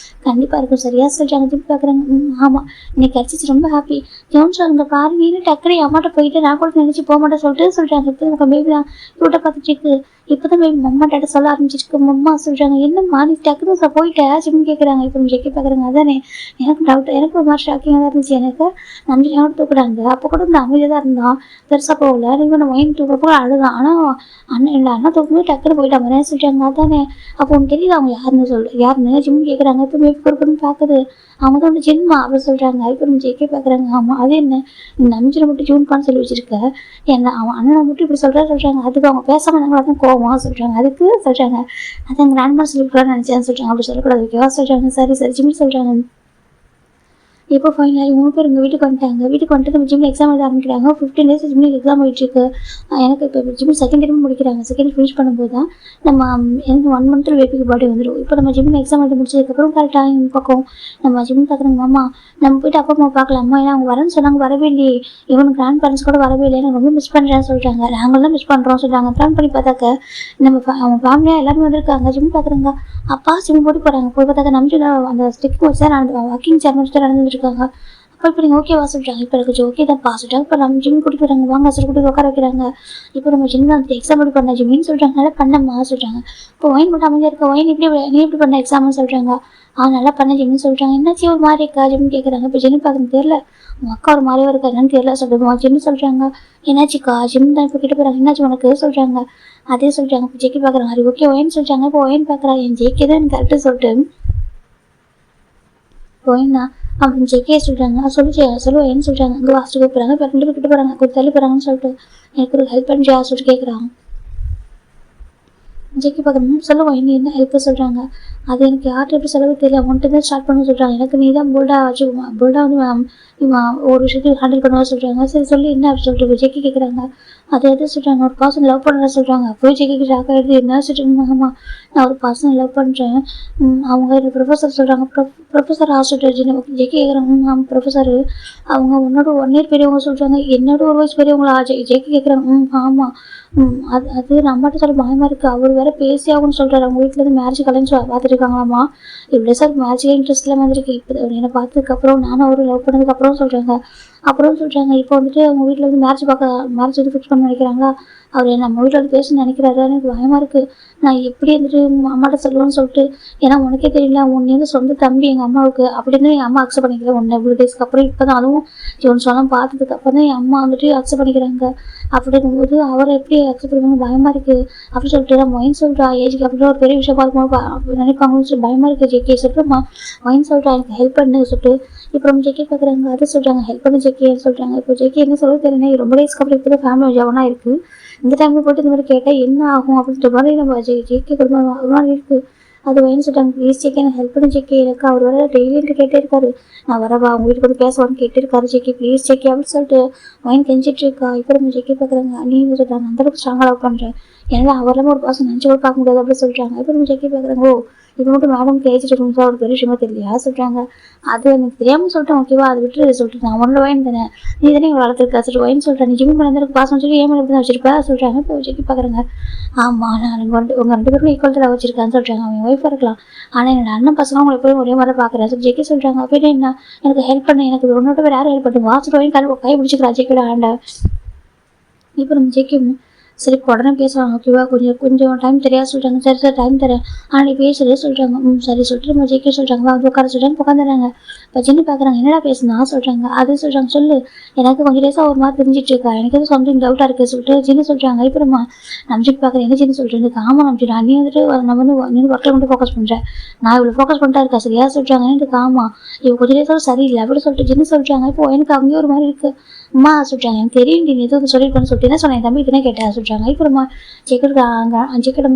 கண்டிப்பாக இருக்கும் சரியா சொல்கிறாங்க. ஜிம் பார்க்குறாங்க. ஆமாம் இன்னைக்கு கிடச்சிச்சு ரொம்ப ஹாப்பி. ஜோன் சொல்லுங்க பாரு நீனு டக்குனு அம்மாட்ட போயிட்டு நான் கூட நினச்சி போக மாட்டேன் சொல்கிறாங்க. இப்போ எனக்கு பேபி தான் யூட்டை பார்த்துட்டு இருக்கு. இப்போ தான் பேபி மம்மா டாட்ட சொல்ல ஆரம்பிச்சிருக்கு. மம்மா சொல்கிறாங்க என்னம்மா நீ டக்குனு போயிட்டேன் ஜிம் கேட்குறாங்க. இப்போ ஜெக்கி பார்க்குறாங்க. அதானே எனக்கு டவுட் எனக்கு ஒரு மாதிரி ஷாக்கிங்காக தான் இருந்துச்சு. எனக்கு நன்றி ஞாபகம் தூக்குறாங்க. அப்போ கூட இந்த அமைதியாக தான் இருந்தான் பெருசாக போகல. நீங்கள் நம்ம ஒயின் தூக்கிறப்போ அழுதான். ஆனால் அண்ணன் இல்லை அண்ணா தூக்கும்போது டக்குனு போயிட்டாங்க என்ன சொல்கிறாங்க. அதானே அப்போ உனக்கு தெரியுது அவங்க யாருன்னு ஜிம் கேட்குறாங்க. இப்போ பேபி பொறுப்புன்னு பார்க்குது. அவங்க தான் வந்து ஜிம்மா அப்படின்னு சொல்கிறாங்க. இப்போ நம்ம ஜெக்கி பார்க்குறாங்க. ஆமாம் அது என்ன இந்த நம்பிச்சிட மட்டும் ஜூன்கான்னு சொல்லி வச்சிருக்க என்ன அவன் அண்ணனை மட்டும் இப்படி சொல்கிறாங்க. அதுக்கு அவங்க பேசாமல் இருந்தாங்களா தான் கோவமாக சொல்கிறாங்க. அதுக்கு சொல்கிறாங்க அதை எங்கள் கிராண்ட்மா சொல்லிக்கூடாதுன்னு நினச்சேன்னு சொல்கிறாங்க. அப்படி சொல்லக்கூடாது ஓகேவா சொல்கிறாங்க. சரி ஜிம்மி சொல்கிறாங்க. இப்போ ஃபைனலாக 3 பேர் எங்கள் வீட்டுக்கு வந்துட்டாங்க. வீட்டுக்கு வந்துட்டு நம்ம ஜிம்மில் எக்ஸாம் எழுத ஆரம்பிக்கிறாங்க. 15 days ஜிம்மில் எக்ஸாம் போயிட்டுருக்கு. எனக்கு இப்போ ஜிம் செகண்ட் இயரும் முடிக்கிறாங்க. செகண்ட் இயர் ஃபினிஷ் பண்ணும்போது தான் நம்ம எனக்கு 1 month பேபிக்கு பர்த்டே வந்துடும். இப்போ நம்ம ஜிம்மில் எக்ஸாம் எழுத முடிச்சதுக்கப்புறம் கரெக்டாக இந்த பக்கம் நம்ம ஜிம் பார்க்குறாங்க. அம்மா நம்ம போய்ட்டு அப்பா அம்மா பார்க்கலாமா ஏன்னா அவங்க வரேன்னு சொன்னாங்க வரவே இல்லையே இவனுக்கு கிராண்ட் பேரண்ட்ஸ் கூட வரவே இல்லை எனக்கு ரொம்ப மிஸ் பண்ணுறேன்னு சொல்கிறாங்க. நாங்களாம் மிஸ் பண்ணுறோம் சொல்கிறாங்க. பிளான் பண்ணி பார்த்தாக்க நம்ம அவங்க ஃபேமிலியாக எல்லாருமே வந்திருக்காங்க. ஜிம் பார்க்குறாங்க. அப்பா ஜிம் போட்டு போகிறாங்க. போய் பார்த்தாக்க நம்ம அந்த ஸ்டிக் வச்சு தான் வாக்கிங் சேர் வச்சு தான் நடந்துட்டு இருக்காங்க. அப்போ இப்போ நீங்கள் ஓகேவா சொல்லிட்டாங்க. இப்போ எனக்கு ஓகே தான் சொல்லிட்டாங்க. இப்போ நம்ம ஜிம் கூட்டிட்டு போகிறாங்க. வாங்க சார் கூட்டிட்டு உட்கார வைக்கிறாங்க. இப்போ நம்ம ஜிம் தான் எக்ஸாம் எப்படி பண்ண ஜிம்மின்னு சொல்கிறாங்க. நல்லா பண்ணம்மா சொல்கிறாங்க. இப்போ ஒயின் மட்டும் அமைதியாக இருக்க ஒயின் நீ எப்படி பண்ண எக்ஸாம்னு சொல்கிறாங்க. நல்லா பண்ண ஜிம்னு சொல்கிறாங்க. என்னாச்சு ஒரு மாதிரி இருக்கா ஜிம்னு கேட்குறாங்க. இப்போ ஜிம் பார்க்கணும் தெரியல உங்கள் அக்கா ஒரு மாதிரியாக இருக்கா என்னன்னு தெரியல சொல்லுமா ஜிம்னு சொல்கிறாங்க. என்னாச்சுக்கா ஜிம் தான் இப்போ கிட்ட போகிறாங்க. என்னாச்சு உனக்கு சொல்கிறாங்க. அதே சொல்கிறாங்க. இப்போ ஜெக்கி பார்க்குறாங்க. அது ஓகே ஒயின் சொல்கிறாங்க. இப்போ ஒயின் பார்க்குறாங்க. என் ஜெக்கி தான் எனக்கு கரெக்டாக சொல்லிட்டு ஒயின்னா அப்படின்னு ஜெக்கியே சொல்கிறாங்க. சொல்லுவேன்னு சொல்கிறாங்க. அங்கே வாசிட்டு கூப்பிட்றாங்க. இப்போ 2 பேர் கிட்ட போகிறாங்க. கொஞ்சம் தள்ளி போகிறாங்கன்னு சொல்லிட்டு எனக்கு ஒரு ஹெல்ப் பண்ணுறியா சொல்லிட்டு கேட்குறாங்க. ஜெக்கி பார்க்குறேன் சொல்லுவோம் என்ன ஹெல்ப் சொல்கிறாங்க. அது எனக்கு யார்கிட்ட எப்படி செலவு தெரியல ஒன்ட்டு தான் ஸ்டார்ட் பண்ண சொல்கிறாங்க. எனக்கு நீ தான் போல்டாக வச்சுக்குமா போல்டாக வந்து ஒரு விஷயத்துக்கு ஹேண்டில் பண்ணுவா சொல்கிறாங்க. சரி சொல்லி என்ன அப்படி சொல்லிட்டு ஜெக்கி கேட்குறாங்க. அதை எது சொல்கிறாங்க ஒரு பர்சன் லவ் பண்ணுறா சொல்கிறாங்க. போய் ஜெக்கிக்கு ஷாக் ஆகிடுது. என்ன சொல்கிறாங்க. ஆமாம் நான் ஒரு பர்சன் லவ் பண்ணுறேன். அவங்க ப்ரொஃபஸர் சொல்கிறாங்க. ப்ரொஃபஸர் ஹாஸ்பிட்டல் ஜெக்கி கேட்குறாங்க. ஆமாம் ப்ரொஃபஸரு அவங்க உன்னோட 1 year பெரியவங்க சொல்கிறாங்க. என்னோட 1 வயசு பெரியவங்களா ஜெக்கி கேட்குறாங்க. ஆமாம் அது நம்மகிட்ட சொல்ல பயமாக இருக்குது. அவர் வேறு பேசி ஆகும்னு சொல்கிறாரு. அவங்க வீட்டிலேருந்து மேரேஜ் கல்யாணம் பார்த்துருக்காங்களாம்மா. இப்படி சார் மேரேஜ் இன்ட்ரெஸ்ட்லாம் வந்துருக்கு. இப்போ என்னை பார்த்ததுக்கப்புறம் நானும் அவரு லவ் பண்ணதுக்கப்புறம் சொல்கிறாங்க. இப்போ வந்துட்டு அவங்க வீட்டில் வந்து மேரேஜ் வந்து ஃபிக்ஸ் பண்ண நினைக்கிறாங்களா. அவர் நம்ம வீட்டில் வந்து பேசணும்னு நினைக்கிறாரு. எனக்கு பயமாக இருக்குது. நான் எப்படி வந்துட்டு அம்மாட்ட சொல்லுவேன்னு சொல்லிட்டு ஏன்னா உனக்கே தெரியல உன்னை வந்து சொந்த தம்பி எங்கள் அம்மாவுக்கு அப்படின்னு என் அம்மா அக்செப்ட் பண்ணிக்கல. ஒன்று இவ்வளோ டேஸ்க்கு அப்புறம் இப்போ தான் அதுவும் இவன் சொல்லாம் பார்த்ததுக்கு அப்புறம் தான் என் அம்மா வந்துட்டு அக்செப்ட் பண்ணிக்கிறாங்க. அப்படிங்கும்போது அவரை எப்படி அக்செப்ட் பண்ணுவாங்க பயமாக இருக்குது அப்படின்னு சொல்லிட்டு நம்ம ஒயின் சொல்கிறா ஏஜுக்கு அப்படின்னு ஒரு பெரிய விஷயம் பார்க்கும்போது நினைப்பாங்கன்னு சொல்லி பயமாக இருக்குது. ஜெக்கி சொல்லிட்டு ஒயின் சொல்கிறா எனக்கு ஹெல்ப் பண்ணு சொல்லிட்டு இப்போ நம்ம ஜெக்கி பார்க்குறாங்க. அதை சொல்கிறாங்க ஹெல்ப் பண்ணு ஜெக்கின்னு சொல்கிறாங்க. இப்போ ஜெக்கி என்ன சொல்ல தெரியல ரொம்ப டேஸ்க்கு அப்புறம் இப்போ தான் ஃபேமிலி ஜவனாக இருக்குது. இந்த டைமில் போட்டு இந்த மாதிரி கேட்டால் என்ன ஆகும் அப்படின்ற மாதிரி நம்ம ஜெக்கி குடும்பம் ஒரு மாதிரி இருக்குது. அது ஒயின் சொல்லிட்டாங்க. ப்ளீஸ் ஜெக்கி எனக்கு ஹெல்ப் பண்ணி ஜெக்கி எனக்கு அவர் வர டெய்லின்னு கேட்டே இருக்காரு. நான் வரவா அவங்க வீட்டுக்கு வந்து பேசுவான்னு கேட்டிருக்காரு ஜெக்கி ப்ளீஸ் ஜெக்கி அப்படின்னு சொல்லிட்டு ஒயின் கெஞ்சிட்டு இருக்கா. இப்போ நம்ம ஜெக்கி பார்க்குறாங்க. நீ நான் அந்தளவுக்கு ஸ்ட்ராங்காக லவ் பண்ணுறேன் என்னால் அவரெல்லாம் ஒரு பர்சன் நினச்சி கூட பார்க்க முடியாது அப்படின்னு சொல்கிறாங்க. இப்போ நம்ம ஜெக்கி பார்க்குறாங்க. ஓ இது மட்டும் மேடம் தேய்ச்சிட்டு இருக்கும் ஒரு பெரிய விஷயமா தெரியலையா சொல்றாங்க. அது எனக்கு தெரியாம சொல்லிட்டேன் ஓகேவா, அதை விட்டு சொல்லிட்டு நான் உன்னோட வயன் தானே, நீ தானே எங்களை வளர்த்துருக்கா சொல்லிட்டு வயன் சொல்றேன், நீ ஜிம் பண்ணதுக்கு பாசம் சொல்லி ஏன் தான் வச்சிருப்பா சொல்றாங்க. இப்போ விஜய்க்கு பாக்குறாங்க. ஆமா நான் உங்க 2 பேருக்கும் ஈக்குவல் தான் வச்சிருக்கான்னு சொல்றாங்க. அவன் ஒய்ஃபா இருக்கலாம், ஆனா என்னோட அண்ணன் பசங்க உங்களை எப்போயும் ஒரே மாதிரி பாக்குறேன் சொல்லி ஜெய்கே சொல்றாங்க. அப்படின்னு என்ன எனக்கு ஹெல்ப் பண்ண, எனக்கு உன்னோட பேர் யாரும் ஹெல்ப் பண்ணுங்க வாசல் வரையும் கை பிடிச்சிக்கிறா ஜெய்கோட ஆண்டா. இப்போ நம்ம ஜெய்கே சரி உடனே பேசுவாங்க ஓகேவா, கொஞ்சம் டைம் தெரியாது சொல்றாங்க. சரி சார் டைம் தரேன், ஆனால் நீ பேசுறே சொல்றாங்க. சரி சொல்லிட்டு நம்ம ஜெய்கே சொல்றாங்க வந்து உட்கார சொல்றாங்க. உட்காந்துறாங்க. இப்போ ஜின்னு பாக்குறாங்க என்னடா பேசுனா சொல்றாங்க. அது சொல்றாங்க சொல்லு, எனக்கு கொஞ்சம் டேஸா ஒரு மாதிரி தெரிஞ்சிட்டு இருக்கா, எனக்கு எதுவும் சம்திங் டவுட்டா இருக்கு சொல்லிட்டு ஜின்னு சொல்றாங்க. இப்போ நம்ம நம்ஜிக்கு பாக்குறேன் என்ன ஜின்னு சொல்றேன். ஆமா நம்ஜி நீ வந்துட்டு நம்ம வந்து நீ ஒர்க்கில் மட்டும் ஃபோக்கஸ் பண்றேன், நான் இவ்வளவு ஃபோக்கஸ் பண்ணிட்டா இருக்கா சரியா சொல்றாங்க. எனக்கு ஆமா இவ கொஞ்சம் டேஸா சரியில்லை அப்படி சொல்லிட்டு ஜின்னு சொல்றாங்க. இப்போ எனக்கு அங்கேயும் ஒரு மாதிரி இருக்கு அம்மா சொல்றாங்க. எனக்கு தெரியும் நீ எதுவும் சொல்லிருக்கேன்னு சொல்லிட்டு என்ன சொன்னேன் தம்பி இதுனே கேட்டேன் சொல்றாங்க. இப்போ நம்ம ஜெக்கெட்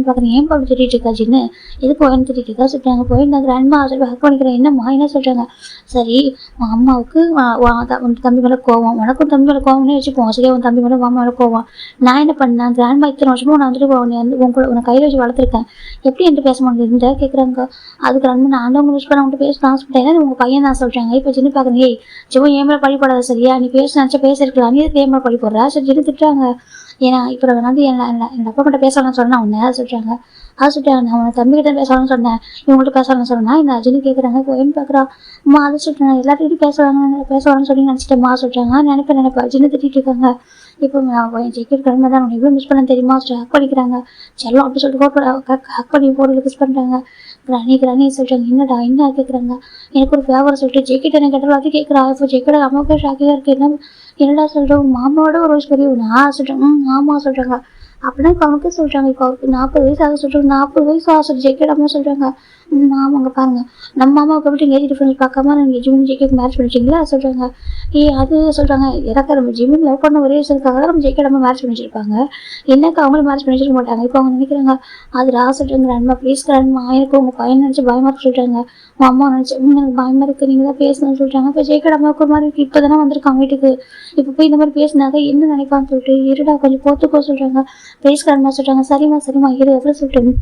பாக்குறேன் ஏன் பாட்டு திட்டிட்டு இருக்கா ஜின்னு, எதுக்கு போயின்னு திட்டிட்டு இருக்கா சொல்றாங்க. போய் நான் கிராண்ட்மா சொல்லி ஹக் பண்ணிக்கிறேன். என்னம்மா என்ன சொல்றாங்க. சரி உன் அம்மாவுக்கு உன் தம்பி மேலே கோவம், உனக்கும் தம்பி மேலே கோவம்னே வச்சுப்போம் சரியா, உன் தம்பி மேலே மாமா மேலே கோவம். நான் என்ன பண்ணேன் கிராண்ட்மா இத்தனை வருஷமும் நான் வந்துட்டு உன் கையில் வச்சு வளர்த்துருக்கேன், எப்படி என்கிட்ட பேச மாட்டேங்குது இந்த கேட்குறாங்க. அது கிராண்ட்மா நான் அவங்க யூஸ் பண்ண அவங்கள்ட்ட பேச ஆசைப்பட்டேன் உங்க பையன் தான் சொல்றாங்க. இப்போ ஜின்னு பாக்குறேன் ஏய் ஜிவன் ஏன் மேலே பழிப்படாத சரியா, நீ பேச நினச்சா பேசிருக்கலாம், நீ ஏன் மேலே பழி போடுறா சரி ஜின்னு திட்டுறாங்க. ஏன்னா இப்போ வந்து என்னோட அப்பா கிட்ட பேசலாம்னு சொன்னா உன்ன சொல்றாங்க. அது சொல்லிட்டாங்க நான் உன தம்பி கிட்ட பேசலாம்னு சொன்னேன், இவங்கள்ட்ட பேசலாம்னு சொன்னா இந்த அஜினி கேட்குறாங்க. இப்போ என்ன பார்க்குறா அம்மா அதை சொல்றேன் எல்லாத்துக்கிட்டும் பேசலாம்னு சொல்லி நினச்சிட்டேம்மா சொல்றாங்க. நினைப்பேன் ஜின்னு திட்டிட்டு இருக்காங்க. இப்போ என் ஜெக்கெட் கிளம்ப தான் உனக்கு இவ்வளோ மிஸ் பண்ண தெரியுமா ஹக் பண்ணிக்கிறாங்க. செல்லம் அப்படி சொல்லிட்டு ஹக் பண்ணி போட்டு மிஸ் பண்ணுறாங்க. கிராணி சொல்றாங்க என்னடா என்ன கேட்குறாங்க. எனக்கு ஒரு ஃபேவர் சொல்லிட்டு ஜெக்கெட் என்ன கேட்டாலும் அது கேட்குறா. இப்போ ஜெக்கெட் அம்மாவுக்கு ஷாக்கியாக இருக்கு. என்னடா சொல்கிறோம் மாமாவோட ஒரு வயசு பெரியவனா சொல்கிறேன். ஆமா சொல்கிறாங்க. அப்படின்னா இப்போ அவனுக்கு சொல்கிறாங்க இப்போ அவருக்கு 40 வயசு ஆக சொல்கிறாங்க. 40 வயசு ஆக சொல்லி ஜெக்கெட் அம்மா சொல்கிறாங்க. ஆமாங்க பாருங்க நம்ம மாமாவுக்கு எப்படி ஏஜ் டிஃப்ரென்ஸ் பார்க்காம நீங்கள் ஜிமின் ஜெக்கெட் மேரேஜ் பண்ணிட்டீங்களா சொல்கிறாங்க. அது சொல்கிறாங்க எனக்கு நம்ம ஜிமின் லவ் பண்ண ஒரே விஷயத்துக்காக தான் நம்ம ஜெக்கெட் அம்மா மேரேஜ் பண்ணி வச்சிருப்பாங்க, என்னக்கு அவங்களும் மேரேஜ் பண்ணி வச்சிருக்க மாட்டாங்க. இப்போ அவங்க நினைக்கிறாங்க அது ரா சொல்கிறாங்க கிராண்ட்மா ப்ளீஸ் கிராண்ட்மா எனக்கு உங்கள் பையன் நினச்சி பயமாக இருக்கு சொல்கிறாங்க. உங்கள் அம்மா நினச்சி எனக்கு பயமாக இருக்குது நீங்கள் தான் பேசணும்னு சொல்கிறாங்க. இப்போ ஜெக்கெட் அம்மாவுக்கு ஒரு மாதிரி இருக்குது, இப்போ தானே வந்திருக்காங்க வீட்டுக்கு, இப்போ போய் இந்த மாதிரி பேசினாங்க என்ன நினைப்பான்னு சொல்லிட்டு இருடா கொஞ்சம் போத்துக்கோ சொல்கிறாங்க. ப்ளீஸ் கிராண்ட்மா சொல்கிறாங்க. சரிம்மா இரு எவ்வளோ சொல்லிட்டு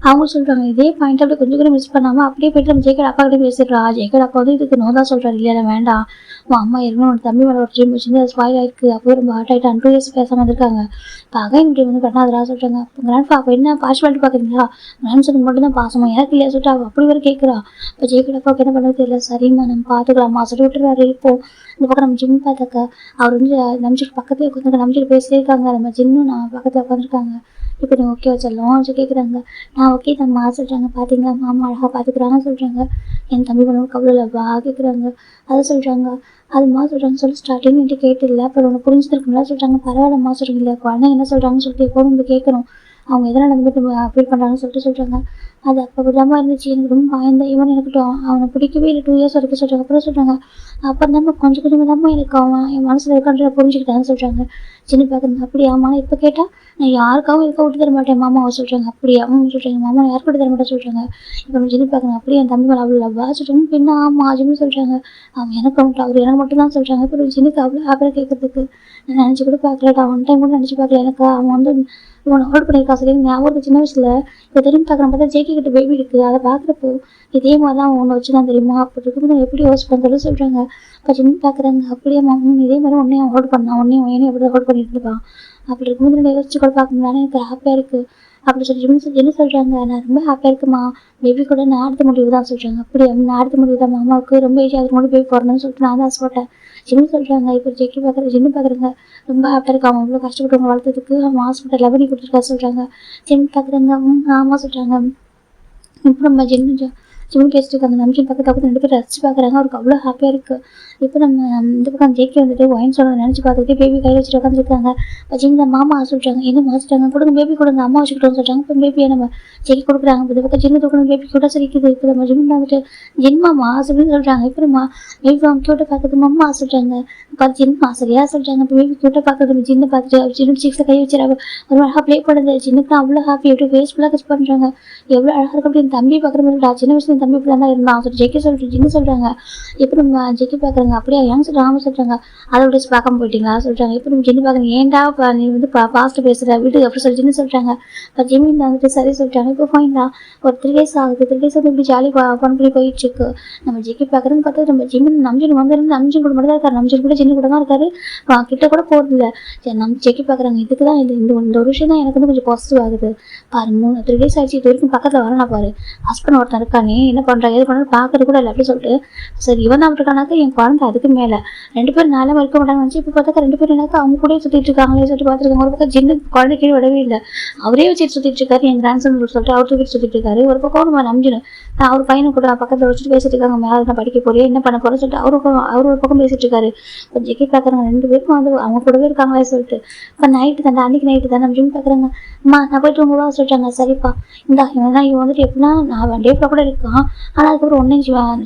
அவங்க சொல்றாங்க. இதே பாயிண்ட் அப்படி கொஞ்சம் கூட மிஸ் பண்ணாம அப்படியே போயிட்டு நம்ம ஜெயக்கட் அப்பா கிட்டே பேசிடுறா. ஜெயக்கட் அப்பா வந்து இதுக்கு நோ தான் சொல்றாரு. இல்லையா வேண்டாம் உன் அம்மா இருக்கணும் உன் தம்பி மேலே ஒரு ட்ரீம் வச்சிருந்து அது ஸ்பாயில் ஆயிருக்கு, அப்போ ரொம்ப ஹார்ட் ஆகிட்டு 2 இயர்ஸ் பேசாமல் இருந்திருக்காங்க. இப்போ அகைன் இப்படி வந்து பண்ணாதரா சொல்றாங்க. கிராண்ட்பா அப்போ என்ன பார்ஷியாலிட்டி பார்க்குறீங்களா, கிராண்ட்சனுக்கு மட்டும் தான் பாசமா எனக்கு இல்லையா சொல்லிட்டு அவள் அப்படி வரை கேட்குறா. இப்போ ஜெயக்கட் அப்பாவுக்கு என்ன பண்ணது தெரியல. சரிம்மா நம்ம பார்த்துக்கலாம்மா சொல்லி விட்டுறாரு. இப்போ இந்த பக்கம் நம்ம ஜிம் பார்த்தாக்கா அவர் வந்து நம்பிச்சுட்டு பக்கத்துல உட்காந்து நம்பிச்சுட்டு பேசிட்டே இருக்காங்க. நம்ம ஜிம்மும் நான் பக்கத்தில் உட்காந்துருக்காங்க. இப்போ நீ ஓகே வச்சிடலாம் கேட்குறாங்க. நான் ஓகே தம்மா சொல்கிறாங்க. பார்த்தீங்களா மாமா அழகாக பார்த்துக்குறாங்கன்னு சொல்கிறாங்க. என் தம்பி பண்ணவும் கவலை இல்லைவா கேட்குறாங்க. அதை சொல்கிறாங்க. அதுமா சொல்கிறாங்க சொல்லி ஸ்டார்டிங் என்கிட்ட கேட்டில்ல அப்புறம் ஒன்று புரிஞ்சுருக்குங்களா சொல்கிறாங்க. பரவாயில்லம்மா சொல்கிறீங்க இல்லையா குழந்தை என்ன சொல்கிறாங்கன்னு சொல்லிட்டு எப்போதும் நம்ம கேட்கணும், அவங்க எதனால் நடந்துட்டு ஃபீல் பண்ணுறாங்கன்னு சொல்கிறாங்க. அது அப்போ விடாமல் இருந்துச்சு, எனக்கு ரொம்ப பயந்தேன். இவன் எனக்கு அவனை பிடிக்கவே இல்லை 2 இயர்ஸ் வரைக்கும் சொல்கிறாங்க. அப்புறம் சொல்கிறாங்க அப்புறம் தான் கொஞ்சம் கொஞ்சமாக எனக்கு அவன் என் மனசில் இருக்கான்ற புரிஞ்சுக்கிட்டான்னு சொல்கிறாங்க. சின்ன பார்க்குறாங்க. அப்படியா அம்மா இப்போ கேட்டால் நான் யாருக்காகவும் இருக்க விட்டு தர மாட்டேன் மாமாவை சொல்கிறாங்க. அப்படியா சொல்கிறாங்க. மாமா யாருக்கு விட்டு தர மாட்டேன் சொல்கிறாங்க. இப்போ நம்ம ஜின்னு பார்க்குறாங்க. அப்படியே என் தம்பி மேலே அவ்வளோ லவ்வா சொல்கிறாங்க. பின்ன ஆமாம் ஜின்னு சொல்கிறாங்க. அவன் எனக்கு அவர் எனக்கு மட்டும் தான் சொல்கிறாங்க. இப்போ ஜின்னுக்கு அவ்வளோ ஹாப்பியாக கேட்கறதுக்கு நான் நினச்சி கூட பார்க்கலடா, ஒன் டைம் கூட நினச்சி பார்க்கல. எனக்கு அவன் வந்து இவனை ஹோல்ட் பண்ணியிருக்கா சரி ஞாபகம் சின்ன வயசில் இப்போ திரும்பி பார்க்குற பார்த்தா ஜேகே கிட்ட பேபி இருக்குது, அதை பார்க்குறப்போ இதே மாதிரி தான் அவன் ஒன்று வச்சு தான் தெரியுமா அப்படி இருக்கும்போது எப்படி யோசிப்பாங்க சொல்கிறாங்க. இப்போ ஜின்னு பார்க்குறாங்க. அப்படியே இதே மாதிரி ஒன்றையும் ஹோல்ட் பண்ணான், ஒன்றையும் எப்படி ஹோல்ட் பண்ணிட்டு இருக்கான், அப்படி இருக்கும்போது நான் யோசிச்சு கூட பார்க்கணும்னால எனக்கு ஹாப்பியாக இருக்குது அப்படி சொல்லி என்ன சொல்கிறாங்க. நான் ரொம்ப ஹாப்பியாக இருக்குமா பேபி கூட நான் அடுத்த முடிவு தான் சொல்கிறாங்க. அப்படியே நான் அடுத்த முடிவு தான் மாமாவுக்கு ரொம்ப ஏஜ் அதுக்கு முன்னாடி பேபி போடணும்னு சொல்லிட்டு நான் தான் ஆசைப்பட்டேன் ஜின்னு சொல்கிறாங்க. இப்போ ஜெக்கி ஜின்னு பார்க்குறேங்க. ரொம்ப ஹாப்பியாக இருக்கு, அவன் இவ்வளோ கஷ்டப்பட்டு அவங்க வளர்த்ததுக்கு அவன் ஹாஸ்பிட்டல் லெவனி கொடுத்துருக்கா சொல்கிறாங்க. ஜின்னு பார்க்குறேங்க. ஆமாம் சொல்கிறாங்க. இப்போ நம்ம ஜின்னு பேசிட்டு இருக்காங்க. நம்பிக்கை பக்கத்து 2 பேர் ரசிச்சு பார்க்குறாங்க. அவருக்கு அவ்வளோ ஹாப்பியாக இருக்குது. இப்போ நம்ம இந்த பக்கம் ஜேகே வந்துட்டு ஒயின் சொல்ல நினச்சி பார்த்துக்கிட்டு பேபி கையில் வச்சுட்டு உட்காந்துருக்காங்க. இப்போ ஜின்னு மாமா சொல்கிறாங்க. என்ன மாசிட்டாங்க கொடுங்க பேபி கொடுங்க அம்மா வச்சுக்கிட்டோன்னு சொல்கிறாங்க. இப்போ பேபியை நம்ம ஜெக்கி கொடுக்குறாங்க. இப்போ இந்த பக்கம் ஜின்னு தூக்கணும் பேபி கூட சிரிக்குது. இப்போ நம்ம ஜின்னு வந்துட்டு ஜின்மாமா அப்படின்னு சொல்கிறாங்க. இப்போமா பேபி அவங்க கிட்ட பார்க்குறது அம்மா சொல்கிறாங்க. இப்போ ஜின்மா சரியா சொல்கிறாங்க. இப்போ பேபி கிட்ட பார்க்குறது ஜின்னு பார்த்துட்டு ஜின்னு சீக்ஸில் கை வச்சுறாங்க. ஒரு அழகாக ப்ளே பண்ணுது. ஜின்னுக்கு அவ்வளோ ஹாப்பி எப்படி ஃபேஸ் ஃபுல்லாக கச் பண்ணுறாங்க. எவ்வளோ அழகாக இருக்கு அப்படின்னு தம்பி பார்க்குற மாதிரி சின்ன வயசுல என் தம்பி இப்படி தான் இருந்தான் சொல்லிட்டு ஜெக்கி சொல்லிட்டு ஜின்னு சொல்கிறாங்க. இப்போ நம்ம ஜெக்கி பார்க்குறாங்க. அப்படியே ஏன்னு சொல்லிட்டு ஆமாம் சொல்கிறாங்க. அதை டேஸ் பார்க்காம போயிட்டீங்களா சொல்கிறாங்க. இப்போ நம்ம ஜின்னு பார்க்குறீங்க. ஏன்டா நீ வந்து பாஸ்ட்டு பேசுகிற வீடு அப்படி சொல்லி ஜின்னு சொல்கிறாங்க. இப்போ ஜிம்மி வந்துட்டு சரி சொல்லிட்டாங்க. இப்போ ஃபைன் தான் ஒரு 3 days ஆகுது. 3 days வந்து இப்படி ஜாலியாக ஃபன் பண்ணி போயிட்டுருக்கு. நம்ம ஜெக்கி பார்க்குறதுன்னு பார்த்தா நம்ம ஜிம்மி நம்ஜின் வந்து நம்ஜின் கூட மட்டும் தான் இருக்காரு. நம்ஜின் கூட ஜின்னு கூட தான் இருக்காரு. கிட்ட கூட போகிறதில்ல. சரி நம்ம ஜெக்கி பார்க்குறாங்க. இதுக்கு தான் இந்த ஒரு விஷயம் தான் எனக்கு வந்து கொஞ்சம் பாசிட்டிவ் ஆகுது. பாரு 3 days ஆச்சு. இது வரைக்கும் பக்கத்தில் வரணும் பாரு. ஹஸ்பண்ட் ஒருத்தன் இருக்கானே என்ன பண்ணுறாங்க எது பண்ணுறது பார்க்கறது கூட இல்லை அப்படின்னு சொல்லிட்டு சரி இவன் தான் இருக்கானாக்கா என் குழந்தை அதுக்கு மேலே 2 பேரும் நாளாக இருக்க மாட்டாங்கன்னு நினச்சி இப்போ பார்த்தா 2 பேரும் எனக்கு அவங்க கூட சுற்றிட்டு இருக்காங்களே சொல்லிட்டு பார்த்துருக்காங்க. ஒரு பக்கம் ஜின்னு குழந்தை கீழே விடவே இல்லை. அவரே வச்சுட்டு சுற்றிட்டு இருக்காரு. என் கிராண்ட்சன் சொல்லிட்டு அவர் தூக்கிட்டு சுற்றிட்டு இருக்காரு. ஒரு பக்கம் நம்ம நம்பினு அவர் பையனை கூட பக்கத்தில் வச்சுட்டு பேசிட்டு இருக்காங்க. மேலே நான் படிக்க போறேன் என்ன பண்ண போறேன்னு சொல்லிட்டு அவர் ஒரு பக்கம் பேசிட்டு இருக்காரு. இப்போ ஜெக்கி பார்க்குறாங்க 2 பேருக்கும் வந்து அவங்க கூடவே இருக்காங்களே சொல்லிட்டு இப்போ நைட்டு தானே அன்னைக்கு நைட்டு தானே நம்ம ஜிம் பார்க்குறாங்க. அம்மா நான் போயிட்டு உங்கவா சொல்லிட்டாங்க. சரிப்பா இந்தா இவன் வந்துட்டு எப்படின்னா நான் டேஃபில் கூட இருக்கான். ஆனால் அதுக்கப்புறம் ஒன்றும்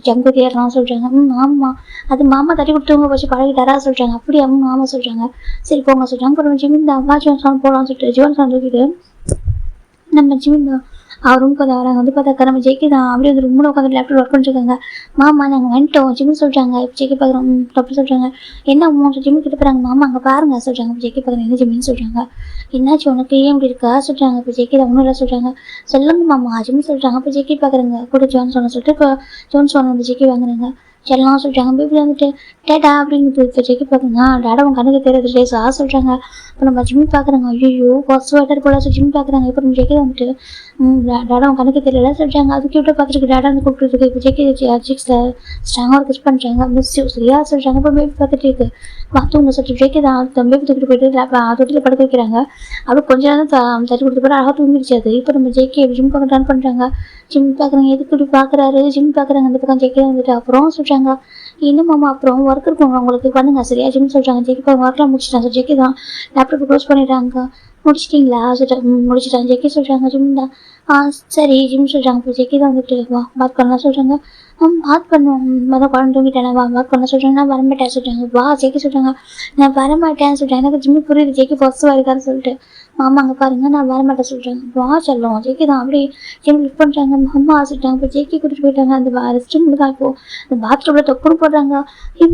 ஜங்கு தேடலாம் சொல்கிறாங்க. ஆமாம் அது மாமா தட்டி கொடுத்தவங்க வச்சு பழகிட்டாரா சொல்கிறாங்க. அப்படி ஆமாம் சொல்கிறாங்க. சரி போங்க சொல்கிறாங்க. அப்புறம் ஜிம் இந்த அம்மா ஜீவன் போகலான்னு சொல்லிட்டு ஜீவன் சார் தூக்கிட்டு நம்ம ஜிம் தான் அவர் ரூம் கொஞ்சம் வராங்க. வந்து பார்த்தா நம்ம ஜெக்கி தான் அப்படியே வந்து ரூமில் உட்காந்து லேப்டாப் ஒர்க் பண்ணிருக்காங்க. மாமா நாங்கள் வந்துட்டோம் ஜிம்மு சொல்கிறாங்க. இப்போ ஜெக்கி பார்க்குறோம் தப்பு சொல்கிறாங்க. என்ன அம்மா ஜிம்மு கிட்ட போகிறாங்க. மாமா அங்கே பாருங்க சொல்கிறாங்க. இப்போ ஜெக்கி பார்க்குறேன் என்ன ஜிம்முன்னு சொல்கிறாங்க. என்னாச்சு உனக்கு ஏன் இப்படி இருக்கா சொல்கிறாங்க. இப்போ ஜெக்கி தான் ஒன்றும் இல்லை சொல்கிறாங்க. சொல்லுங்க மாமா ஜிம்மு சொல்கிறாங்க. இப்போ ஜெக்கி பார்க்குறேங்க கூட ஜோன் சொன்ன சொல்லிட்டு இப்போ ஜோன் சொன்ன வந்து ஜெக்கி வாங்குறாங்க. செல்லாம் சொல்கிறாங்க. பேபி வந்துட்டு டேடா அப்படிங்கிறது இப்போ ஜெக்கி பார்க்குங்க. டேடா உன் கண்ணுக்கு தெரியாது டேஸா சொல்கிறாங்க. இப்போ நம்ம ஜிம்மி பார்க்குறாங்க. ஐயோ ஃபர்ஸ்ட் வாட்டர் போல ஜிம்மி பார்க்குறாங்க. இப்போ நம்ம ஜெக்கி வந்துட்டு டேடா உன் கண்ணுக்கு தெரியல சொல்கிறாங்க. அதுக்கு விட்டு பார்த்துட்டு டேடா வந்து கூப்பிட்டுருக்கு. இப்போ ஜெக்கி சிக்ஸில் ஸ்ட்ராங்காக கிஸ் பண்ணுறாங்க. மிஸ் சரியா சொல்கிறாங்க. இப்போ பேபி பார்த்துட்டு இருக்கு தூங்க சொல்லிட்டு ஜெக்கி தான் பேபி தூக்கிட்டு போயிட்டு தொட்டியில் படுக்க வைக்கிறாங்க. அப்படி கொஞ்ச நேரம் தட்டி கொடுத்து போகிற அழகாக தூங்கிடுச்சு அது. இப்போ நம்ம ஜெக்கி ஜிம் பார்க்க ரன் பண்ணுறாங்க. ஜிம் பார்க்குறாங்க. எதுக்கு இப்படி பார்க்குறாரு ஜிம் பார்க்குறாங்க. அந்த பக்கம் ஜெக்கி வந்துட்டு அப்புறம் சொல்கிறாங்க. இன்னும் மாமா அப்புறம் ஒர்க் இருக்கும் உங்களுக்கு பண்ணுங்க சரியா ஜிம் சொல்கிறாங்க. ஜெக்கி ஒர்க்லாம் முடிச்சிட்டாங்க. ஜெக்கி தான் லேப்டாப் க்ளோஸ் பண்ணிடுறாங்க. முடிச்சிட்டிங்களா முடிச்சிட்டாங்க. ஜெக்கி சொல்கிறாங்க. ஜிம் தான் சரி ஜிம் சொல்கிறாங்க. இப்போ ஜெக்கி தான் வந்துட்டு வா பாத் பண்ணலாம் சொல்கிறாங்க. பாத் பண்ணுவோம் மொதல் குழந்தை தூங்கிட்டேன் வா பாத் பண்ண சொல்கிறாங்க. நான் வரமாட்டேன் சொல்கிறாங்க. வா ஜெக்கி சொல்கிறாங்க. நான் வரமாட்டேன்னு சொல்கிறேன். எனக்கு ஜிம்மு புரியுது ஜெக்கி ஃபர்ஸ்ட் இருக்கான்னு சொல்லிட்டு மாமா அங்கே பாருங்க நான் வரமாட்டேன் சொல்கிறாங்க. வா சொல்லுவோம் ஜெக்கி தான் அப்படியே ஜிம் லிஃப்ட் பண்ணுறாங்க. மாமா சொல்லிட்டாங்க. இப்போ ஜெக்கி கூட்டிட்டு போயிட்டாங்க. அந்த ரெஸ்ட் ரூமில் தான் இப்போ அந்த பாத்ரூமில் தொப்புன்னு போடுறாங்க.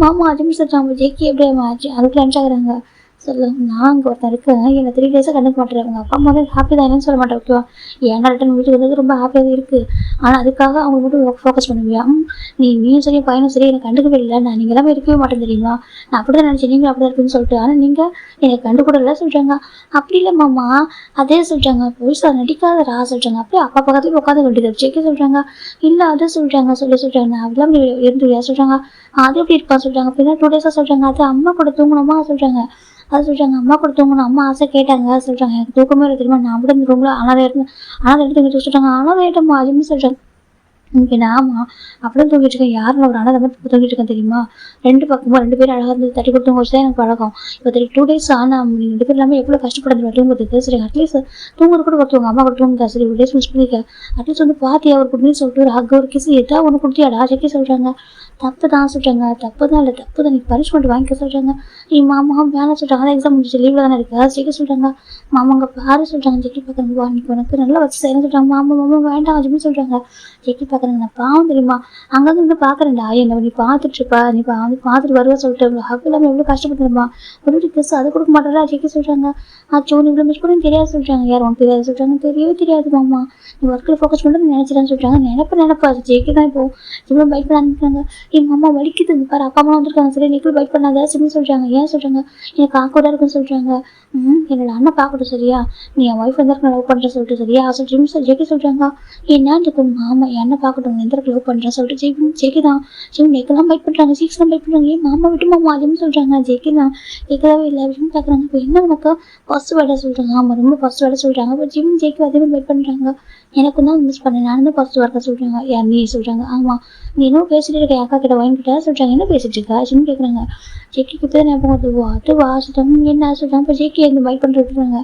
மாமா ஜிம் சொல்கிறாங்க. இப்போ ஜெக்கி எப்படியே அதுக்குள்ள அனுப்பிச்சாக்குறாங்க. சொல்லுங்க நான் அங்கே ஒருத்தன் இருக்கேன். என்னை 3 days கண்டுக்க மாட்டேன். அவங்க அப்பா அம்மா வந்து ஹாப்பி தான் என்னன்னு சொல்ல மாட்டேன். ஓகேவா ஏன்னா ரிட்டன் வீட்டுக்கு வந்து ரொம்ப ஹாப்பியாக இருக்குது. ஆனால் அதுக்காக அவங்க மட்டும் ஃபோக்கஸ் பண்ணுவியா நீயும் சரி பையனும் சரி எனக்கு கண்டுக்கவே இல்லை. நான் நீங்கள் எல்லாமே இருக்கவே மாட்டேன் தெரியுமா. நான் அப்படி தான் நினச்சேன் நீங்களும் அப்படி தான் இருக்குன்னு சொல்லிட்டு. ஆனால் நீங்கள் எனக்கு கண்டுக்கூட இல்லை சொல்கிறாங்க. அப்படி இல்லை மாமா அதே சொல்கிறாங்க. போய் நடிக்காதரா சொல்கிறாங்க. அப்படியே அப்பா பக்கத்துலேயே உட்காந்து வேண்டியது ஜெக்கி சொல்கிறாங்க. இல்லை அதே சொல்கிறாங்க சொல்கிறாங்க. நான் அப்படிலாம் இருந்துவியா சொல்கிறாங்க. அது எப்படி இருப்பான்னு சொல்கிறாங்க. பின்னா 2 days சொல்கிறாங்க. அது அம்மா கூட தூங்கணுமா சொல்கிறாங்க. அது சொல்கிறாங்க. அம்மா கூட தூங்கணும் அம்மா ஆசை கேட்டாங்க சொல்கிறாங்க. எனக்கு தூக்கமே இல்லை தெரியுமா. நான் அப்படி இந்த ரூமில் அனாதை எடுத்து சொல்கிறாங்க. அனாதை ஏட்டம்மா அதுன்னு சொல்கிறாங்க. இப்போ ஆமாம் அப்படியே தூங்கிட்டு இருக்கேன். யாரும் ஒரு அனாதை மாதிரி தூங்கிட்டு இருக்கேன் தெரியுமா. 2 பக்கமும் 2 பேரும் அழகாக இருந்து தட்டி கொடுத்து வச்சு தான் எனக்கு பழக்கம். இப்போ 2 days ஆனால் நீங்கள் 2 பேர் எல்லாமே எவ்வளோ கஷ்டப்படுறது தூங்குறது சரி. அட்லீஸ்ட் தூங்குறது கூட ஒருத்தவங்க அம்மா கூட தூங்குதா சரி 2 days மிஸ் பண்ணிக்க. அட்லீஸ்ட் வந்து பாத்தியா ஒரு குடின்னு சொல்லிட்டு ஒரு ஹக் ஒரு கிஸ் எதாவது ஒன்று கொடுத்தியாடா ஜெக்கி சொல்கிறாங்க. தப்பு தான் சொல்கிறாங்க. தப்பு தான் இல்லை தப்பு தான் நீ பனிஷ்மெண்ட் வாங்கிக்க சொல்கிறாங்க. நீ மாமா வேணாம் சொல்கிறாங்க. அதான் எக்ஸாம் முடிச்சு லீவில் தானே இருக்கா ஜெக்கி சொல்கிறாங்க. மாமாங்க பாரு சொல்கிறாங்க. ஜெக்கி பார்க்குறாங்க. வா நீக்கு உனக்கு நல்லா வச்சு செய்யணும் சொல்கிறாங்க. மாமா வேண்டாம் அப்படின்னு சொல்கிறாங்க. ஜெக்கி பார்க்குறாங்க. நான் பாவம் தெரியுமா அங்கேருந்து இருந்து பார்க்குறேன்டா என்ன நீ பார்த்துட்ருப்பா நீ பார்த்துட்டு வருவா சொல்லிட்டு ஹக் இல்லாமல் எவ்வளோ கஷ்டப்பட்டுருமா ஒரு கிஸ் அதை கொடுக்க மாட்டேறா ஜெக்கி சொல்கிறாங்க. சோனி இவ்வளோ மிஸ் பண்ணி தெரியாது சொல்கிறாங்க. யார் உனக்கு தெரியாது சொல்கிறாங்க. தெரியவே தெரியாது மாமா நீ ஒர்க்கில் ஃபோக்கஸ் பண்ணுறது நினைச்சிடான்னு சொல்கிறாங்க. நினைப்பா ஜெக்கி தான் இப்போ இவ்வளோ பைக் பண்ண அனுப்பிட்டாங்க. எங்கள் அம்மா வலிக்குது பாரு அப்பா அம்மா வந்துருக்காங்க சரி நீங்களும் பைக் பண்ணாத சின்னு சொல்கிறாங்க. ஏன் சொல்கிறாங்க. எனக்கு ஆக்கோட இருக்குன்னு சொல்கிறாங்க. என்னோட அண்ணன் பார்க்கட்டும் சரியா நீ என் ஒய்ஃப் வந்து லவ் பண்ணுற சொல்லிட்டு சரியா ஜிம் ஜெக்கி சொல்கிறாங்க. என்னன்னு இருக்கும் மாமா என் அண்ணன் பார்க்கட்டும் எந்த லவ் பண்ணுறேன் சொல்லிட்டு ஜெக்கி தான் ஜிம் நெக்கெல்லாம் பைக் பண்ணுறாங்க. 6 தான் பைக் பண்ணுறாங்க. ஏன் மாமா விட்டு மாமா அதுன்னு சொல்கிறாங்க. ஜெக்கி தான் கேட்கவே இல்லை அப்படின்னு பார்க்குறாங்க. இப்போ என்ன உனக்கு ஃபர்ஸ்ட் வேலை சொல்கிறாங்க. ஆமாம் ரொம்ப ஃபர்ஸ்ட் வேலை சொல்கிறாங்க. இப்போ ஜிம் ஜெக்கி அதே மாதிரி பைக் பண்ணுறாங்க. எனக்கு தான் மிஸ் பண்ணேன் நான் தான் ஃபர்ஸ்ட் ஒர்க்காக சொல்கிறாங்க. யார் நீ சொல்கிறாங்க. ஆமாம் நீ இன்னும் பேசிட்டு இருக்க அக்கா கிட்ட வாங்கிக்கிட்டா சொல்கிறாங்க. என்ன பேசிட்டு இருக்கா ஜிம் கேட்குறாங்க. ஜெக்கிக்கு தான் ஞாபகம் அது வா சொல்கிறாங்க. என்ன சொல்கிறாங்க. இப்போ ஜெக்கி இந்த பைக் பண்ணுறாங்க.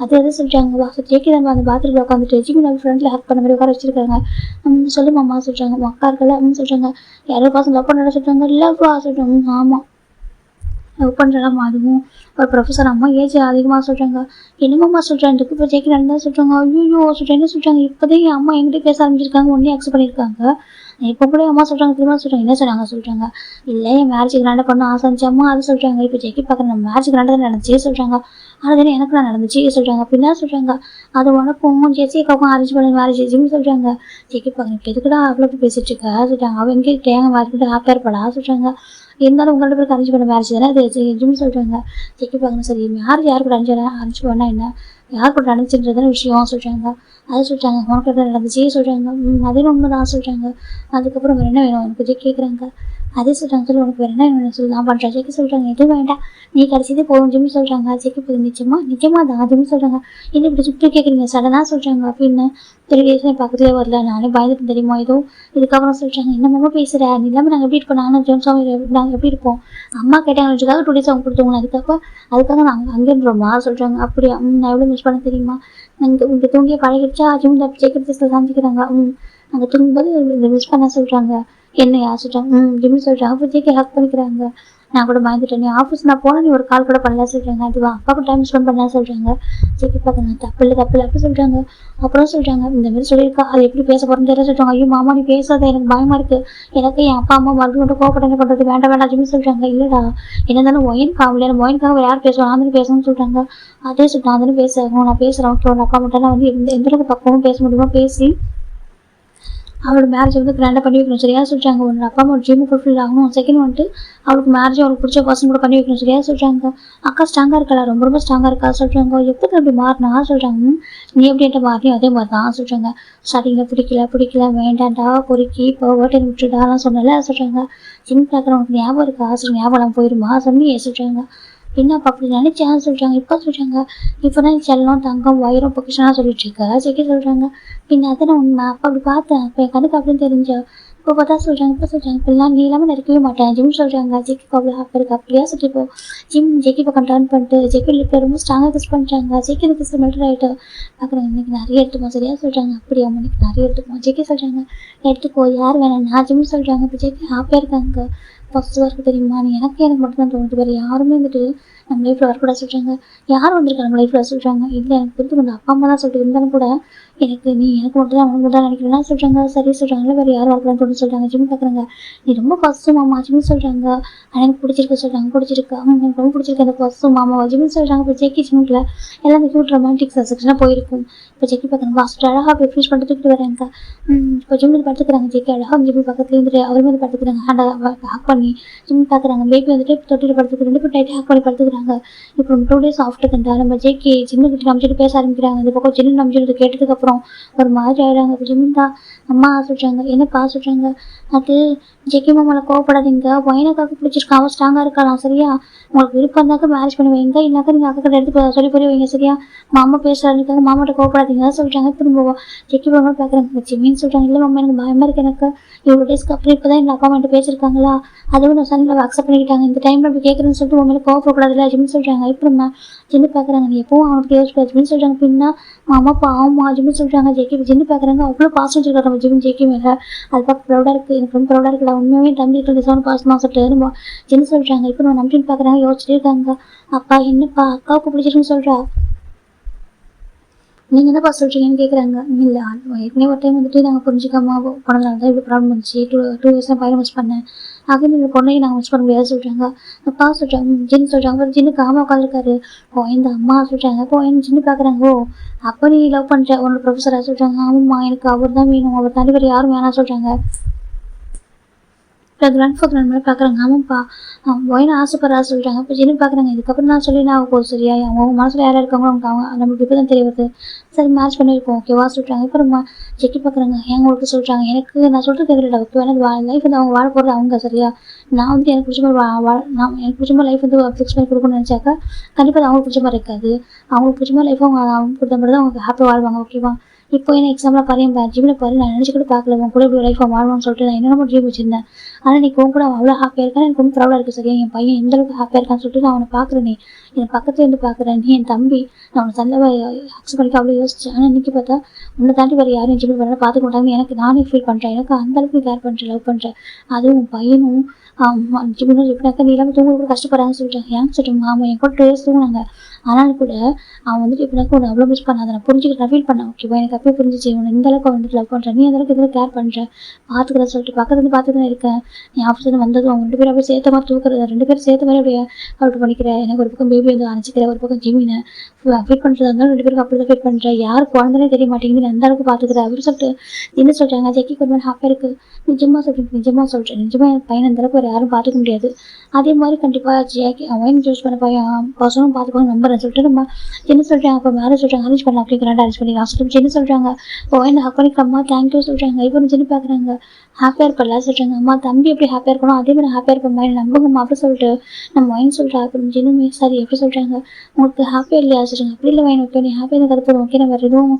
அது எதை சொல்கிறாங்க. வா ஜெக்கி தான் அந்த பாத்ரூமில் உட்காந்துட்டு ஜிம் நம்ம ஃப்ரெண்டில் ஹேக் பண்ண மாதிரி உட்கார வச்சிருக்காங்க. சொல்லு மாமா சொல்கிறாங்க. அக்கா இருக்கல சொல்கிறாங்க. யாரோ பசங்க லவ் பண்ண சொல்கிறாங்க. இல்லை வா சொல்கிறாங்க. ஆமாம் லவ் பண்ணுறலாம். அதுவும் ஒரு ப்ரொஃபஸர் அம்மா ஏஜ் அதிகமாக சொல்கிறாங்க. என்னமாம்மா சொல்கிறேன் இப்போ ஜெய்க்கு நடந்தா சொல்கிறாங்க. ஐயோ சொல்கிறேன் என்ன சொல்கிறாங்க, இப்போதான் என் அம்மா என்கிட்ட பேச ஆரம்பிச்சிருக்காங்க, ஒன்றே அக்செப்ட் பண்ணியிருக்காங்க. இப்போ கூட அம்மா சொல்கிறாங்க, திரும்ப சொல்கிறாங்க. என்ன சொல்கிறாங்க, இல்லை என் மேரேஜ் கிராண்டாக பண்ண ஆசை இருந்துச்சு அம்மா, அது சொல்கிறாங்க. இப்போ ஜெய்க்கு பார்க்குறேன் நம்ம மேரேஜ் கிராண்டாக நடந்துச்சு சொல்கிறாங்க. அதுதானே எனக்கு நான் நடந்துச்சு சொல்கிறாங்க. பின்னா சொல்கிறாங்க, அது உனக்கும் ஜெசிகாவுக்கும் அரேஞ்ச் பண்ண மேரேஜ் ஜிம் சொல்கிறாங்க. ஜெய்க்கு பார்க்குறேன் எதுக்குடா அவ்வளோ பேசிட்டு இருக்கா சொல்கிறாங்க. அவன் எங்கே தேங்க மேரேஜ் ஹாப்பியாக இருப்பாடா சொல்கிறாங்க. இருந்தாலும் உங்களோட பேருக்கு அரேஞ்ச் பண்ண மேரேஜ் தானே அது ஜிம் சொல்கிறாங்க. ஜெய்க்கு பார்க்கணும், சரி மேரேஜ் யார் கூட அரேஞ்ச் பண்ணா என்ன, யார் கூட நடந்துச்சுன்றதான விஷயம் சொல்கிறாங்க. அது சொல்கிறாங்க. உனக்கு நடந்துச்சு சொல்கிறாங்க. அதுன்னு உண்மை தான் சொல்கிறாங்க. அதுக்கப்புறம் வேறு என்ன வேணும் எனக்கு ஜெய் கேட்குறாங்க. அதே சொல்கிறாங்க, சொல்லி உனக்கு வேறு என்ன வேணும் சொல்லி நான் பண்ணுறேன். ஜெய்க்கு சொல்கிறாங்க, எதுவும் வேண்டாம் நீ கடைசிதே போதும் ஜிம் சொல்கிறாங்க. ஜெய்க்கு போதும் நிச்சயமாக தான் ஜிம் சொல்கிறாங்க. என்ன இப்படி சுற்றி கேட்குறீங்க சடனாக சொல்கிறாங்க அப்படின்னு 3 days பக்கத்துலேயே வரல, நானே பயந்துட்டு தெரியுமா ஏதோ. இதுக்கப்புறம் சொல்கிறாங்க, என்னமோ பேசுகிற நீ இல்லாமல் நாங்கள் எப்படி இருப்போம், நானும் ஜெம்சாமி நாங்கள் எப்படி இருப்போம், அம்மா கேட்டாங்கன்றதுக்காக 2 days அவங்க கொடுத்தவங்க, அதுக்காக நாங்கள் அங்கேன்றோமா சொல்கிறாங்க. அப்படியா நான் எவ்வளோ மிஸ் பண்ண தெரியுமா, நாங்கள் இங்கே தூங்கிய பழகிடுச்சா ஜிம் ஜெய்க்கு சந்திக்கிறாங்க. நாங்கள் தூங்கும்போது மிஸ் பண்ண சொல்கிறாங்க. என்னையா சொல்கிறாங்க. ஜிம் சொல்கிறாங்க. அப்போ ஜெய்க்கு ஹேக் பண்ணிக்கிறாங்க. நான் கூட பயந்துட்டேன், நீ ஆஃபீஸ் நான் போனால் நீ ஒரு கால் கூட பண்ணல சொல்கிறாங்க. அதுவா அப்பாவுக்கு டைம் ஸ்பெண்ட் பண்ணலாம் சொல்கிறாங்க. ஜெய்க்கு பார்க்குறாங்க, தப்பு இல்லை அப்படி சொல்கிறாங்க. அப்புறம் சொல்கிறாங்க, இந்த மாதிரி சொல்லியிருக்கா அது எப்படி பேச போகிறேன்னு தெரியல சொல்கிறாங்க. ஐயோ மாமா நீ பேசாத எனக்கு பயமாக இருக்குது, எனக்கு என் அப்பா அம்மா மறுபடியும் மட்டும் கோபப்பட என்ன பண்ணுறது, வேண்டாம் ஜிம் சொல்கிறாங்க. இல்லைடா என்ன இருந்தாலும் ஒயின்காக யார் பேசுவோம் நான் தானே பேசணும்னு சொல்கிறாங்க. அதே சொல்லிட்டு நான் தானே பேசுகிறேன், நான் பேசுகிறேன் ஓகே உன் அப்பா மட்டும் நான் வந்து எந்த அளவுக்கு பக்கமும் பேச முடியுமோ பேசி அவளோட மேரேஜ் வந்து கிராண்டாக பண்ணி வைக்கணும் சரியா சொல்கிறாங்க. ஒன்று அப்பா அம்மா ஒரு ட்ரீம் ஃபுல்ஃபில் ஆகணும். செகண்ட் வந்துட்டு அவளுக்கு மேரேஜ் அவளுக்கு பிடிச்ச பர்சன் கூட பண்ணி வைக்கணும் சரியா சொல்கிறாங்க. அக்கா ஸ்ட்ராங்காக இருக்கா, ரொம்ப ஸ்ட்ராங்காக இருக்கா சொல்கிறாங்க. எப்படி அப்படி மாறினா சொல்கிறாங்க. நீ எப்படி என்கிட்ட மாறினோ அதே மாதிரி தான் சொல்கிறாங்க. ஸ்டார்டிங்கில் பிடிக்கல வேண்டாண்டா பொறுக்கி இப்போ ஓட்டை விட்டுடாலாம் சொன்னல சொல்கிறாங்க. சின்ன பார்க்குறவங்களுக்கு ஞாபகம் இருக்கா ஞாபகம் போயிருமா சொன்னியே சொல்கிறாங்க. என்னப்பா அப்படி நினைச்சேன் சொல்கிறாங்க. இப்போ சொல்கிறாங்க, இப்போ தான் செல்லம் தங்கம் வயிறம் பொக்கிஷனாக சொல்லிட்டு இருக்கா ஜெய்க்கு சொல்கிறாங்க. பின்ன அதானே உண்மை, அப்போ அப்படி பார்த்தேன் இப்போ என் கணக்கு அப்படின்னு தெரிஞ்சா இப்போ பார்த்தா சொல்கிறாங்க. இப்போ சொல்கிறாங்க, இப்பெல்லாம் நீ இல்லாமல் நிற்கவே மாட்டேன் ஜிம் சொல்கிறாங்க. ஜெய்க்கு அவ்வளோ ஹாப்பியாக இருக்கு அப்படியா சொல்லிட்டு இப்போ ஜிம் ஜெய்க்கு பக்கம் டர்ன் பண்ணிட்டு ஜெய்க்கு லிப்பில் ரொம்ப ஸ்ட்ராங்காக கிஸ் பண்ணுறாங்க. ஜெய்க்கு கிஸ் மெல்ட் ஆகிட்டு பார்க்குறாங்க. இன்னைக்கு நிறைய எடுத்துக்கோ சரியா சொல்கிறாங்க. அப்படியா இன்னைக்கு நிறைய எடுத்துக்கோ ஜெய்க்கு சொல்கிறாங்க. எடுத்துக்கோ யார் வேணாம் நான் ஜிம் சொல்கிறாங்க. இப்போ ஜெய்க்கு ஹாப்பியாக இருக்காங்க. ஃபஸ்ட்டு ஒர்க்கு தெரியுமா நீ எனக்கு மட்டும் தான் தோணுது, வேறு யாருமே வந்துட்டு நம்ம லைஃப்பில் வரக்கூடாது சொல்கிறாங்க. யார் வந்திருக்காங்க நம்ம லைஃப்பில் சொல்கிறாங்க. இல்லை எனக்கு புரிஞ்சு கொண்டு அப்பா அம்மா தான் சொல்லிட்டு இருந்தாலும் கூட எனக்கு மட்டும் தான் அவனுக்கு தான் நினைக்கிறேன்னா சொல்கிறாங்க. சரி சொல்கிறாங்க, வேறு யாரும் வரக்கூடாதுன்னு தோணுன்னு சொல்கிறாங்க. ஜிம் பார்க்குறாங்க, நீ ரொம்ப ஃபஸ்ட்டு மாமா ஜிம் சொல்கிறாங்க. ஆனால் எனக்கு பிடிச்சிருக்கு சொல்கிறாங்க. பிடிச்சிருக்கு எனக்கு ரொம்ப பிடிச்சிருக்கு அந்த ஃபஸ்ட்டு மாமாவை ஜிம் சொல்கிறாங்க. இப்போ ஜெய்க்கு ஜிம்மில் எல்லாம் இந்த க்யூட் ரொமான்டிக் செக்ஷனாக போயிருக்கும். இப்போ ஜெய்க்கு பார்க்குறாங்க ஃபஸ்ட்டு அழகாக போய் ஃபினிஷ் பண்ணிட்டு தூக்கிட்டு வராங்க. இப்போ ஜிம்மில் படுத்துக்கிறாங்க. ஜெய்க்கு அழகாக ஜிம்மி பக்கத்துல இருந்துட்டு அவர் மேலே படுத்துக்கிறாங்க. ஹேண்டை ஹேக் பண்ணி ஜிம் பார்க்குறாங்க. பேபி வந்துட்டு தொட்டிட்டு படுத்துக்கு 2 பேர் டைட்டாக ஹேக் பண்ணி படுத்துக்கிறாங்க. இப்போ 2 days ஆஃப்டர் தண்டா நம்ம ஜெய்க்கு ஜிம்முக்கிட்ட நம்பிச்சுட்டு பேச ஆரம்பிக்கிறாங்க. இந்த பக்கம் ஜின்னு நம்பிச்சுட்டு கேட்டதுக்கப்புறம் ஒரு மாதிரி ஆகிடுறாங்க. இப்போ ஜிம்மின் தான் அம்மா சொல்கிறாங்க. என்னப்பா சொல்கிறாங்க. அது ஜெய்க்கு மாமாவில் கோவப்படாதீங்க, ஒயினக்காக பிடிச்சிருக்கா அவன் ஸ்ட்ராங்காக இருக்கலாம் சரியா, உங்களுக்கு விருப்பம் இருந்தாக்க மேரேஜ் பண்ணி வைங்க, இல்லைனாக்கா நீங்கள் அக்கா கிட்ட எடுத்து சொல்லி புரிய வைங்க சரியா, மாமா பேசுறாருக்காக மாமாட்ட கோவப்படாதீங்க சொல்கிறாங்க. திரும்ப ஜெய்க்கு மாமா பார்க்குறாங்க. ஜிம்மின்னு சொல்கிறாங்க. இல்லை மாமா எனக்கு பயமாக இருக்குது, எனக்கு இவ்வளோ டேஸ்க்கு அப்புறம் இப்போ தான் எங்கள் அப்பா அம்மா பேசியிருக்காங்களா, அதுவும் நான் சனியில் அக்செப்ட் பண்ணிக்கிட்டாங்க, இந்த டைமில் அப்படி கேட்குறேன்னு சொல்லிட்டு உன் மேலே கோவப்படக்கூடாதுல்ல ஜிம்னு சொல்கிறாங்க. இப்போ நம்ம ஜின்னு பார்க்குறாங்க. நீ எப்பவும் அவனுக்கு யோசிப்பாரு ஜிம்னு சொல்கிறாங்க. பின்னா மாமா பாவமா ஜிம்னு சொல்கிறாங்க. ஜெய்க்கு ஜின்னு பார்க்குறாங்க. அவ்வளோ பாசம் வச்சுருக்காரு நம்ம ஜிம்ஜெய்க்கு மேலே. அது பார்க்க ப்ரௌடாக இருக்குது, எனக்கு ரொம்ப ப்ரௌடாக இருக்குல்ல, உண்மையாகவே தம்பி டிசவுன் பாசமாக சொல்லிட்டு ஜின்னு சொல்கிறாங்க. இப்போ நம்ம நம்பின்னு பார்க்குறாங்க. யோசிச்சுட்டே இருக்காங்க. அப்பா என்னப்பா அக்காவுக்கு பிடிச்சிருக்குன்னு சொல்கிறா, நீங்கள் என்னப்பா சொல்கிறீங்கன்னு கேட்குறாங்க. இல்லை ஏற்கனவே ஒரு டைம் வந்துட்டு நாங்கள் புரிஞ்சுக்காம போனதுனால தான் இப்படி ப்ராப்ளம் வந்துச்சு. 2 years தான் பையனை மிஸ் பண்ணேன், ஆக இந்த பொண்ணையும் நாங்கள் மிஸ் பண்ண முடியாது சொல்கிறாங்க. அப்பா சொல்கிறாங்க. ஜின்னு சொல்கிறாங்க. ஒரு ஜின்னு காம உட்காந்துருக்காரு. இந்த அம்மா சொல்கிறாங்க. இப்போ என்ன ஜின்னு பார்க்குறாங்க. ஓ அப்போ நீ லவ் பண்ணுற உன்னோட ப்ரொஃபஸராக சொல்கிறாங்க. ஆமாம்மா எனக்கு அவர் தான் வேணும், அவர் தாண்டி வேறு யாரும் வேணாம் சொல்கிறாங்க. இப்போ கிராண்ட் மாதிரி பார்க்குறாங்க. ஆமாப்பா ஒயின்னு ஆசைப்படுறா சொல்கிறாங்க. இப்போ ஜின்னு பார்க்குறாங்க. இதுக்கப்புறம் நான் சொல்லி நான் போகுது சரியா, அவங்க மனசில் யாராக இருக்காங்களோ அவங்க நம்மளுக்கு இப்போ தான் தெரிய வருது, சரி மேட்ச் பண்ணியிருக்கோம் ஓகேவா சொல்கிறாங்க. இப்போ நம்ம ஜெய்க்கு பார்க்குறாங்க. உங்களுக்கு சொல்கிறாங்க. எனக்கு நான் சொல்கிறது தெரியல ஓகேவா, எனக்கு லைஃப் வந்து அவங்க வாழ போகிறது அவங்க சரியா, நான் வந்துட்டு எனக்கு பிடிச்ச மாதிரி எனக்கு பிடிச்ச மாதிரி லைஃப் வந்து ஃபிக்ஸ் பண்ணி கொடுக்கணும்னு நினச்சாக்கா கண்டிப்பாக அது அவங்களுக்கு பிடிச்ச மாதிரி இருக்காது. அவங்களுக்கு பிடிச்ச மாதிரி லைஃப் அவங்க கொடுத்த மாதிரி தான் அவங்க ஹாப்பியாக வாழ்வாங்க ஓகேவா. இப்போ என்ன எக்ஸாம்பிளாக பாரு ஜிம்மில் பாரு நான் நினச்சி கூட பார்க்கல உன் கூட இப்படி லைஃப்பை வாழ்வான்னு சொல்லிட்டு நான் என்னென்ன ட்ரீம் வச்சிருந்தேன். ஆனால் நீ உன் கூட அவன் அவ்வளோ ஹாப்பியாக இருக்கான்னு எனக்கு ரொம்ப ப்ரௌடாக இருக்குது. சரியா என் பையன் எந்த அளவுக்கு ஹாப்பியாக இருக்கான்னு சொல்லிட்டு நான் அவனை பார்க்குறேன். நீ என் பக்கத்துல இருந்து பார்க்குறேன். நீ என் தம்பி நான் அவனை சந்தை அக்செப்ட் பண்ணிக்க அவ்வளோ யோசிச்சேன். ஆனால் இன்னைக்கு பார்த்தா உன்னை தாண்டி வேறு யாரும் ஜிம்மில் பண்ணாலும் பார்த்துக்க மாட்டாங்கன்னு எனக்கு நானே ஃபீல் பண்ணுறேன். எனக்கு அந்த அளவுக்கு கேர் பண்ணுறேன், லவ் பண்ணுறேன். அதுவும் உன் பையனும் ஜிம்மில் எப்படினாக்கா நீ இல்லாமல் தூங்க கூட கஷ்டப்படுறாங்கன்னு சொல்லிட்டாங்க. ஏன்னு சொல்லிட்டு ஆமாம் என் கூட 2 years தூங்கினாங்க. ஆனாலும் கூட அவன் வந்துட்டு எப்படினாக்கா உன்னை அவ்வளோ மிஸ் பண்ணாத நான் புரிஞ்சுக்கிட்டு நான் ஃபீல் பண்ணேன். ஓகேவா எனக்கு அப்பயே புரிஞ்சிச்சு உன்னை இந்த அளவுக்கு வந்துட்டு லவ் பண்ணுறேன். நீ அந்த அளவுக்கு இதில் கேர் பண்ணுற பார்த்துக்கிறேன் சொல்லிட்டு பக்கத்துலேருந்து பார்த்துட்டு தான் இருக்கேன். நீ ஆஃபீஸ்லேருந்து வந்ததும் அவங்க 2 பேரும் அப்படியே சேர்த்த மாதிரி தூக்குறது 2 பேரும் சேர்த்த மாதிரி அப்படியே அவுட் பண்ணிக்கிறேன். எனக்கு ஒரு பக்கம் பேபி வந்து அணைச்சிக்கிறேன், ஒரு பக்கம் ஜிம்மினை ஃபீட் பண்ணுறதா இருந்தாலும் 2 பேருக்கு அப்படி தான் ஃபீட் பண்ணுறேன். யார் குழந்தைனே தெரிய மாட்டேங்குது நீ அந்த அளவுக்கு பார்த்துக்கிறேன் அப்படின்னு சொல்லிட்டு என்ன சொல்கிறாங்க. ஜெக்கிக்கு ஒரு மாதிரி ஹாப்பியாக இருக்குது. நிஜமாக சொல்கிறேன் நிஜமாக என் பையன் அந்த அளவுக்கு வேறு யாரும் பார்த்துக்க முடியாது. அதே மாதிரி கண்டிப்பாக ஜெக்கி அவன் சூஸ் பண்ண பையன் பசங்களும் பார்த்துப்பாங்க நம்புறேன் சொல்லிட்டு நம்ம என்ன சொல்கிறாங்க. அப்போ மேரேஜ் சொல்கிறாங்க அரேஞ்ச் பண்ணலாம் அப்படிங்கிறாங்க. அரேஞ்ச் பண்ணிக்கலாம் சொல்லிட்டு என்ன சொல்கிறாங்க. இப்போ என்ன ஹக் பண்ணிக்கிறம்மா தேங்க்யூ சொல்கிறாங்க. இப்போ ஜெனி பார்க்குறாங்க ஹாப்பியாக இருப்பல சொல்கிறாங்க. அம்மா தம்பி எப்படி ஹாப்பியாக இருக்கணும் அதே மாதிரி ஹாப்பியாக இருப்ப மாதிரி நம்புங்கம்மா அப்படி சொல்லிட்டு நம்ம மைண்ட் சொல்கிறா. அப்புறம் ஜெனுமே சரி எப்படி சொல்கிறாங்க உங்களுக்கு ஹாப்பியாக இல்லையா சொல்கிறாங்க. அப்படி இல்லை வேணும் ஓகே நீ ஹாப்பியாக இருக்க போதும் ஓகே நான் வேறு எதுவும்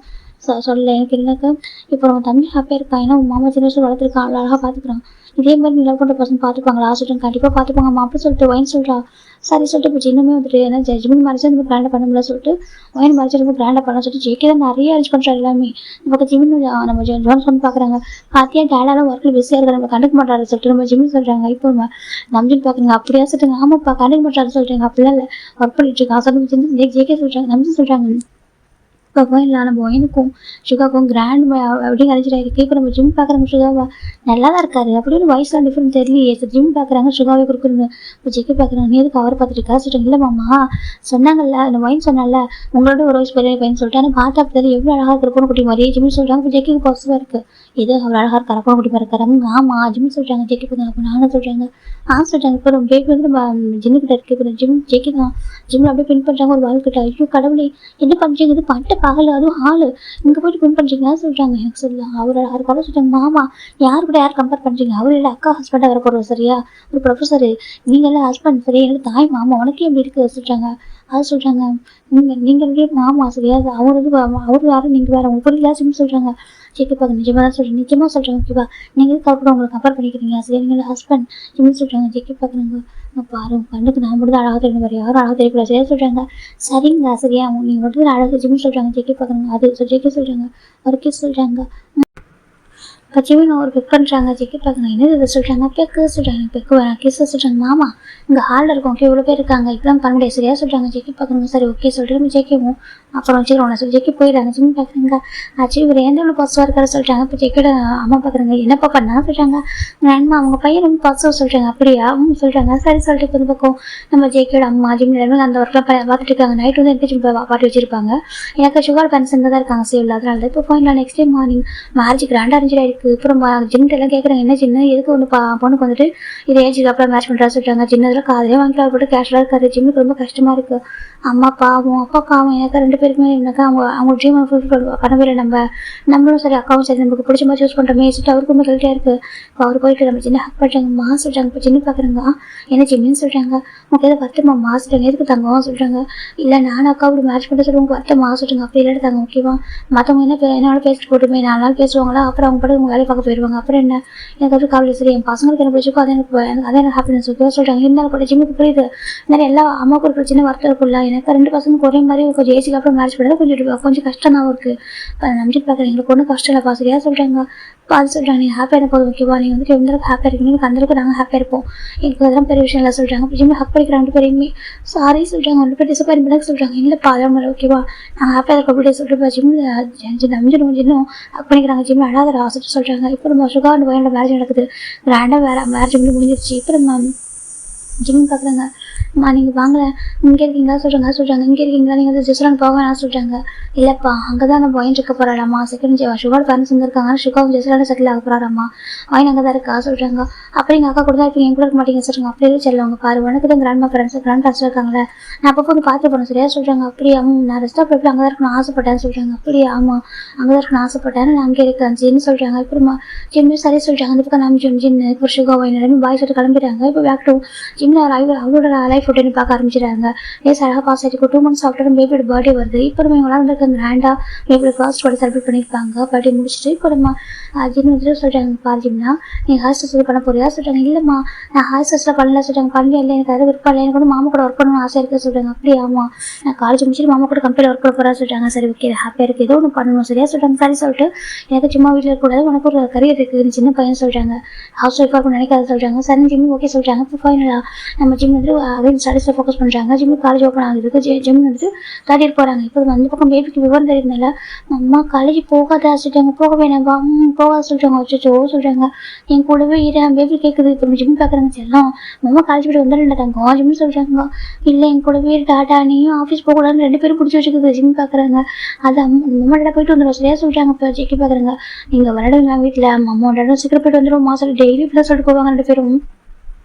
சொல்லலை. எனக்கு இல்லைனாக்கா இப்போ நம்ம தம்பி ஹாப்பியாக இருக்கா ஏன்னா உன் மாமா சின்ன வயசு வளர்த்துருக்கான் அவ்வளோ அழகாக பார்த்துக்கிறான். இதே மாதிரி நீ லவ் பண்ணுற பர்சன் பார்த்துப்பாங்களா சொல்லிட்டு கண்டிப்பாக பார்த்துப்பாங்கம்மா அப்படி சொல்லிட்டு ஒயின் சொல்கிறா. சரி சொல்லிட்டு இப்போ ஜின்னுமே வந்துட்டு ஏன்னா ஜட்மெண்ட் மேரேஜ் ரொம்ப கிராண்டாக பண்ண முடியல சொல்லிட்டு ஒயின் மேரேஜ் ரொம்ப கிராண்டாக பண்ண சொல்லிட்டு ஜேகே தான் நிறைய அரேஞ்ச் பண்ணுறாரு எல்லாமே. இப்போ ஜிமின் நம்ம ஜோன்ஸ் வந்து பார்க்குறாங்க. பார்த்தியா டேடாலாம் ஒர்க்கில் பிஸியாக இருக்கிற நம்ம கண்டுக்க மாட்டாரு சொல்லிட்டு நம்ம ஜிமின் சொல்கிறாங்க. இப்போ நம்ம நம்ஜின் பார்க்குறாங்க அப்படியா சொல்லிட்டு ஆமாப்பா கண்டுக்க மாட்டாரு சொல்கிறாங்க. அப்படிலாம் இல்லை ஒர்க் பண்ணிட்டு இருக்கான் சொல்லி ஜேகே சொல்கிறாங்க. நம்ஜின் சொல்கிறாங்க இப்போ இல்லை நம்ம ஒயினுக்கும் சுகாவுக்கும் கிராண்ட் அப்படின்னு அழைச்சிட்டாயிருக்கு. இப்போ நம்ம ஜிம் பார்க்குறாங்க சுகாவா நல்லா தான் இருக்காரு அப்படின்னு வயசுலாம் டிஃப்ரெண்ட் தெரியலையே. ஜிம் பார்க்குறாங்க சுகாவே கொடுக்குறீங்க. இப்போ ஜெக்கி பார்க்குறாங்க நீ எதுக்கு அவர் பார்த்துருக்கா சொல்லிட்டு இல்லை மாமா சொன்னாங்கல்ல அந்த ஒயின் சொன்னால உங்களோட ஒரு வயசு பெரிய பையன் சொல்லிட்டு ஆனால் பார்த்தா அப்படி எவ்வளோ அழகாக இருக்கிற பொண்ணு குட்டி மாதிரியே ஜிம் சொல்கிறாங்க. இப்போ ஜெக்கிக்கு பாசிட்டிவாக இருக்குது ஏதோ அவர் அழகாக இருக்கார பொண்ணு குட்டி மாதிரி இருக்காரு. ஆமாம் ஜிம் சொல்கிறாங்க. ஜெக்கி பார்த்தாங்க அப்போ நானும் சொல்கிறாங்க சொல்லிட்டாங்க. இப்போ நம்ம பேபி வந்து நம்ம ஜிம்முக்கிட்ட இருக்குது. இப்போ ஜிம் ஜெக்கி தான் ஜிம்மில் அப்படியே பின் பண்ணுறாங்க ஒரு வாழ்க்கிட்ட. ஐயோ கடவுளே என்ன பண்ணுறீங்க இது பட்ட பகல் அதுவும் ஹாலு இங்கே போய்ட்டு பின் பண்ணுறீங்கன்னு சொல்கிறாங்க. எனக்கு சொல்லலாம் அவர் யாருக்காக சொல்கிறாங்க மாமா யார் கூட யார் கம்பேர் பண்ணுறீங்க அவர் இல்லை அக்கா ஹஸ்பண்டாக வர போகிறோம் சரியா ஒரு ப்ரொஃபஸரு நீங்கள் எல்லாம் ஹஸ்பண்ட் சரி எனக்கு தாய் மாமா உனக்கே எப்படி இருக்குது சொல்கிறாங்க. அது சொல்கிறாங்க நீங்கள் மாமா சரியா அவர் வந்து அவர் யாரும் நீங்கள் வேறு உங்களுக்கு புரியல சிம் சொல்கிறாங்க. ஜெக்கி பார்க்க நிஜமாக தான் சொல்கிறேன் நிஜமாக சொல்கிறாங்க ஓகேவா நீங்கள் எதுக்கு கூட உங்களை கம்பேர் பண்ணிக்கிறீங்க சரியா நீங்கள் ஹஸ்பண்ட் சிம் சொல்கிறாங்க. ஜெக்கி பார்க்குறாங்க பாரு கண்ணுக்கு நான் மட்டும் தான் அழகாக தெரியணும் வேறு யாரும் அழகாக தெரியக்கூடாது சரியா சொல்கிறாங்க. சரிங்க சரியா நீங்கள் மட்டும் அழகாக ஜிம் சொல்கிறாங்க. ஜெக்கி பார்க்குறாங்க அது ஜெக்கி சொல்கிறாங்க அவருக்கே சொல்கிறாங்க. இப்போ ஜிமின் ஒரு பிக் பண்ணுறாங்க. ஜெக்கி பார்க்குறாங்க என்னது இதை சொல்கிறாங்க பெக்கு சொல்கிறாங்க. பெக்கு வேணாம் கிஸ் சொல்கிறாங்க. மாமா இங்கே ஹாலில் இருக்கும் ஓகே இவ்வளோ பேர் இருக்காங்க இப்படிலாம் பண்ண முடியாது சரியா சொல்கிறாங்க. ஜெக்கி பார்க்குறாங்க சரி ஓகே சொல்லிட்டு ஜெக்கிவும் அப்புறம் வச்சுக்கிறோம் சொல்லி ஜெக்கி போயிடுறாங்க. ஜிம் பார்க்குறாங்க ஆக்சுவலி இவர் எந்த அளவு பாசிட்டிவாக இருக்காரு சொல்கிறாங்க. இப்போ ஜெக்கியோட அம்மா பார்க்குறாங்க என்னப்பா பண்ணா சொல்கிறாங்க. அம்மா அவங்க பையன் ரொம்ப பாசிட்டிவாக சொல்கிறாங்க. அப்படியா சொல்கிறாங்க. சரி சொல்லிட்டு இப்போ இந்த பக்கம் நம்ம ஜெக்கியோட அம்மா ஜிம் எல்லாமே அந்த ஒர்க்கெலாம் பார்த்துட்டு இருக்காங்க. நைட் வந்து எடுத்து ஜிம் பாட்டு வச்சிருப்பாங்க. எனக்கு சுகர் பேரண்ட்ஸ் தான் இருக்காங்க சேவ் அதனால தான் இப்போ போயிடலாம். நெக்ஸ்ட் டே மார்னிங் மேரேஜ் கிராண்டாக அரேஞ்ச் ஆகிருக்கு. அப்புறம் ஜின்ட்டு எல்லாம் கேட்குறாங்க என்ன சின்ன எதுக்கு வந்து பொண்ணுக்கு வந்துட்டு இது ஏஜுக்கு அப்புறம் மேட்ச் பண்ணுறா சொல்கிறாங்க. சின்னதில் காலையே வாங்கிக்கலாம் போட்டு கேஷுவலாக இருக்காது. ஜிம்முக்கு ரொம்ப கஷ்டமாக இருக்குது. அம்மா பாவம் அப்பா பாவம் எனக்கு 2 பேருக்குமே எனக்கா அவங்க ட்ரீம் ஃபுல்ஃபில் பண்ணவே இல்லை. நம்மளும் சரி அக்காவும் சரி நமக்கு பிடிச்ச மாதிரி சூஸ் பண்ணுறோமே சொல்லிட்டு அவருக்கு ரொம்ப ஹெல்த்தியாக இருக்குது. இப்போ அவர் போயிட்டு நம்ம சின்ன ஹக் பண்ணுறாங்க மா சொல்கிறாங்க. இப்போ சின்ன பார்க்குறாங்க என்ன ஜிம்மின்னு சொல்கிறாங்க. உங்களுக்கு எதாவது வருத்தமா மா சொல்கிறாங்க. எதுக்கு தங்கம் சொல்கிறாங்க. இல்லை நானும் அக்காவோட மேட்ச் பண்ண சொல்லி உங்களுக்கு வருத்தமா சொல்கிறாங்க. அப்படி இல்லாட்டி தாங்க ஓகேவா மற்றவங்க என்னோட பேசிட்டு போட்டுமே 4 நாள் பேசுவாங்களா அப்புறம் அவங்க படம் வேலையை பார்க்க போயிடுவாங்க. அப்புறம் என்ன எனக்கு வந்து கவலை சரி என் பசங்களுக்கு என்ன பிடிச்சிருக்கோ அதே எனக்கு ஹாப்பினஸ் ஓகே சொல்கிறாங்க. இருந்தாலும் கூட ஜிம்முக்கு புரியுது நிறைய எல்லா அம்மாவுக்கு ஒரு சின்ன வருத்தம் இருக்குல்ல. எனக்கு 2 பசங்களுக்கு ஒரே மாதிரி கொஞ்சம் ஏஜுக்கு அப்புறம் மேரேஜ் பண்ணுறது கொஞ்சம் கஷ்டம் தான் இருக்குது. இப்போ நம்பிட்டு பார்க்குறேன் எங்களுக்கு ஒன்றும் கஷ்டம் இல்லை பாசிட்டிவாக சொல்கிறாங்க. அது சொல்கிறாங்க நீங்கள் ஹாப்பியாக இருப்போம் ஓகேவா நீங்கள் வந்துட்டு எந்த அளவுக்கு ஹாப்பியாக இருக்கீங்க எனக்கு அந்தளவுக்கு நாங்கள் ஹாப்பியாக இருப்போம் எனக்கு அதெல்லாம் பெரிய விஷயம் இல்லை சொல்கிறாங்க. இப்போ ஜிம்மில் ஹக் பண்ணிக்கிற 2 பேரையுமே சாரி சொல்கிறாங்க. 2 பேர் டிசப்பாயின் பண்ண சொல்கிறாங்க. இல்லைப்பா அதெல்லாம் ஓகேவா நாங்கள் ஹாப்பியாக இருக்க அப்படியே சொல்லிட்டு ஜிம்மில் நம்பிஞ்சிடும் ஹக் பண்ணிக்கிறாங்க. ஜிம்மில் அழாத ஆசைட்டு சொல்கிறாங்க. இப்போ நம்ம சுகா அண்ட் பையனோட மேரேஜ் நடக்குது கிராண்டாக மேரேஜ் முடிஞ்சிருச்சு. இப்போ நம்ம ஜிம் பார்க்குறாங்க நீங்கள் வாங்கலை இங்கே இருக்கீங்களா சொல்கிறாங்க. இங்கே இருக்கீங்களா நீங்கள் வந்து ஜெஸ்லான் போக வேணாம் சொல்கிறாங்க. இல்லைப்பா அங்கே தான் நம்ம ஒயின் இருக்க போகிறாராம்மா செகண்ட் சுகோட பேரண்ட்ஸ் இங்கே இருக்காங்க. சுகாவும் ஜெஸ்லான செட்டில் ஆக போகிறாராம்மா ஒயின் அங்கே தான் இருக்கா சொல்கிறாங்க. அப்புறம் எங்கள் அக்கா கூட தான் இப்போ என் கூட இருக்க மாட்டேங்க சொல்கிறாங்க. அப்படியே செல்லுவாங்க பாரு உனக்கு தான் கிராண்ட் பேரண்ட்ஸ் இருக்காங்களே நான் அப்போ வந்து பார்த்து போனேன் சரியா சொல்கிறாங்க. அப்படியே நான் ரெஸ்ட் ஆஃப் அங்கே தான் இருக்கணும் ஆசைப்பட்டேன்னு சொல்கிறாங்க. அப்படியே ஆமாம் அங்கே தான் இருக்கணும் ஆசைப்பட்டேன் நான் அங்கே இருக்கேன் ஜின்னு சொல்கிறாங்க. அப்புறமா ஜின்னு சரி சொல்கிறாங்க. அந்த பக்கம் நம்ம ஜின்னு இப்போ சுகா ஒயின் எல்லாமே பாய் சொல்லிட்டு கிளம்பிடுறாங்க. இப்போ பேக் டு ஜிம்மில் அவளோட லைஃப் ரொட்டீன் பார்க்க ஆரம்பிச்சிடுறாங்க. டேஸ் அழகாக பாஸ் ஆகிட்டு 2 months ஆஃப்டர் பேபியோட பர்த்டே வருது. இப்போ நம்ம இவங்களாம் வந்து கிராண்டாக பேபியோட ஃபர்ஸ்ட் பர்த்டே செலிப்ரேட் பண்ணியிருப்பாங்க. பர்த்டே முடிச்சுட்டு இப்போ நம்ம ஜிம் வந்து சொல்கிறாங்க, பாருங்கன்னா நீ ஹேர் ஸ்டைல் பண்ண போறியா சொல்கிறாங்க. இல்லைம்மா நான் ஹேர் ஸ்டைல்ஸில் பண்ணல சொல்கிறாங்க. பண்ணல இல்லை எனக்கு அதை விருப்பம் இல்லை, எனக்கு வந்து மாமா கூட ஒர்க் பண்ணணும்னு ஆசை இருக்குது சொல்கிறாங்க. அப்படியே ஆமாம் நான் காலேஜ் முடிச்சுட்டு மாமா கூட கம்பெனியில் ஒர்க் பண்ண போகிறா சொல்கிறாங்க. சரி ஓகே ஹாப்பியாக இருக்குது, ஏதோ ஒன்று பண்ணணும் சரியா சொல்கிறாங்க. சரி சொல்லிட்டு எனக்கு சும்மா வீட்டில் இருக்கக்கூடாது, உனக்கு ஒரு கரியர் இருக்குது சின்ன பையன் சொல்கிறாங்க. ஹவுஸ் ஒய்ஃபாக இருக்கும் நினைக்காத சொல்கிறாங்க. சரி ஜிம் ஓகே சொல்கிறாங்க. இப்போ ஃபைனலாக நம்ம ஜிம் வந்து அகைன் ஸ்டடீஸில் ஃபோக்கஸ் பண்ணுறாங்க. ஜிம் காலேஜ் ஓப்பன் ஆகுது. ஜிம் வந்து தேர்ட் இயர் போகிறாங்க. இப்போ அந்த பக்கம் பேபிக்கு விவரம் தெரியுதுனால அம்மா காலேஜ் போகாதா சொல்லிட்டாங்க. போக வேணாம்பா போகாத சொல்கிறாங்க. வச்சோ சொல்கிறாங்க. என் கூடவே பேபி கேட்குது. இப்போ நம்ம ஜிம் பார்க்குறாங்க. செல்லம் அம்மா காலேஜ் போய்ட்டு வந்துட்டாங்க ஜிம் சொல்கிறாங்க. இல்லை என் கூடவே டாட்டா நீயும் ஆஃபீஸ் போகக்கூடாதுன்னு 2 பேரும் பிடிச்சி வச்சுக்குது. ஜிம் பார்க்குறாங்க. அது அம்மா டாட்டா போயிட்டு வந்துடும் சரியா சொல்கிறாங்க. இப்போ ஜெக்கி பார்க்குறாங்க. நீங்கள் விளையாடுங்க வீட்டில் அம்மா டாட்டா சீக்கிரம் போயிட்டு வந்துடும் மாதம் டெய்லி இப்படி சொல்லிட்டு போவாங்க 2 பேரும்.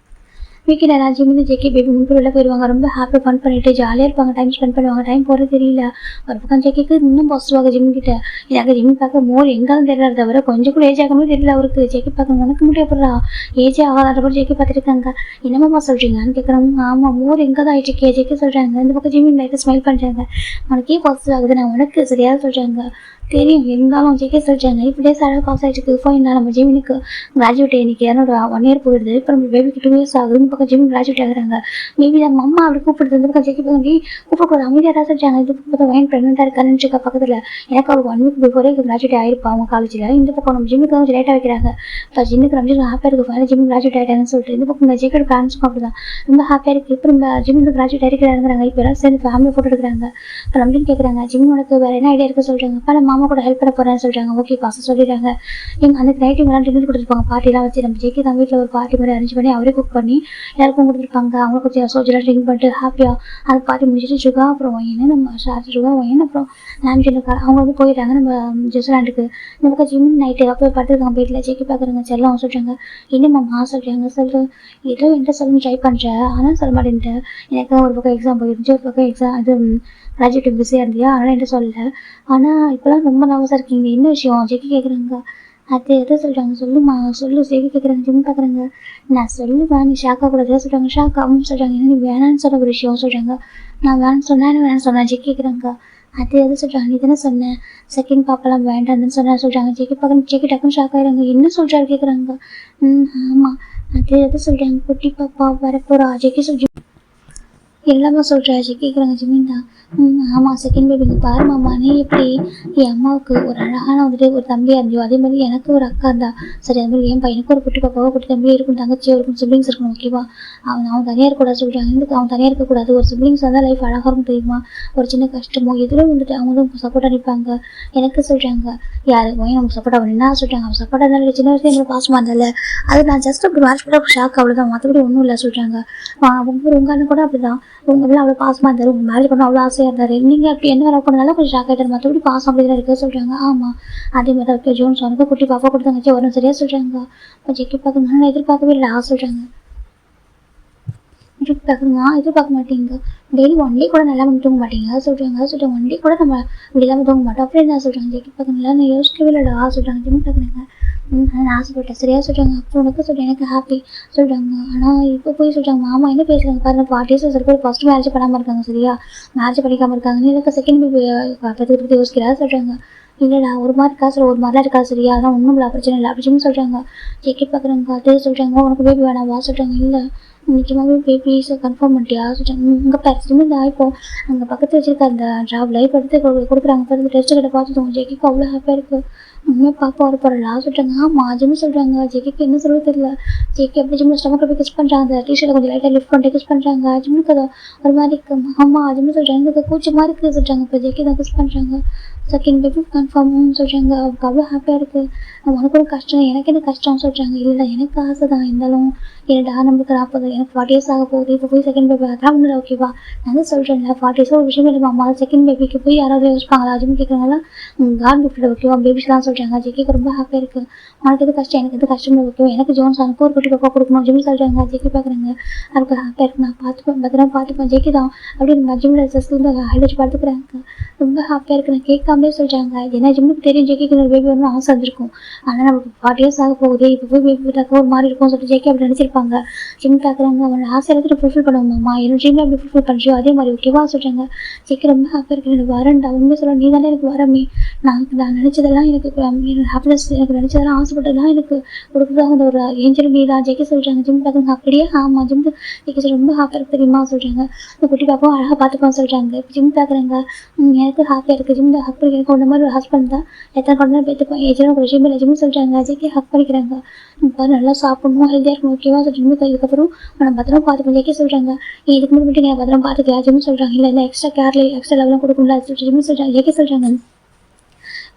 வீக்கெண்ட் நான் ஜிம் வந்து ஜெக்கி பேபி முன்பு வெளில போயிடுவாங்க. ரொம்ப ஹாப்பியாக ஃபன் பண்ணிட்டு ஜாலியாக இருப்பாங்க. டைம் ஸ்பெண்ட் பண்ணுவாங்க. டைம் போகிறது தெரியல. ஒரு பக்கம் ஜெக்கிக்கு இன்னும் பாசிட்டிவாக ஜிம் கிட்ட எனக்கு ஜிம் பார்க்க மோர் எங்காலும் தெரியல தவிர கொஞ்சம் கூட ஏஜ் ஆகாமல் தெரியல அவருக்கு. ஜெக்கி பார்க்க உனக்கு மட்டும் எப்படா ஏஜ் ஆகாத போது ஜெக்கி பார்த்துருக்காங்க. என்னம்மா சொல்கிறீங்கன்னு கேட்குறாங்க. ஆமாம் மோர் எங்கே தான் ஆயிடுச்சு ஜெக்கி சொல்கிறாங்க. இந்த பக்கம் ஜிம் லைட்டாக ஸ்மைல் பண்ணுறாங்க. உனக்கே பாசிட்டிவ் ஆகுது நான் உனக்கு சரியாக சொல்கிறாங்க. தெரியும் இருந்தாலும் ஜெக்கி சொல்கிறாங்க. இப்படியே சாராக பாஸ் ஆகிடுச்சு. ஃபைன் நம்ம ஜிம்முக்கு கிராஜுவேட் இன்னைக்கு என்னோட 1 year போயிடுது. இப்போ நம்ம பேபிக்கு 2 years ஆகுது. இந்த பக்கம் ஜிம் கிராஜுவேட் ஆகுறாங்க. மேபி நம்ம அம்மா அப்படி கூப்பிடுறது. இந்த பக்கம் ஜெக்கி பக்கம் கூப்பிடக்கூடாது அமைதியாக சொல்கிறாங்க. இது பக்கம் வயன் ப்ரெக்னெண்ட்டாக இருக்காருன்னு இருக்கா பக்கத்தில். எனக்கு அவருக்கு 1 week பிஃபோரே கிராஜுவேட் ஆகிருப்பா அவங்க காலேஜில். இந்த பக்கம் நம்ம ஜிம்முக்கு வந்து லேட்டாக வைக்கிறாங்க. இப்போ ஜிம்முக்கு நம்ம ஜிம் ஹாப்பியாக இருக்குது. ஃபைனல் ஜிம் கிராஜுவேட் ஆகிட்டாங்கன்னு சொல்லிட்டு இந்த பக்கம் ஜெக்கோட பிளான்ஸுக்கும் அப்படி தான் ரொம்ப ஹாப்பியாக இருக்குது. இப்போ நம்ம ஜிம்முக்கு கிராஜுவேட் ஆகிருக்கிறாங்கிறாங்க. இப்போ எல்லாம் சேர்ந்து ஃபேமிலி ஃபோட்டோ எடுக்கிறாங்க. இப்போ நம்ம ஜிம் கேட்குறாங்க ஜிம் உனக்கு வேறு என்ன ஐடியா இருக்குது சொல்கிறாங்க. அப்போ நம்ம மாமா கூட ஹெல்ப் பண்ண போகிறேன் சொல்கிறாங்க. ஓகே பாச சொல்லிடுறாங்க. எங்கள் அந்த நைட் இவங்களாம் டின்னர் கொடுத்துருப்பாங்க. பார்ட்டிலாம் வச்சு நம்ம ஜெக்கி தான் வீட்டில் ஒரு பார்ட்டி மாதிரி அரேஞ்ச் பண்ணி அவரே குக் பண்ணி எல்லாருக்கும் கொடுத்துருப்பாங்க. அவங்களுக்கு கொஞ்சம் சோஜெல்லாம் ட்ரிங்க் பண்ணிட்டு ஹாப்பியாக அந்த பார்ட்டி முடிச்சுட்டு சுகா அப்புறம் ஒயின் நம்ம சுகா ஒயின் அப்புறம் நாம்ஜினுக்கார் அவங்க வந்து போயிட்டாங்க நம்ம ஜெஸ்லாண்டுக்கு. இந்த பக்கம் ஜிம் நைட்டு அப்போ பார்த்துருக்காங்க வீட்டில். ஜெக்கி பார்க்குறாங்க. செல்லம் சொல்கிறாங்க. என்னம்மா சொல்கிறாங்க சொல்லு ஏதோ என்கிட்ட சொல்லணும்னு ட்ரை பண்ணுறேன் ஆனால் சொல்ல மாட்டேன்ட்டு. எனக்கு ஒரு பக்கம் எக்ஸாம் போயிருந்துச்சு, ஒரு பக்கம் எக்ஸாம் அது கிராஜுவேட் பிஸியாக இருந்தியா அதனால் என்கிட்ட சொல்லலை. ஆனால் இப்போலாம் ரொம்ப நர்வஸாக இருக்கீங்க என்ன விஷயம் ஜெக்கி கேட்குறாங்க. அது எதை சொல்கிறாங்க சொல்லுமா சொல்லு ஜெக்கி கேட்குறாங்க. ஜிம் பார்க்குறாங்க. நான் சொல்லுவேன் நீ ஷாக்காக கூடாது சொல்கிறாங்க. ஷாக்காகவும் சொல்கிறாங்க. என்ன நீ வேணான்னு சொல்ல ஒரு விஷயம் சொல்கிறாங்க. நான் வேணான்னு சொன்னேன் ஜெக்கி கேட்குறாங்க. அது எது சொல்கிறாங்க. நீ தானே சொன்னேன் செகண்ட் பாப்பெல்லாம் வேண்டாம்னு சொல்கிறாங்க. ஜெக்கி பார்க்குறாங்க. ஜெக்கி டக்குன்னு ஷாக் ஆகிடுறாங்க. என்ன சொல்கிறாரு கேட்குறாங்க. ஆமாம் அது எது சொல்கிறாங்க. குட்டி பாப்பா வரப்போறா ஜெக்கி சொல்கிறாங்க. எல்லாமே சொல்கிறாச்சு கேட்குறாங்க. ஜிமின் தான் ஆமாம் செகண்ட் பேபிங்க பாரு மாமா நீ எப்படி என் அம்மாவுக்கு ஒரு அழகான வந்துட்டு ஒரு தம்பியாக இருந்தியோ அதே மாதிரி எனக்கு ஒரு அக்கா இருந்தா சரி அது மாதிரி என் பையனுக்கு ஒரு குட்டி பாப்பாவோ குட்டி தம்பியாக இருக்கும் தங்கச்சியாக இருக்கும் சிப்ளிங்ஸ் இருக்கணும் ஓகேவா. அவன் தனியாக இருக்கக்கூடாது சொல்கிறாங்க. எனக்கு அவன் தனியாக இருக்கக்கூடாது. ஒரு சிப்ளிங்ஸ் வந்தால் லைஃப் அழகாக இருக்கும் தெரியுமா. ஒரு சின்ன கஷ்டமோ எதிலும் வந்துட்டு அவங்க வந்து சப்போர்ட்டாக நிற்பாங்க எனக்கு சொல்கிறாங்க. யார் போய் நமக்கு சப்போர்ட் ஆகணும் என்ன சொல்கிறாங்க. அவன் சப்போர்ட்டாக இருந்தாலும் சின்ன வயசுல எனக்கு பாசமாக இருந்தால அது நான் ஜஸ்ட் அப்படி மேரேஜ் பண்ண ஷாக் அவ்வளோதான் மற்றபடி ஒன்றும் இல்லை சொல்கிறாங்க. உங்கள் அண்ணன் கூட அப்படி தான் உங்களை அவ்வளோ பாசமாக இருந்தார். உங்கள் மேரேஜ் பண்ண அவ்வளோ ஆசையாக இருந்தார். நீங்கள் அப்படி என்ன வேலை பண்ணாலும் கொஞ்சம் ஷாக் ஆகிட்டார். மற்றபடி பாசம் அப்படி தான் இருக்க சொல்கிறாங்க. ஆமாம் அதே மாதிரி தான் இருக்க ஜோன்ஸ் அவனுக்கு குட்டி பாப்பா கொடுத்தாங்கச்சு வரும் சரியா சொல்கிறாங்க. இப்போ ஜெக்கி பார்க்க நான் எதிர்பார்க்கவே இல்லை சொல்கிறாங்க. எதிர்பார்க்க மாட்டீங்க டெய்லி 1 day கூட நல்லா வந்து தூங்க மாட்டீங்க சொல்கிறாங்க. 1 day கூட நம்ம இப்படி இல்லாமல் தூங்க மாட்டோம் அப்படி என்ன சொல்கிறாங்க. ஜெக்கி பார்க்க நல்லா நான் யோசிக்கவே இல்லைடா சொல்கிறாங்க. ஜிம் பார்க்குறேங்க நான் ஆசைப்பட்டேன் சரியா சொல்கிறாங்க. அப்போ உனக்கு சொல்கிறேன் எனக்கு ஹாப்பி சொல்கிறாங்க. ஆனால் இப்போ போய் சொல்கிறாங்க மாமா என்ன பேசுகிறாங்க பாருங்க 40 years சில பேர் ஃபஸ்ட் மேரேஜ் பண்ணாமல் இருக்காங்க சரியா மேரேஜ் பண்ணிக்காமல் இருக்காங்க. நீ இருக்க செகண்ட் பேபி பற்றி யோசிக்கிறா சொல்கிறாங்க. இல்லைடா ஒரு மாதிரி இருக்கா சார் ஒரு மாதிரிலாம் இருக்கா சரியா அதெல்லாம் ஒன்றும் இல்லை பிரச்சனை இல்லை அப்படின்னு சொல்கிறாங்க. ஜெக்கி பார்க்குறாங்க. அதே சொல்கிறாங்க உனக்கு பேபி வேணாவா சொல்கிறாங்க. இல்லை நிச்சயமாகவே பேபிஸ் கன்ஃபார்ம் பண்ணிட்டியா சொல்கிறாங்க. உங்கள் பேரண்ட்ஸுமே இந்த இப்போ அங்கே பக்கத்தில் வச்சுருக்க அந்த ஜாப்ல இப்போ எடுத்து கொடுக்குறாங்க பாருங்க டெஸ்ட்டு கிட்ட பார்த்துட்டோம். ஜெக்கிக்கு அவ்வளோ ஹாப்பியாக இருக்குது. உண்மையாக பார்க்க வர போகிறலா சொல்கிறாங்க. ஆமாம் ஜிம் சொல்கிறாங்க. ஜெக்கிக்கு என்ன சொல்ல தெரியல. ஜெக்கி அப்படி ஜிம்மில் ஸ்டமக்கில் போய் கிஸ் பண்ணுறாங்க. அந்த டிஷர்ட்டை கொஞ்சம் லைட்டாக லிஃப்ட் பண்ணிட்டு கிஸ் பண்ணுறாங்க. ஜிம்முக்கு அதை ஒரு மாதிரி இருக்குது. ஆமாம் ஜிம்மு சொல்கிறாங்க எனக்கு கூச்சமாக இருக்குது சொல்கிறாங்க. இப்போ ஜெக்கி தான் கிஸ் பண்ணுறாங்க. செகண்ட் பேபி கன்ஃபார்ம்னு சொல்கிறாங்க. அவருக்கு அவ்வளோ ஹாப்பியாக இருக்குது. உனக்கு ஒரு கஷ்டம் எனக்கு என்ன கஷ்டம்னு சொல்கிறாங்க. இல்லை எனக்கு ஆசை தான் இருந்தாலும் என்னடா நம்மளுக்கு 40 எனக்கு 40 years ஆக போகுது. இப்போ போய் செகண்ட் பேபி அதெல்லாம் ஒன்றும் ஓகேவா நான் தான் சொல்கிறேன்ல 40 years ஒரு விஷயம் இல்லை அம்மா செகண்ட் பேபிக்கு போய் யாராவது யோசிப்பாங்களா ஜிம் கேட்குறாங்களா காட் கிஃப்ட் ஓகேவா பேபிஸ்லாம் சொல்கிறாங்க. ஜெக்கிக்கு ரொம்ப ஹாப்பியாக இருக்குது. உனக்கு எது கஷ்டம் எனக்கு எது கஷ்டம் ஓகேவா எனக்கு ஜோன்ஸ் எனக்கு ஒரு குட்டி பாப்பா கொடுக்கணும் ஜிம் சொல்கிறாங்க. ஜெக்கி பார்க்குறாங்க. அவருக்கு ஹாப்பியாக இருக்கு. நான் பார்த்துப்பேன் பத்திரமா பார்த்துப்பேன் ஜெக்கி தான் அப்படின்னு ஜிம்மில் ஜஸ்ட் வந்து ஹைலைட் பார்த்துக்கிறாங்க. ரொம்ப ஹாப்பியாக இருக்குது. நான் கேட்க காமெடியாக சொல்கிறாங்க. ஏன்னா ஜிம்முக்கு தெரியும் ஜேகேக்கு ஒரு பேபி வரணும்னு ஆசை இருந்திருக்கும். ஆனால் நமக்கு 40 இயர்ஸ் ஆக போகுது, இப்போ போய் பேபி பார்க்க ஒரு மாதிரி இருக்கும்னு சொல்லிட்டு ஜேகே அப்படி நினச்சிருப்பாங்க. ஜிம் பார்க்குறாங்க, அவனோட ஆசை எல்லாத்தையும் ஃபுல்ஃபில் பண்ணுவோம்மா, என்னோட ட்ரீமில் அப்படி ஃபுல்ஃபில் பண்ணுறியோ அதே மாதிரி ஓகேவா சொல்கிறாங்க. ஜேகே ரொம்ப ஹாப்பியாக இருக்கு, எனக்கு வரேன்டா, உண்மையை சொல்ல நீ தானே எனக்கு வரமே, நான் நினச்சதெல்லாம் எனக்கு என்னோட ஹாப்பினஸ், எனக்கு நினச்சதெல்லாம் ஆசைப்பட்டதெல்லாம் எனக்கு கொடுக்குறதா அந்த ஒரு ஏஞ்சல் நீ தான் ஜேகே சொல்கிறாங்க. ஜிம் பார்க்குறாங்க, அப்படியே ஆமாம் ஜிம் ஜேகே ரொம்ப ஹாப்பியாக இருக்கு தெரியுமா சொல்கிறாங்க. இந்த குட்டி பாப்பாவும் அழகாக பார்த்துப்பான்னு சொல்கிறாங்க. இப்போ ஜிம் பார்க்குறாங்க, எனக்கு ஹாப்பியாக இருக்குது ஜிம் ஹக் பண்ணிக்கிறேன், இந்த மாதிரி ஒரு ஹஸ்பண்ட் தான் எத்தனை கொண்டு நேரம் பேத்துப்போம் ஏஜென்ட் ஒரு ஜிம் இல்லை ஜிம் சொல்கிறாங்க. ஜேகே ஹக் பண்ணிக்கிறாங்க. இப்போ நல்லா சாப்பிடணும், ஹெல்த்தியாக இருக்கணும், ஓகேவா சொல்லிட்டு இதுக்கப்புறம் நான் பத்திரமா பார்த்துப்பேன் ஜேகே சொல்கிறாங்க. இதுக்கு முன்னாடி நீங்கள் பத்திரமா பார்த்துக்கா ஜிம் சொல்கிறாங்க. இல்லை எக்ஸ்ட்ரா கேர்ல எக்ஸ்ட்ரா லெவலாம் கொடுக்கணும்ல சொல்லிட்டு ஜிம் சொல்கிறாங்க. ஜேகே சொல்கிறாங்க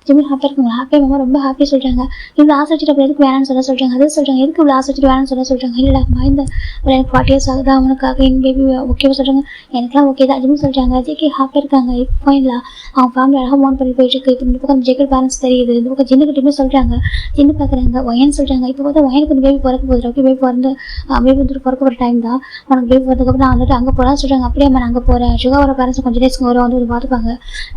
ஜிம்மி ஹாப்பியாக இருக்குங்க, ஹாப்பியாக மாமா ரொம்ப ஹாப்பியாக சொல்கிறாங்க. இவ்வளோ ஆசை வச்சுட்டு அப்புறம் எதுக்கு வேணான்னு சொல்கிறாங்க. அதை சொல்கிறாங்க, எதுக்கு இவ்வளோ ஆசை வச்சுட்டு வேணான்னு சொல்கிறாங்க. இல்லைடா இந்த எனக்கு 40 இயர்ஸ் ஆகுது, அவனுக்காக என் பேபி ஓகேவா சொல்கிறாங்க. எனக்குலாம் ஓகே தான் ஜிம்மி சொல்கிறாங்க. ஜேகே ஹாப்பியாக இருக்காங்க. இப்போ இல்லை அவங்க ஃபேமிலி அழகாக மோன் பண்ணி போயிட்டுருக்கு. இப்போ இந்த பக்கம் ஜேகே பேரண்ட்ஸ் தெரியுது, இந்த பக்கம் ஜின்னுக்கிட்டே சொல்கிறாங்க. ஜின்னு பார்க்குறாங்க ஒயன்னு சொல்கிறாங்க. இப்போ பார்த்தா ஒயனுக்கு இந்த பேபி பிறக்க போகுது, ஓகே பேபி பேபி வந்துட்டு பிறக்க போகிற டைம் தான், உனக்கு பேபி வரதுக்கப்புறம் நான் வந்துட்டு அங்கே போகலான்னு சொல்கிறாங்க. அப்படியே நான் அங்கே போகிறேன், சுகாவோட பேரண்ட்ஸ் கொஞ்சம் டேஸ்க்கு வரும் வந்து பார்த்துப்பாங்க.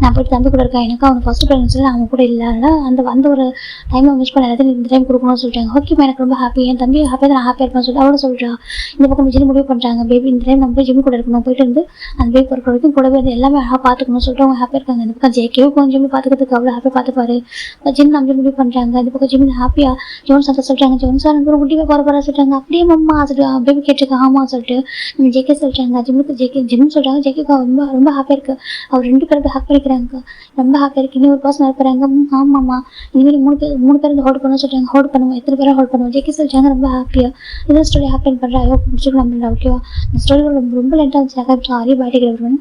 நான் போய்ட்டு தம்பி கூட இருக்கேன், எனக்கு அவனுக்கு ஃபஸ்ட்டு ப்ரெக்னன்சியில் அவன் கூட இல்லை, அந்த ஒரு டைமில் மிஸ் பண்ண எல்லாத்தையும் இந்த டைம் கொடுக்கணும்னு சொல்லிட்டாங்க. ஓகேம்மா எனக்கு ரொம்ப ஹாப்பி, என் தம்பி ஹாப்பியாக நான் ஹாப்பியாக இருப்பேன்னு சொல்லி அவளை சொல்கிறா. இந்த பக்கம் ஜிம் முடிவு பண்ணுறாங்க, பேபி இந்த டைம் நம்ம போய் ஜிம் கூட இருக்கணும், போயிட்டு வந்து அந்த பேபி பிறக்க வரைக்கும் கூடவே வந்து எல்லாமே அழகாக பார்த்துக்கணும்னு சொல்லிட்டு அவங்க ஹாப்பியாக இருக்காங்க. இந்த பக்கம் ஜேகேவும் கொஞ்சம் ஜிம் பார்த்துக்கிறதுக்கு அவ்வளோ ஹாப்பியாக பார்த்துப்பாரு. ஜிம் நம்ம முடிவு பண்ணுறாங்க. இந்த பக்கம் ஜிம் ஹாப்பியாக ஜோன் சார் சொல்கிறாங்க. ஜோன் சார் எனக்கு ஒரு குட்டியாக போகிற சொல்கிறாங்க. அப்படியே அம்மா சொல்லிட்டு பேபி கேட்டிருக்காங்க ஆமாம் சொல்லிட்டு நம்ம ஜேகே சொல்கிறாங்க. ஜிம் சொல்கிறாங்க. ஜேகேக்கு ரொம்ப ரொம்ப ஹாப்பியாக இருக்குது. அவர் 2 பேருக்கு ஹாப் பண்ணிக்கிறாங்க. ரொம்ப ஹாப்பியாக இருக்குது. இன்னும் ஒரு பர்சன் இருக்கிறாங்க. ஆமாம்மா இனிமேல் 3 பேர் ஹோல்ட் பண்ண சொல்கிறாங்க. ஹோல்ட் பண்ணுவோம், எத்தனை பேரை ஹோல்ட் பண்ணுவோம் ஜேகே சொல்கிறாங்க. ரொம்ப ஹாப்பியாக இதான் ஸ்டோரி ஹாப்பி பண்ணுறேன். ஐயோ பிடிச்சிக்கலாம் அப்படின்னா ஓகேவா. இந்த ஸ்டோரி ரொம்ப லென்த்தாக இருந்துச்சு. Sorry bye take everyone.